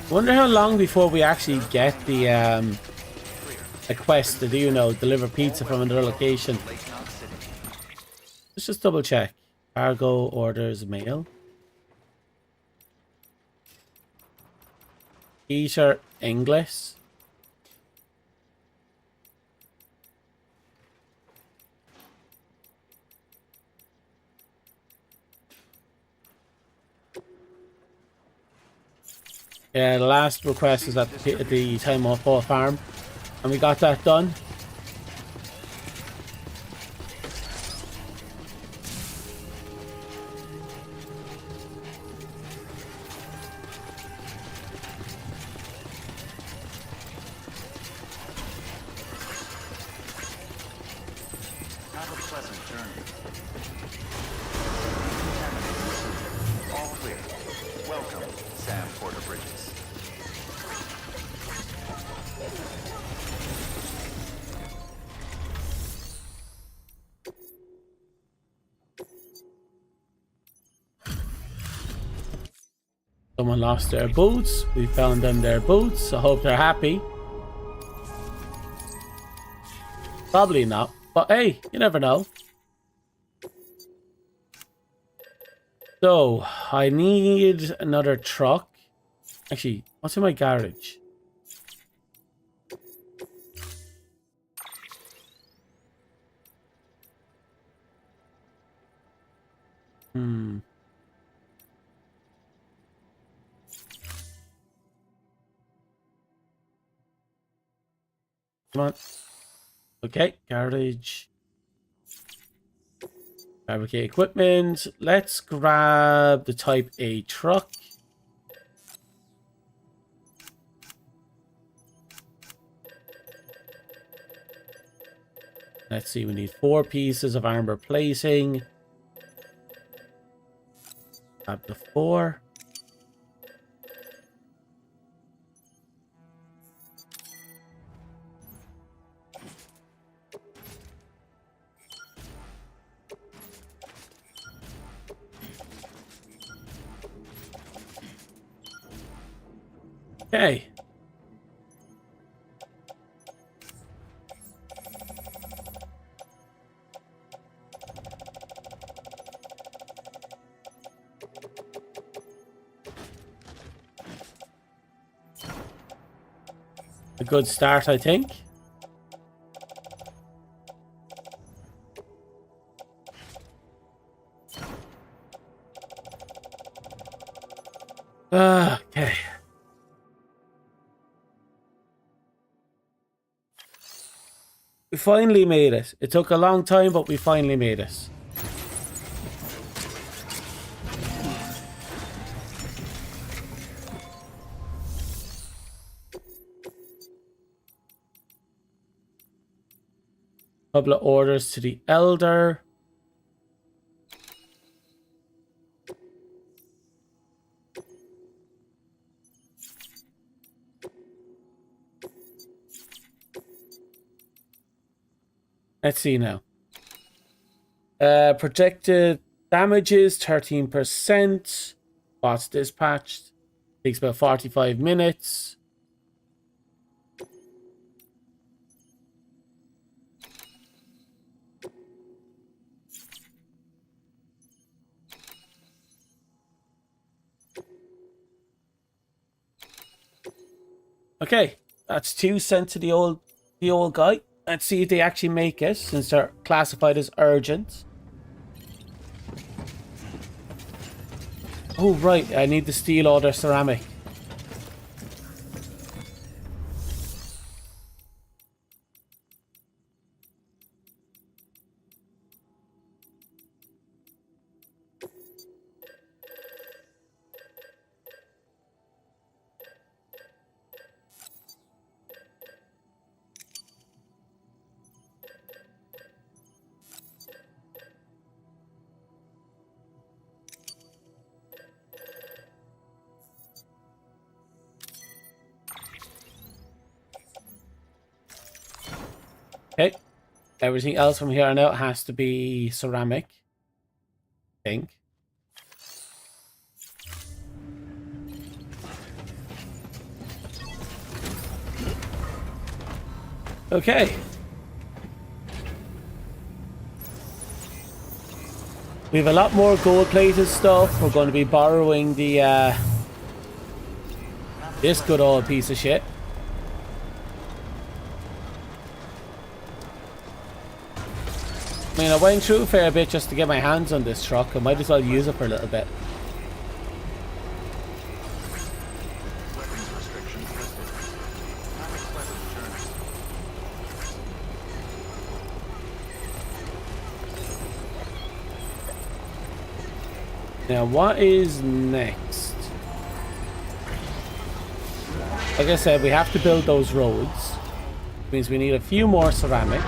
Speaker 1: Wonder how long before we actually get the a quest to do, you know, deliver pizza from another location. Let's just double check. Cargo orders mail. Peter English. Yeah, the last request is at the Time Off Ball Farm, and we got that done.
Speaker 4: Have a pleasant journey. All clear. Welcome, Sam Porter Bridges.
Speaker 1: Someone lost their boots. We found them their boots. I hope they're happy. Probably not. But hey, you never know. So, I need another truck. Actually, what's in my garage? Come on. Okay, garage. Fabricate equipment. Let's grab the Type A truck. Let's see, we need 4 pieces of armor plating. Grab the 4. Okay. A good start, I think. Okay. We finally made it. It took a long time, but we finally made it. Couple of orders to the Elder. Let's see now. Projected damages 13%. Bots dispatched. Takes about 45 minutes. Okay, that's 2 sent to the old guy. Let's see if they actually make it, since they're classified as urgent. Oh, right. I need to steal all their ceramic. Okay. Everything else from here on out has to be ceramic, I think. Okay. We have a lot more gold-plated stuff. We're going to be borrowing the this good old piece of shit. I mean, I went through a fair bit just to get my hands on this truck. I might as well use it for a little bit. Now, what is next? Like I said, we have to build those roads. Which means we need a few more ceramic.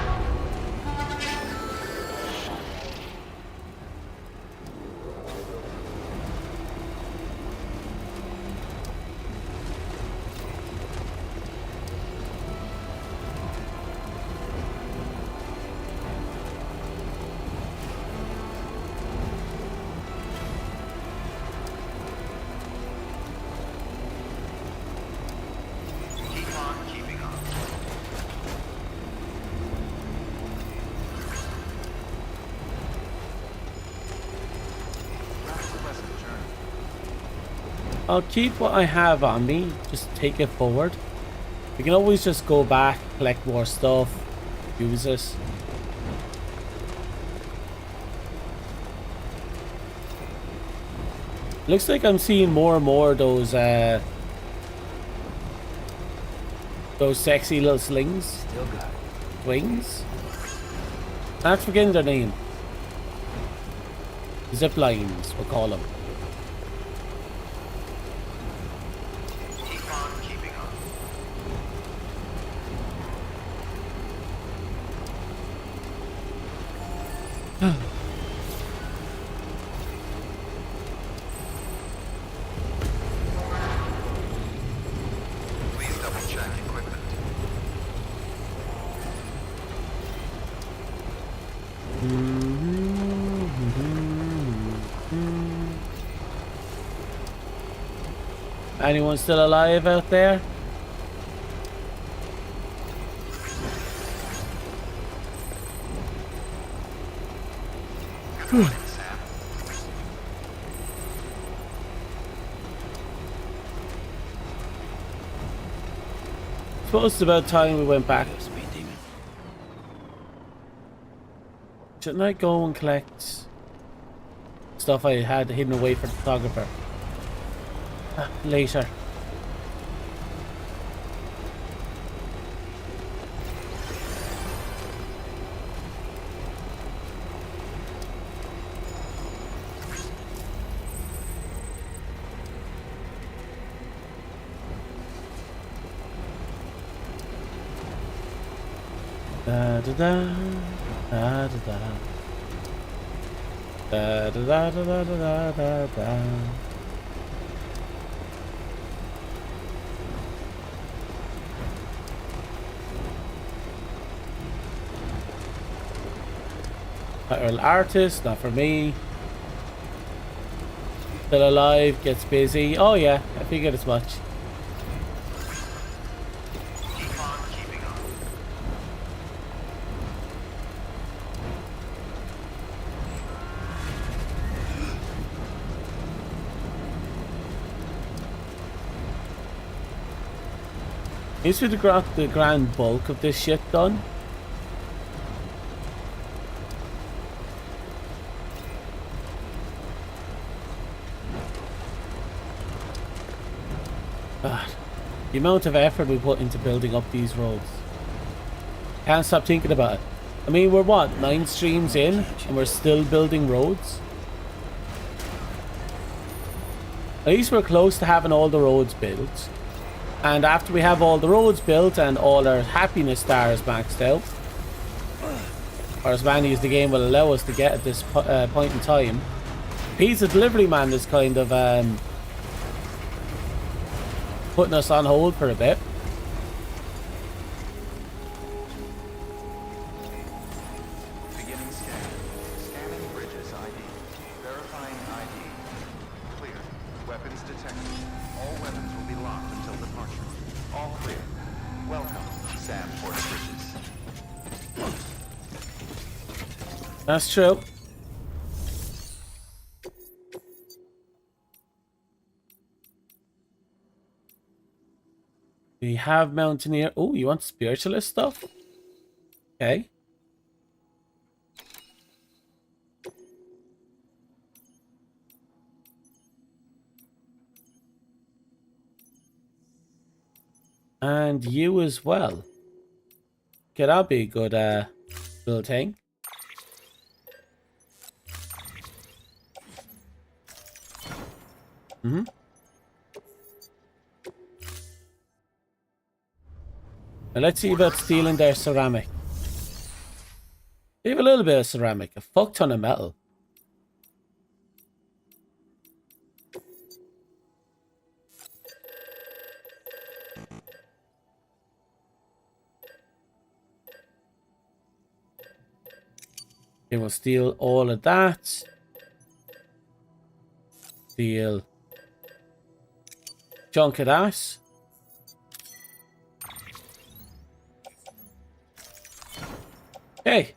Speaker 1: I'll keep what I have on me, just take it forward. We can always just go back, collect more stuff, use it. Looks like I'm seeing more and more of those Those sexy little slings.
Speaker 7: Still got it.
Speaker 1: Wings? That's forgetting their name. Zip lines, we'll call them.
Speaker 4: Keep on keeping on. Please double check equipment.
Speaker 1: Anyone still alive out there?
Speaker 4: Good morning, Sam.
Speaker 1: Suppose it's about time we went back.
Speaker 7: Speed demon.
Speaker 1: Shouldn't I go and collect stuff I had hidden away for the photographer? Later. Da da da da da da da da da da da da da. Literal artist, not for me. Still alive, gets busy. Oh yeah, I figured as much.
Speaker 4: Keep on keeping on.
Speaker 1: Needs to got the grand bulk of this shit done. God, the amount of effort we put into building up these roads. Can't stop thinking about it. I mean, we're what, 9 streams in and we're still building roads? At least we're close to having all the roads built. And after we have all the roads built and all our happiness stars maxed out, or as many as the game will allow us to get at this point in time, Pizza Delivery Man is kind of putting us on hold for a bit.
Speaker 4: Beginning scan. Scanning bridges ID. Verifying ID. Clear. Weapons detected. All weapons will be locked until departure. All clear. Welcome, Sam Port Bridges.
Speaker 1: That's true. We have Mountaineer. Oh, you want spiritualist stuff? Okay. And you as well. Okay, that'll be a good little thing. Mm-hmm. Now let's see about stealing their ceramic. They have a little bit of ceramic, a fuck ton of metal. Okay, we'll steal all of that. Steal chunk of that. Okay,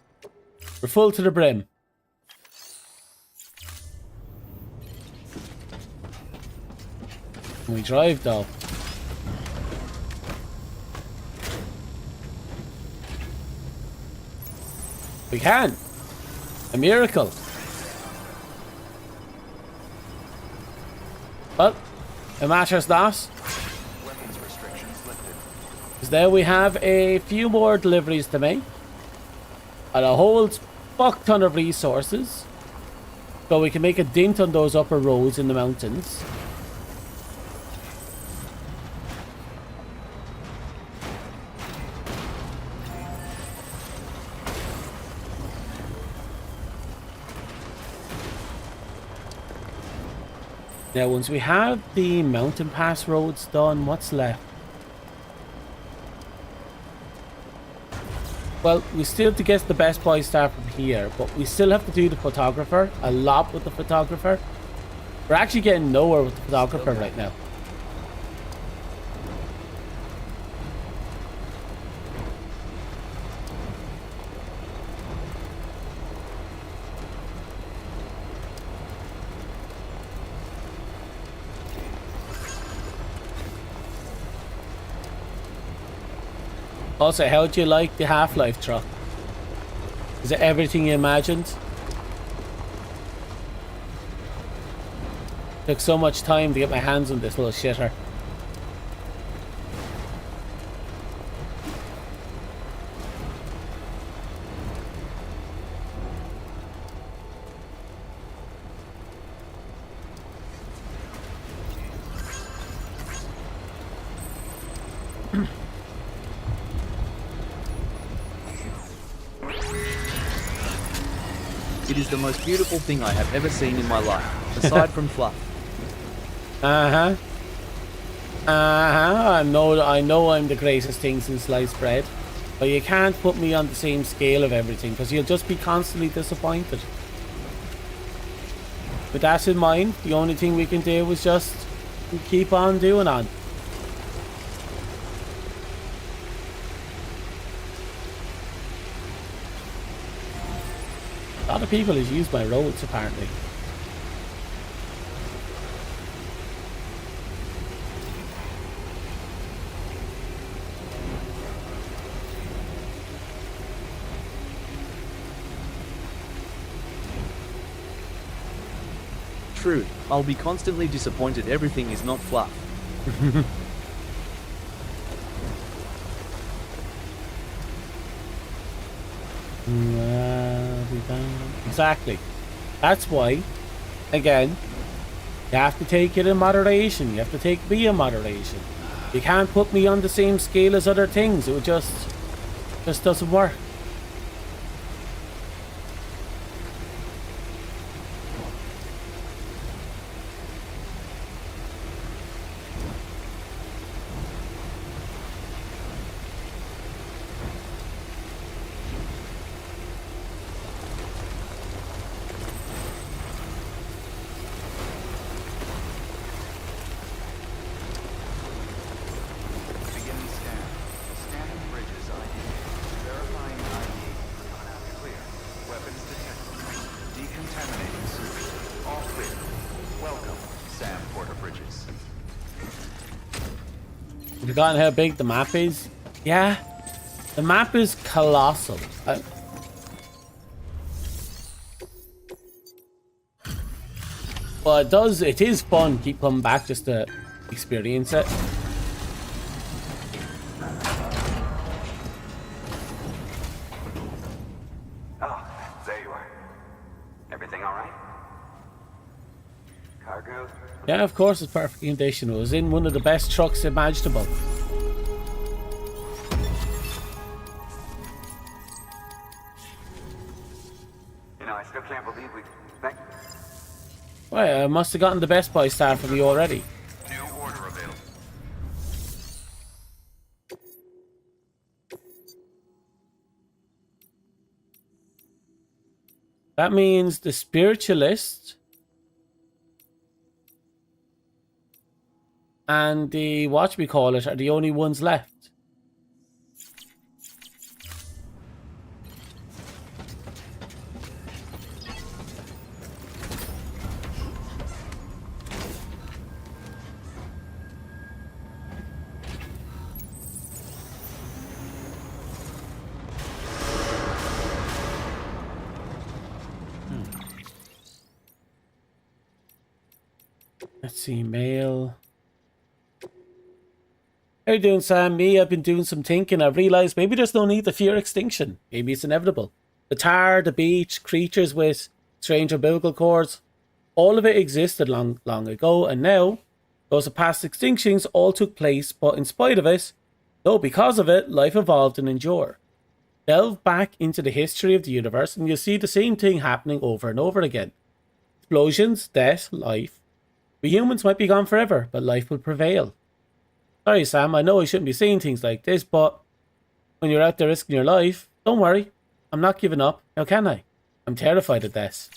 Speaker 1: we're full to the brim. Can we drive though? We can. A miracle. Well, it matters not.
Speaker 4: Weapons restrictions lifted.
Speaker 1: Because there we have a few more deliveries to make. And a whole fuck ton of resources. So we can make a dent on those upper roads in the mountains. Now, once we have the mountain pass roads done, what's left? Well, we still have to get the Best Buy star from here, but we still have to do the photographer. A lot with the photographer. We're actually getting nowhere with the photographer right now. Also, how do you like the Half-Life truck? Is it everything you imagined? Took so much time to get my hands on this little shitter.
Speaker 11: It is the most beautiful thing I have ever seen in my life, aside from fluff.
Speaker 1: I know I'm the greatest thing since sliced bread, but you can't put me on the same scale of everything because you'll just be constantly disappointed. With that in mind, the only thing we can do is just keep on doing on. A lot of people have used my roads apparently.
Speaker 11: True, I'll be constantly disappointed everything is not fluff.
Speaker 1: Exactly. That's why, again, you have to take it in moderation. You have to take me in moderation. You can't put me on the same scale as other things. It would just doesn't work. Forgotten how big the map is? Yeah, the map is colossal. Well, it is fun. Keep coming back just to experience it.
Speaker 14: Oh, there you are. Everything all right? Cargo?
Speaker 1: Yeah, of course it's perfect condition. It was in one of the best trucks imaginable.
Speaker 14: You know, I still can't believe we...
Speaker 1: Well, I must have gotten the Best Buy star from you already.
Speaker 4: New order available.
Speaker 1: That means the spiritualist and the whatchamacallit are the only ones left. Let's see, mail. How you doing, Sam? Me, I've been doing some thinking. I've realised maybe there's no need to fear extinction. Maybe it's inevitable. The tar, the beach, creatures with strange umbilical cords, all of it existed long ago, and now those past extinctions all took place, but in spite of it, no, because of it, life evolved and endured. Delve back into the history of the universe and you'll see the same thing happening over and over again. Explosions, death, life. We humans might be gone forever, but life will prevail. Sorry, Sam, I know I shouldn't be saying things like this, but when you're out there risking your life, don't worry. I'm not giving up. How can I? I'm terrified of this.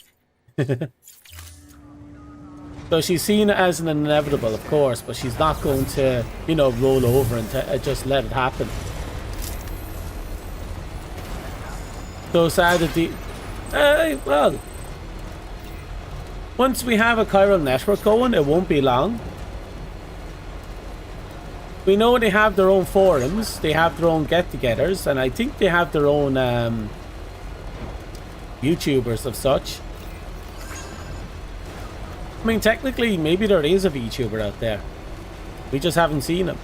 Speaker 1: So she's seen it as an inevitable, of course, but she's not going to, you know, roll over and just let it happen. So sad that the... well... Once we have a chiral network going, it won't be long. We know they have their own forums, they have their own get-togethers, and I think they have their own YouTubers of such. I mean, technically, maybe there is a VTuber out there. We just haven't seen him.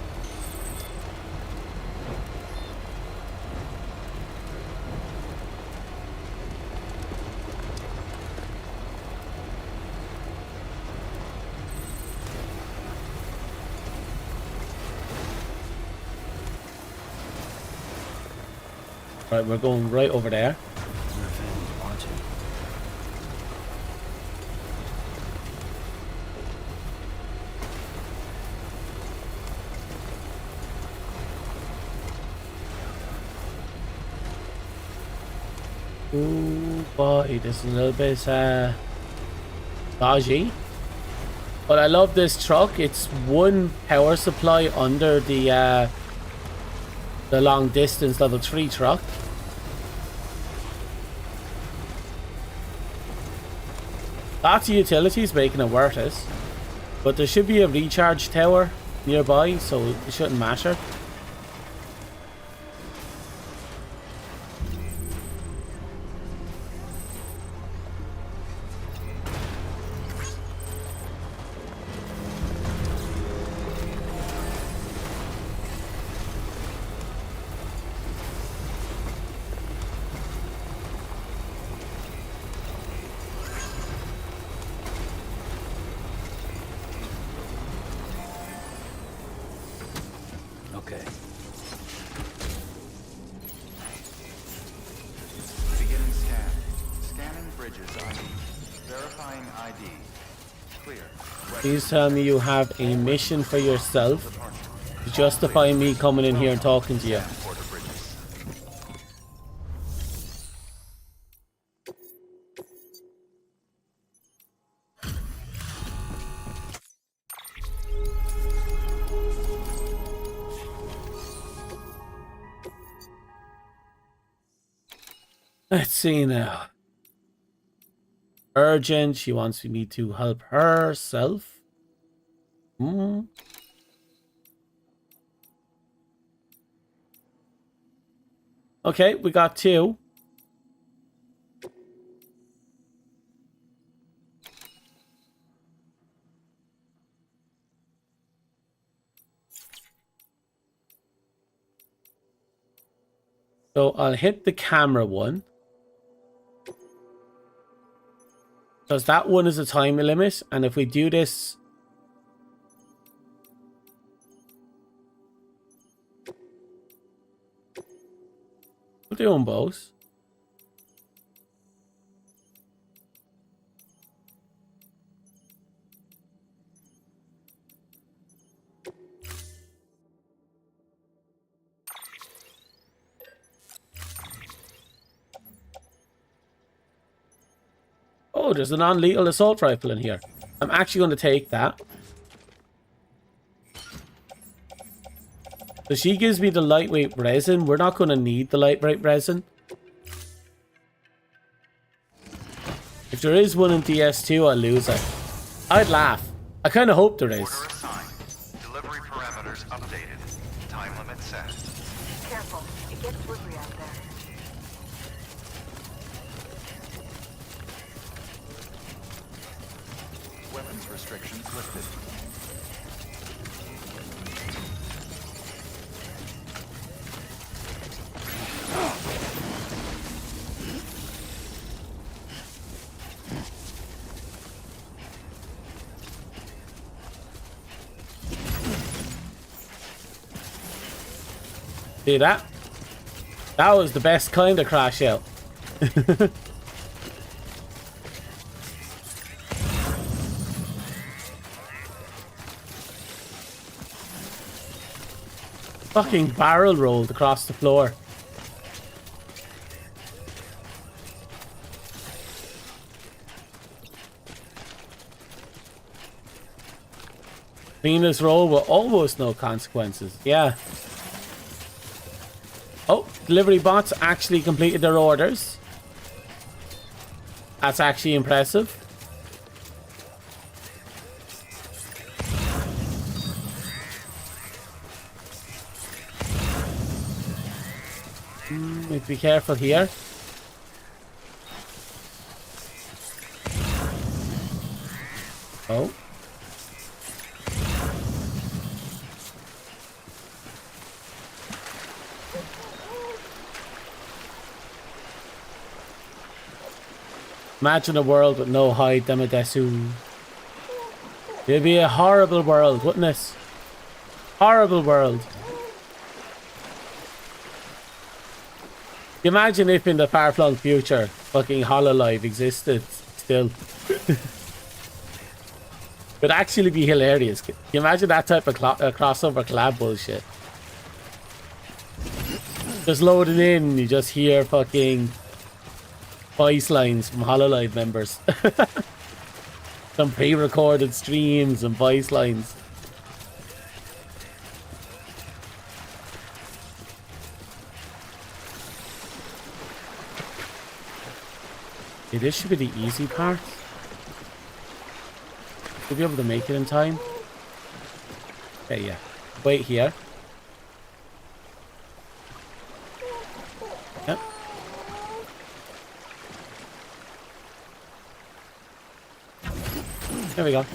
Speaker 1: Right, we're going right over there. Ooh, boy, this is a little bit dodgy. But I love this truck. It's one power supply under the long distance level 3 truck. Lots of utilities making it worth it. But there should be a recharge tower nearby, so it shouldn't matter. Please tell me you have a mission for yourself to justify me coming in here and talking to you. Let's see now. Urgent. She wants me to help herself. Okay, we got 2. So I'll hit the camera one. Because that one is a time limit, and if we do this... We're doing both. Oh, there's a non-lethal assault rifle in here. I'm actually going to take that. So she gives me the lightweight resin. We're not going to need the lightweight resin. If there is one in DS2, I'll lose it. I'd laugh. I kind of hope there is.
Speaker 4: Order assigned. Delivery parameters updated. Time limit set.
Speaker 3: Careful. It gets slippery out there.
Speaker 4: Weapons restrictions lifted.
Speaker 1: See that? That was the best kind of crash out. Fucking barrel rolled across the floor. Cleanest roll with almost no consequences. Yeah. Oh, delivery bots actually completed their orders. That's actually impressive. Need to be careful here. Oh. Imagine a world with no hide Demadesu. It'd be a horrible world, wouldn't it? Horrible world. Imagine if in the far-flung future fucking HoloLive existed still. Would actually be hilarious. Can you imagine that type of crossover collab bullshit? Just loading in, you just hear fucking voice lines from HoloLive members. Some pre-recorded streams and voice lines. Okay, this should be the easy part. Should be able to make it in time. Okay, yeah. Wait here. Yep. There we go.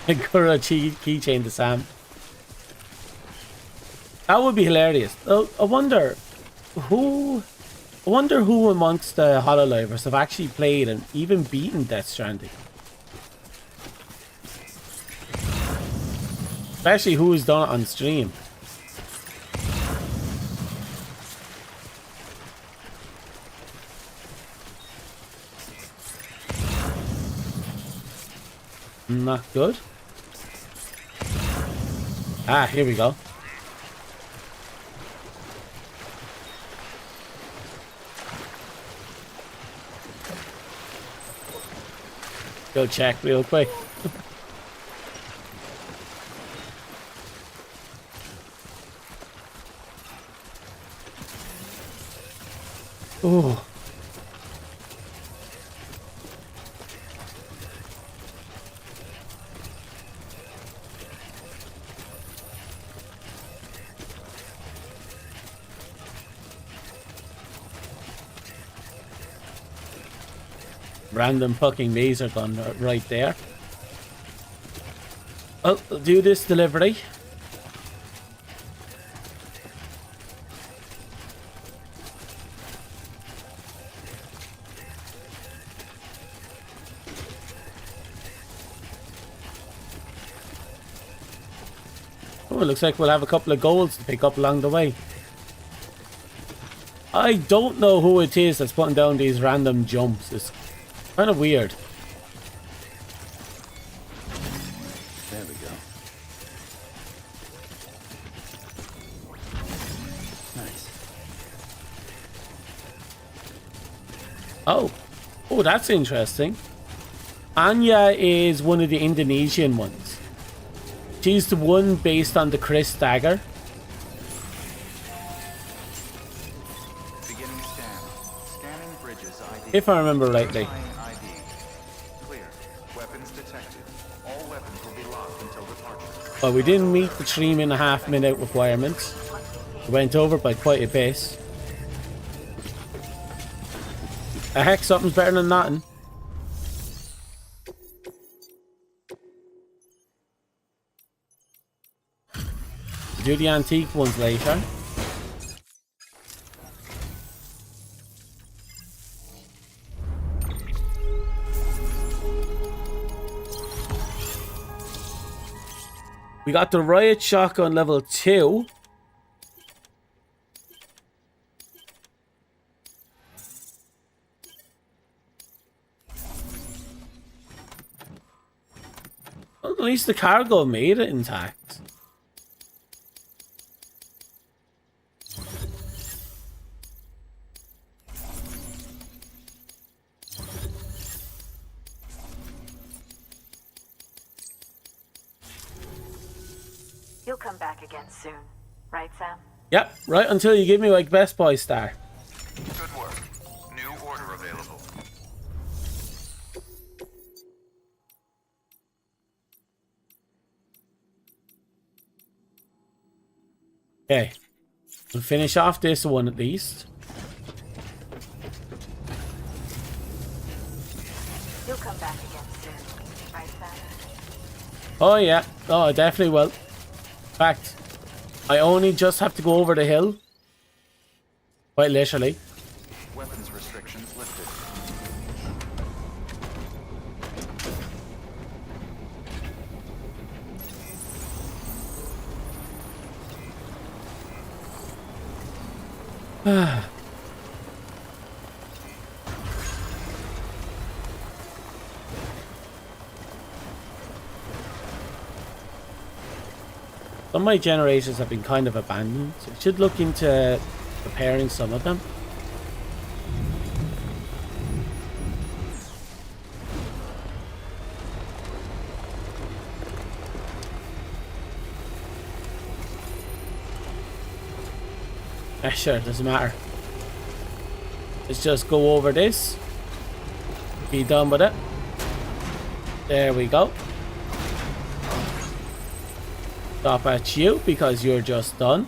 Speaker 1: Gura keychain to Sam. That would be hilarious. I wonder who amongst the HoloLivers have actually played and even beaten Death Stranding. Especially who's done it on stream. Not good. Ah, here we go. Go check real quick. Ooh. Random fucking laser gun right there. I'll do this delivery. Oh, it looks like we'll have a couple of goals to pick up along the way. I don't know who it is that's putting down these random jumps. It's kind of weird.
Speaker 7: There we go. Nice.
Speaker 1: Oh, that's interesting. Anya is one of the Indonesian ones. She's the one based on the Chris dagger.
Speaker 4: Beginning scan. Scanning bridges ID.
Speaker 1: If I remember rightly.
Speaker 4: Clear. Weapons detected. All weapons will be locked until departure.
Speaker 1: Well, we didn't meet the 3.5 minute requirements. We went over by quite a bit. Heck, something's better than nothing. Do the antique ones later. We got the riot shotgun level 2. Well, at least the cargo made it intact.
Speaker 3: You'll come back again soon, right, Sam?
Speaker 1: Yep, right until you give me like Best Boy star.
Speaker 4: Good work. New order available.
Speaker 1: Okay. We'll finish off this one at least.
Speaker 3: You'll come back again soon, right, Sam?
Speaker 1: Oh yeah. Oh, I definitely will. In fact, I only just have to go over the hill. Quite literally.
Speaker 4: Weapons restrictions lifted.
Speaker 1: Some of my generators have been kind of abandoned. So I should look into repairing some of them. Sure, doesn't matter. Let's just go over this. Be done with it. There we go. Stop at you because you're just done.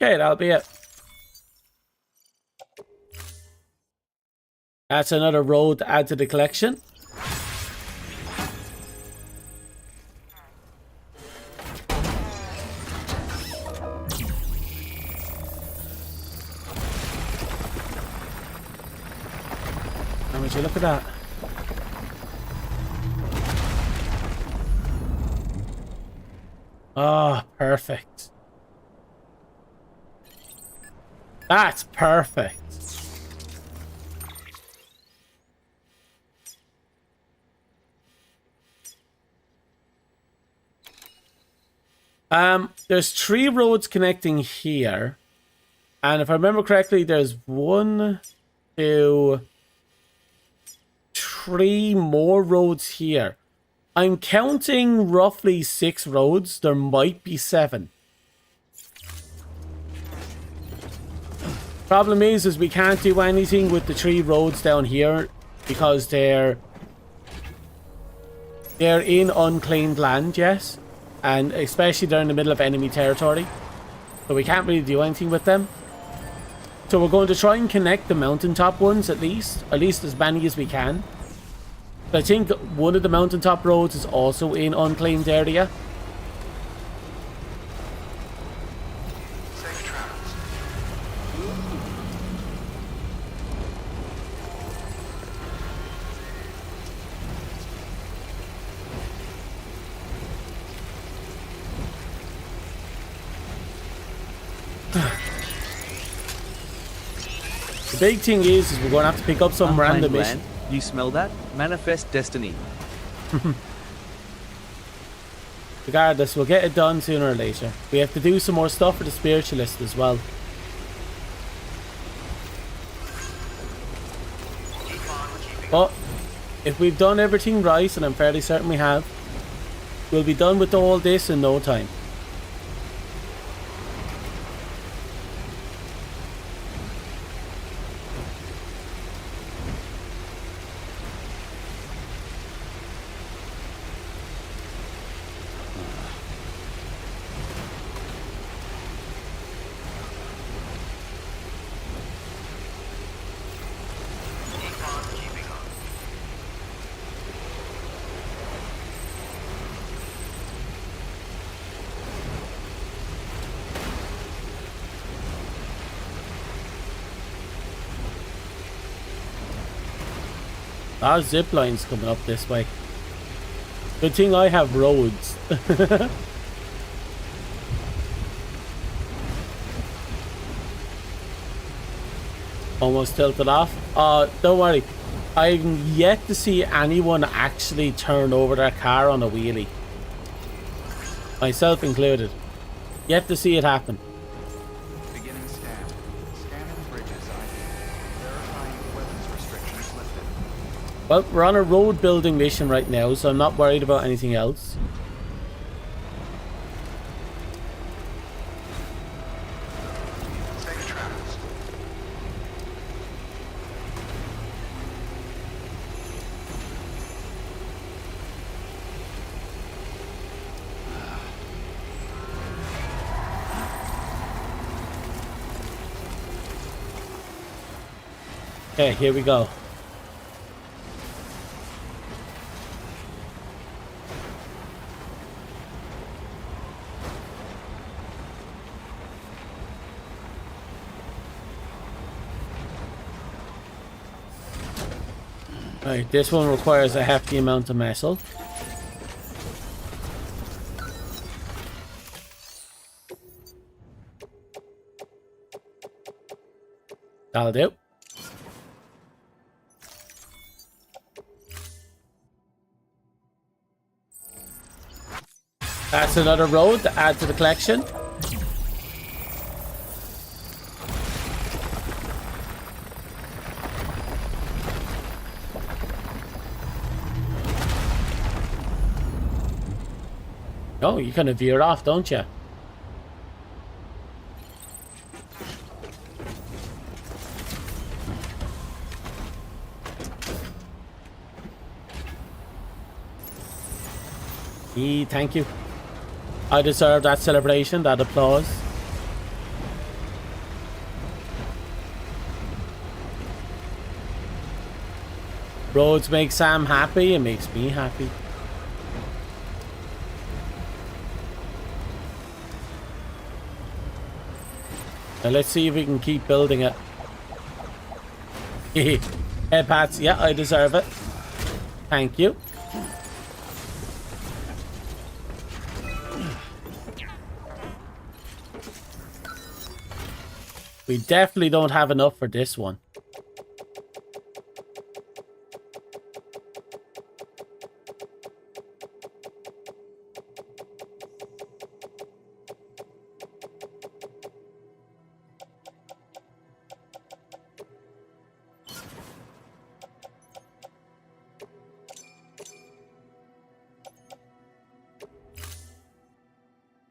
Speaker 1: Okay, that'll be it. That's another road to add to the collection. And would you look at that? Oh, perfect. That's perfect. There's 3 roads connecting here. And if I remember correctly, there's 1, 2, 3 more roads here. I'm counting roughly 6 roads. There might be 7. Problem is we can't do anything with the 3 roads down here because they're in unclaimed land, yes. And especially they're in the middle of enemy territory. So we can't really do anything with them. So we're going to try and connect the mountaintop ones at least as many as we can. But I think one of the mountaintop roads is also in unclaimed area.
Speaker 4: Safe travels.
Speaker 1: The big thing is we're going to have to pick up some random mission.
Speaker 11: You smell that? Manifest destiny.
Speaker 1: Regardless, we'll get it done sooner or later. We have to do some more stuff for the spiritualist as well. But if we've done everything right, and I'm fairly certain we have, we'll be done with all this in no time. Our zip lines coming up this way. Good thing I have roads. Almost tilted off. Don't worry. I'm yet to see anyone actually turn over their car on a wheelie. Myself included. Yet to see it happen.
Speaker 4: Beginning scan. Scanning bridges ID. Verifying weapons restrictions lifted.
Speaker 1: Well, we're on a road building mission right now, so I'm not worried about anything else.
Speaker 4: Safe travels.
Speaker 1: Okay, here we go. Alright, this one requires a hefty amount of metal. That'll do. That's another road to add to the collection. Oh, you kind of veer off, don't you? Thank you. I deserve that celebration, that applause. Roads make Sam happy, it makes me happy. Now let's see if we can keep building it. Hey Pats, yeah, I deserve it. Thank you. We definitely don't have enough for this one.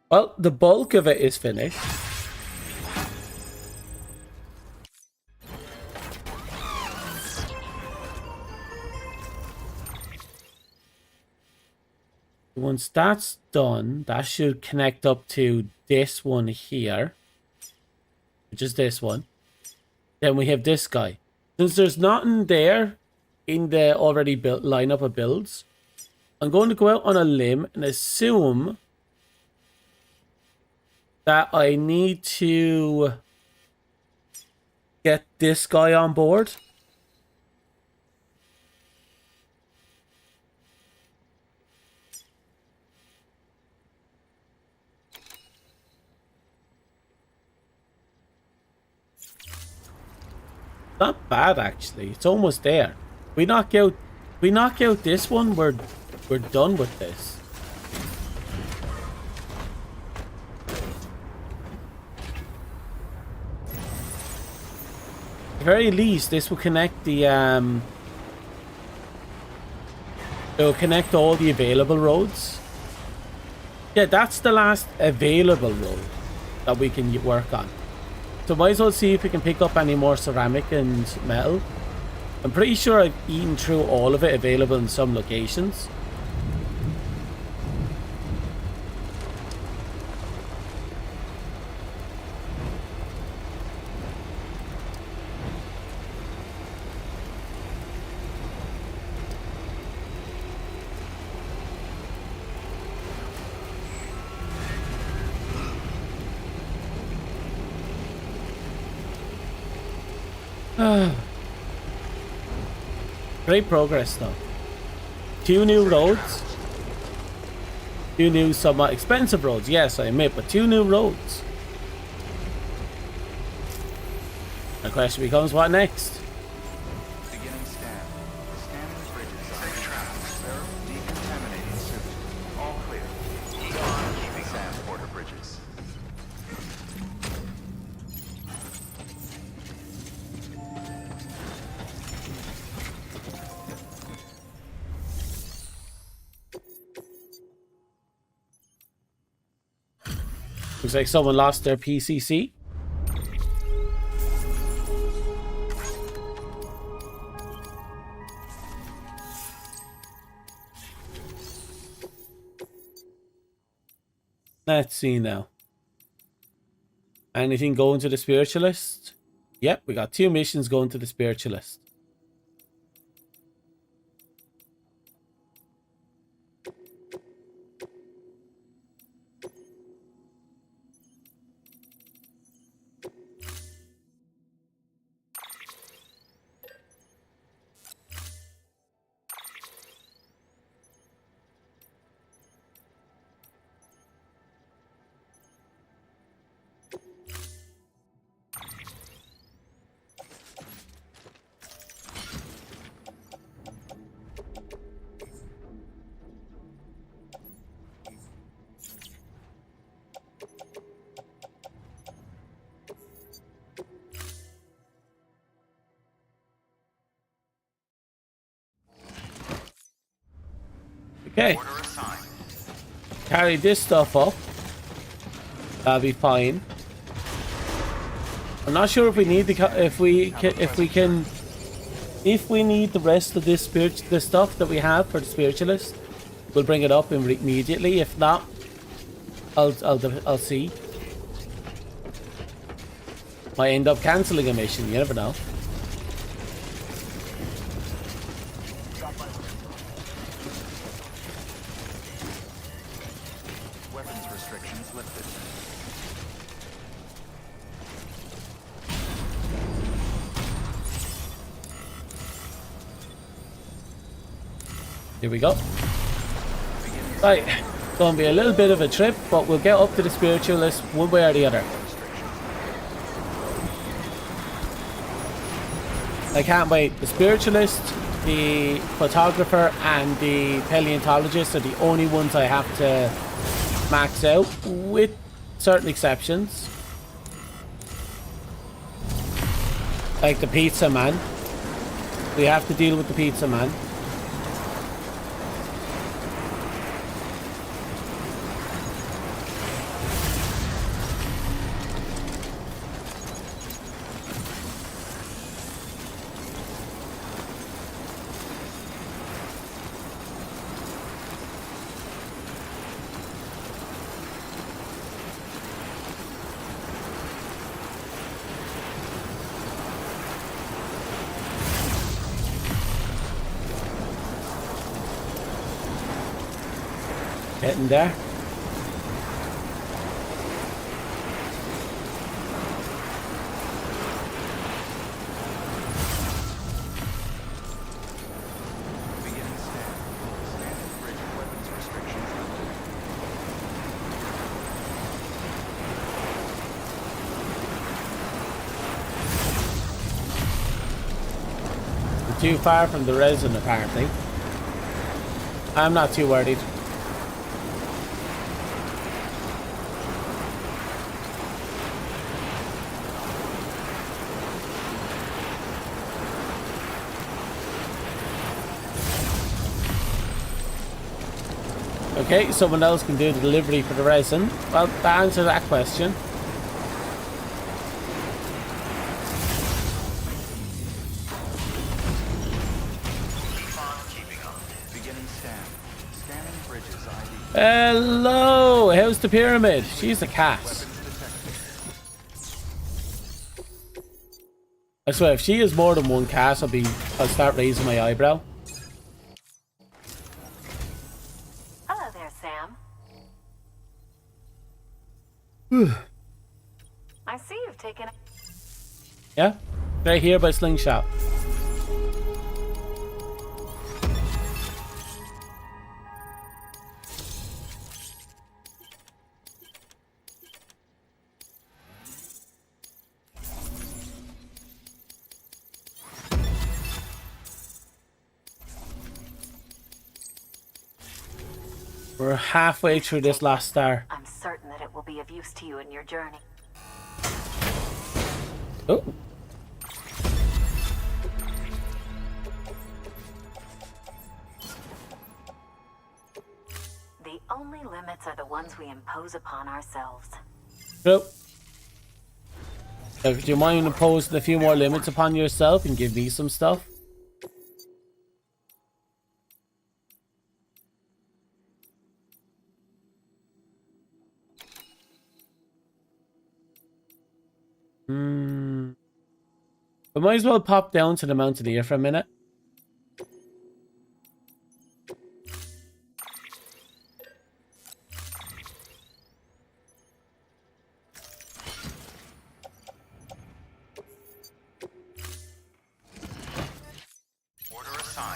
Speaker 1: Well, the bulk of it is finished. Once that's done, that should connect up to this one here, which is this one. Then we have this guy. Since there's nothing there in the already built lineup of builds, I'm going to go out on a limb and assume that I need to get this guy on board. Not bad actually. It's almost there. We knock out this one, we're done with this. At the very least, this will connect the it will connect all the available roads. Yeah, that's the last available road that we can work on. So might as well see if we can pick up any more ceramic and metal. I'm pretty sure I've eaten through all of it available in some locations. Great progress though. 2 new roads. 2 new somewhat expensive roads, yes I admit, but 2 new roads. The question becomes, what next?
Speaker 4: Beginning scan. Scanning bridges. Safe travel. Decontaminating suit. All clear. Keeping Sam Porter bridges.
Speaker 1: Looks like someone lost their PCC. Let's see now. Anything going to the spiritualist? Yep, we got 2 missions going to the spiritualist. Okay. Carry this stuff up. That'll be fine. I'm not sure if we need the if we need the rest of this the stuff that we have for the spiritualist. We'll bring it up immediately. If not, I'll see. Might end up cancelling a mission. You never know. Here we go. Right, gonna be a little bit of a trip, but we'll get up to the spiritualist one way or the other. I can't wait. The spiritualist, the photographer, and the paleontologist are the only ones I have to max out, with certain exceptions. Like the pizza man. We have to deal with the pizza man. Getting there. We're too far from the resin, apparently. I'm not too worried. Okay, someone else can do the delivery for the resin. Well, that answers that question. Hello! How's the pyramid? She's a cat. I swear, if she is more than one cat, I'll start raising my eyebrow.
Speaker 3: Hello there, Sam. I see you've taken.
Speaker 1: Yeah, right here by Slingshot.
Speaker 3: Thanks.
Speaker 1: We're halfway through this last star.
Speaker 3: I'm certain that it will be of use to you in your journey.
Speaker 1: Oh.
Speaker 3: The only limits are the ones we impose upon ourselves.
Speaker 1: True. Do you mind imposing a few more limits upon yourself and give me some stuff? We might as well pop down to the Mountaineer for a minute.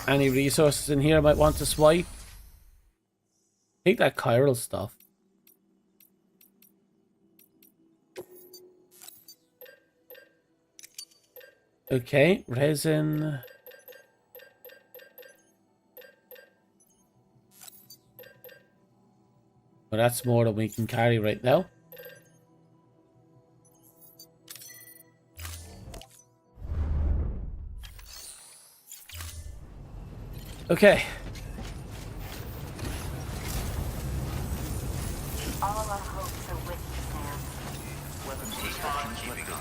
Speaker 1: Any resources in here I might want to swipe? Take that chiral stuff. Okay, resin. Well, that's more than we can carry right now. Okay.
Speaker 3: All our hopes are with you, Sam.
Speaker 6: Weapons restrictions lifted.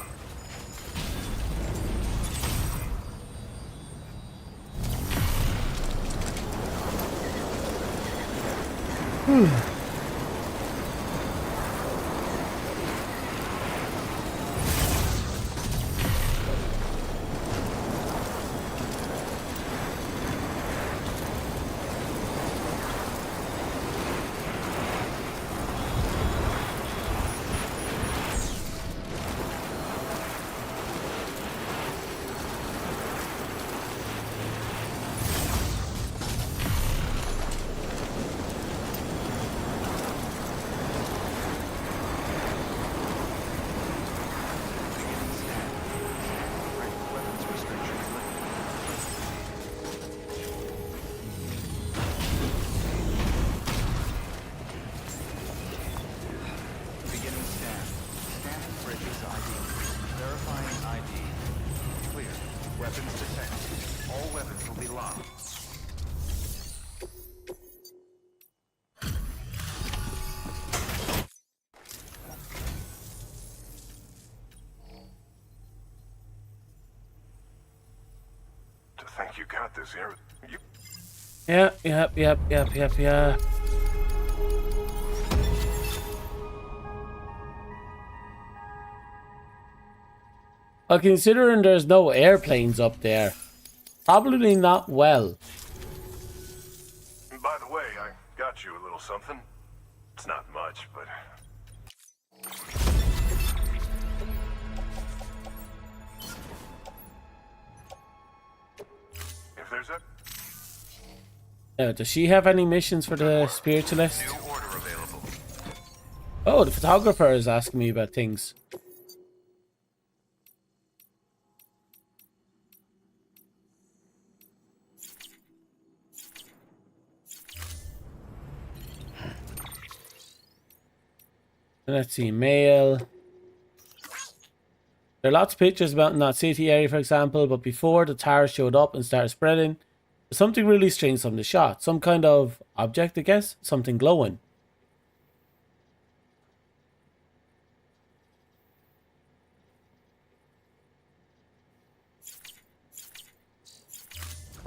Speaker 10: Think you got this here?
Speaker 1: Yeah. Well, considering there's no airplanes up there, probably not well.
Speaker 10: By the way, I got you a little something. It's not much, but... If there's a...
Speaker 1: Does she have any missions for the spiritualist?
Speaker 10: New order available.
Speaker 1: Oh, the photographer is asking me about things. Let's see, mail. There are lots of pictures about in that city area, for example, but before the tar showed up and started spreading, there's something really strange from the shot. Some kind of object, I guess? Something glowing.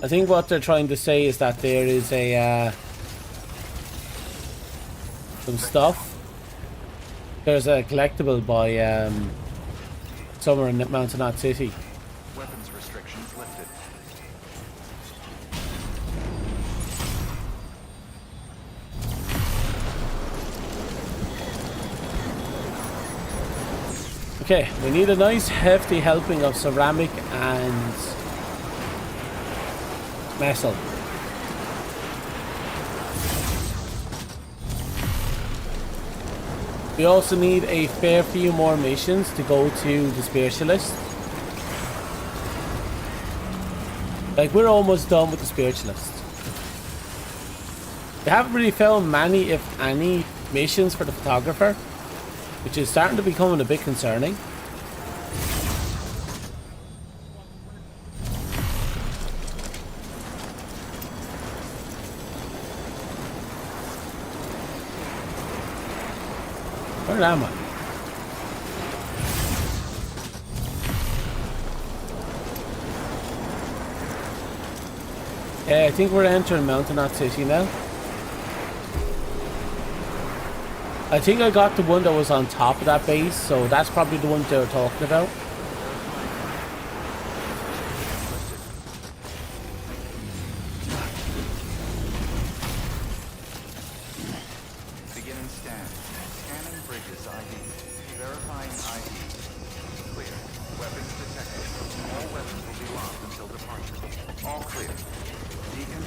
Speaker 1: I think what they're trying to say is that there is a some stuff. There's a collectible by somewhere in Mountain City.
Speaker 6: Weapons restrictions lifted.
Speaker 1: Okay, we need a nice hefty helping of ceramic and metal. We also need a fair few more missions to go to the spiritualist. Like, we're almost done with the spiritualist. We haven't really found many, if any, missions for the photographer, which is starting to become a bit concerning. Where am I? I think we're entering Mountain Knot City now. I think I got the one that was on top of that base, so that's probably the one they were talking about.
Speaker 4: Beginning scan. Scanning bridges ID. Verifying ID. Clear. Weapons detected. All weapons will be locked until departure. All clear.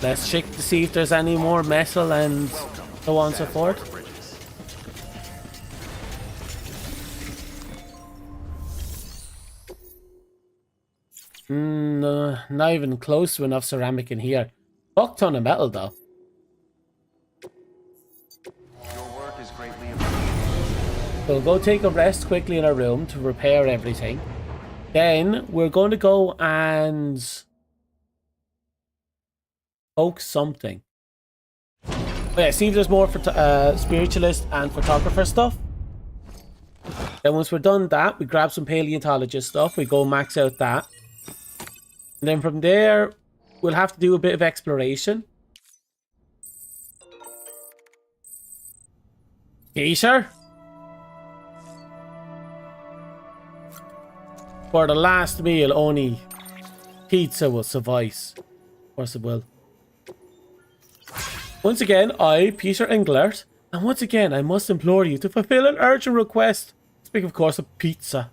Speaker 1: Let's check to see if there's any more metal and so on and so forth. Not even close to enough ceramic in here. Fuck ton of metal though.
Speaker 4: Your work is greatly appreciated.
Speaker 1: We'll go take a rest quickly in our room to repair everything. Then we're going to go and poke something. Oh yeah, see if there's more for spiritualist and photographer stuff. Then once we're done that, we grab some paleontologist stuff. We go max out that. And then from there, we'll have to do a bit of exploration. Geisha? For the last meal, only pizza will suffice. Of course it will. Once again, I, Peter Englert, and once again, I must implore you to fulfill an urgent request. Speak, of course, of pizza.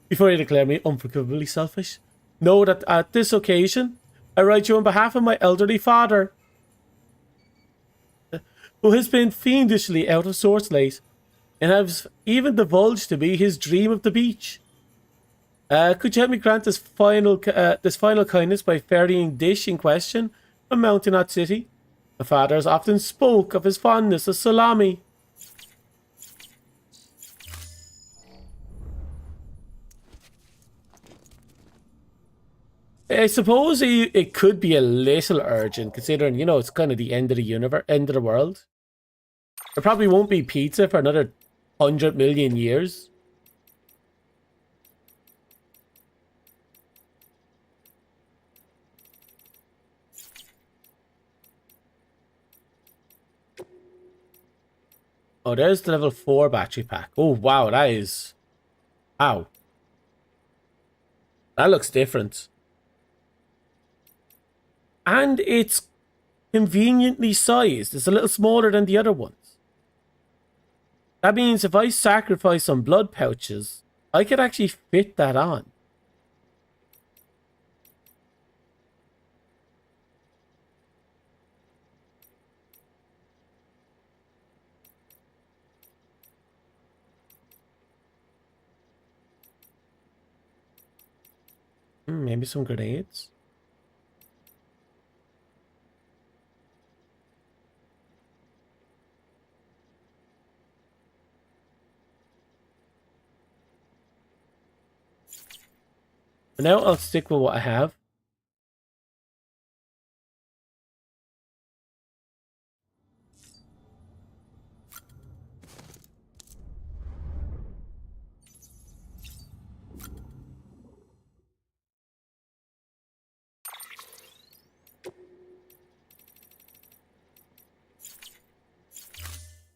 Speaker 1: Before you declare me unforgivably selfish, know that at this occasion, I write you on behalf of my elderly father, who has been fiendishly out of sorts late, and has even divulged to me his dream of the beach. Could you help me grant this final kindness by ferrying dish in question from Mountain Knot City? My father has often spoke of his fondness of salami. I suppose it could be a little urgent, considering, you know, it's kind of the end of the universe, end of the world. There probably won't be pizza for another 100 million years. Oh, there's the level 4 battery pack. Oh, wow, that is... Wow. That looks different. And it's conveniently sized. It's a little smaller than the other ones. That means if I sacrifice some blood pouches, I could actually fit that on. Maybe some grenades. For now, I'll stick with what I have.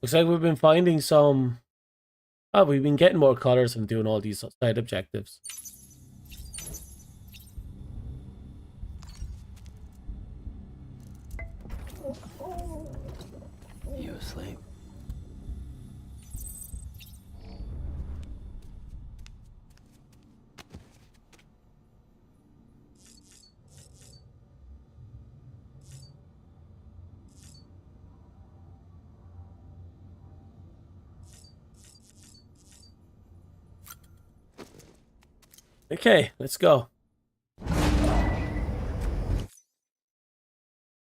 Speaker 1: Looks like we've been finding some... Oh, we've been getting more colors and doing all these side objectives.
Speaker 7: You asleep?
Speaker 1: Okay, let's go.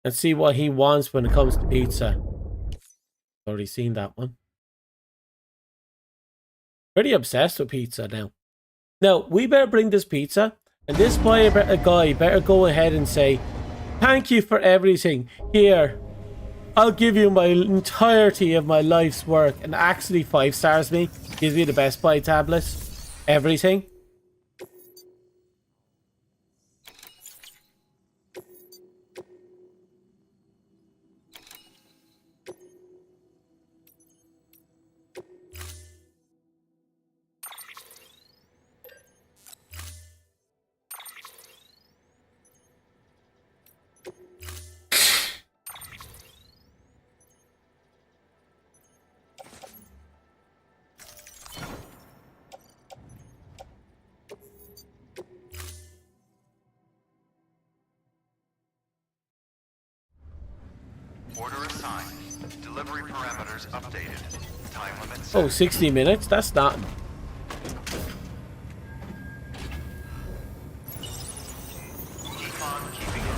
Speaker 1: and see what he wants when it comes to pizza. Already seen that one. Pretty obsessed with pizza now. Now, we better bring this pizza, and this guy better go ahead and say, thank you for everything. Here, I'll give you my entirety of my life's work, and actually 5 stars me. Gives me the Best Buy tablets. Everything.
Speaker 4: Order assigned. Delivery parameters updated. Time limit set.
Speaker 1: Oh, 60 minutes? That's not...
Speaker 4: Keep on keeping it.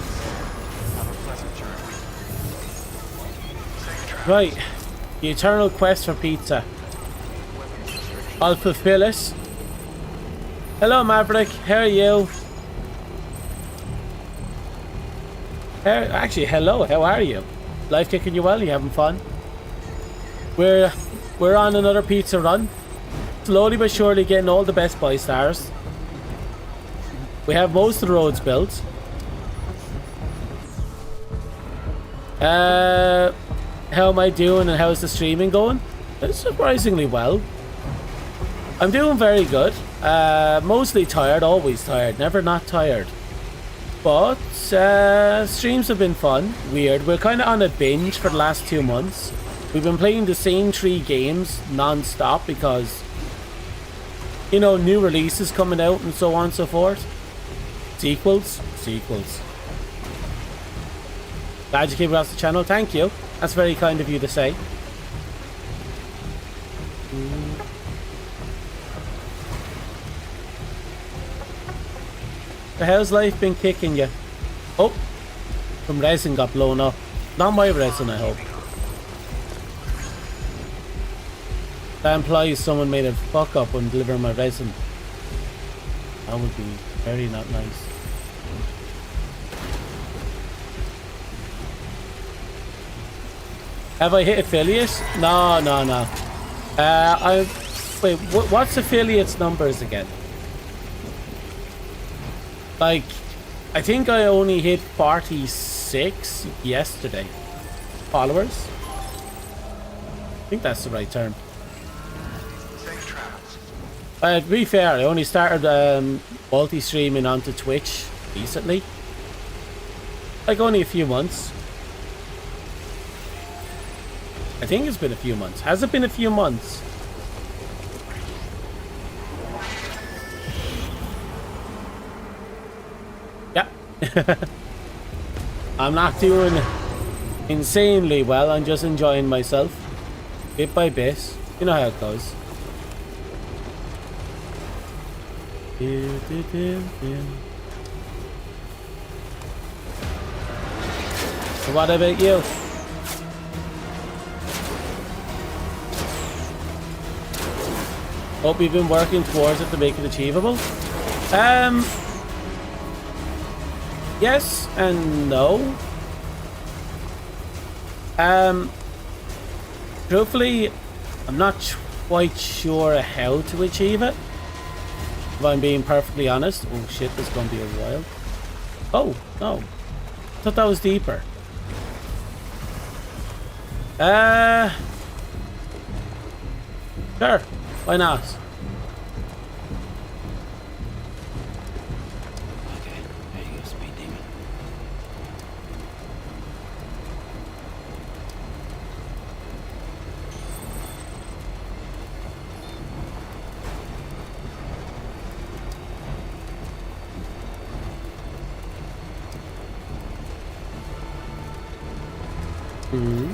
Speaker 4: Have a pleasant journey. Safe travels.
Speaker 1: Right. The eternal quest for pizza. I'll fulfill it. Hello, Maverick. How are you? Actually, hello. How are you? Life kicking you well? You having fun? We're on another pizza run. Slowly but surely getting all the Best Buy stars. We have most of the roads built. How am I doing and how's the streaming going? It's surprisingly well. I'm doing very good. Mostly tired, always tired, never not tired. But streams have been fun. Weird. We're kind of on a binge for the last 2 months. We've been playing the same 3 games non-stop because, you know, new releases coming out and so on and so forth. Sequels. Glad you came across the channel. Thank you. That's very kind of you to say. So how's life been kicking you? Oh, some resin got blown up. Not my resin, I hope. That implies someone made a fuck up when delivering my resin. That would be very not nice. Have I hit affiliate? No. Wait, what's affiliates numbers again? Like, I think I only hit 46 yesterday. Followers? I think that's the right term. To be fair, I only started multi-streaming onto Twitch recently. Like, only a few months. I think it's been a few months. Has it been a few months? Yeah. I'm not doing insanely well. I'm just enjoying myself. Bit by bit. You know how it goes. So what about you? Hope you've been working towards it to make it achievable. Yes and no. Truthfully, I'm not quite sure how to achieve it. If I'm being perfectly honest. Oh shit, this is gonna be a while. Oh, no. I thought that was deeper. Sure. Why not?
Speaker 7: Okay, there you go, speed demon.
Speaker 1: Mm-hmm.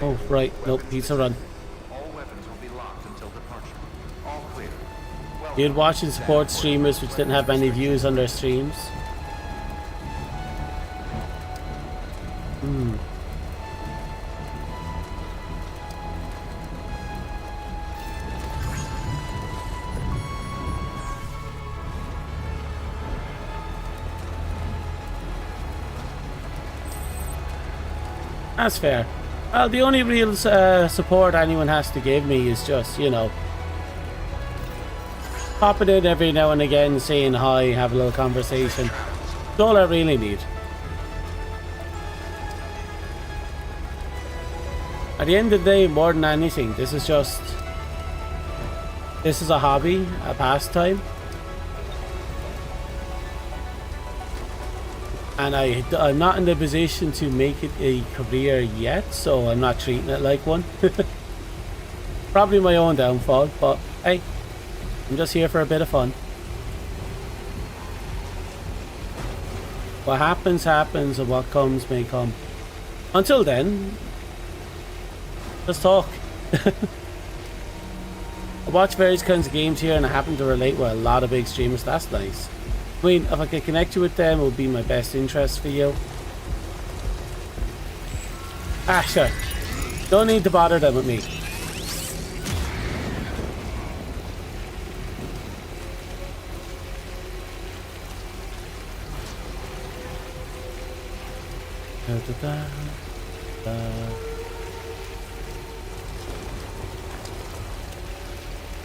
Speaker 1: Oh, right. Nope, pizza run.
Speaker 4: All weapons will be locked
Speaker 1: You'd watch and support streamers which didn't have many views on their streams. That's fair. Well, the only real support anyone has to give me is just, you know, popping in every now and again, saying hi, have a little conversation. That's all I really need. At the end of the day, more than anything, this is a hobby, a pastime. And I'm not in the position to make it a career yet, so I'm not treating it like one. Probably my own downfall, but hey, I'm just here for a bit of fun. What happens, happens, and what comes may come. Until then, just talk. I watch various kinds of games here and I happen to relate with a lot of big streamers. That's nice. I mean, if I could connect you with them, it would be my best interest for you. Ah, sure. Don't need to bother them with me.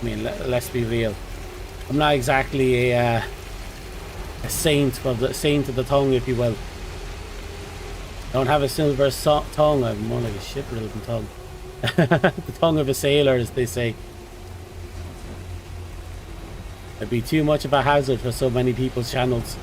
Speaker 1: I mean, let's be real. I'm not exactly a saint of the tongue, if you will. I don't have a silver tongue. I'm more like a ship-riddled tongue. The tongue of a sailor, as they say. It'd be too much of a hazard for so many people's channels.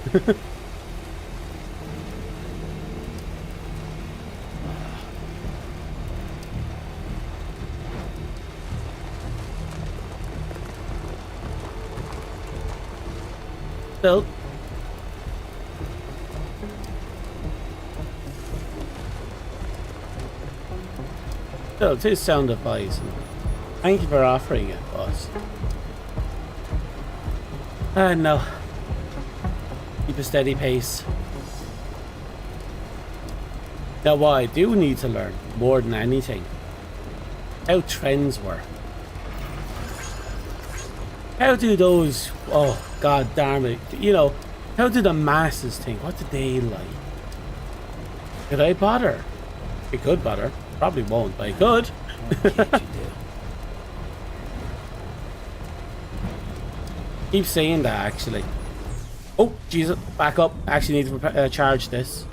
Speaker 1: Still. Still, it is sound advice. Thank you for offering it, boss. No. Keep a steady pace. Now, what I do need to learn, more than anything, how trends work. How do those... Oh, god damn it. You know, how do the masses think? What do they like? Could I bother? I could bother. Probably won't, but I could. Keep saying that, actually. Oh, Jesus. Back up. Actually need to charge this.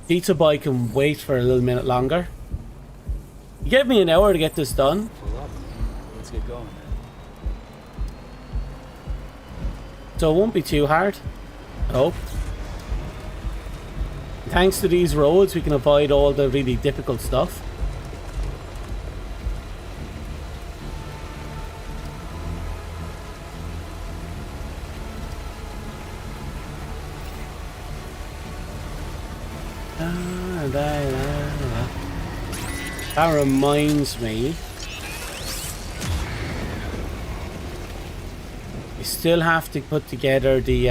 Speaker 1: Pizza Boy can wait for a little minute longer. You gave me an hour to get this done.
Speaker 7: Let's get going.
Speaker 1: So it won't be too hard. I hope. Thanks to these roads, we can avoid all the really difficult stuff. That reminds me. We still have to put together the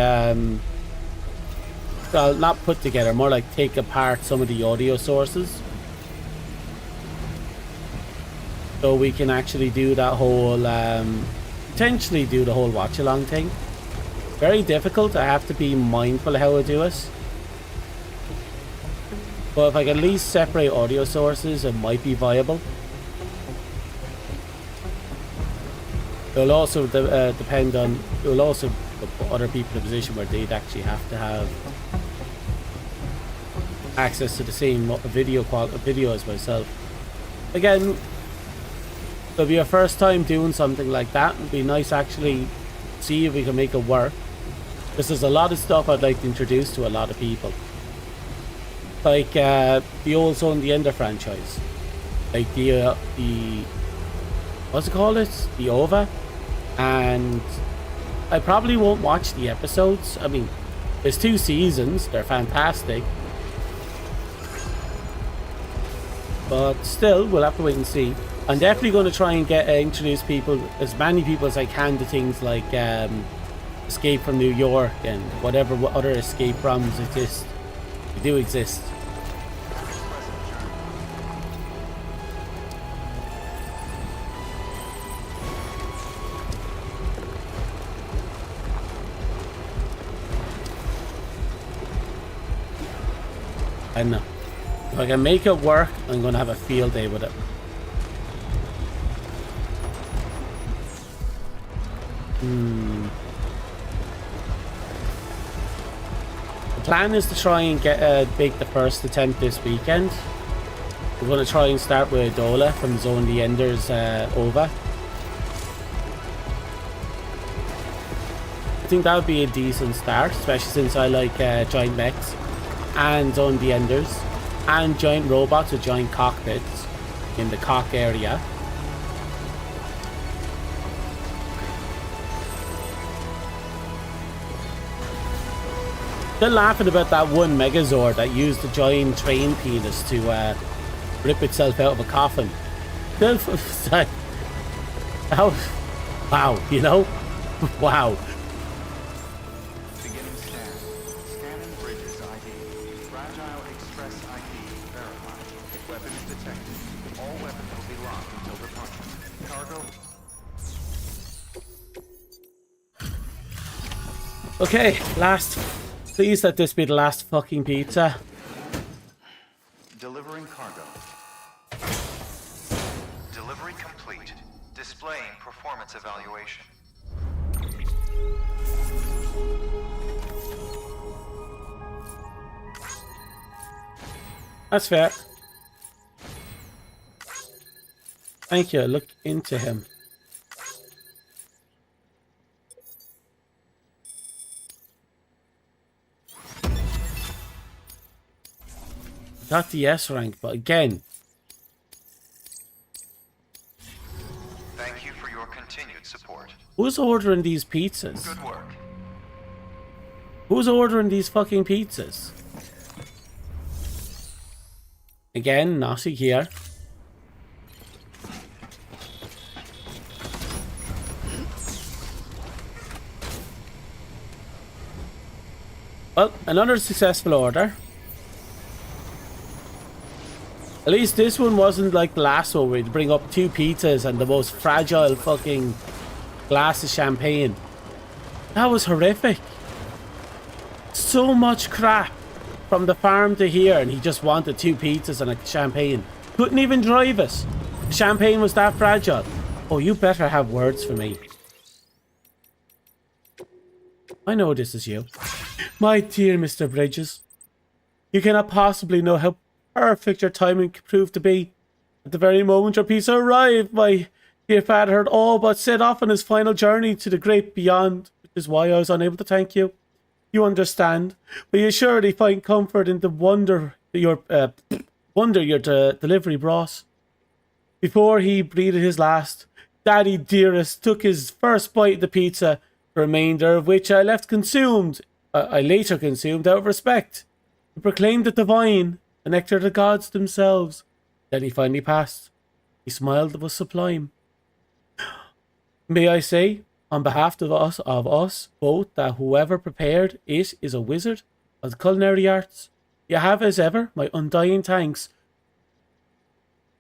Speaker 1: well, not put together, more like take apart some of the audio sources, so we can actually do that whole potentially do the whole watch along thing. Very difficult. I have to be mindful of how I do it, but if I can at least separate audio sources, it might be viable. It'll also depend on, it will also put other people in a position where they'd actually have to have access to the same video as myself. Again, it'll be our first time doing something like that. It'd be nice actually see if we can make it work, because there's a lot of stuff I'd like to introduce to a lot of people, like the old Son of the Ender franchise, like the what's it called, the OVA. And I probably won't watch the episodes. I mean, there's 2 seasons, they're fantastic, but still, we'll have to wait and see. I'm definitely going to try and introduce people, as many people as I can, to things like Escape from New York and whatever other escape rooms exist. They do exist. I don't know. If I can make it work, I'm going to have a field day with it. The plan is to try and make the first attempt this weekend. We're going to try and start with Adola from Zone the Enders over. I think that would be a decent start, especially since I like giant mechs and Zone the Enders and giant robots with giant cockpits in the cock area. Still laughing about that one Megazord that used the giant train penis to rip itself out of a coffin. Wow, you know? Wow.
Speaker 4: Beginning scan. Scanning bridges ID. Fragile Express ID verified. Weapons detected. All weapons will be locked until departure. Cargo.
Speaker 1: Okay, last. Please let this be the last fucking pizza.
Speaker 4: Delivering cargo. Delivery complete. Displaying performance evaluation.
Speaker 1: That's fair. Thank you. Look into him. Got the S rank, but again.
Speaker 4: Thank you for your continued support.
Speaker 1: Who's ordering these pizzas?
Speaker 4: Good work.
Speaker 1: Who's ordering these fucking pizzas? Again, Nasi here. Well, another successful order. At least this one wasn't like the last one where you bring up 2 pizzas and the most fragile fucking glass of champagne. That was horrific. So much crap from the farm to here, and he just wanted 2 pizzas and a champagne. Couldn't even drive it. The champagne was that fragile. Oh, you better have words for me. I know this is you. My dear Mr. Bridges, you cannot possibly know how perfect your timing proved to be. At the very moment your pizza arrived, my dear father had all but set off on his final journey to the great beyond, which is why I was unable to thank you. You understand, but you surely find comfort in the wonder your delivery brought. Before he breathed his last, Daddy dearest took his first bite of the pizza, the remainder of which I later consumed out of respect. He proclaimed it divine, the nectar of the gods themselves. Then he finally passed. He smiled that was sublime. May I say, on behalf of us both, that whoever prepared it is a wizard of the culinary arts. You have, as ever, my undying thanks.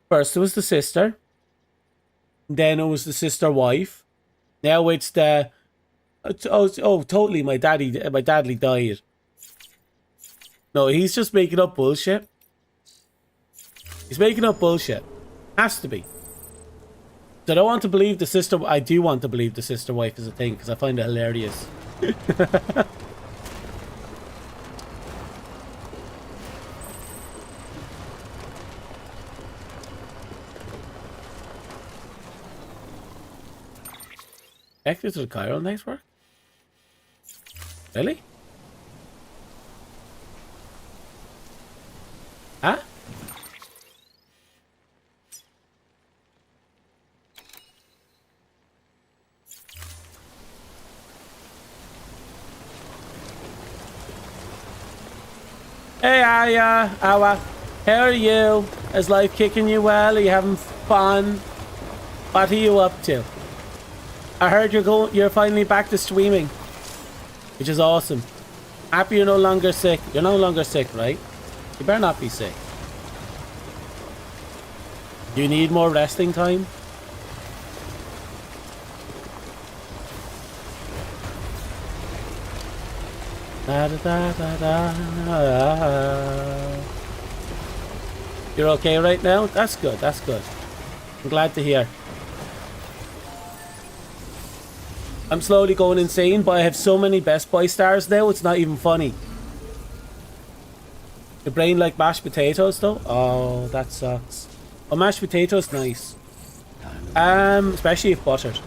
Speaker 1: First it was the sister, then it was the sister wife. Now it's the totally my daddy died. No, he's just making up bullshit. He's making up bullshit. Has to be. I don't want to believe the sister. I do want to believe the sister wife is a thing because I find it hilarious. Exit to the Cairo network? Really? Huh? Hey, Aya, Awa, how are you? Is life kicking you well? Are you having fun? What are you up to? I heard you're finally back to streaming, which is awesome. Happy you're no longer sick. You're no longer sick, right? You better not be sick. Do you need more resting time? Da, da, da, da, da. You're okay right now? That's good, that's good. I'm glad to hear. I'm slowly going insane, but I have so many Best Buy stars now, it's not even funny. Your brain like mashed potatoes though? Oh, that sucks. Oh, mashed potatoes, nice. Especially if buttered.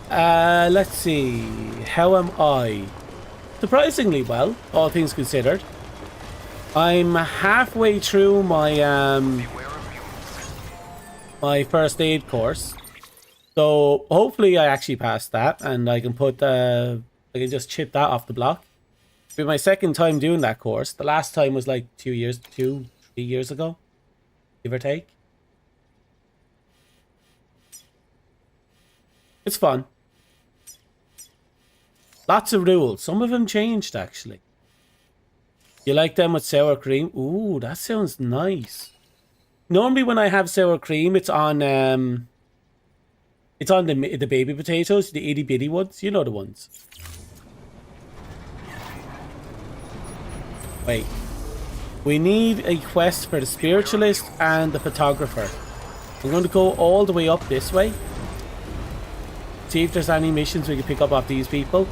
Speaker 1: Let's see. How am I? Surprisingly well, all things considered. I'm halfway through my my first aid course. So hopefully I actually passed that and I can put I can just chip that off the block. It'll be my second time doing that course. The last time was like 3 years ago, give or take. It's fun. Lots of rules. Some of them changed actually. You like them with sour cream? Ooh, that sounds nice. Normally when I have sour cream, it's on the baby potatoes, the itty bitty ones. You know the ones. Wait. We need a quest for the spiritualist and the photographer. I'm going to go all the way up this way. See if there's any missions we can pick up off these people.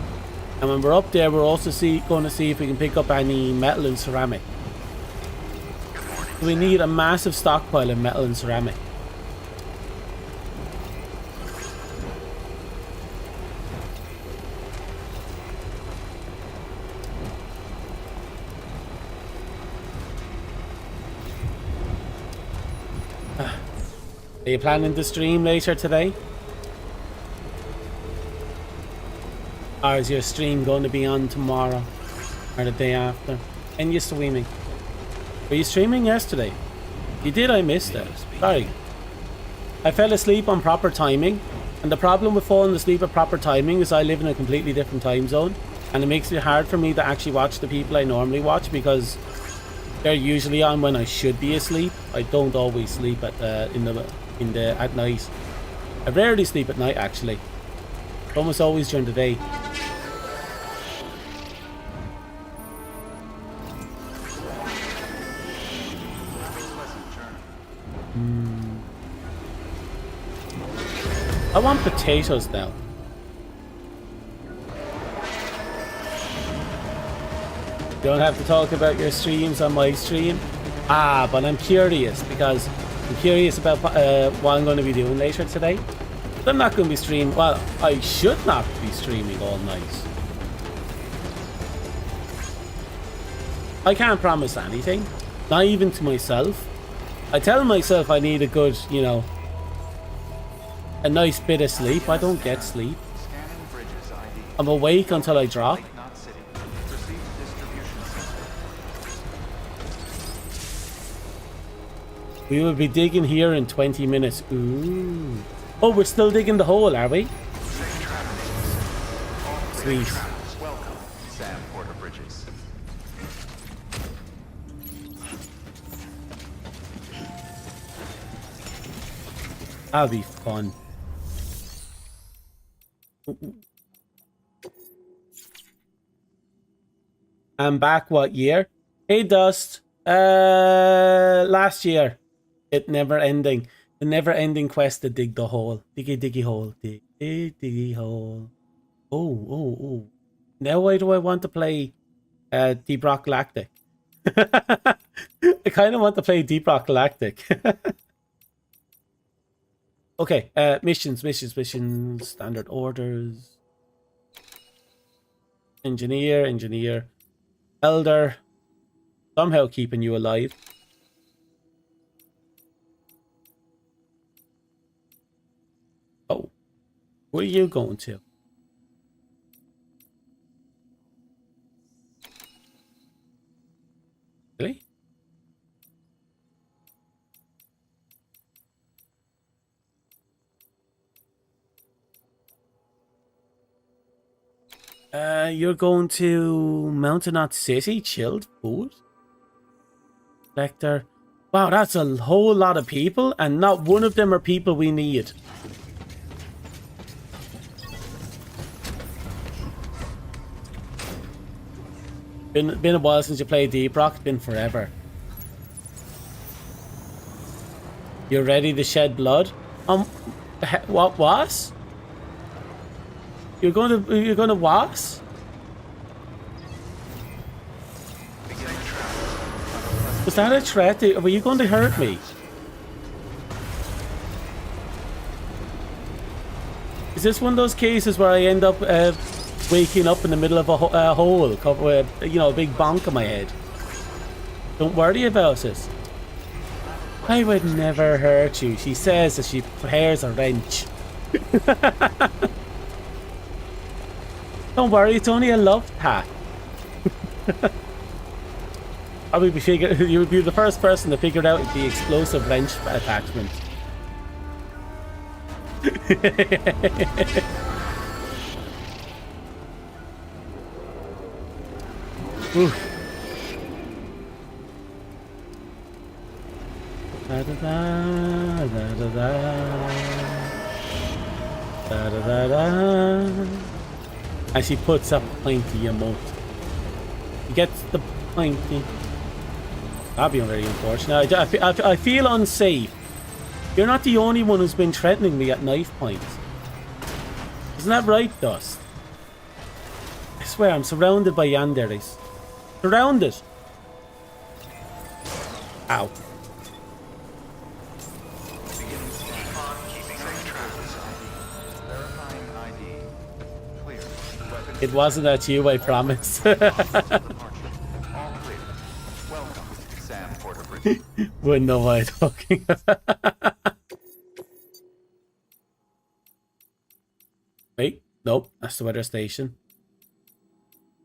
Speaker 1: And when we're up there, we're also going to see if we can pick up any metal and ceramic. We need a massive stockpile of metal and ceramic. Are you planning to stream later today? Or is your stream going to be on tomorrow? Or the day after? And you're streaming. Were you streaming yesterday? You did, I missed it. Sorry. I fell asleep on proper timing. And the problem with falling asleep at proper timing is I live in a completely different time zone. And it makes it hard for me to actually watch the people I normally watch because they're usually on when I should be asleep. I don't always sleep at night. I rarely sleep at night actually. Almost always during the day. I want potatoes now. You don't have to talk about your streams on my stream. But I'm curious because I'm curious about what I'm going to be doing later today. I'm not going to be streaming. Well, I should not be streaming all night. I can't promise anything. Not even to myself. I tell myself I need a good, a nice bit of sleep. I don't get sleep. I'm awake until I drop. We will be digging here in 20 minutes. Ooh. Oh, we're still digging the hole, are we? Sweet.
Speaker 4: Welcome, Sam Porter Bridges.
Speaker 1: That'll be fun. I'm back what year? Hey Dust. Last year. It never ending. The never ending quest to dig the hole. Diggy diggy hole. Dig diggy hole. Oh. Now why do I want to play Deep Rock Galactic? I kind of want to play Deep Rock Galactic. Okay, missions, standard orders. Engineer. Elder. Somehow keeping you alive. Oh, where are you going to? Really? You're going to Mountain Knot City, chilled food. Collector. Wow, that's a whole lot of people, and not one of them are people we need. Been a while since you played Deep Rock. Been forever. You're ready to shed blood? What was? You're gonna what? Was that a threat? Were you going to hurt me? Is this one of those cases where I end up waking up in the middle of a hole, covered with, you know, a big bonk on my head? Don't worry about it. I would never hurt you. She says that she prepares a wrench. Don't worry, it's only a love tap. I would be you would be the first person to figure out the explosive wrench attachment. Da da da da da da da da da. And she puts up pointy emote. He gets the pointy. That'd be very unfortunate. I feel unsafe. You're not the only one who's been threatening me at knife point. Isn't that right, Dust? I swear I'm surrounded by yanderes. Surrounded. Ow. It wasn't at you, I promise. Wouldn't know what I'm talking about. Wait, nope, that's the weather station.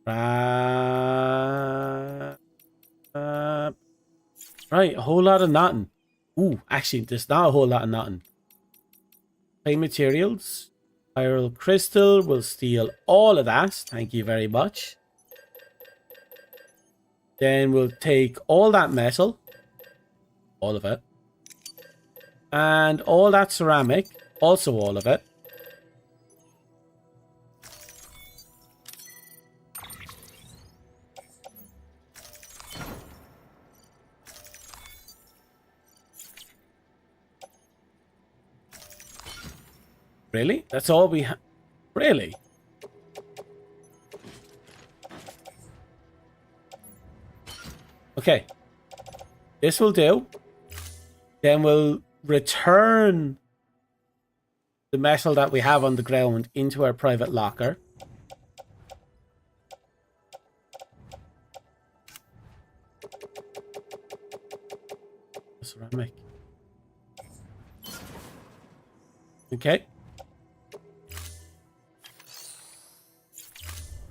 Speaker 1: Right, a whole lot of nothing. Ooh, actually, there's not a whole lot of nothing. Play materials. Spiral crystal, we'll steal all of that. Thank you very much. Then we'll take all that metal. All of it. And all that ceramic. Also all of it. Really? That's all we have? Really? Okay. This will do. Then we'll return the metal that we have on the ground into our private locker. Ceramic. Okay.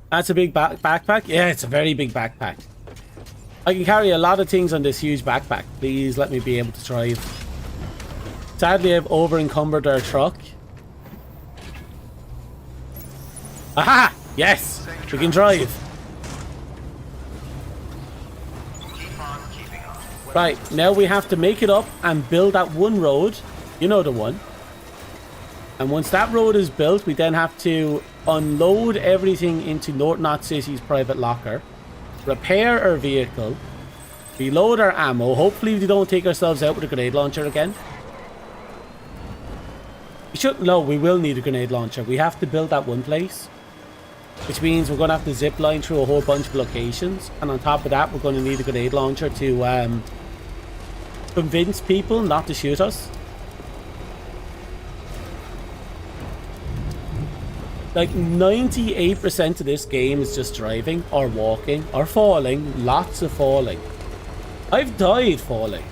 Speaker 1: That's a big backpack? Yeah, it's a very big backpack. I can carry a lot of things on this huge backpack. Please let me be able to drive. Sadly, I've over-encumbered our truck. Aha! Yes! We can drive. Right, now we have to make it up and build that one road. You know the one. And once that road is built, we then have to unload everything into North Knot City's private locker, repair our vehicle, reload our ammo. Hopefully we don't take ourselves out with a grenade launcher again. No, we will need a grenade launcher. We have to build that one place, which means we're going to have to zip line through a whole bunch of locations. And on top of that, we're going to need a grenade launcher to convince people not to shoot us. Like 98% of this game is just driving or walking or falling. Lots of falling. I've died falling.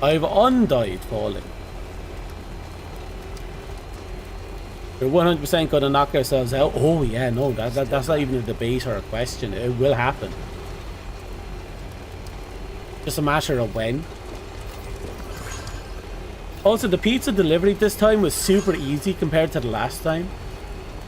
Speaker 1: I've undied falling. We're 100% going to knock ourselves out. Oh yeah, no, that's not even a debate or a question. It will happen. Just a matter of when. Also, the pizza delivery this time was super easy compared to the last time.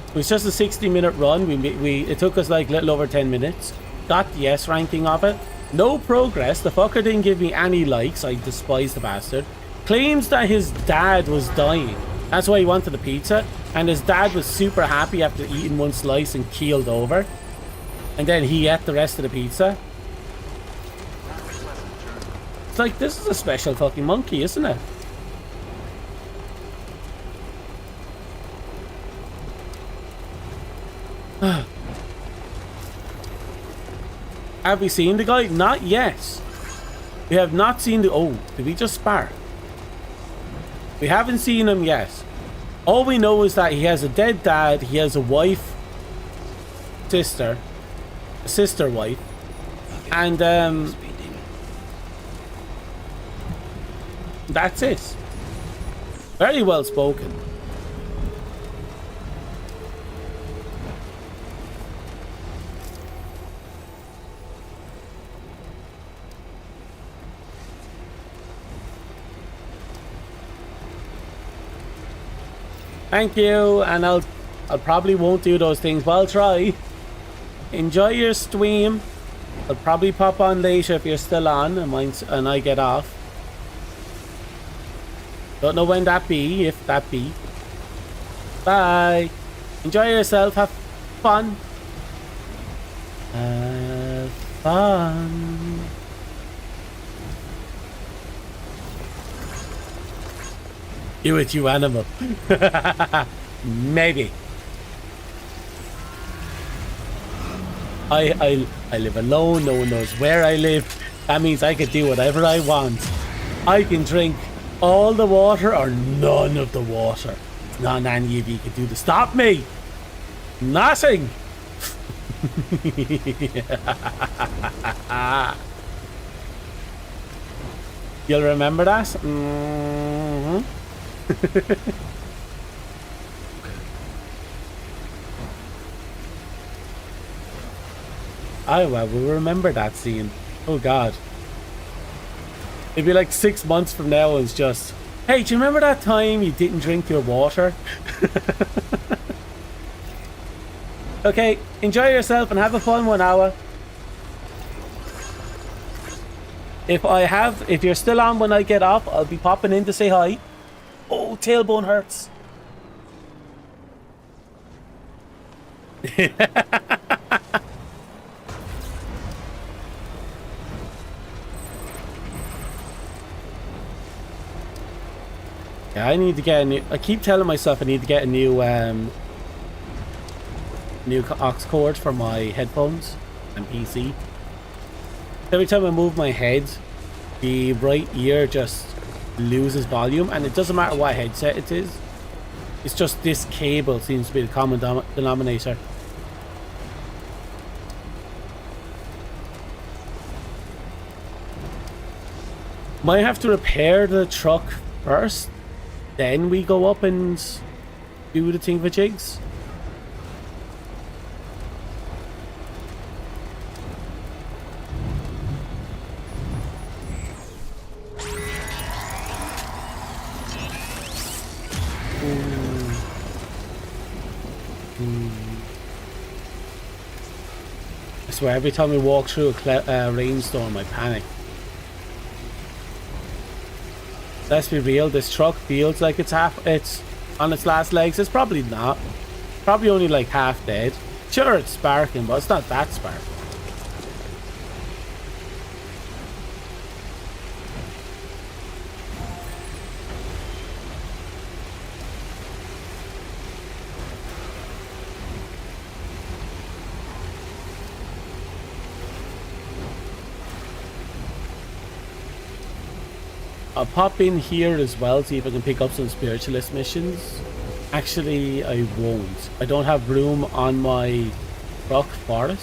Speaker 1: It was just a 60-minute run. It took us like a little over 10 minutes. Got the S ranking of it. No progress. The fucker didn't give me any likes. I despise the bastard. Claims that his dad was dying. That's why he wanted the pizza. And his dad was super happy after eating one slice and keeled over. And then he ate the rest of the pizza. It's like, this is a special fucking monkey, isn't it? Have we seen the guy? Not yet. We have not seen the... Oh, did we just spar? We haven't seen him yet. All we know is that he has a dead dad. He has a wife, sister, a sister wife, and that's it. Very well spoken. Thank you, and I'll probably won't do those things, but I'll try. Enjoy your stream. I'll probably pop on later if you're still on and I get off. Don't know when that be, if that be. Bye. Enjoy yourself. Have fun. Have fun. Do it, you animal. Maybe. I live alone. No one knows where I live. That means I can do whatever I want. I can drink all the water or none of the water. None any of you can do to stop me. Nothing. You'll remember that? Mm-hmm. Oh well, we'll remember that scene. Oh god. It'd be like 6 months from now and it's just, hey, do you remember that time you didn't drink your water? Okay, enjoy yourself and have a fun 1 hour. If you're still on when I get off, I'll be popping in to say hi. Oh, tailbone hurts. Yeah, I need to get a new... I keep telling myself I need to get a new new aux cord for my headphones and PC. Every time I move my head, the right ear just loses volume, and it doesn't matter what headset it is. It's just this cable seems to be the common denominator. Might have to repair the truck first, then we go up and do the thing for jigs. I swear, every time we walk through a rainstorm, I panic. Let's be real, this truck feels like it's on its last legs. It's probably not. Probably only like half dead. Sure, it's sparking, but it's not that sparking. I'll pop in here as well, see if I can pick up some spiritualist missions. Actually, I won't. I don't have room on my truck for it.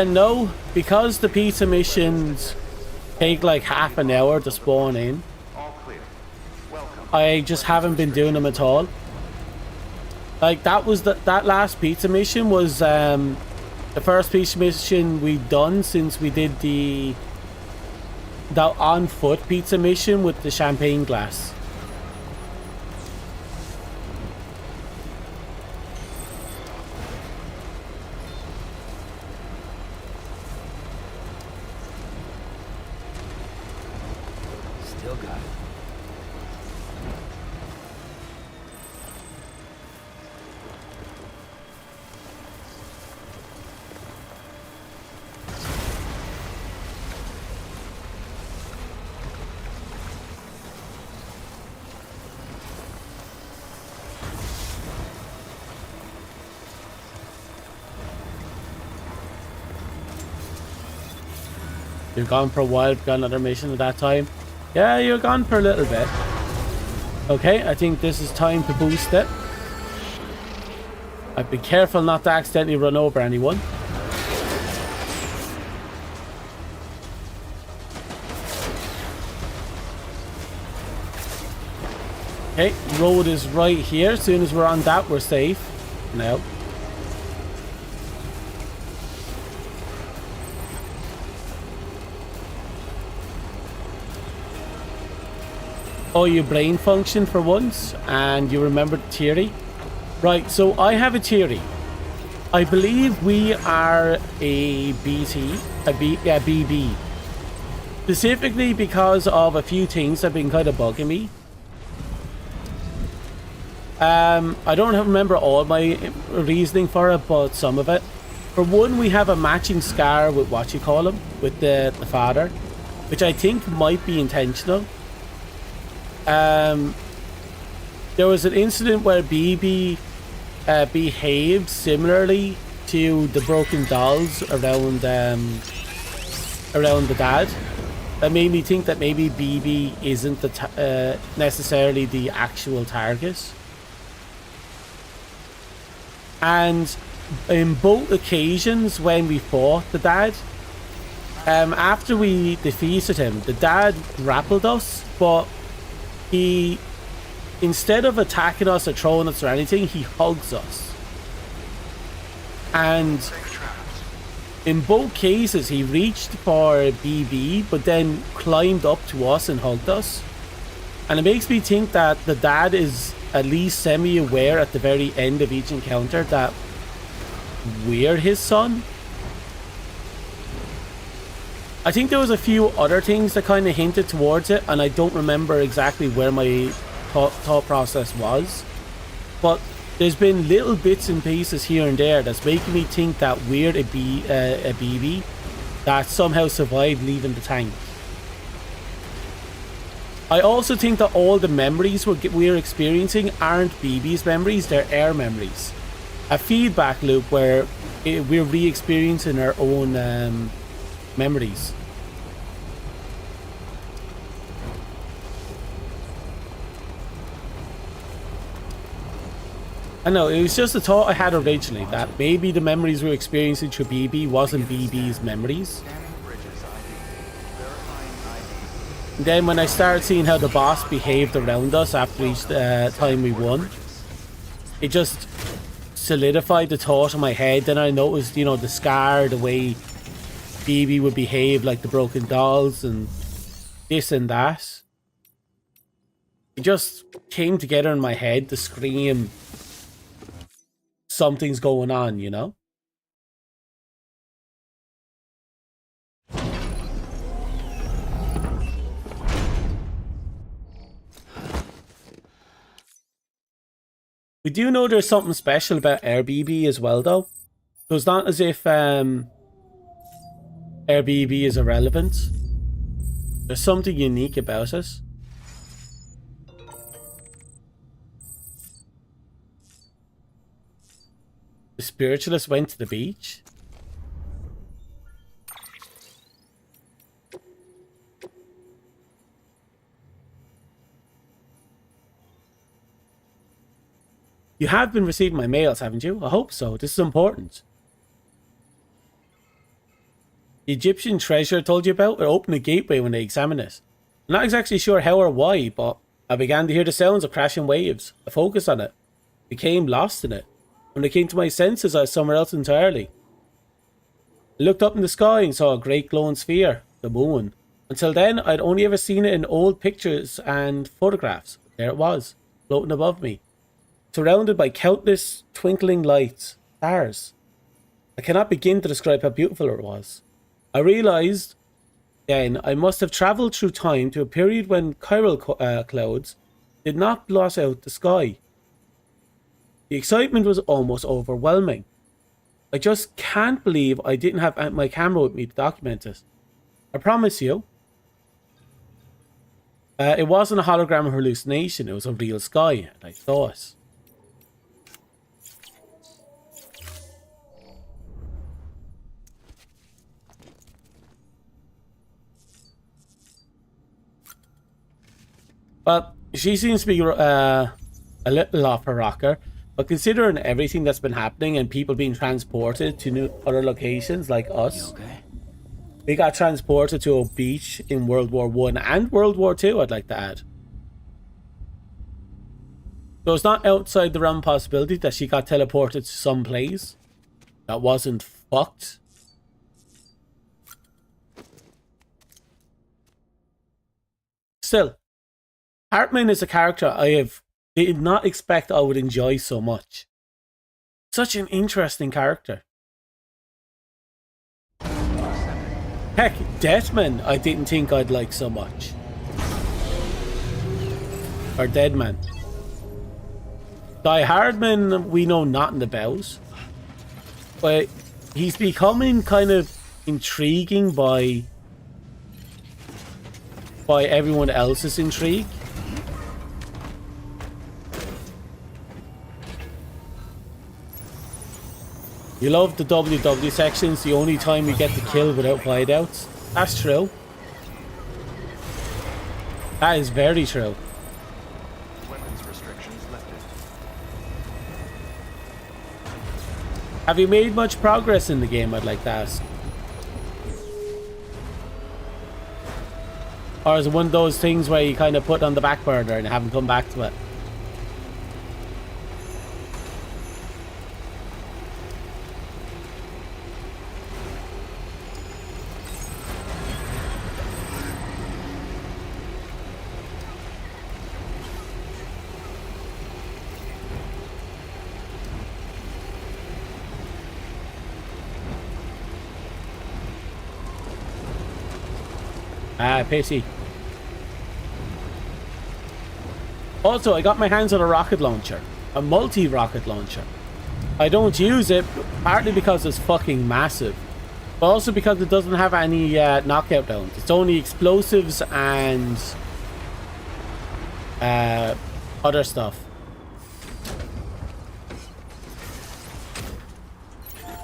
Speaker 1: No, because the pizza missions take like half an hour to spawn in, I just haven't been doing them at all. Like that last pizza mission was the first pizza mission we'd done since we did that on foot pizza mission with the champagne glass.
Speaker 7: Still got it.
Speaker 1: You're gone for a while, got another mission at that time. Yeah, you're gone for a little bit. Okay, I think this is time to boost it. I'd be careful not to accidentally run over anyone. Okay, road is right here. As soon as we're on that, we're safe. Now. Oh, you brain function for once, and you remember the theory. Right, so I have a theory. I believe we are a BB. Specifically because of a few things that have been kind of bugging me. I don't remember all my reasoning for it, but some of it. For one, we have a matching scar with what you call him, with the father, which I think might be intentional. There was an incident where BB behaved similarly to the broken dolls around the dad. That made me think that maybe BB isn't necessarily the actual target. And in both occasions when we fought the dad, after we defeated him, the dad grappled us, but he, instead of attacking us or throwing us or anything, he hugs us. And in both cases, he reached for BB, but then climbed up to us and hugged us. And it makes me think that the dad is at least semi-aware at the very end of each encounter that we're his son. I think there was a few other things that kind of hinted towards it, and I don't remember exactly where my thought process was. But there's been little bits and pieces here and there that's making me think that we're a BB that somehow survived leaving the tank. I also think that all the memories we're experiencing aren't BB's memories, they're air memories. A feedback loop where we're re-experiencing our own memories. I know, it was just a thought I had originally, that maybe the memories we were experiencing through BB wasn't BB's memories. And then when I started seeing how the boss behaved around us after each time we won, it just solidified the thought in my head. Then I noticed, you know, the scar, the way BB would behave like the broken dolls and this and that. It just came together in my head to scream something's going on, you know? We do know there's something special about Air BB as well, though. So it's not as if Air BB is irrelevant. There's something unique about it. The spiritualist went to the beach? You have been receiving my mails, haven't you? I hope so. This is important. The Egyptian treasure I told you about, it opened a gateway when they examined it. I'm not exactly sure how or why, but I began to hear the sounds of crashing waves. I focused on it. Became lost in it. When I came to my senses, I was somewhere else entirely. I looked up in the sky and saw a great glowing sphere, the moon. Until then, I'd only ever seen it in old pictures and photographs. There it was, floating above me, surrounded by countless twinkling lights, stars. I cannot begin to describe how beautiful it was. I realized then I must have traveled through time to a period when chiral clouds did not blot out the sky. The excitement was almost overwhelming. I just can't believe I didn't have my camera with me to document it. I promise you, it wasn't a hologram or hallucination, it was a real sky, and I saw it. Well, she seems to be a little off her rocker, but considering everything that's been happening and people being transported to other locations like us, we got transported to a beach in World War I and World War II, I'd like to add. So it's not outside the realm possibility that she got teleported to some place that wasn't fucked. Still, Hartman is a character I did not expect I would enjoy so much. Such an interesting character. Heck, Deathman I didn't think I'd like so much. Or Deadman. Die Hardman we know nothing about. But he's becoming kind of intriguing by everyone else's intrigue. You love the WW sections, the only time you get to kill without wideouts. That's true. That is very true.
Speaker 4: Weapons restrictions lifted.
Speaker 1: Have you made much progress in the game, I'd like to ask? Or is it one of those things where you kind of put on the back burner and haven't come back to it? Ah, pity. Also, I got my hands on a rocket launcher. A multi-rocket launcher. I don't use it, partly because it's fucking massive. But also because it doesn't have any knockout rounds. It's only explosives and other stuff.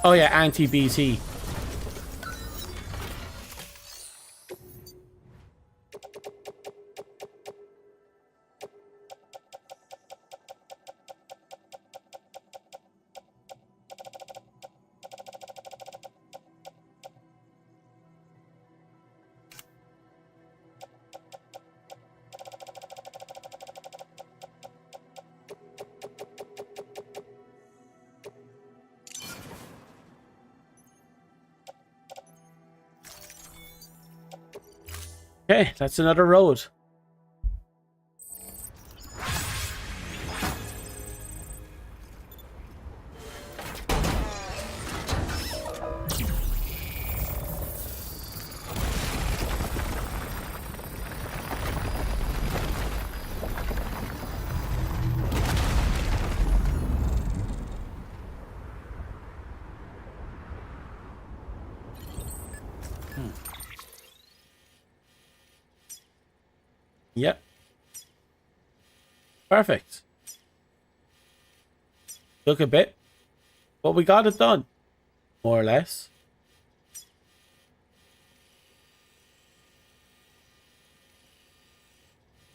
Speaker 1: Oh yeah, anti-BT. Okay, that's another road. Yep. Perfect. Took a bit. But we got it done, more or less.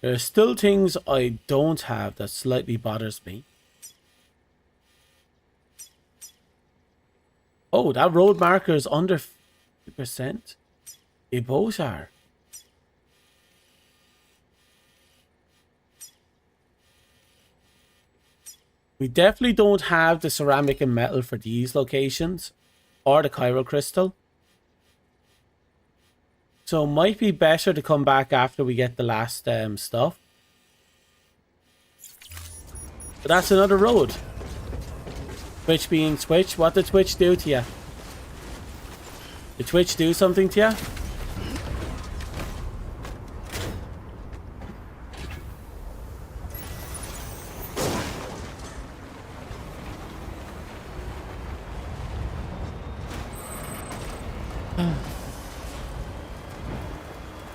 Speaker 1: There are still things I don't have that slightly bothers me. Oh, that road marker is under 50%. They both are. We definitely don't have the ceramic and metal for these locations, or the chiral crystal. So it might be better to come back after we get the last stuff. But that's another road. Twitch being Twitch. What did Twitch do to you? Did Twitch do something to you?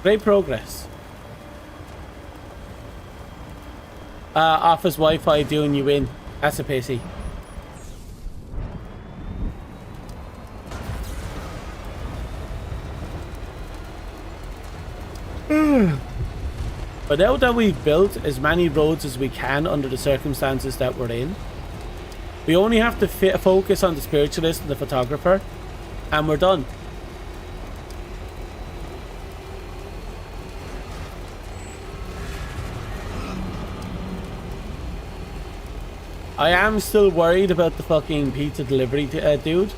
Speaker 1: Great progress. Office Wi-Fi doing you in. That's a pity. But now that we've built as many roads as we can under the circumstances that we're in, we only have to focus on the spiritualist and the photographer, and we're done. I am still worried about the fucking pizza delivery dude.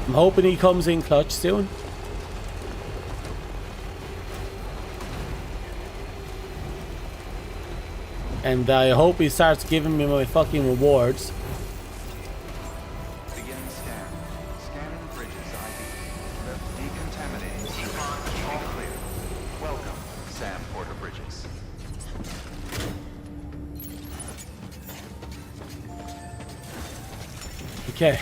Speaker 1: I'm hoping he comes in clutch soon. And I hope he starts giving me my fucking rewards.
Speaker 4: Beginning scan. Scanning bridges ID. Decontaminating. All clear. Welcome, Sam Porter Bridges.
Speaker 1: Okay.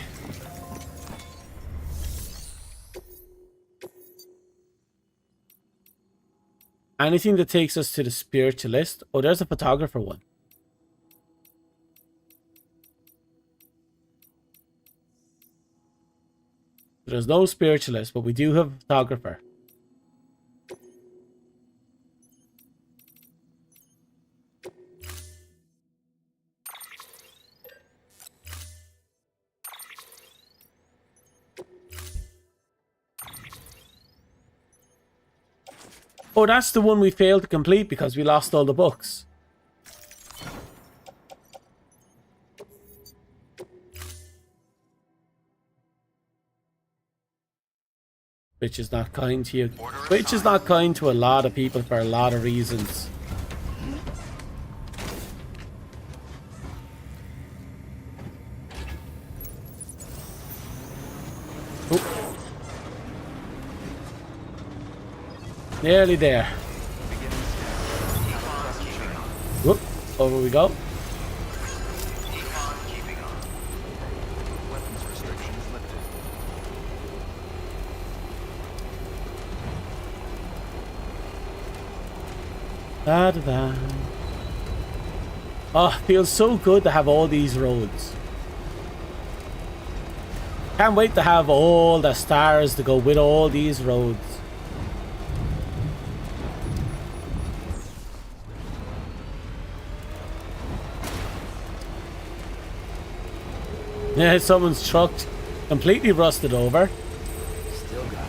Speaker 1: Anything that takes us to the spiritualist. Oh, there's a photographer one. There's no spiritualist, but we do have a photographer. Oh, that's the one we failed to complete because we lost all the books. Which is not kind to you. Which is not kind to a lot of people for a lot of reasons. Oh. Nearly there. Whoop, over we go. Da, da, da. Oh, feels so good to have all these roads. Can't wait to have all the stars to go with all these roads. Yeah, someone's truck completely rusted over.
Speaker 7: Still got it.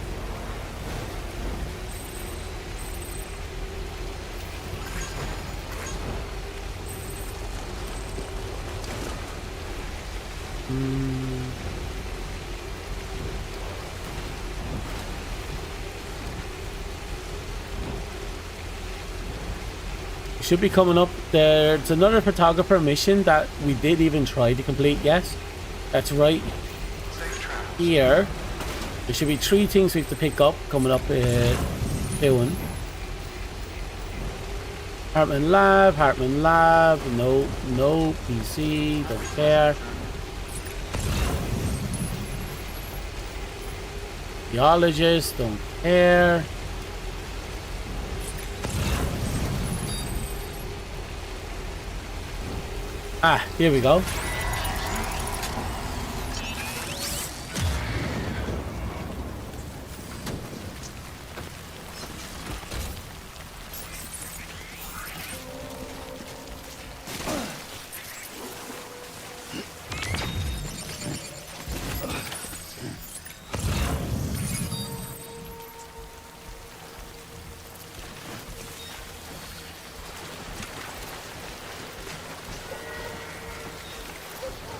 Speaker 1: Should be coming up. There's another photographer mission that we did even try to complete. Yes, that's right here. There should be 3 things we have to pick up coming up doing. Hartman Lab, no PC, don't care. Geologist, don't care. Ah, here we go.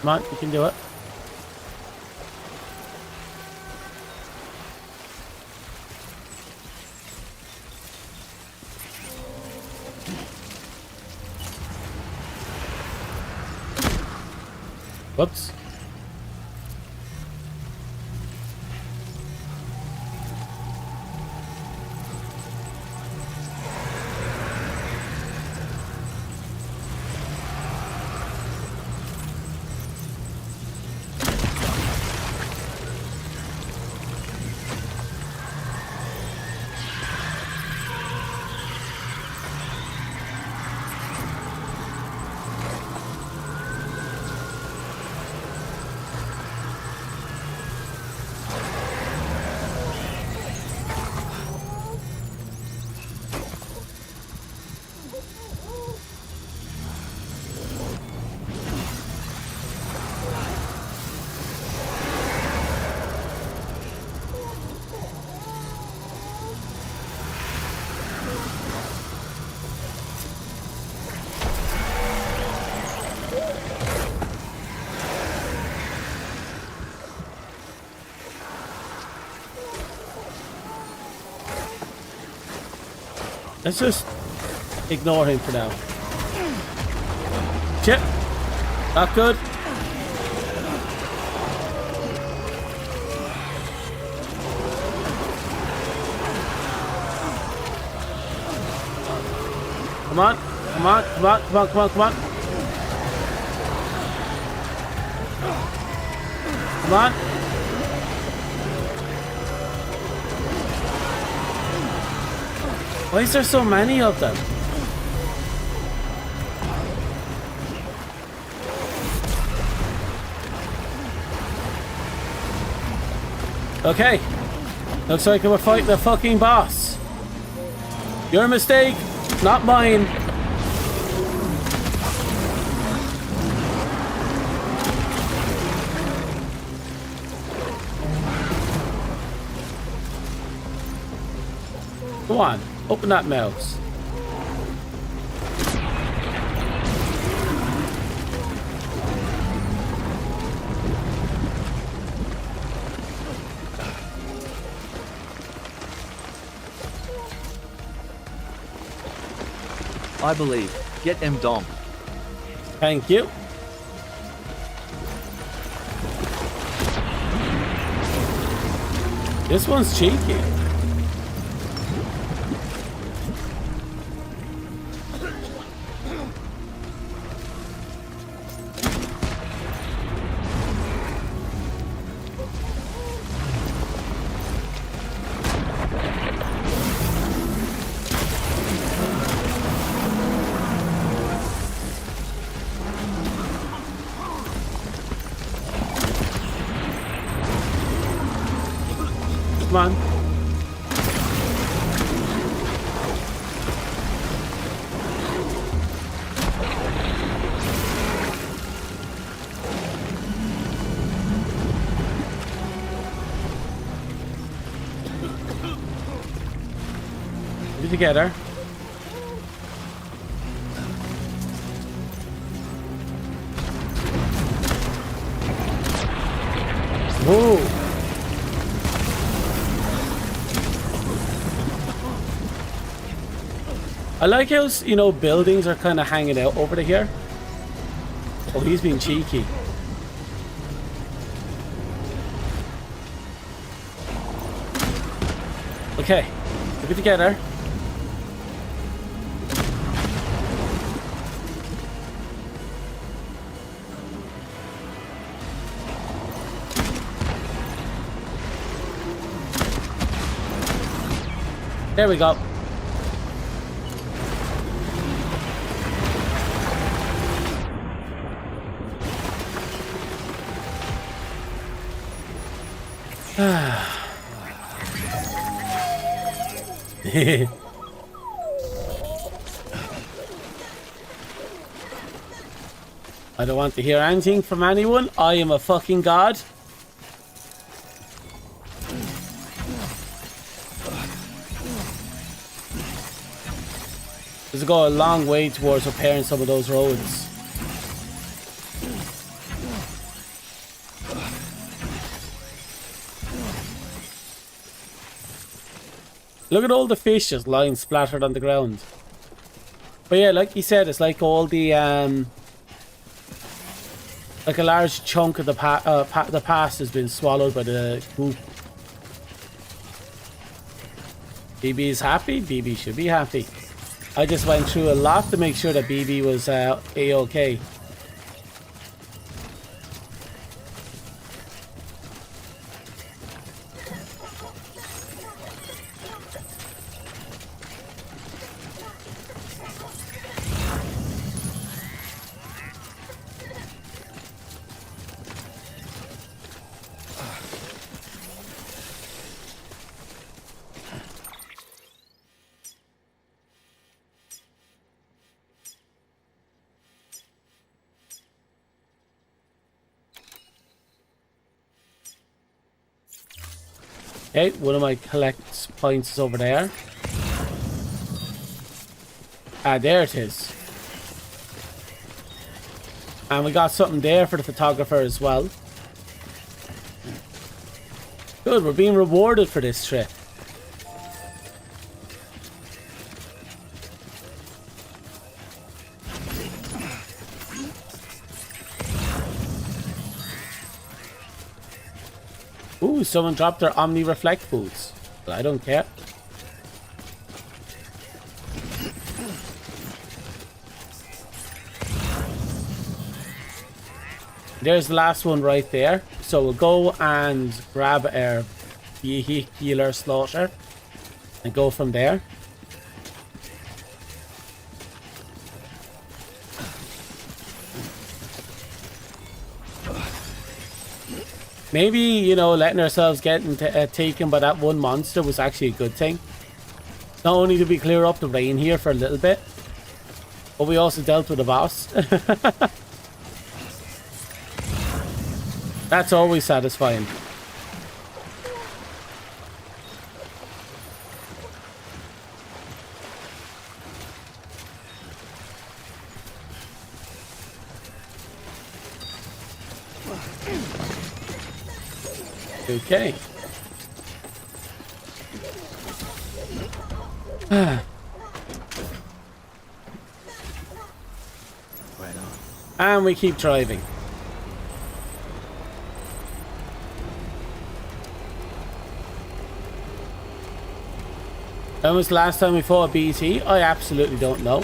Speaker 1: Come on, you can do it. Whoops. Let's just ignore him for now. Chip. Not good. Come on. Come on. Come on. Come on. Come on. Come on. Come on. Why is there so many of them? Okay. Looks like we're fighting the fucking boss. Your mistake, not mine. Go on. Open that mouse.
Speaker 11: I believe. Get M Dom.
Speaker 1: Thank you. This one's cheeky. Come on. Get it together. Whoa. I like how, you know, buildings are kind of hanging out over to here. Oh, he's being cheeky. Okay, look it together. There we go. I don't want to hear anything from anyone. I am a fucking god. This will go a long way towards repairing some of those roads. Look at all the fish just lying splattered on the ground. But yeah, like he said, it's like all the like a large chunk of the past has been swallowed by the goop. BB is happy. BB should be happy. I just went through a lot to make sure that BB was A-okay. Okay, one of my collect points is over there. Ah, there it is. And we got something there for the photographer as well. Good, we're being rewarded for this trip. Ooh, someone dropped their Omni Reflect boots. But I don't care. There's the last one right there. So we'll go and grab our vehicular slaughter and go from there. Maybe, you know, letting ourselves get taken by that one monster was actually a good thing. Not only did we clear up the rain here for a little bit, but we also dealt with a boss. That's always satisfying. Okay. Right on. And we keep driving. When was the last time we fought a BT? I absolutely don't know.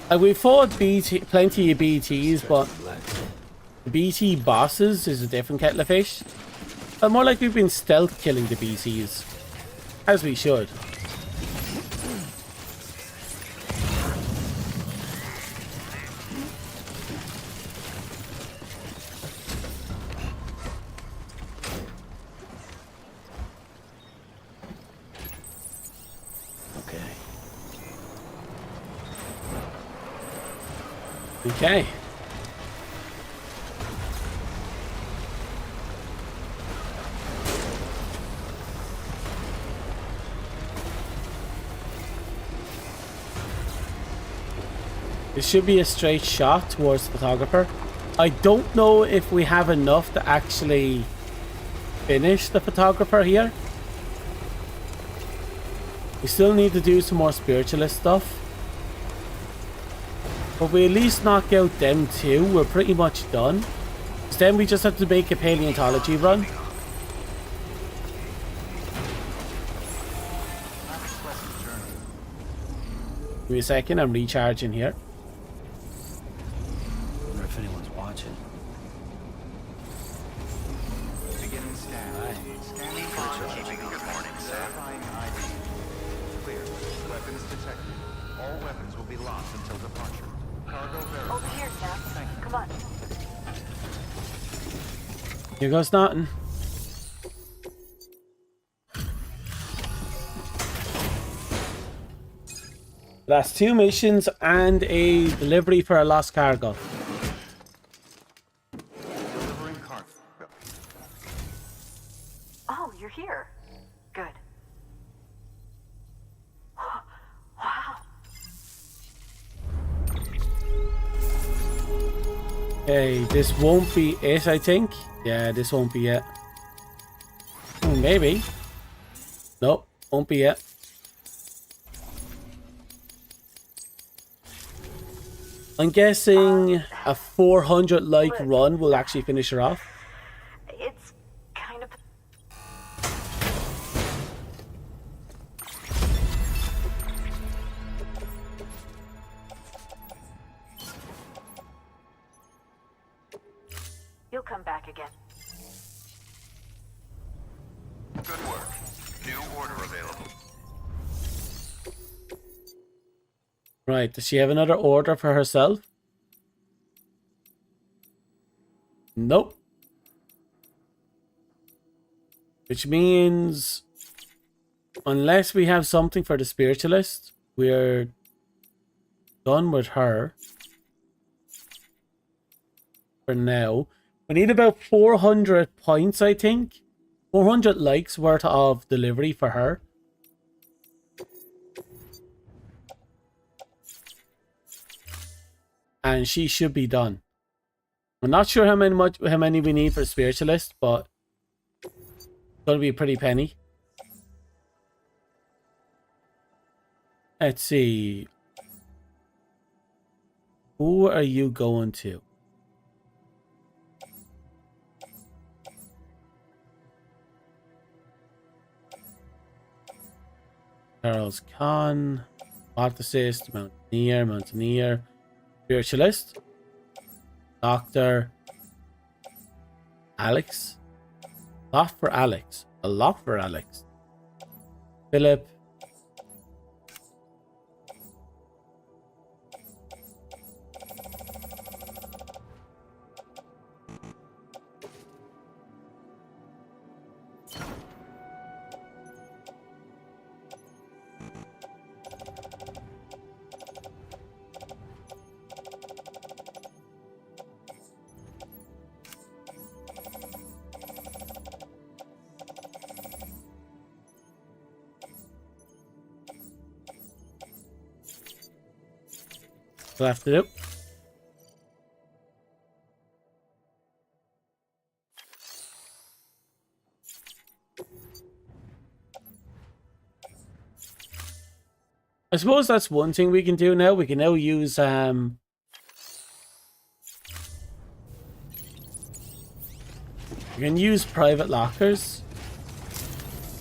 Speaker 1: Like, we fought plenty of BTs, but BT bosses is a different kettle of fish. But more like we've been stealth killing the BTs. As we should. Okay. This should be a straight shot towards the photographer. I don't know if we have enough to actually finish the photographer here. We still need to do some more spiritualist stuff. But we at least knock out them two, we're pretty much done. So then we just have to make a paleontology run. Give me a second, I'm recharging here.
Speaker 7: I wonder if anyone's watching.
Speaker 4: Beginning scan. Scanning for keeping a good morning, verifying ID. Clear. Weapons detected. All weapons will be locked until departure. Cargo verified.
Speaker 3: Over here, Sam. Come on.
Speaker 1: Here goes nothing. That's 2 missions and a delivery for a lost cargo.
Speaker 4: Delivering cargo.
Speaker 3: Oh, you're here. Good. Wow.
Speaker 1: Okay, this won't be it, I think. Yeah, this won't be it. Maybe. Nope, won't be yet. I'm guessing a 400 like run will actually finish her off.
Speaker 3: It's kind of... You'll come back again.
Speaker 4: Good work. New order available.
Speaker 1: Right, does she have another order for herself? Nope. Which means, unless we have something for the spiritualist, we're done with her. For now. We need about 400 points, I think. 400 likes worth of delivery for her. And she should be done. I'm not sure how many we need for spiritualist, but it's gonna be a pretty penny. Let's see. Who are you going to? Charles Khan, Artist, Mountaineer, Spiritualist, Doctor, Alex, a lot for Alex, Philip, we'll have to do. I suppose that's one thing we can do now. We can now use we can use private lockers.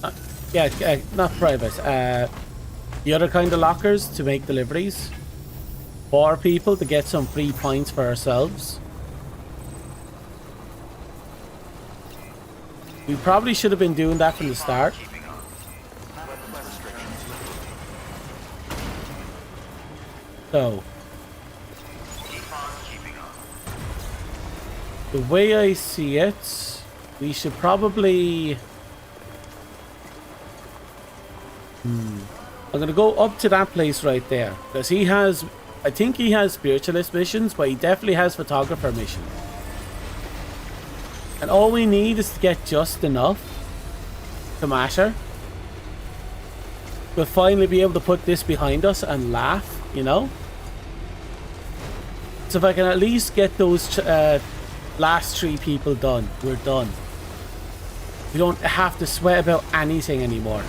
Speaker 1: Not private. The other kind of lockers to make deliveries for people to get some free points for ourselves. We probably should have been doing that from the start. So, the way I see it, we should probably... I'm going to go up to that place right there. Because he has... I think he has spiritualist missions, but he definitely has photographer missions. And all we need is to get just enough to mash her. We'll finally be able to put this behind us and laugh, you know? So if I can at least get those last 3 people done, we're done. We don't have to sweat about anything anymore.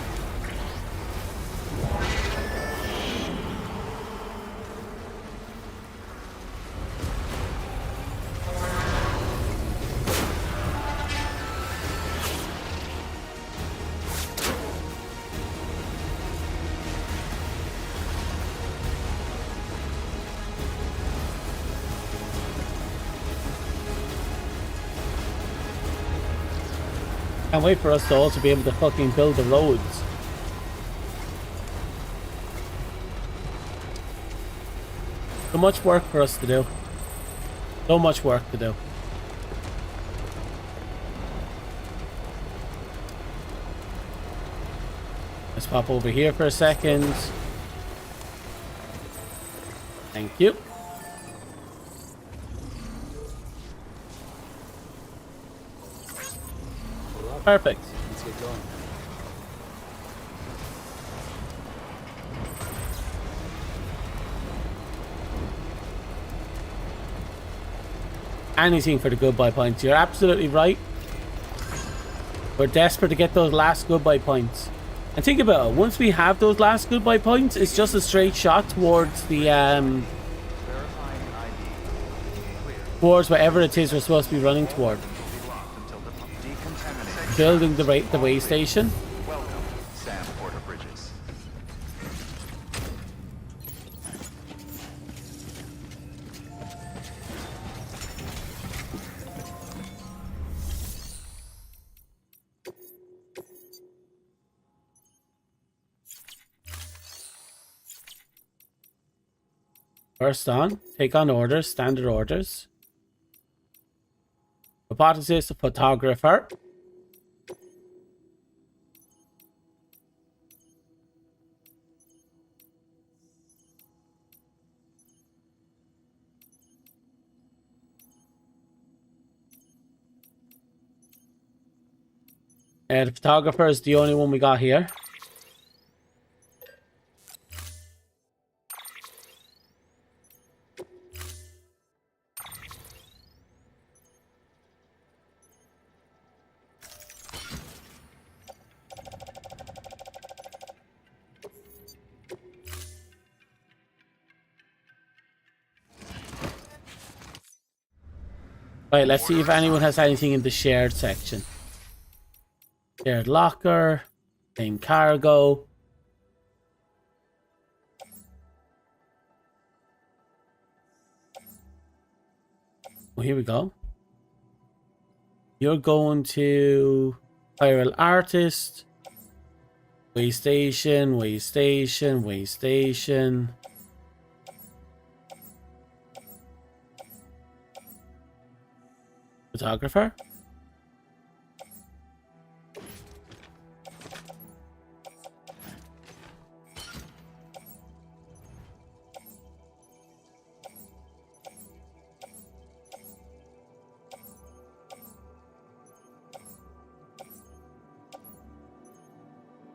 Speaker 1: Can't wait for us to also be able to fucking build the roads. So much work for us to do. So much work to do. Let's pop over here for a second. Thank you. Perfect.
Speaker 7: Let's get going.
Speaker 1: Anything for the goodbye points. You're absolutely right. We're desperate to get those last goodbye points. And think about it, once we have those last goodbye points, it's just a straight shot towards the towards whatever it is we're supposed to be running toward. Building the way station.
Speaker 4: Welcome, Sam Porter Bridges.
Speaker 1: First on, take on orders, standard orders. Hypothesis, a photographer. The photographer is the only one we got here. Right, let's see if anyone has anything in the shared section. Shared locker, main cargo. Well, here we go. You're going to viral artist, way station, way station, way station. Photographer.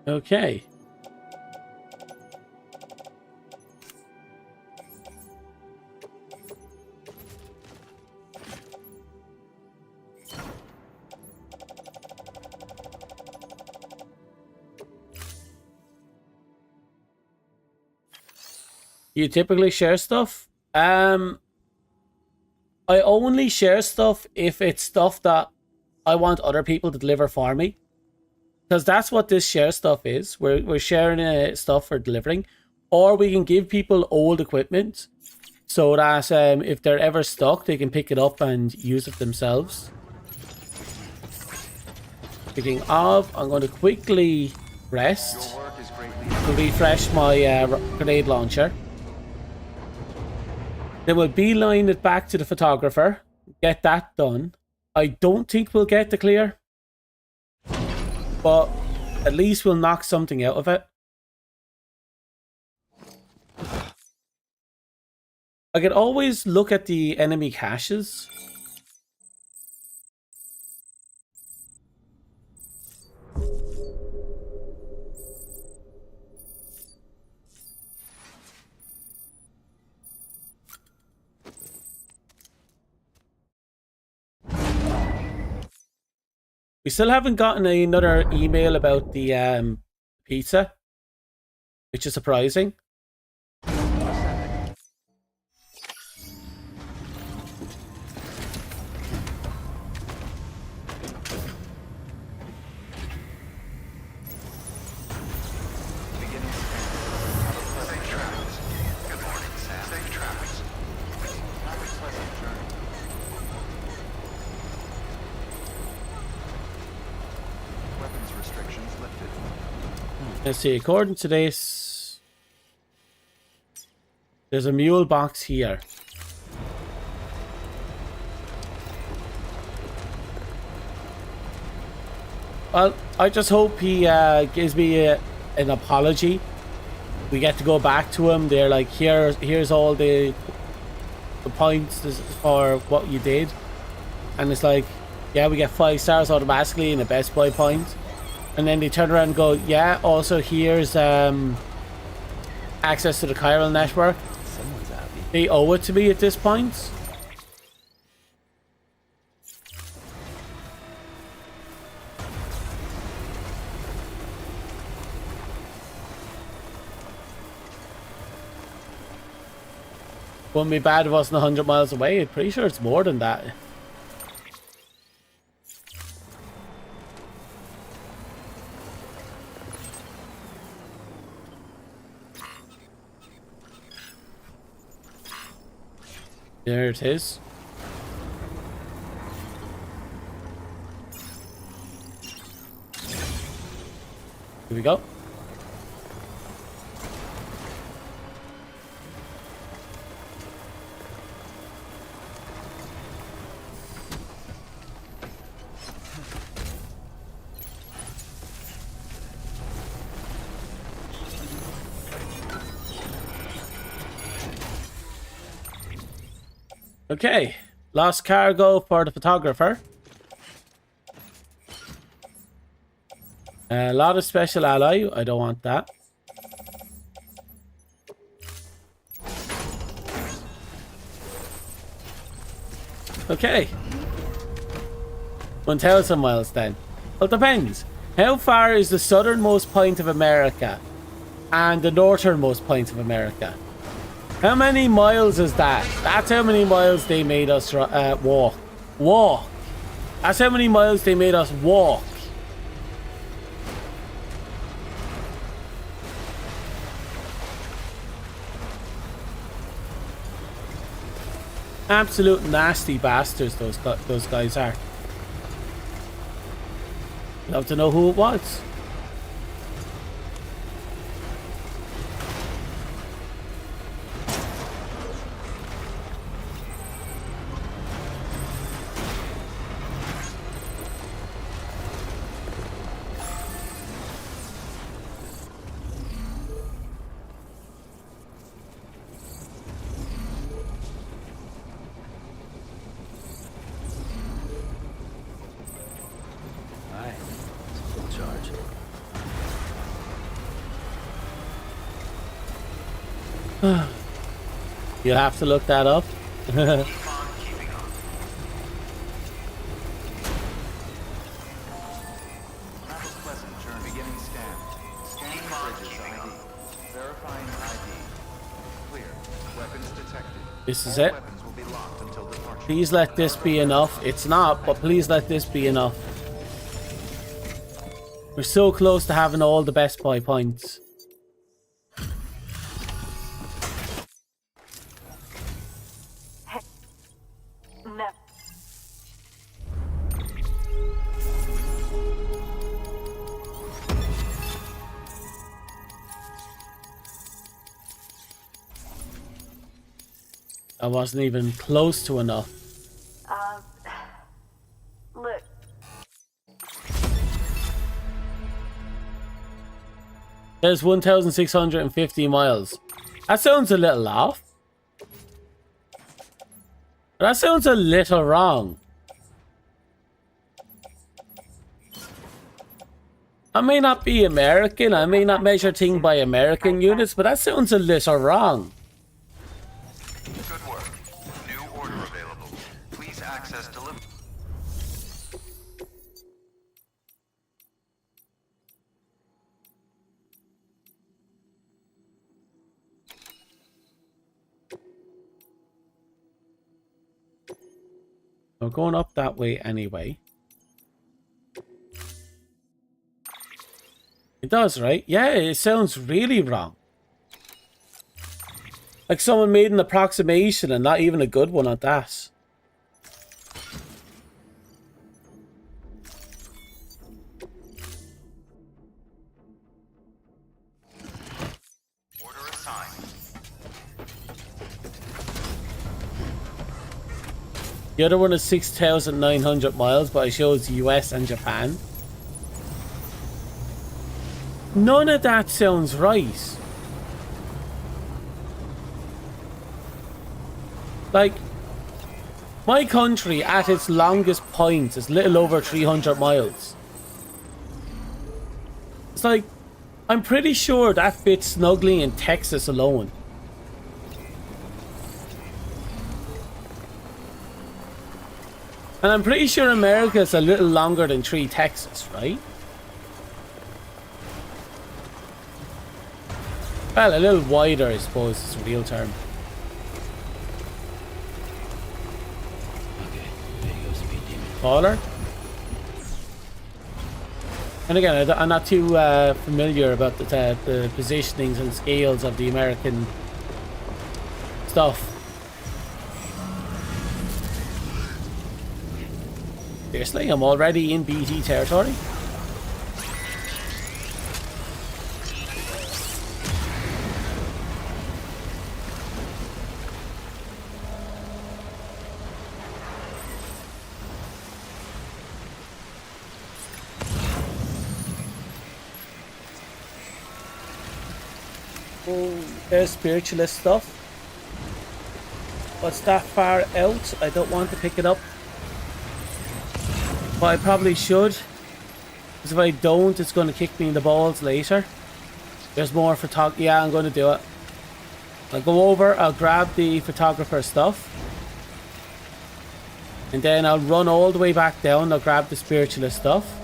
Speaker 1: Okay. You typically share stuff? I only share stuff if it's stuff that I want other people to deliver for me. Because that's what this share stuff is. We're sharing stuff for delivering. Or we can give people old equipment so that if they're ever stuck, they can pick it up and use it themselves. Speaking of, I'm going to quickly rest to refresh my grenade launcher. Then we'll beeline it back to the photographer, get that done. I don't think we'll get the clear, but at least we'll knock something out of it. I could always look at the enemy caches. We still haven't gotten another email about the pizza, which is surprising. Let's see, according to this, there's a mule box here. Well, I just hope he gives me an apology. We get to go back to him. They're like, here's all the points for what you did. And it's like, yeah, we get 5 stars automatically and a Best Buy point. And then they turn around and go, yeah, also here's access to the chiral network. They owe it to me at this point. Wouldn't be bad if it wasn't 100 miles away. I'm pretty sure it's more than that. There it is. Here we go. Okay, lost cargo for the photographer. A lot of special alloy. I don't want that. Okay. 1,000 miles then. Well, it depends. How far is the southernmost point of America and the northernmost point of America? How many miles is that? That's how many miles they made us walk. Walk. That's how many miles they made us walk. Absolute nasty bastards those guys are. Love to know who it was. You have to look that up. This is it. Please let this be enough. It's not, but please let this be enough. We're so close to having all the Best Buy points. I wasn't even close to enough.
Speaker 3: Look.
Speaker 1: There's 1,650 miles. That sounds a little off. That sounds a little wrong. I may not be American, I may not measure things by American units, but that sounds a little wrong.
Speaker 4: Good work. New order available. Please access delivery.
Speaker 1: We're going up that way anyway. It does, right? Yeah, it sounds really wrong. Like someone made an approximation and not even a good one at that.
Speaker 4: Order assigned.
Speaker 1: The other one is 6,900 miles, but it shows US and Japan. None of that sounds right. Like, my country at its longest point is little over 300 miles. It's like, I'm pretty sure that fits snugly in Texas alone. And I'm pretty sure America is a little longer than 3 Texas, right? Well, a little wider, I suppose, is a real term. taller. And again, I'm not too familiar about the positionings and scales of the American stuff. Seriously, I'm already in BT territory. Oh, there's spiritualist stuff. What's that far out? I don't want to pick it up. But I probably should. Because if I don't, it's going to kick me in the balls later. There's more photography. Yeah, I'm going to do it. I'll go over, I'll grab the photographer stuff. And then I'll run all the way back down. I'll grab the spiritualist stuff.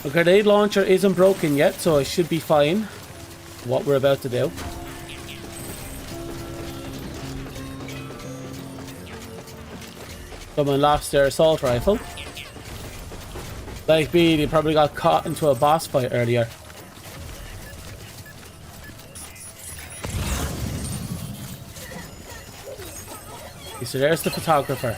Speaker 1: The grenade launcher isn't broken yet, so I should be fine. What we're about to do. Someone lost their assault rifle. Like me, they probably got caught into a boss fight earlier. Okay, so there's the photographer.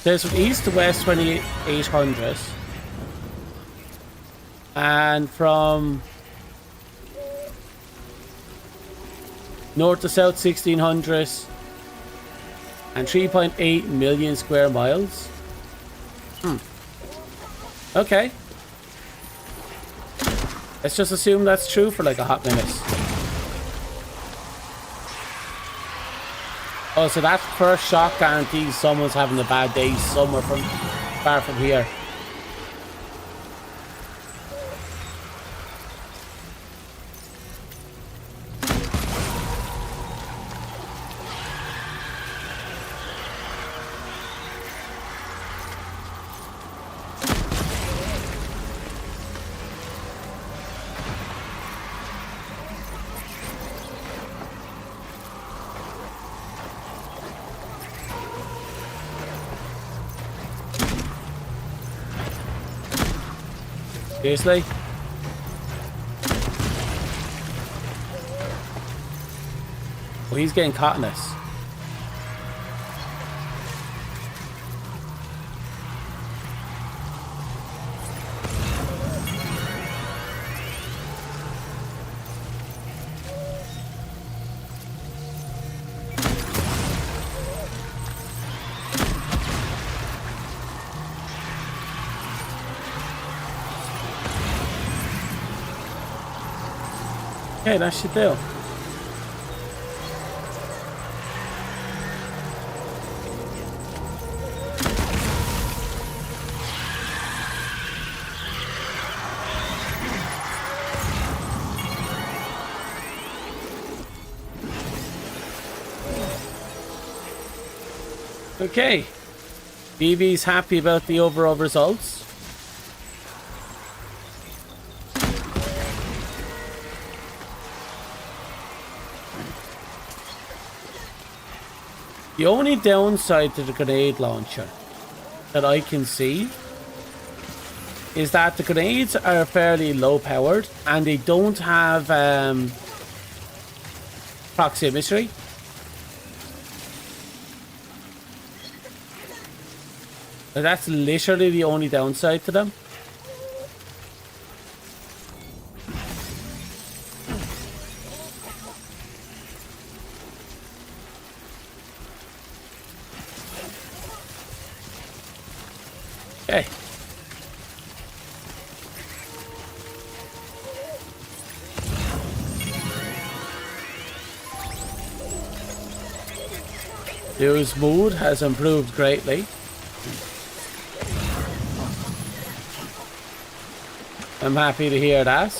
Speaker 1: There's from east to west 2800, and from north to south 1600, and 3.8 million square miles. Okay. Let's just assume that's true for like a hot minute. Oh, so that first shot guarantees someone's having a bad day somewhere far from here. Seriously? Well, he's getting caught in this. Okay, that should do. Okay. BB's happy about the overall results. The only downside to the grenade launcher that I can see is that the grenades are fairly low powered and they don't have proximity. That's literally the only downside to them. Okay. His mood has improved greatly. I'm happy to hear that.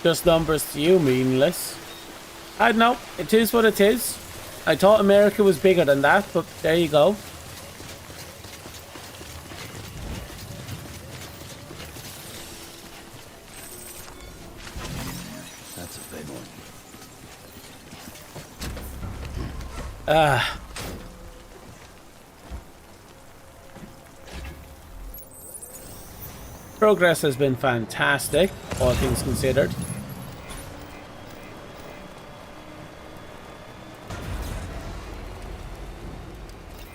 Speaker 1: Just numbers to you, meaningless. I don't know. It is what it is. I thought America was bigger than that, but there you go.
Speaker 7: That's a big one.
Speaker 1: Progress has been fantastic, all things considered.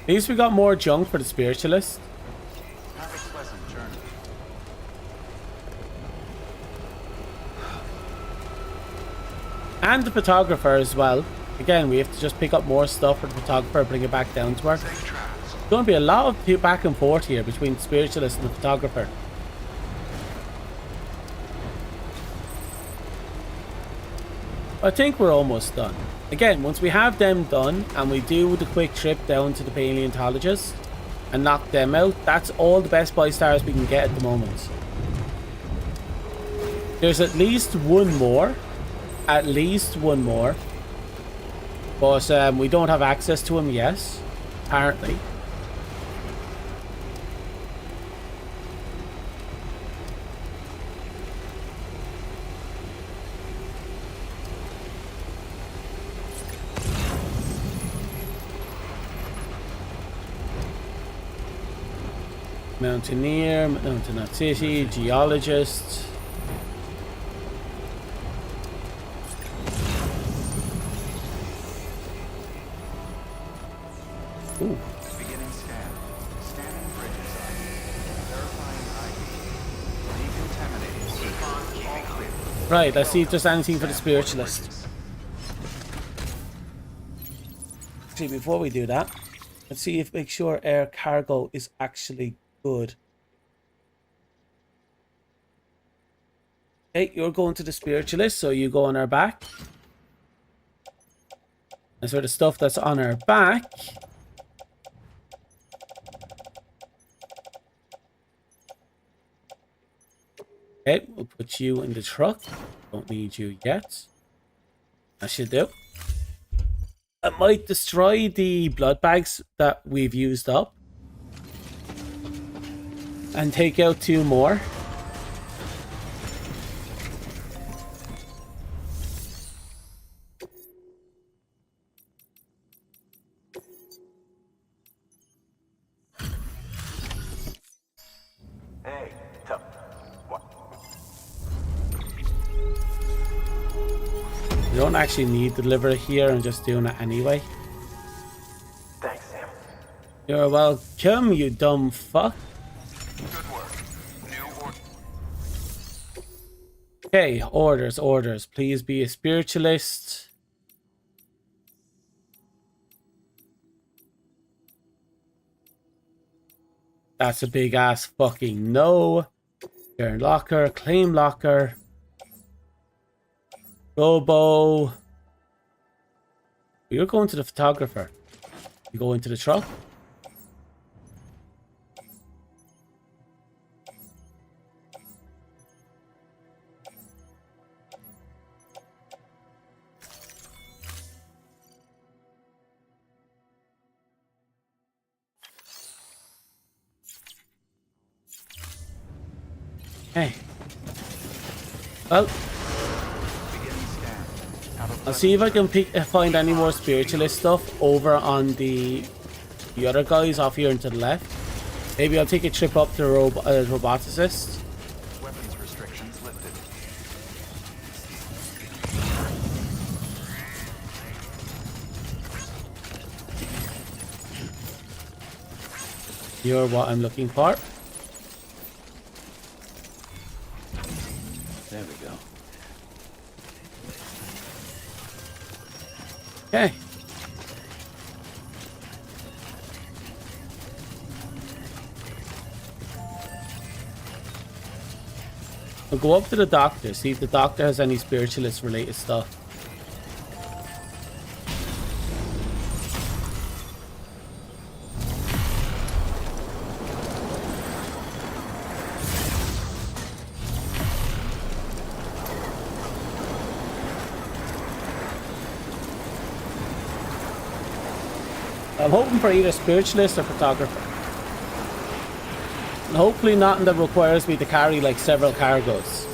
Speaker 1: At least we got more junk for the spiritualist.
Speaker 4: Have a pleasant journey.
Speaker 1: And the photographer as well. Again, we have to just pick up more stuff for the photographer, bring it back down to her. There's going to be a lot of back and forth here between the spiritualist and the photographer. I think we're almost done. Again, once we have them done and we do the quick trip down to the paleontologist and knock them out, that's all the Best Buy stars we can get at the moment. There's at least one more. At least one more. But we don't have access to him yet, apparently. Mountaineer, Mountain City, Geologist. Ooh.
Speaker 4: Beginning scan. Scanning bridges ID. Verifying ID. Decontaminating. All clear.
Speaker 1: Right, let's see if there's anything for the spiritualist. Actually, before we do that, let's see if make sure air cargo is actually good. Okay, you're going to the spiritualist, so you go on our back. And so the stuff that's on our back. Okay, we'll put you in the truck. Don't need you yet. That should do. I might destroy the blood bags that we've used up. And take out 2 more.
Speaker 14: Hey, tough. What?
Speaker 1: You don't actually need to deliver it here. I'm just doing it anyway.
Speaker 14: Thanks, Sam.
Speaker 1: You're welcome, you dumb fuck.
Speaker 10: Good work. New order.
Speaker 1: Okay, orders. Please be a spiritualist. That's a big ass fucking no. Turn locker, claim locker. Robo. You're going to the photographer. You go into the truck. Hey. Well, I'll see if I can find any more spiritualist stuff over on the other guys off here and to the left. Maybe I'll take a trip up to roboticist.
Speaker 4: Weapons restrictions lifted.
Speaker 1: You're what I'm looking for.
Speaker 7: There we go.
Speaker 1: Okay. I'll go up to the doctor, see if the doctor has any spiritualist related stuff. I'm hoping for either spiritualist or photographer. And hopefully nothing that requires me to carry like several cargoes.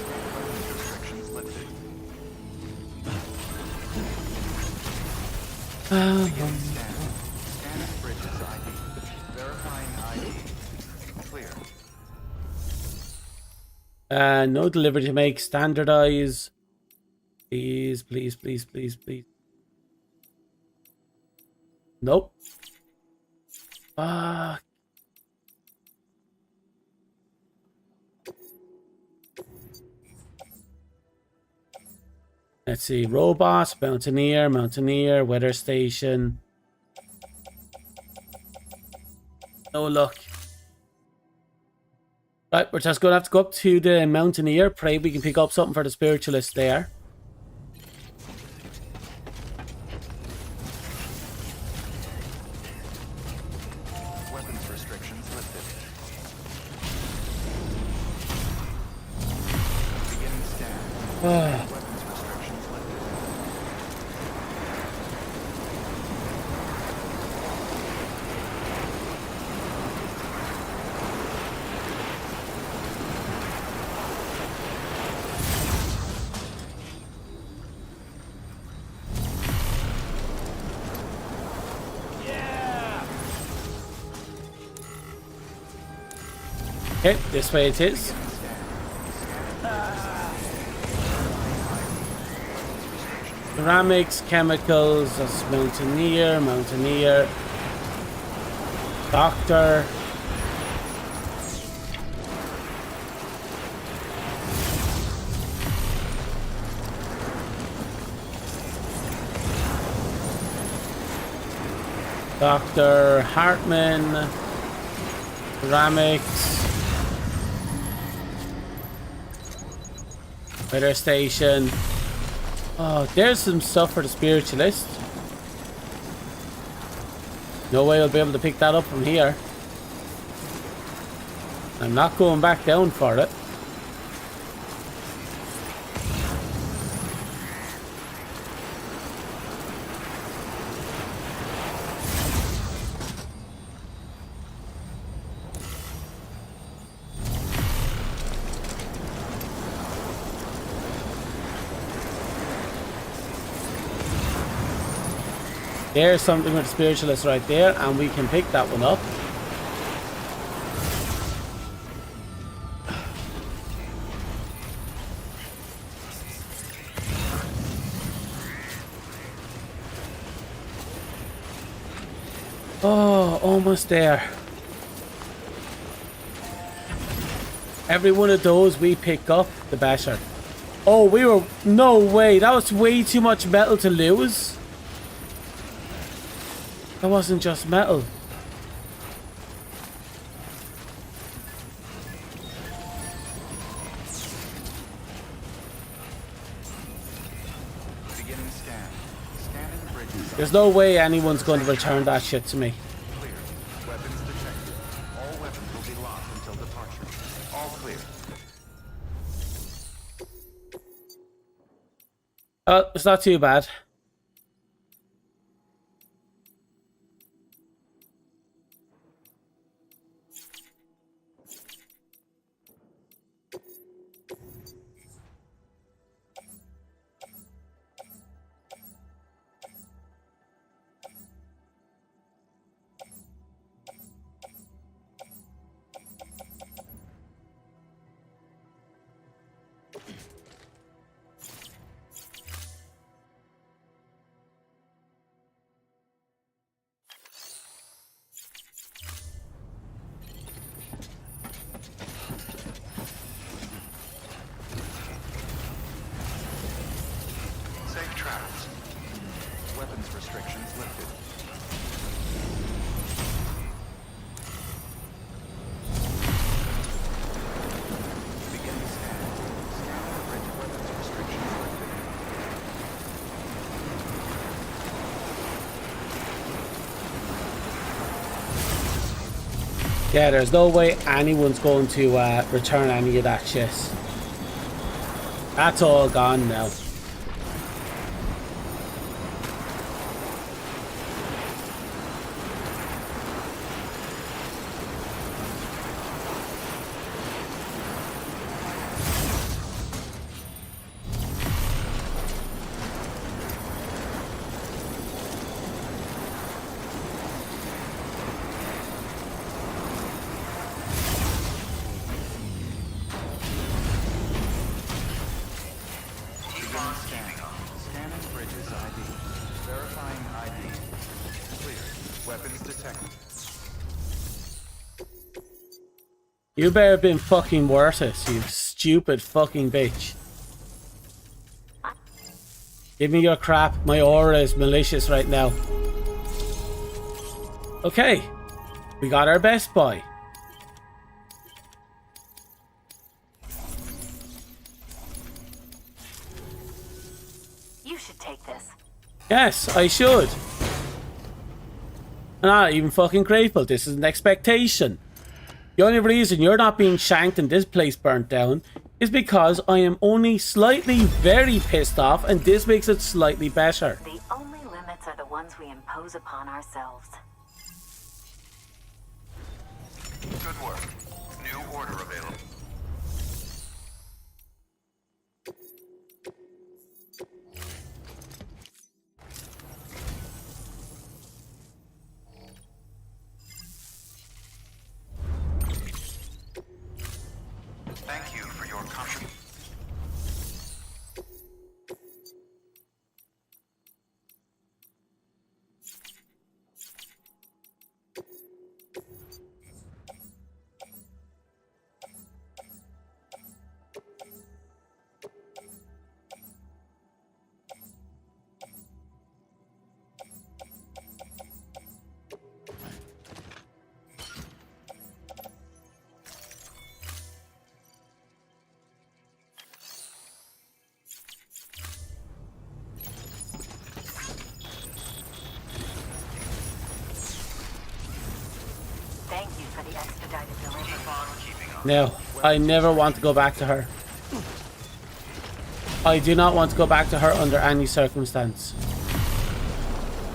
Speaker 1: No delivery to make. Standardize. Please, please, please, please, please. Nope. Fuck. Let's see. Robot, Mountaineer, Mountaineer, Weather Station. No luck. Right, we're just going to have to go up to the Mountaineer. Pray we can pick up something for the spiritualist there.
Speaker 4: Weapons restrictions lifted. Beginning scan. Weapons restrictions lifted.
Speaker 1: Okay, this way it is. Ceramics, chemicals, that's Mountaineer, Mountaineer. Doctor. Dr. Hartman. Ceramics. Weather station. Oh, there's some stuff for the spiritualist. No way I'll be able to pick that up from here. I'm not going back down for it. There's something with the spiritualist right there, and we can pick that one up. Oh, almost there. Every one of those we pick up, the better. Oh, we were... No way, that was way too much metal to lose. That wasn't just metal.
Speaker 4: Beginning scan. Scanning bridges.
Speaker 1: There's no way anyone's going to return that shit to me.
Speaker 4: Clear. Weapons detected. All weapons will be locked until departure. All clear.
Speaker 1: Oh, it's not too bad.
Speaker 4: Safe travels. Weapons restrictions lifted. Beginning scan. Scan the bridge. Weapons restrictions lifted.
Speaker 1: Yeah, there's no way anyone's going to return any of that shit. That's all gone now.
Speaker 4: Scanning bridges ID. Verifying ID. Clear. Weapons detected.
Speaker 1: You better have been fucking worth it, you stupid fucking bitch. Give me your crap. My aura is malicious right now. Okay. We got our Best Buy.
Speaker 3: You should take this.
Speaker 1: Yes, I should. I'm not even fucking grateful. This is an expectation. The only reason you're not being shanked and this place burnt down is because I am only slightly very pissed off, and this makes it slightly better.
Speaker 3: The only limits are the ones we impose upon ourselves.
Speaker 4: Good work. New order available. Thank you for your contribution.
Speaker 3: Thank you for the expedited delivery.
Speaker 1: No, I never want to go back to her. I do not want to go back to her under any circumstance.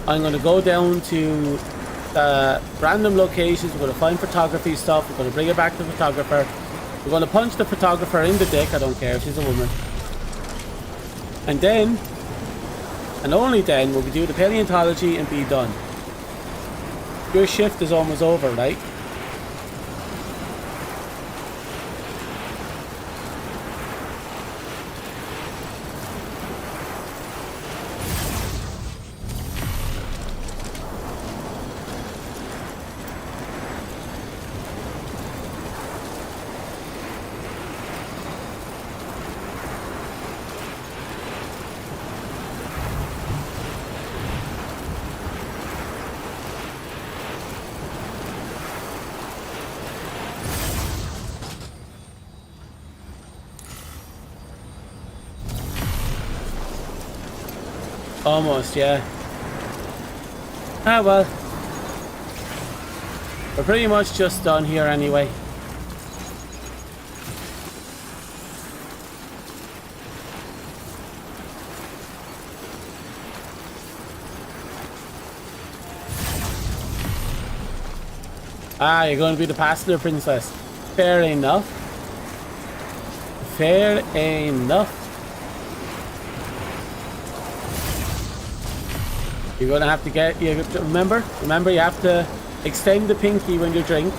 Speaker 1: I'm going to go down to random locations. We're going to find photography stuff. We're going to bring it back to the photographer. We're going to punch the photographer in the dick. I don't care if she's a woman. And then, and only then, will we do the paleontology and be done. Your shift is almost over, right? Almost, yeah. Ah, well. We're pretty much just done here anyway. Ah, you're going to be the passenger princess. Fair enough. Fair enough. You're going to have to get, remember you have to extend the pinky when you drink.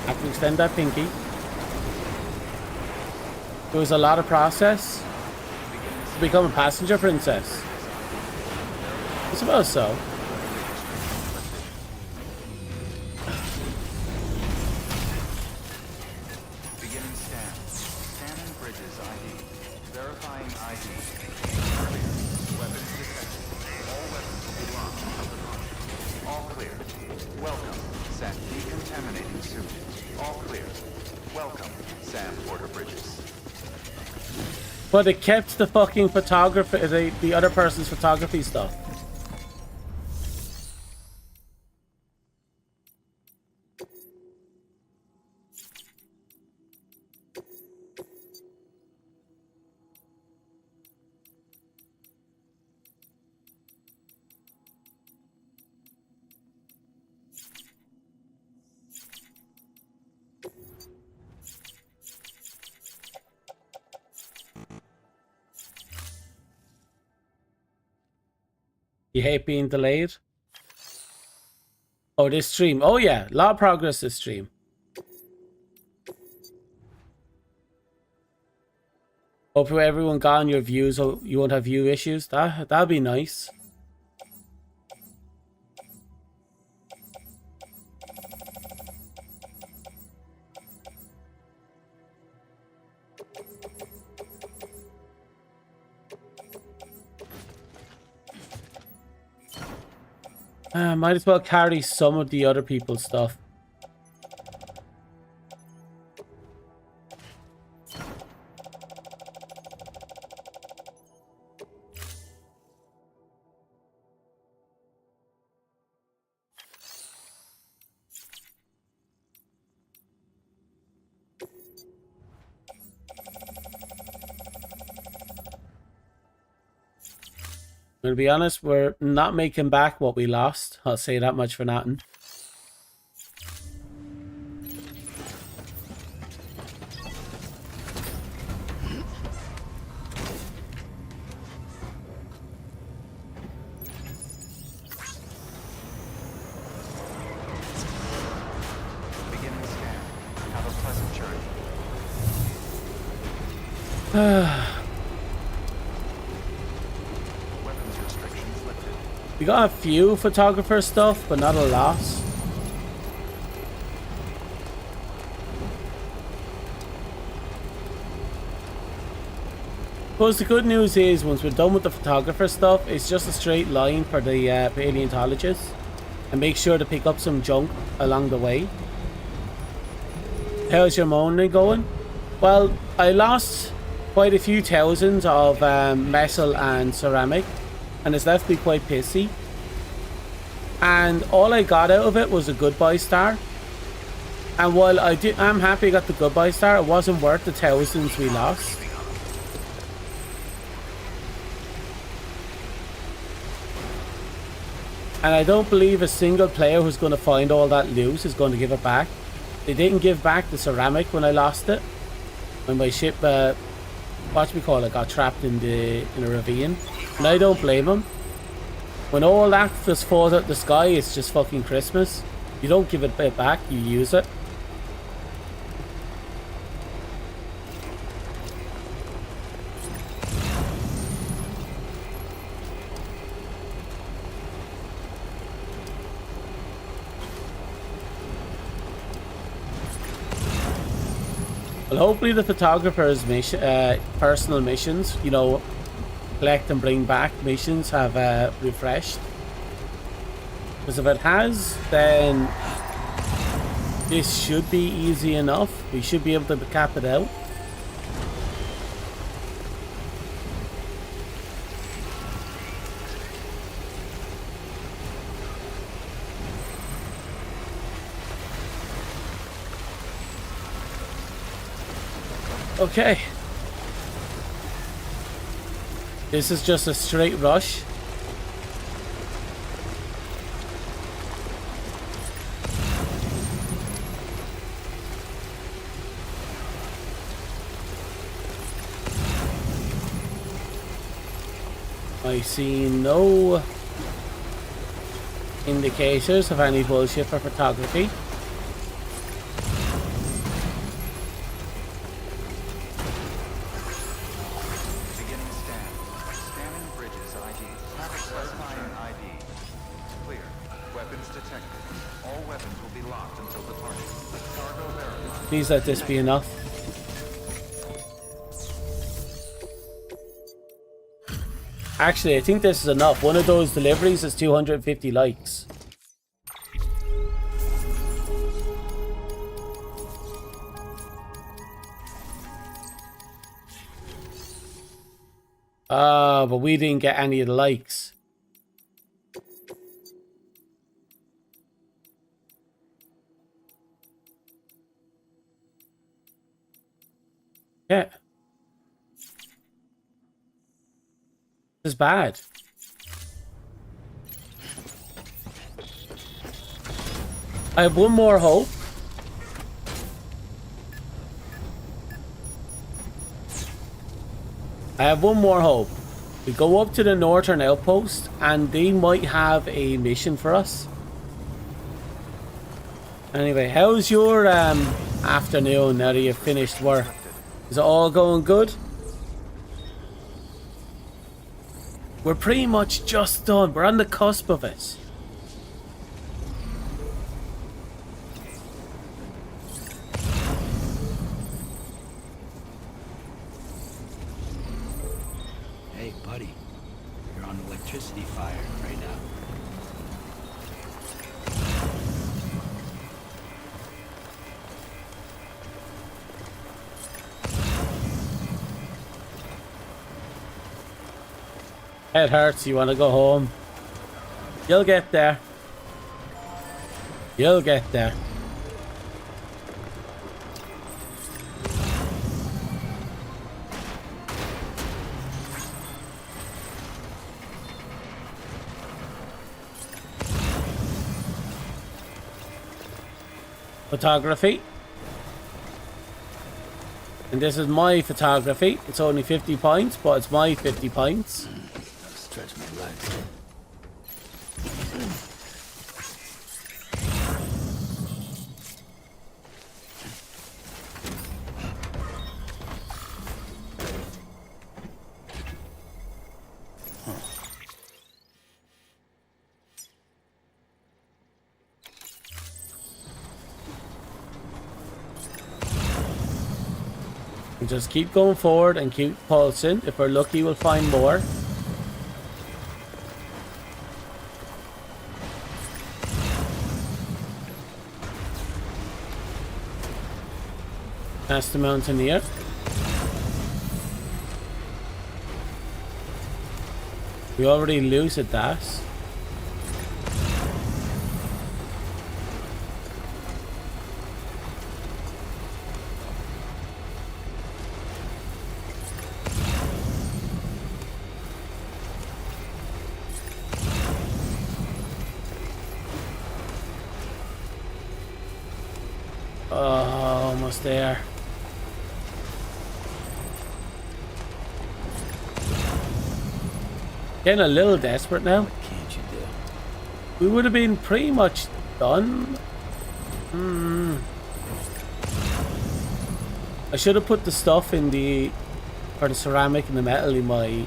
Speaker 1: Have to extend that pinky. There was a lot of process to become a passenger princess. I suppose so.
Speaker 4: Beginning scan. Scanning bridges ID. Verifying ID. Weapons detected. All weapons will be locked until departure. All clear. Welcome, Sam. Decontaminating suit. All clear. Welcome, Sam Porter Bridges.
Speaker 1: But it kept the fucking photography, the other person's photography stuff. You hate being delayed? Oh, this stream. Oh yeah, a lot of progress this stream. Hope for everyone got on your views, so you won't have view issues. That'd be nice. Might as well carry some of the other people's stuff. To be honest, we're not making back what we lost. I'll say that much for nothing.
Speaker 4: Beginning scan. Have a pleasant journey.
Speaker 1: We got a few photographer stuff, but not a lot. Suppose the good news is once we're done with the photographer stuff, it's just a straight line for the paleontologists, and make sure to pick up some junk along the way. How's your morning going? Well, I lost quite a few thousands of metal and ceramic, and it's left me quite pissy. And all I got out of it was a goodbye star. And while I'm happy I got the goodbye star, it wasn't worth the thousands we lost. And I don't believe a single player who's going to find all that loot is going to give it back. They didn't give back the ceramic when I lost it. When my ship, got trapped in a ravine. And I don't blame them. When all that just falls out the sky, it's just fucking Christmas. You don't give it back, you use it. Well, hopefully the photographer's personal missions, you know, collect and bring back missions have refreshed. Because if it has, then this should be easy enough. We should be able to cap it out. Okay. This is just a straight rush. I see no indicators of any bullshit for photography. Please let this be enough. Actually, I think this is enough. One of those deliveries is 250 likes. But we didn't get any of the likes. Yeah. This is bad. I have one more hope. I have one more hope. We go up to the northern outpost and they might have a mission for us. Anyway, how's your afternoon now that you've finished work? Is it all going good? We're pretty much just done. We're on the cusp of it.
Speaker 7: Hey, buddy. You're on electricity fire right now.
Speaker 1: Head hurts, you want to go home. You'll get there. You'll get there. Photography. And this is my photography. It's only 50 points, but it's my 50 points.
Speaker 7: Stretch my legs.
Speaker 1: And just keep going forward and keep pulsing. If we're lucky, we'll find more. That's the mountaineer. We already looted that. Oh, almost there. Getting a little desperate now.
Speaker 7: What can't you do?
Speaker 1: We would have been pretty much done. I should have put the stuff in the, or the ceramic and the metal in my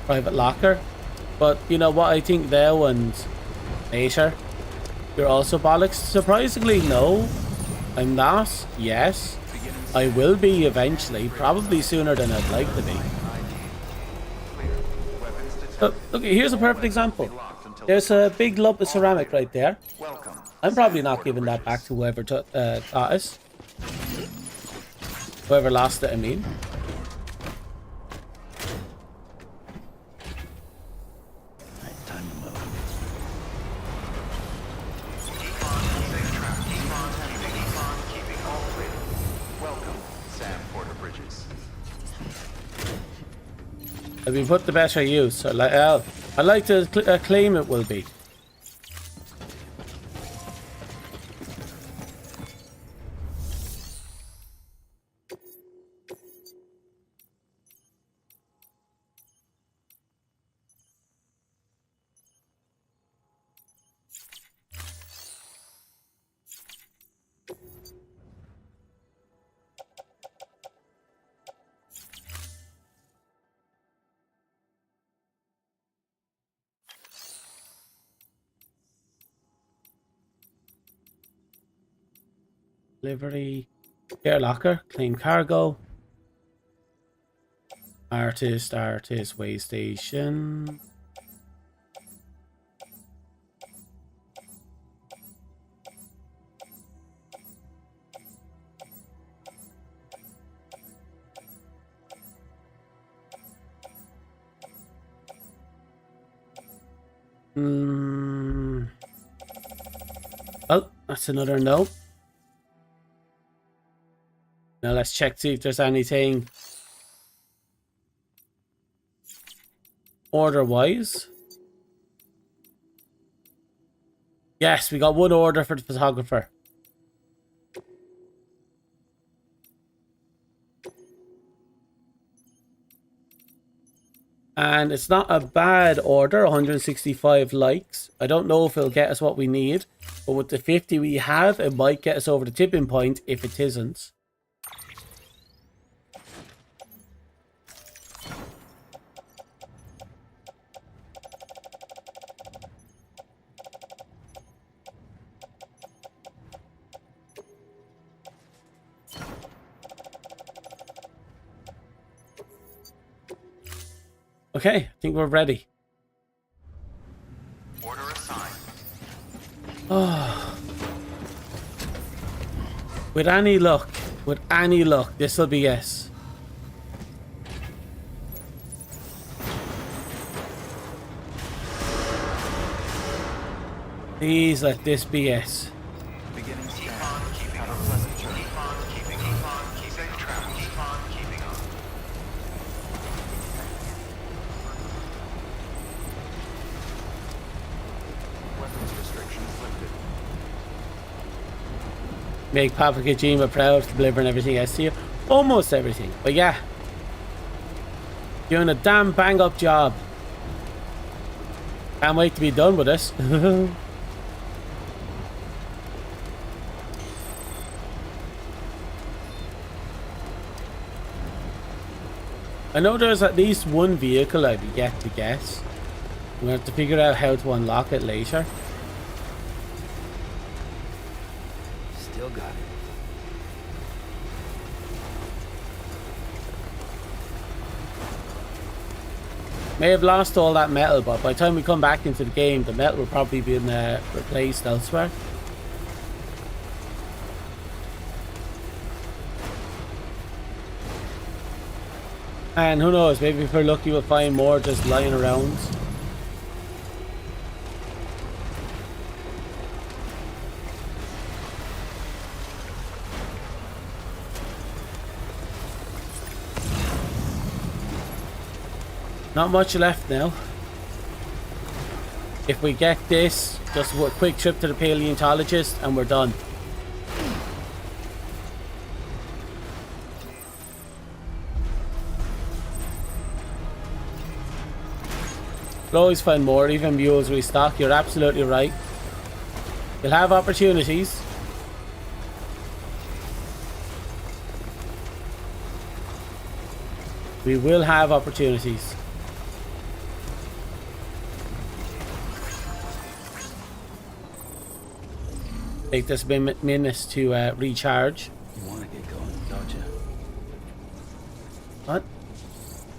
Speaker 1: private locker. But you know what I think now and later, you're also bollocks. Surprisingly, no. I'm not. Yes. I will be eventually. Probably sooner than I'd like to be. Look, here's a perfect example. There's a big lump of ceramic right there. I'm probably not giving that back to whoever got it. Whoever lost it, I mean. If we put the better use, I'd like to claim it will be. Delivery, air locker, claim cargo, artist, way station. Oh, that's another no. Now let's check, see if there's anything order-wise. Yes, we got one order for the photographer. And it's not a bad order, 165 likes. I don't know if it'll get us what we need, but with the 50 we have, it might get us over the tipping point if it isn't. Okay, I think we're ready.
Speaker 4: Order assigned.
Speaker 1: Oh. With any luck, this will be it. Please let this be it.
Speaker 4: Beginning scan. Have a pleasant journey. Keep on keeping safe travels. Keep on keeping on. Weapons restrictions lifted.
Speaker 1: Make Papa Kojima proud for delivering everything else to you. Almost everything, but yeah. Doing a damn bang up job. Can't wait to be done with this. I know there's at least one vehicle I've yet to get. I'm going to have to figure out how to unlock it later.
Speaker 7: Still got it.
Speaker 1: May have lost all that metal, but by the time we come back into the game, the metal will probably be replaced elsewhere. And who knows, maybe if we're lucky we'll find more just lying around. Not much left now. If we get this, just a quick trip to the paleontologist and we're done. We'll always find more, even mules restock. You're absolutely right. You'll have opportunities. We will have opportunities. Take this minutes to recharge.
Speaker 7: You want to get going, don't you?
Speaker 1: What?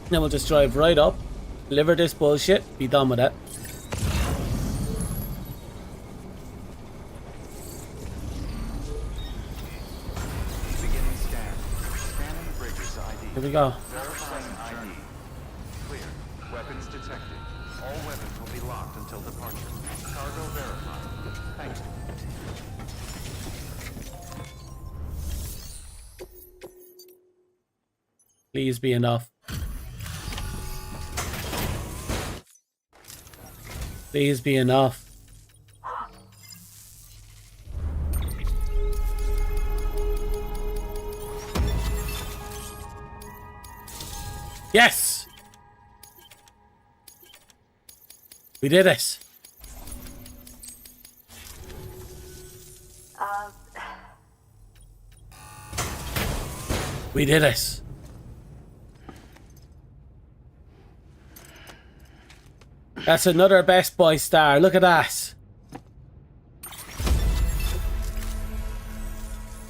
Speaker 1: Then we'll just drive right up, deliver this bullshit, be done with it.
Speaker 4: Beginning scan. Scanning bridges ID.
Speaker 1: Here we go.
Speaker 4: Verifying ID. Clear. Weapons detected. All weapons will be locked until departure. Cargo verified. Thanks.
Speaker 1: Please be enough. Please be enough. Yes! We did it. We did it. That's another Best Buy star. Look at that.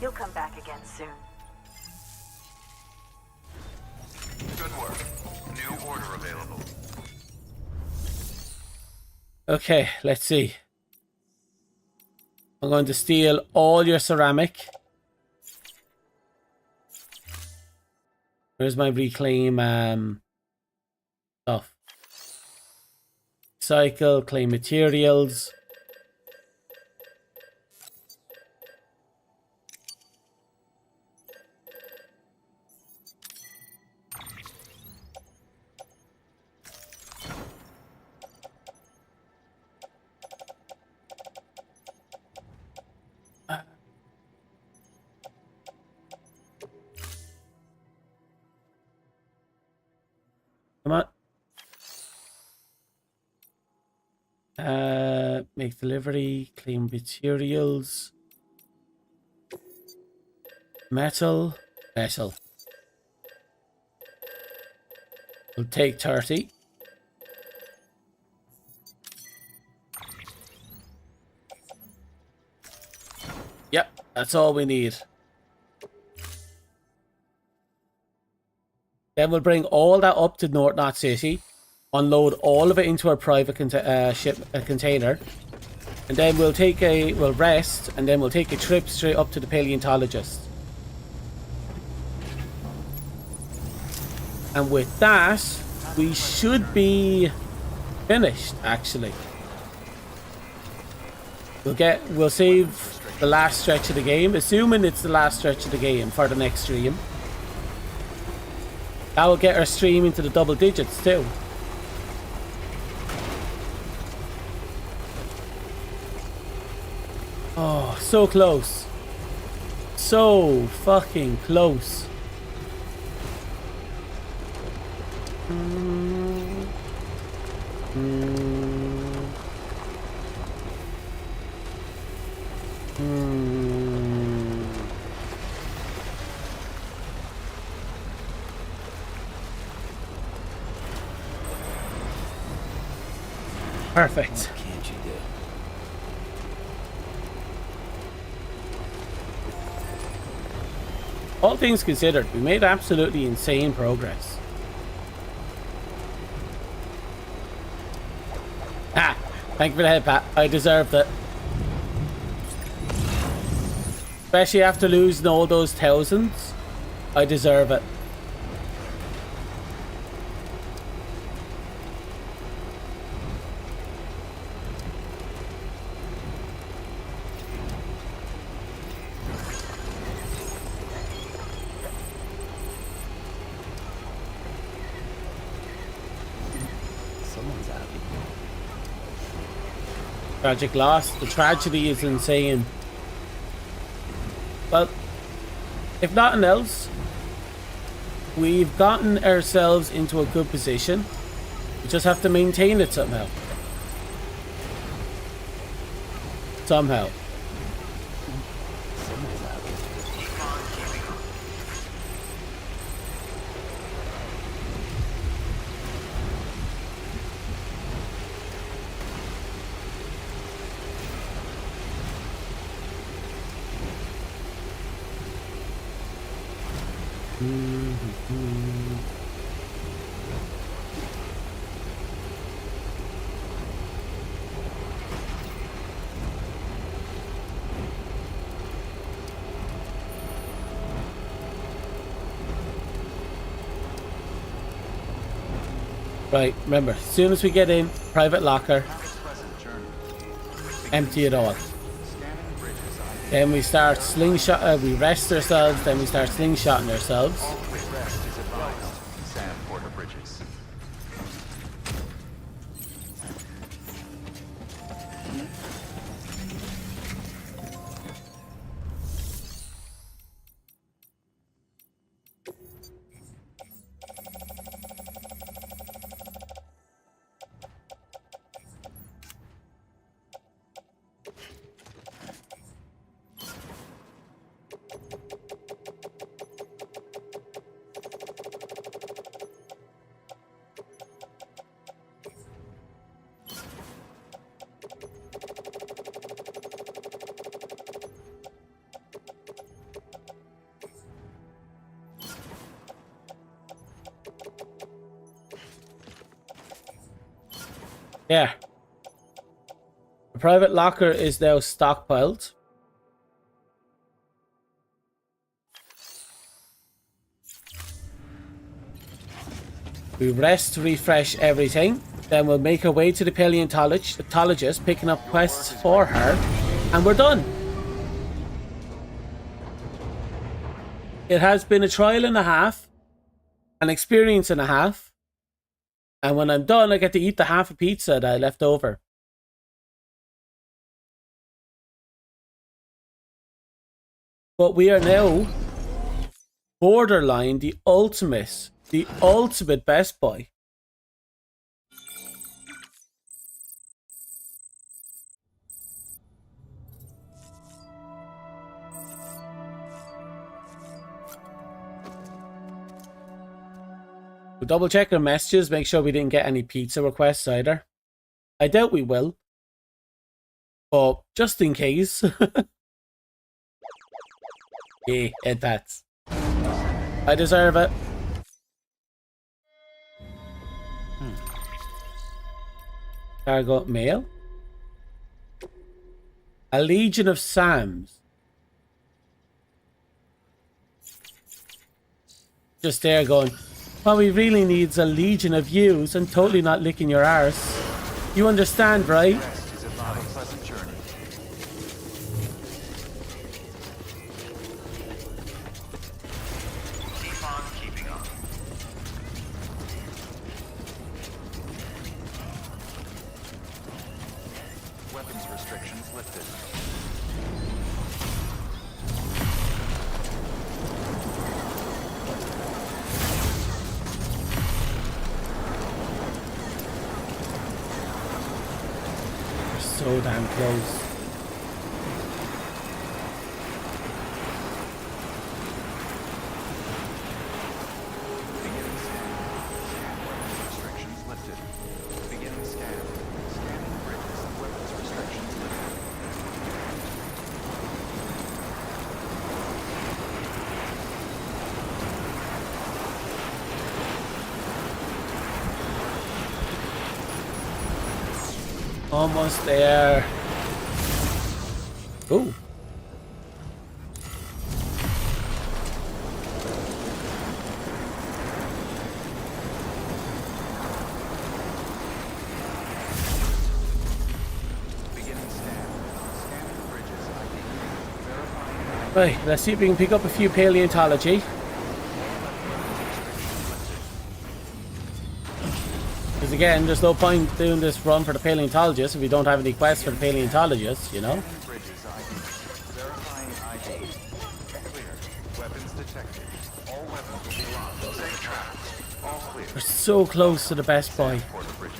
Speaker 3: You'll come back again soon.
Speaker 4: Good work. New order available.
Speaker 1: Okay, let's see. I'm going to steal all your ceramic. Where's my reclaim stuff? Cycle, claim materials. Come on. Make delivery, claim materials. Metal. We'll take 30. Yep, that's all we need. Then we'll bring all that up to North Knot City. unload all of it into our private container, and then we'll rest, and then we'll take a trip straight up to the paleontologist. And with that, we should be finished, actually. We'll save the last stretch of the game, assuming it's the last stretch of the game for the next stream. That will get our stream into the double digits too. Oh, so close. So fucking close. Perfect.
Speaker 7: What can't you do?
Speaker 1: All things considered, we made absolutely insane progress. Ah, thank you for the head pat. I deserved it. Especially after losing all those thousands. I deserve it.
Speaker 7: Someone's happy.
Speaker 1: Tragic loss. The tragedy is insane. Well, if nothing else, we've gotten ourselves into a good position. We just have to maintain it somehow. Somehow.
Speaker 7: Someone's happy.
Speaker 1: Right, remember, as soon as we get in, private locker, empty it all. Then we start slingshot, we rest ourselves, then we start slingshotting ourselves.
Speaker 4: Rest is advised. Sam Porter Bridges.
Speaker 1: Yeah. The private locker is now stockpiled. We rest, refresh everything. Then we'll make our way to the paleontologist, picking up quests for her. And we're done. It has been a trial and a half. An experience and a half. And when I'm done, I get to eat the half a pizza that I left over. But we are now borderline the ultimate Best Buy. We'll double check our messages, make sure we didn't get any pizza requests either. I doubt we will. But just in case. Yeah, head pats. I deserve it. Cargo mail. A legion of Sams. Just there going, what we really need's a legion of yous and totally not licking your arse. You understand, right?
Speaker 4: Rest is not a pleasant journey. Keep on keeping on. Weapons restrictions lifted.
Speaker 1: So damn close.
Speaker 4: Beginning scan. Weapons restrictions lifted. Beginning scan. Scanning bridges. Weapons restrictions lifted.
Speaker 1: Almost there. Ooh.
Speaker 4: Beginning scan. Scanning bridges ID. Verifying ID.
Speaker 1: Right, let's see if we can pick up a few paleontology. Because again, there's no point doing this run for the paleontologist if we don't have any quests for the paleontologist, you know?
Speaker 4: Bridges ID. Verifying ID. Clear. Weapons detected. All weapons will be locked. Safe traps. All clear.
Speaker 1: We're so close to the best boy.
Speaker 4: For the bridges.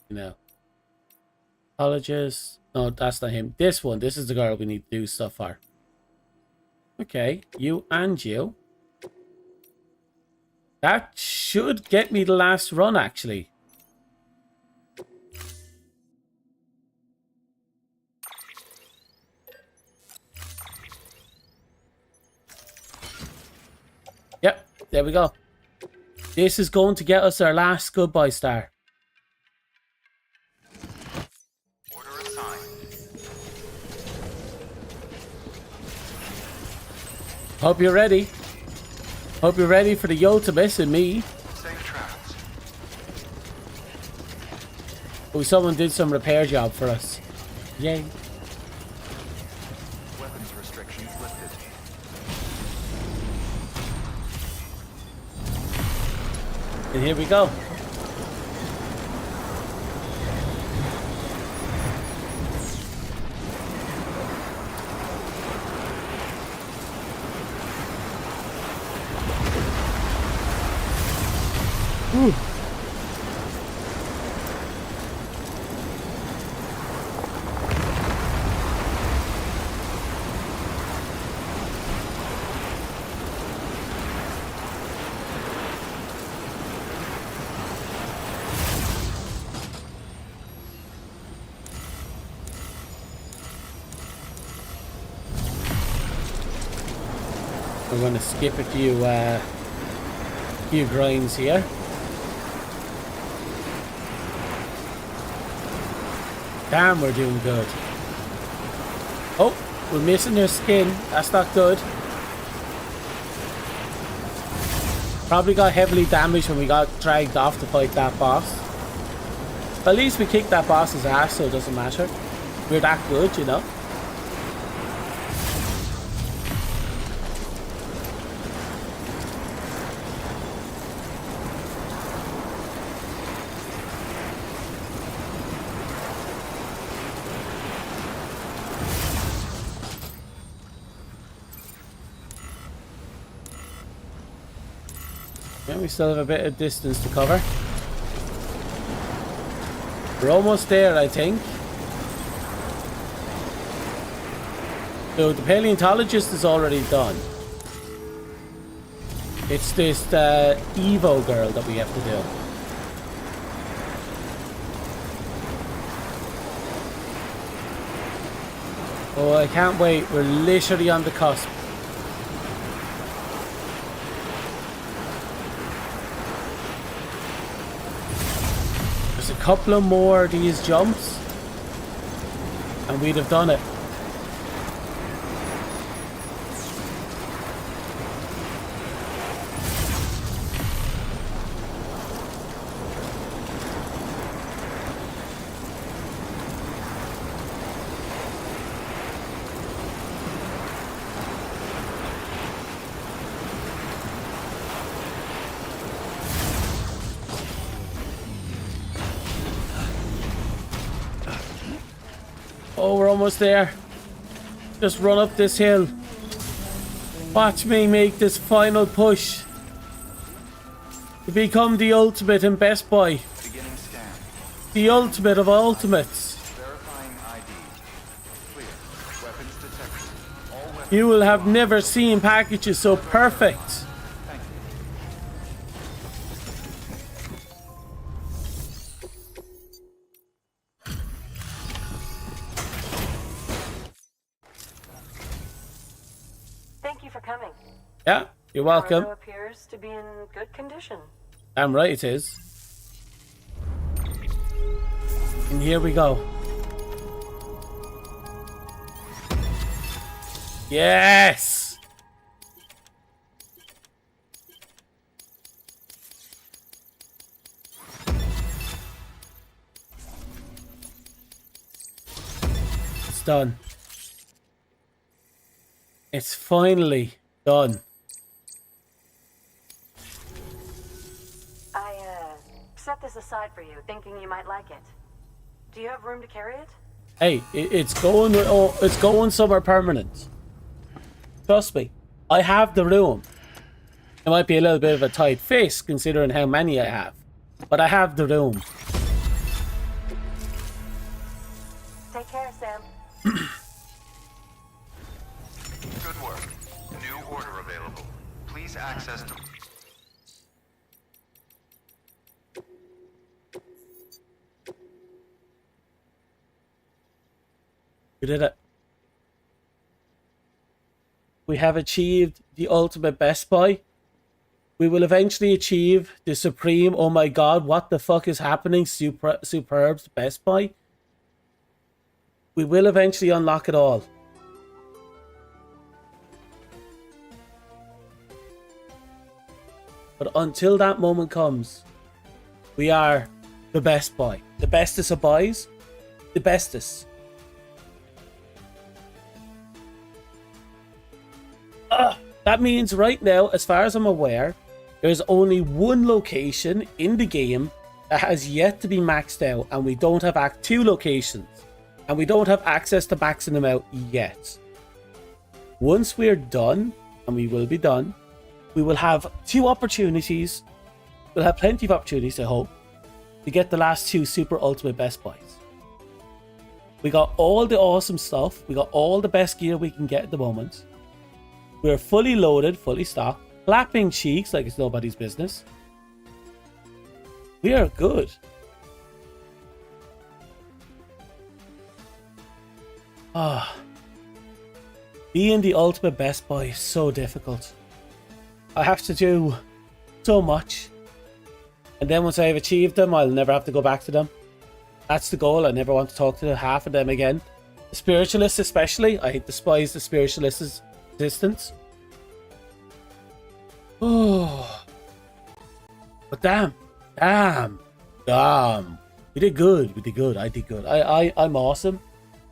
Speaker 1: You know. Apologist. No, that's not him. This one. This is the girl we need to do stuff for. Okay. You and you. That should get me the last run, actually. Yep. There we go. This is going to get us our last goodbye star. Hope you're ready. Hope you're ready for the ultimate and me.
Speaker 4: Safe traps.
Speaker 1: Oh, someone did some repair job for us. Yay.
Speaker 4: Weapons restrictions lifted.
Speaker 1: And here we go. Whew. We're going to skip a few grinds here. Damn, we're doing good. Oh, we're missing their skin. That's not good. Probably got heavily damaged when we got dragged off to fight that boss. But at least we kicked that boss's ass, so it doesn't matter. We're that good, you know. Yeah, we still have a bit of distance to cover. We're almost there, I think. So the paleontologist is already done. It's this Evo girl that we have to do. Oh, I can't wait. We're literally on the cusp. There's a couple of more of these jumps, and we'd have done it. Oh, we're almost there. Just run up this hill. Watch me make this final push to become the ultimate in Best Buy.
Speaker 4: Beginning scan.
Speaker 1: The ultimate of ultimates.
Speaker 4: Verifying ID. Clear. Weapons detected. All weapons.
Speaker 1: You will have never seen packages so perfect.
Speaker 4: Thank you.
Speaker 3: Thank you for coming.
Speaker 1: Yeah, you're welcome.
Speaker 3: Cargo appears to be in good condition.
Speaker 1: I'm right, it is. And here we go. Yes! It's done. It's finally done.
Speaker 3: I set this aside for you, thinking you might like it. Do you have room to carry it?
Speaker 1: Hey, it's going somewhere permanent. Trust me, I have the room. It might be a little bit of a tight face considering how many I have, but I have the room.
Speaker 3: Take care, Sam.
Speaker 4: Good work. New order available. Please access to...
Speaker 1: We did it. We have achieved the ultimate Best Buy. We will eventually achieve the supreme, oh my god, what the fuck is happening, superb's Best Buy. We will eventually unlock it all. But until that moment comes, we are the Best Buy. The bestest of buys. The bestest. That means right now, as far as I'm aware, there's only one location in the game that has yet to be maxed out, and we don't have Act 2 locations. And we don't have access to maxing them out yet. Once we're done, and we will be done, we will have 2 opportunities. We'll have plenty of opportunities, I hope, to get the last 2 super ultimate Best Buys. We got all the awesome stuff. We got all the best gear we can get at the moment. We're fully loaded, fully stocked. Clapping cheeks like it's nobody's business. We are good. Being the ultimate Best Buy is so difficult. I have to do so much. And then once I've achieved them, I'll never have to go back to them. That's the goal. I never want to talk to half of them again. The spiritualists especially. I despise the spiritualists' existence. Oh. But damn. We did good. I did good. I'm awesome.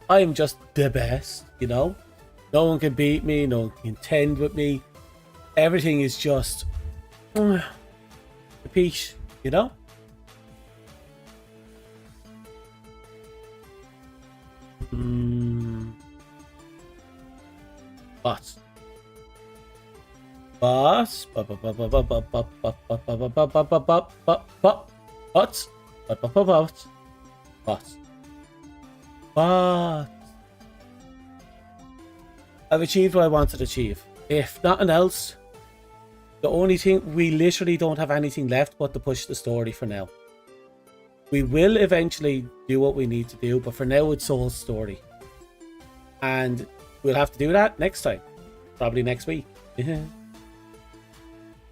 Speaker 1: I am just the best, you know? No one can beat me. No one can contend with me. Everything is just a peach, you know? But I've achieved what I wanted to achieve. If nothing else, the only thing, we literally don't have anything left but to push the story for now. We will eventually do what we need to do, but for now it's Soul's story. And we'll have to do that next time. Probably next week. We're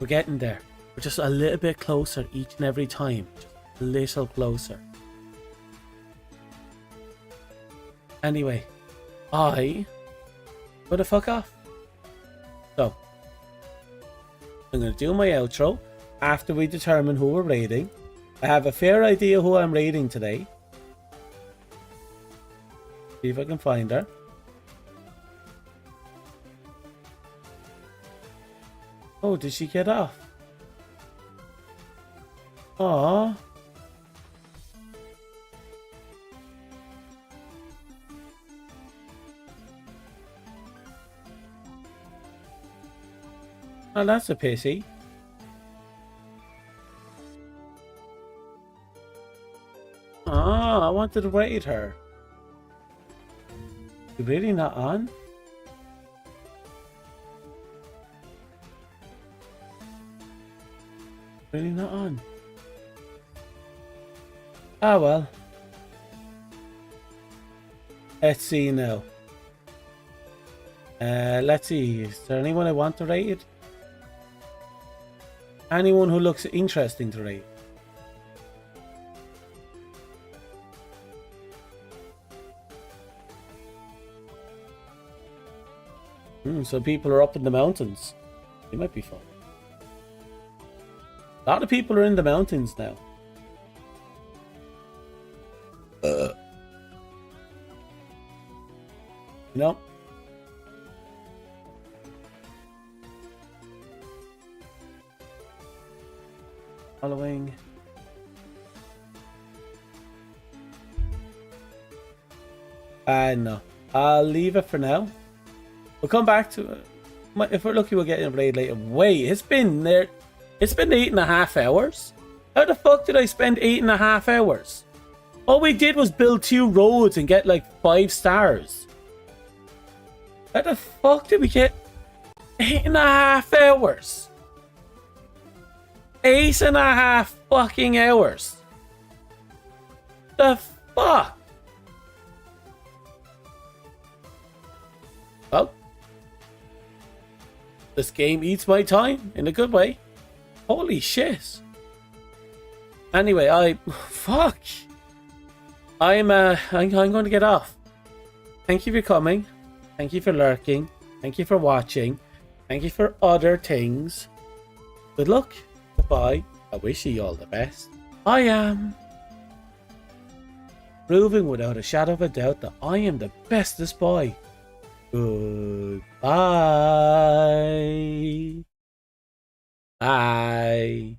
Speaker 1: getting there. We're just a little bit closer each and every time. Just a little closer. Anyway, I'm gonna fuck off. So, I'm gonna do my outro after we determine who we're raiding. I have a fair idea who I'm raiding today. See if I can find her. Oh, did she get off? Aww. Oh, that's a pity. Ah, I wanted to raid her. You really not on? Really not on? Ah, well. Let's see now. Let's see. Is there anyone I want to raid? Anyone who looks interesting to raid? So people are up in the mountains. It might be fun. A lot of people are in the mountains now. You know? Following. No. I'll leave it for now. We'll come back to it. If we're lucky, we'll get in a raid later. Wait, it's been there. It's been 8.5 hours. How the fuck did I spend 8.5 hours? All we did was build 2 roads and get like 5 stars. How the fuck did we get 8.5 hours? 8.5 fucking hours. The fuck? Well, this game eats my time in a good way. Holy shit. Anyway, fuck. I'm going to get off. Thank you for coming. Thank you for lurking. Thank you for watching. Thank you for other things. Good luck. Goodbye. I wish you all the best. I am proving without a shadow of a doubt that I am the bestest boy. Goodbye. Bye.